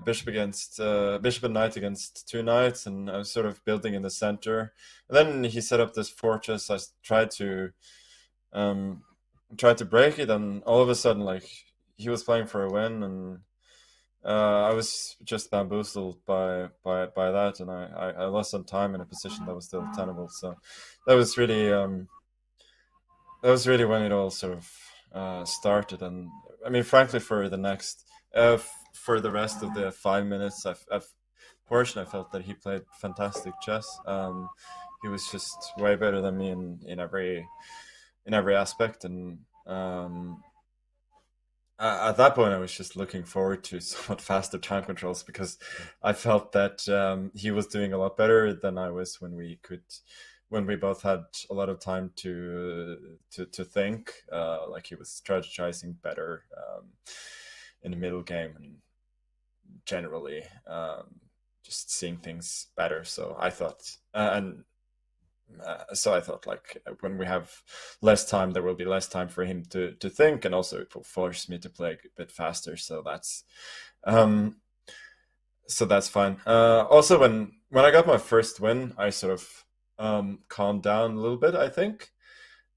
bishop and knight against 2 knights, and I was sort of building in the center. And then he set up this fortress. I tried to break it, and all of a sudden, like, he was playing for a win, and I was just bamboozled by that, and I lost some time in a position that was still tenable. So that was really when it all sort of started. And I mean, frankly, for the rest of the 5 minutes portion, I felt that he played fantastic chess. He was just way better than me in every aspect, and at that point, I was just looking forward to somewhat faster time controls, because I felt that he was doing a lot better than I was when we both had a lot of time to think. Like, he was strategizing better in the middle game, and generally just seeing things better. So I thought, like, when we have less time, there will be less time for him to think, and also it will force me to play a bit faster. So that's fine. Also, when I got my first win, I sort of calmed down a little bit, I think.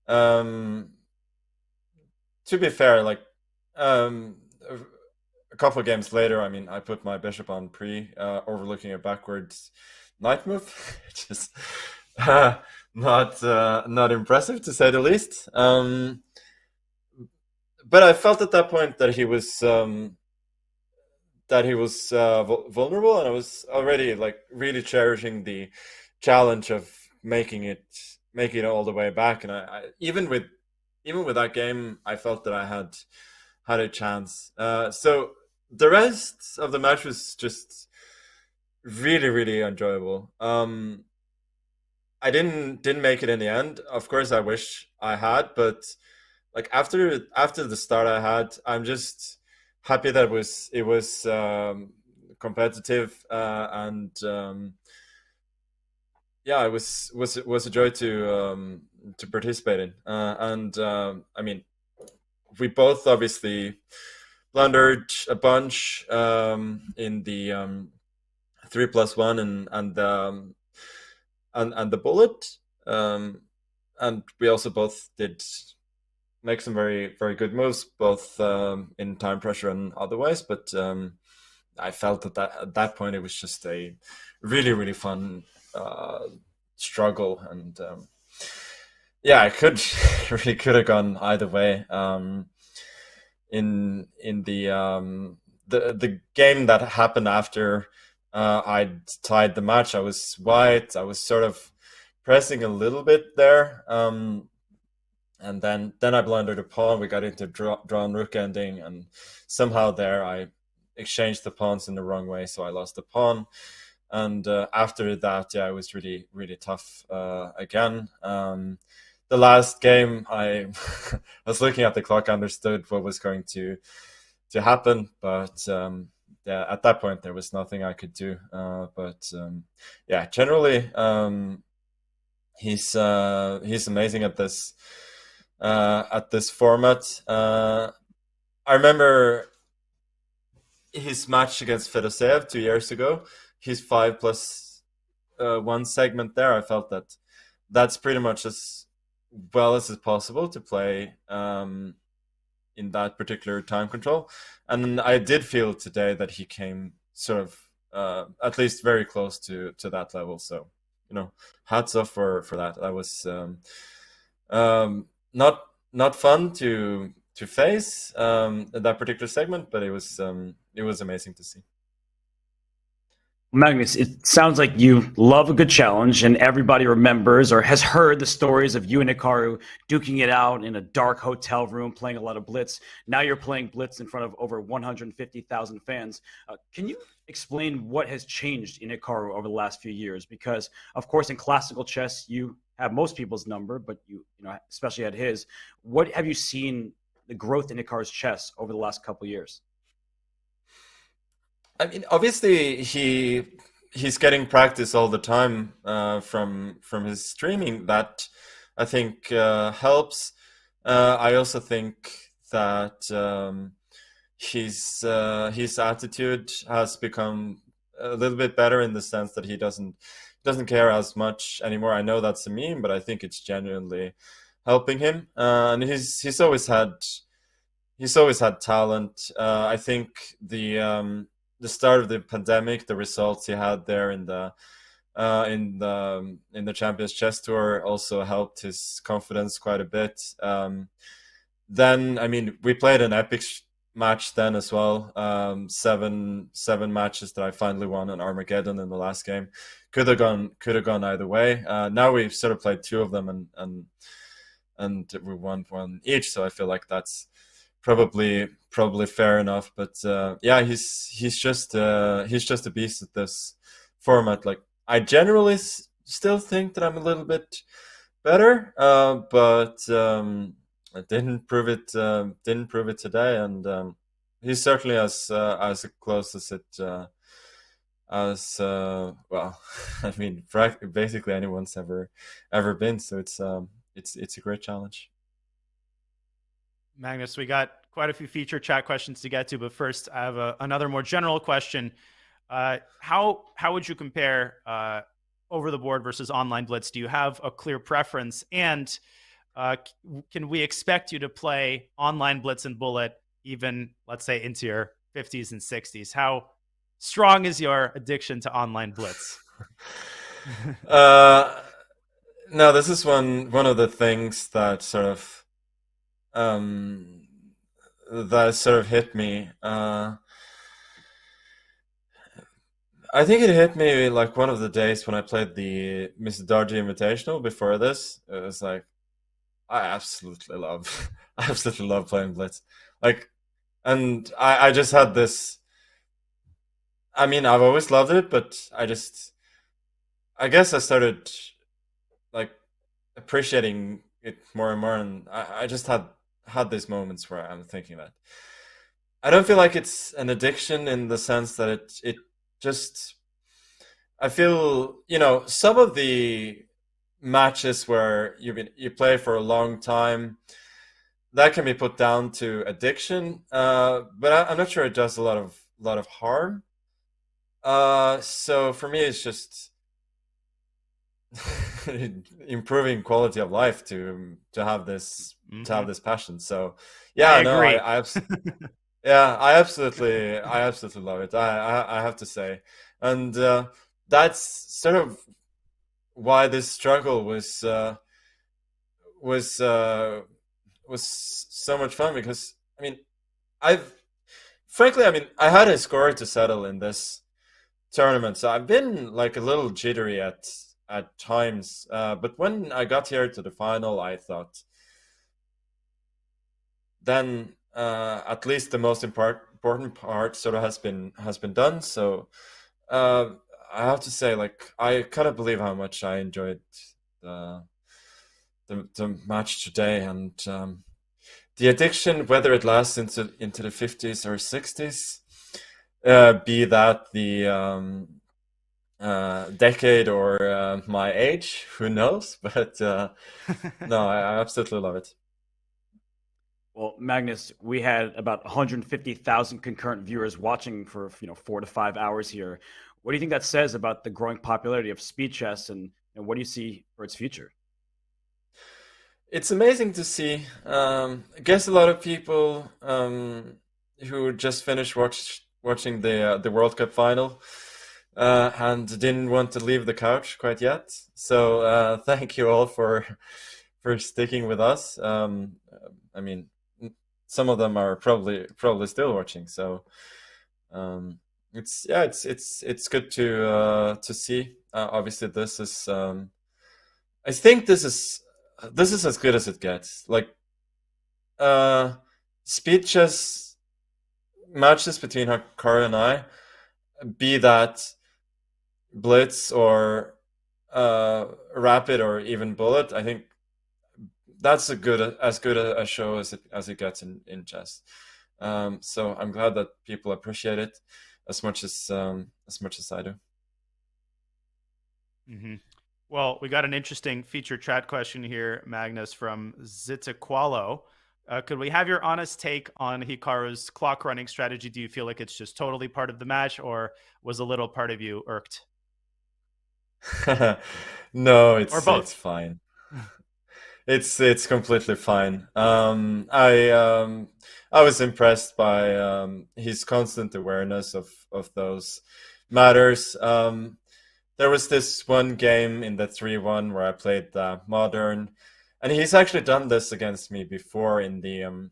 To be fair, like, a couple of games later, I mean, I put my bishop on overlooking a backwards knight move, just not impressive, to say the least. But I felt at that point that he was vulnerable, and I was already, like, really cherishing the challenge of making it all the way back. And I even with that game, I felt that I had a chance. So the rest of the match was just really, really enjoyable. I didn't make it in the end. Of course, I wish I had, but like, after the start I had, I'm just happy that it was competitive, and yeah, it was a joy to participate in. And I mean, we both obviously blundered a bunch in the 3+1 and the bullet, and we also both did make some very, very good moves, both in time pressure and otherwise. But I felt that at that point, it was just a really, really fun struggle, and yeah, it really could have gone either way. In the game that happened after I'd tied the match, I was white. I was sort of pressing a little bit there, and then I blundered a pawn. We got into drawn rook ending, and somehow there I exchanged the pawns in the wrong way, so I lost the pawn. And after that, yeah, it was really, really tough again. The last game, I was looking at the clock, I understood what was going to happen, but at that point there was nothing I could do. But yeah, generally he's amazing at this format. I remember his match against Fedoseev 2 years ago. His 5+1 segment there. I felt that that's pretty much as well as is possible to play in that particular time control. And I did feel today that he came sort of at least very close to that level. So, hats off for that. That was not fun to face that particular segment, but it was amazing to see. Magnus, it sounds like you love a good challenge, and everybody remembers or has heard the stories of you and Hikaru duking it out in a dark hotel room, playing a lot of Blitz. Now you're playing Blitz in front of over 150,000 fans. Can you explain what has changed in Hikaru over the last few years? Because, of course, in classical chess, you have most people's number, but you especially had his. What have you seen the growth in Hikaru's chess over the last couple of years? I mean, obviously he's getting practice all the time from his streaming. That I think helps. I also think that his attitude has become a little bit better in the sense that he doesn't care as much anymore. I know that's a meme, but I think it's genuinely helping him. And he's always had talent. I think the start of the pandemic, the results he had there in the Champions Chess Tour also helped his confidence quite a bit. Then, I mean, we played an epic match then as well. 7 matches that I finally won on Armageddon in the last game. Could have gone either way. Now we've sort of played 2 of them and we won 1 each. So I feel like that's probably fair enough, but yeah, he's just a beast at this format. Like, I generally still think that I'm a little bit better, but I didn't prove it today, and he's certainly as close as it well, I mean, basically anyone's ever been. So it's a great challenge. Magnus, we got quite a few feature chat questions to get to, but first I have another more general question. How would you compare over the board versus online Blitz? Do you have a clear preference? And can we expect you to play online Blitz and Bullet even, let's say, into your 50s and 60s? How strong is your addiction to online Blitz? No, this is one of the things that sort of hit me. I think it hit me like one of the days when I played the Mr. Dargy Invitational before this. It was like, I absolutely love playing Blitz. Like, and I just had this. I mean, I've always loved it, but I guess I started like appreciating it more and more, and I just had these moments where I'm thinking that I don't feel like it's an addiction in the sense that it just, I feel, some of the matches where you play for a long time, that can be put down to addiction, but I'm not sure it does a lot of harm. So for me, it's just improving quality of life to have this passion. So yeah, I absolutely love it. I have to say, and that's sort of why this struggle was so much fun, because I had a score to settle in this tournament, so I've been like a little jittery at times, but when I got here to the final, I thought then at least the most important part sort of has been done. So I have to say, like, I cannot believe how much I enjoyed the match today, and the addiction, whether it lasts into the 50s or 60s, be that the decade or my age, who knows? But no, I absolutely love it. Well, Magnus, we had about 150,000 concurrent viewers watching for 4 to 5 hours here. What do you think that says about the growing popularity of speed chess, and what do you see for its future? It's amazing to see. I guess a lot of people who just finished watching the World Cup final and didn't want to leave the couch quite yet. So thank you all for sticking with us. I mean, some of them are probably still watching. So it's good to see. Obviously, this is I think this is as good as it gets. Like speed chess matches between Hikaru and I, be that blitz or rapid or even bullet, I think that's as good a show as it gets in chess. So I'm glad that people appreciate it as much as I do. Mm-hmm. Well, we got an interesting feature chat question here, Magnus, from Zitaqualo. Could we have your honest take on Hikaru's clock running strategy? Do you feel like it's just totally part of the match, or was a little part of you irked? No, or both. It's fine. It's completely fine. I was impressed by his constant awareness of those matters. There was this one game in the 3-1 where I played Modern, and he's actually done this against me before in the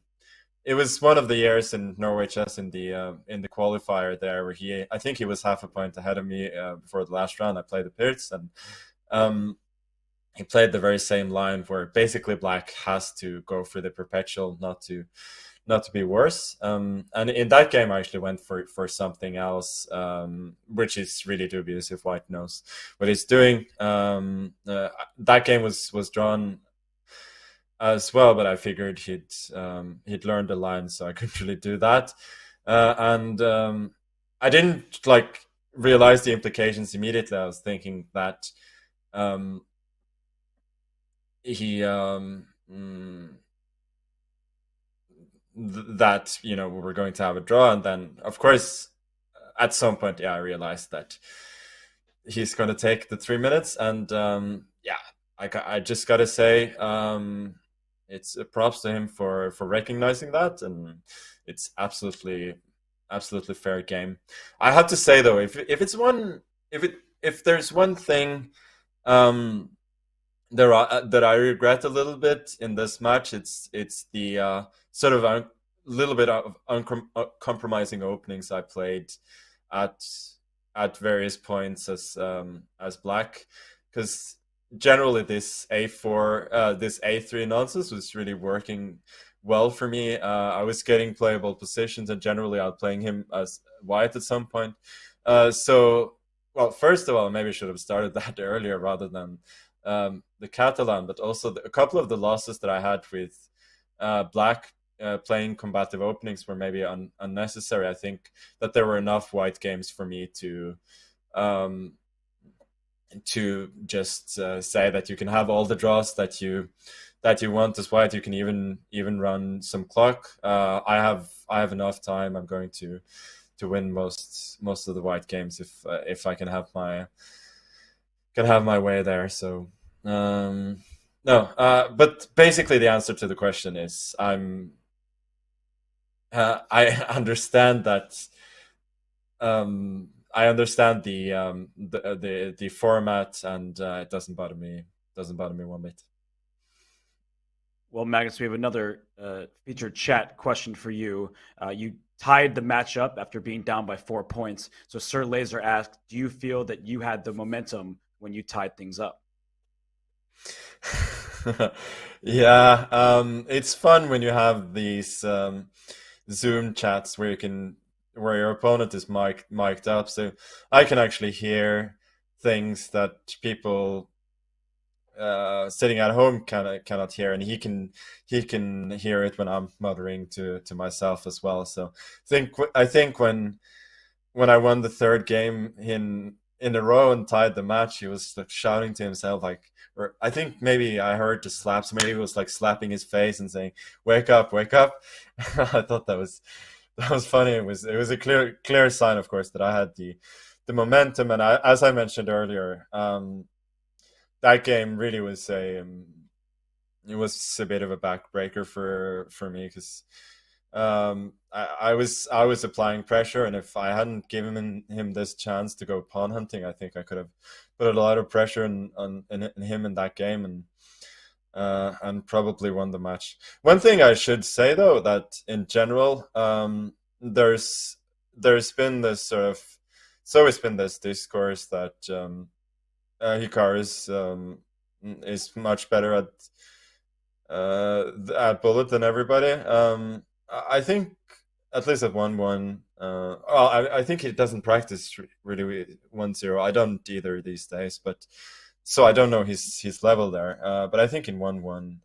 it was one of the years in Norway Chess in the qualifier there, where I think he was half a point ahead of me before the last round. I played the Pirts, and he played the very same line where basically Black has to go for the perpetual, not to be worse. And in that game, I actually went for something else, which is really dubious if White knows what he's doing. That game was drawn as well, but I figured he'd learned the line, so I couldn't really do that. And I didn't realize the implications immediately. I was thinking that that we were going to have a draw, and then of course at some point I realized that he's going to take the 3 minutes, and I just gotta say it's props to him for recognizing that, and it's absolutely fair game. I have to say though, if there's one thing that I regret a little bit in this match, it's the sort of a little bit of uncompromising openings I played at various points as Black, because generally this A4 this A3 nonsense was really working well for me. I was getting playable positions, and generally outplaying him as White at some point. So, well, first of all, maybe I should have started that earlier rather than the Catalan, but also a couple of the losses that I had with Black playing combative openings were maybe unnecessary. I think that there were enough White games for me to just say that you can have all the draws that you want as White. You can even run some clock. I have enough time. I'm going to win most of the White games if I can have my way there. So no, but basically the answer to the question is I understand that. I understand the format, and it doesn't bother me. One bit. Well, Magnus, we have another featured chat question for you. You tied the match up after being down by 4 points. So Sir Laser asked, do you feel that you had the momentum when you tied things up? Yeah, it's fun when you have these Zoom chats where your opponent is mic'd up, so I can actually hear things that people sitting at home cannot hear, and he can hear it when I'm muttering to myself as well. So I think when when I won the third game in a row and tied the match, he was like shouting to himself, like, or I think maybe I heard the slaps. Maybe he was like slapping his face and saying, "Wake up, wake up." I thought that was funny. It was a clear sign, of course, that I had the momentum, and as I mentioned earlier, that game really was it was a bit of a backbreaker for me, because I was applying pressure, and if I hadn't given him this chance to go pawn hunting, I think I could have put a lot of pressure in him in that game, and probably won the match. One thing I should say, though, that in general, there's been this sort of, it's always been this discourse that Hikaru is much better at bullet than everybody. I think, at least at 1-1, I think he doesn't practice really 1-0. I don't either these days, but so I don't know his level there. But I think in 1-1,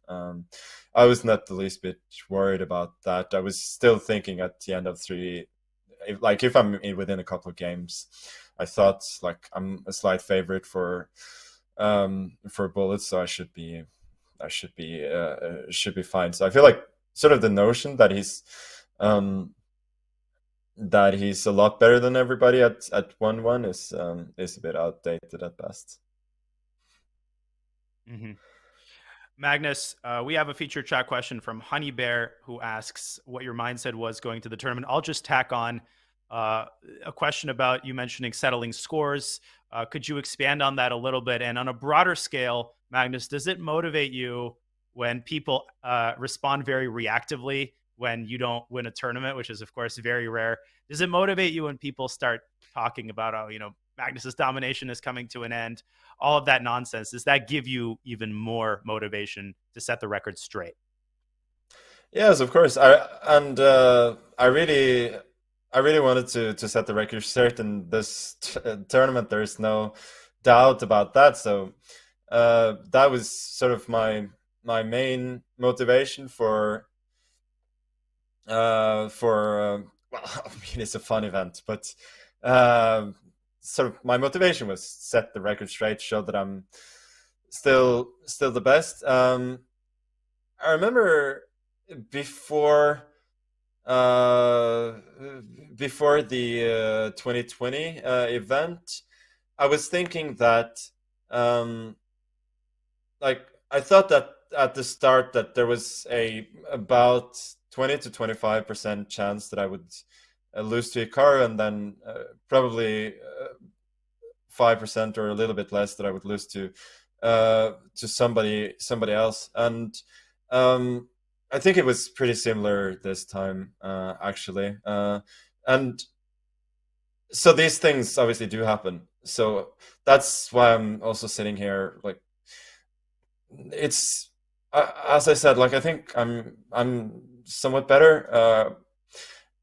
I was not the least bit worried about that. I was still thinking at the end of 3, if I'm within a couple of games, I thought like I'm a slight favorite for bullets, so I should be fine. So I feel like sort of the notion that he's a lot better than everybody at 1-1 is a bit outdated at best. Mm-hmm. Magnus, we have a featured chat question from Honey Bear, who asks what your mindset was going to the tournament. I'll just tack on a question about you mentioning settling scores. Could you expand on that a little bit? And on a broader scale, Magnus, does it motivate you when people respond very reactively when you don't win a tournament, which is, of course, very rare? Does it motivate you when people start talking about, Magnus's domination is coming to an end, all of that nonsense? Does that give you even more motivation to set the record straight? Yes, of course. I really wanted to set the record straight in this tournament. There's no doubt about that. So that was sort of my main motivation for well, I mean, it's a fun event, but sort of my motivation was set the record straight, show that I'm still the best. I remember before the 2020 event, I was thinking that I thought that at the start that there was about 20 to 25% chance that I would lose to Hikaru, and then probably 5% or a little bit less that I would lose to somebody else. And I think it was pretty similar this time, actually. And so these things obviously do happen. So that's why I'm also sitting here. Like, it's as I said, like, I think I'm somewhat better,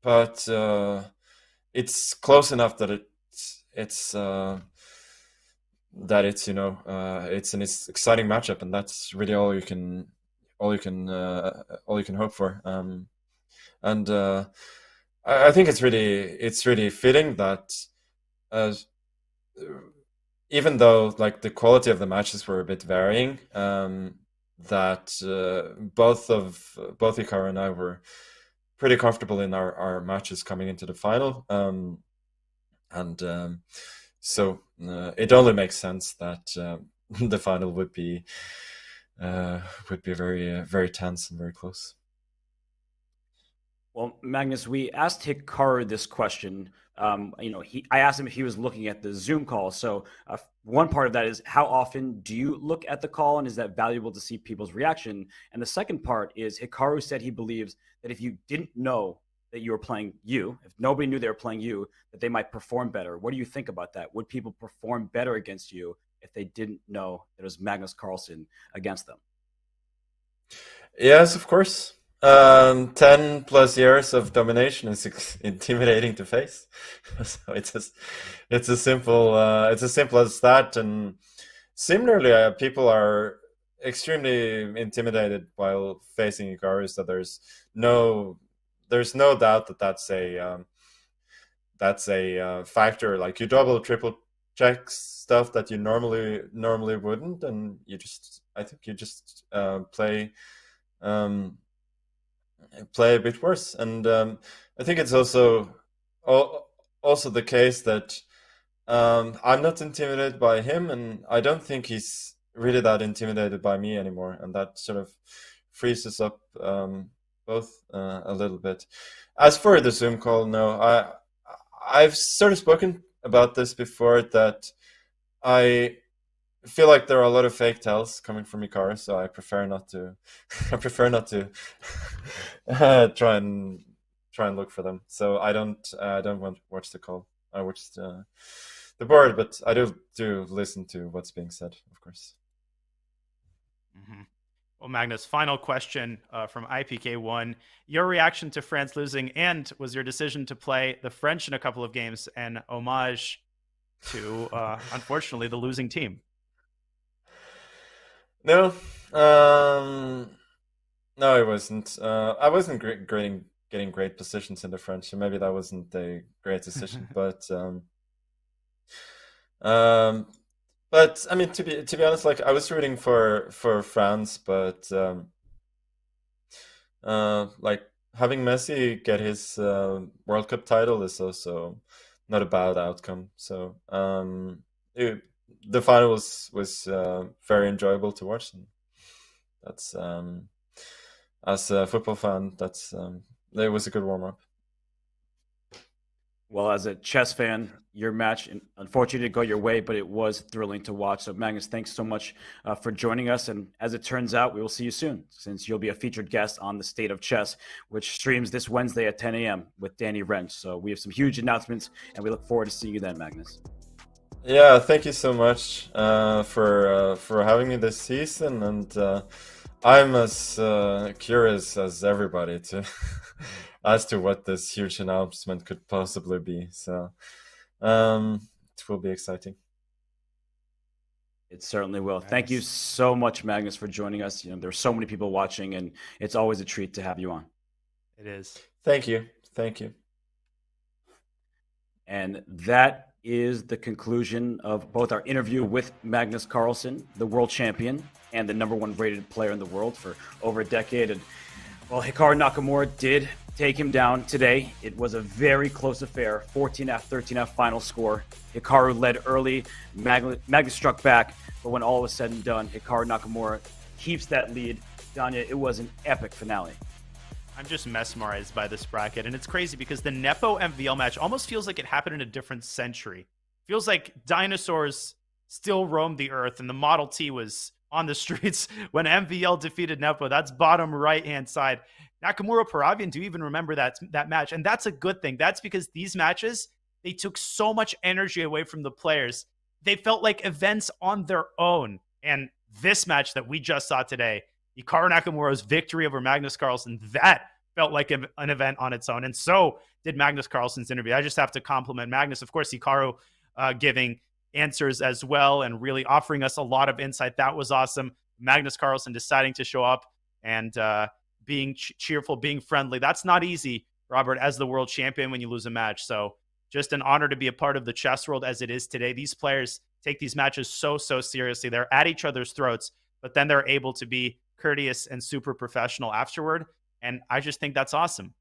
but it's close enough that it's it's an exciting matchup, and that's really all you can hope for. And I think it's really fitting that even though like the quality of the matches were a bit varying, that both Hikaru and I were pretty comfortable in our matches coming into the final, so it only makes sense that the final would be very very tense and very close. Well, Magnus, we asked Hikaru this question. I asked him if he was looking at the Zoom call. So one part of that is, how often do you look at the call, and is that valuable to see people's reaction? And the second part is, Hikaru said he believes that if you didn't know that you were playing you, if nobody knew they were playing you, that they might perform better. What do you think about that? Would people perform better against you if they didn't know that it was Magnus Carlsen against them? Yes, of course. 10 plus years of domination is intimidating to face. So it's as simple as that. And similarly, people are extremely intimidated while facing Hikaru. So there's no doubt that that's a factor. Like you double, triple check stuff that you normally wouldn't, and I think you just play a bit worse. And I think it's also the case that I'm not intimidated by him, and I don't think he's really that intimidated by me anymore, and that sort of frees us up both a little bit. As for the Zoom call, no, I've sort of spoken about this before, that I feel like there are a lot of fake tells coming from Hikaru, so I prefer not to. I prefer not to try and look for them. So I don't want to watch the call. I watch the board, but I do listen to what's being said, of course. Mm-hmm. Well, Magnus, final question from IPK1. Your reaction to France losing, and was your decision to play the French in a couple of games an homage to, unfortunately, the losing team? No, it wasn't. I wasn't getting great positions in the French, so maybe that wasn't a great decision. But I mean, to be honest, like I was rooting for France, but like having Messi get his World Cup title is also not a bad outcome. So the final was very enjoyable to watch, and that's as a football fan, it was a good warm up. Well, as a chess fan, your match unfortunately didn't go your way, but it was thrilling to watch. So, Magnus, thanks so much for joining us. And as it turns out, we will see you soon, since you'll be a featured guest on The State of Chess, which streams this Wednesday at 10 a.m. with Danny Wrench. So we have some huge announcements, and we look forward to seeing you then, Magnus. Yeah, thank you so much for having me this season, and I'm as curious as everybody as to what this huge announcement could possibly be. So it will be exciting. It certainly will. Nice. Thank you so much, Magnus, for joining us. You know, there's so many people watching, and it's always a treat to have you on. It is. Thank you. Thank you. And that is the conclusion of both our interview with Magnus Carlsen, the world champion and the #1 rated player in the world for over a decade. And well, Hikaru Nakamura did take him down today. It was a very close affair, 14-13 final score. Hikaru led early, Magnus struck back, but when all was said and done, Hikaru Nakamura keeps that lead. Danya, it was an epic finale. I'm just mesmerized by this bracket, and it's crazy because the Nepo MVL match almost feels like it happened in a different century. Feels like dinosaurs still roamed the earth, and the Model T was on the streets when MVL defeated Nepo. That's bottom right-hand side. Nakamura Paravian, do you even remember that match? And that's a good thing. That's because these matches, they took so much energy away from the players. They felt like events on their own. And this match that we just saw today, Hikaru Nakamura's victory over Magnus Carlsen, that felt like an event on its own. And so did Magnus Carlsen's interview. I just have to compliment Magnus. Of course, Hikaru giving answers as well and really offering us a lot of insight. That was awesome. Magnus Carlsen deciding to show up and being cheerful, being friendly. That's not easy, Robert, as the world champion when you lose a match. So just an honor to be a part of the chess world as it is today. These players take these matches so seriously. They're at each other's throats, but then they're able to be courteous and super professional afterward. And I just think that's awesome.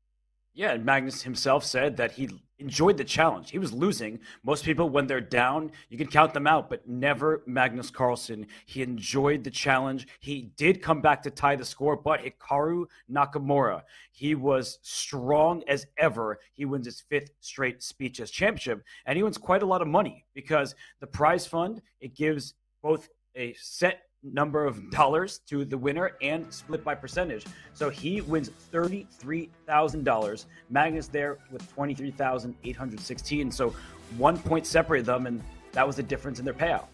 Yeah, and Magnus himself said that he enjoyed the challenge. He was losing. Most people, when they're down, you can count them out, but never Magnus Carlsen. He enjoyed the challenge. He did come back to tie the score, but Hikaru Nakamura, he was strong as ever. He wins his 5th straight Speed Chess Championship, and he wins quite a lot of money because the prize fund, it gives both a set number of dollars to the winner and split by percentage. So he wins $33,000. Magnus there with $23,816. So 1 point separated them, and that was the difference in their payout.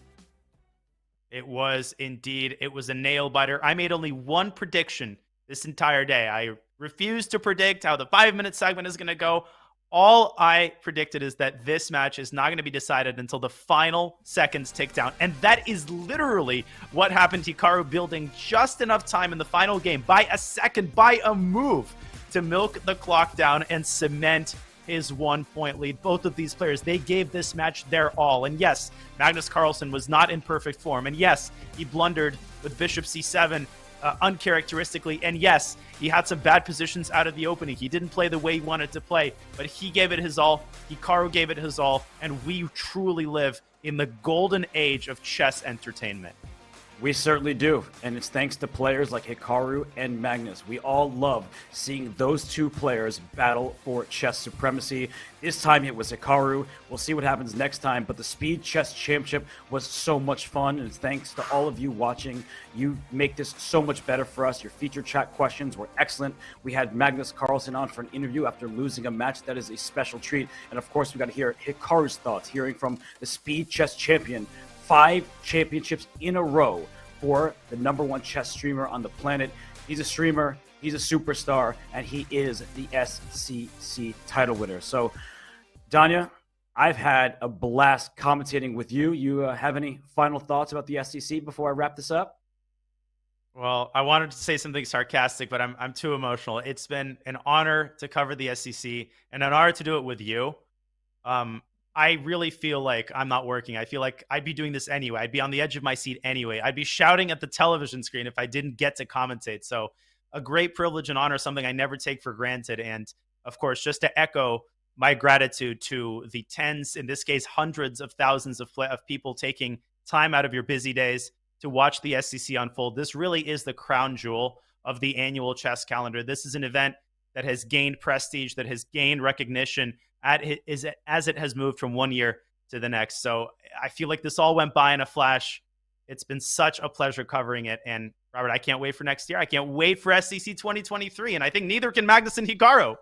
It was indeed. It was a nail biter. I made only one prediction this entire day. I refused to predict how the 5-minute segment is going to go. All I predicted is that this match is not going to be decided until the final seconds tick down. And that is literally what happened. Hikaru building just enough time in the final game by a second, by a move, to milk the clock down and cement his 1-point lead. Both of these players, they gave this match their all. And yes, Magnus Carlsen was not in perfect form. And yes, he blundered with bishop c7 uncharacteristically. And yes, he had some bad positions out of the opening. He didn't play the way he wanted to play, but he gave it his all. Hikaru gave it his all. And we truly live in the golden age of chess entertainment. We certainly do, and it's thanks to players like Hikaru and Magnus. We all love seeing those two players battle for chess supremacy. This time it was Hikaru. We'll see what happens next time, but the Speed Chess Championship was so much fun, and it's thanks to all of you watching. You make this so much better for us. Your feature chat questions were excellent. We had Magnus Carlsen on for an interview after losing a match. That is a special treat, and of course we got to hear Hikaru's thoughts, hearing from the Speed Chess Champion. 5 championships in a row for the #1 chess streamer on the planet. He's a streamer, he's a superstar, and he is the SCC title winner. So, Danya, I've had a blast commentating with you. You have any final thoughts about the SCC before I wrap this up? Well, I wanted to say something sarcastic, but I'm too emotional. It's been an honor to cover the SCC and an honor to do it with you. I really feel like I'm not working. I feel like I'd be doing this anyway. I'd be on the edge of my seat anyway. I'd be shouting at the television screen if I didn't get to commentate. So a great privilege and honor, something I never take for granted. And of course, just to echo my gratitude to the tens, in this case, hundreds of thousands of people taking time out of your busy days to watch the SCC unfold. This really is the crown jewel of the annual chess calendar. This is an event that has gained prestige, that has gained recognition as it has moved from one year to the next. So I feel like this all went by in a flash. It's been such a pleasure covering it. And Robert, I can't wait for next year. I can't wait for SCC 2023. And I think neither can Magnus and Hikaru.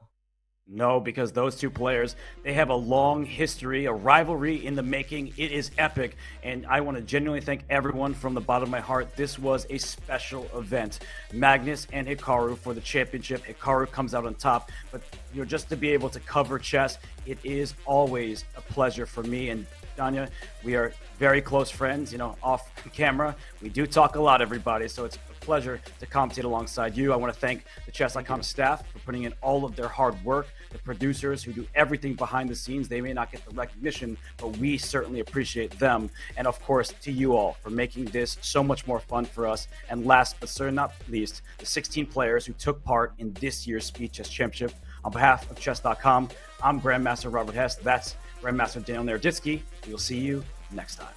No, because those two players, they have a long history, a rivalry in the making. It is epic, and I want to genuinely thank everyone from the bottom of my heart. This was a special event. Magnus and Hikaru for the championship. Hikaru comes out on top, but just to be able to cover chess, it is always a pleasure for me. And Danya, we are very close friends, off camera. We do talk a lot, everybody, so it's a pleasure to commentate alongside you. I want to thank the Chess.com staff for putting in all of their hard work, the producers who do everything behind the scenes. They may not get the recognition, but we certainly appreciate them. And of course, to you all for making this so much more fun for us. And last but certainly not least, the 16 players who took part in this year's Speed Chess Championship. On behalf of Chess.com, I'm Grandmaster Robert Hess. That's Grandmaster Daniel Naroditsky. We'll see you next time.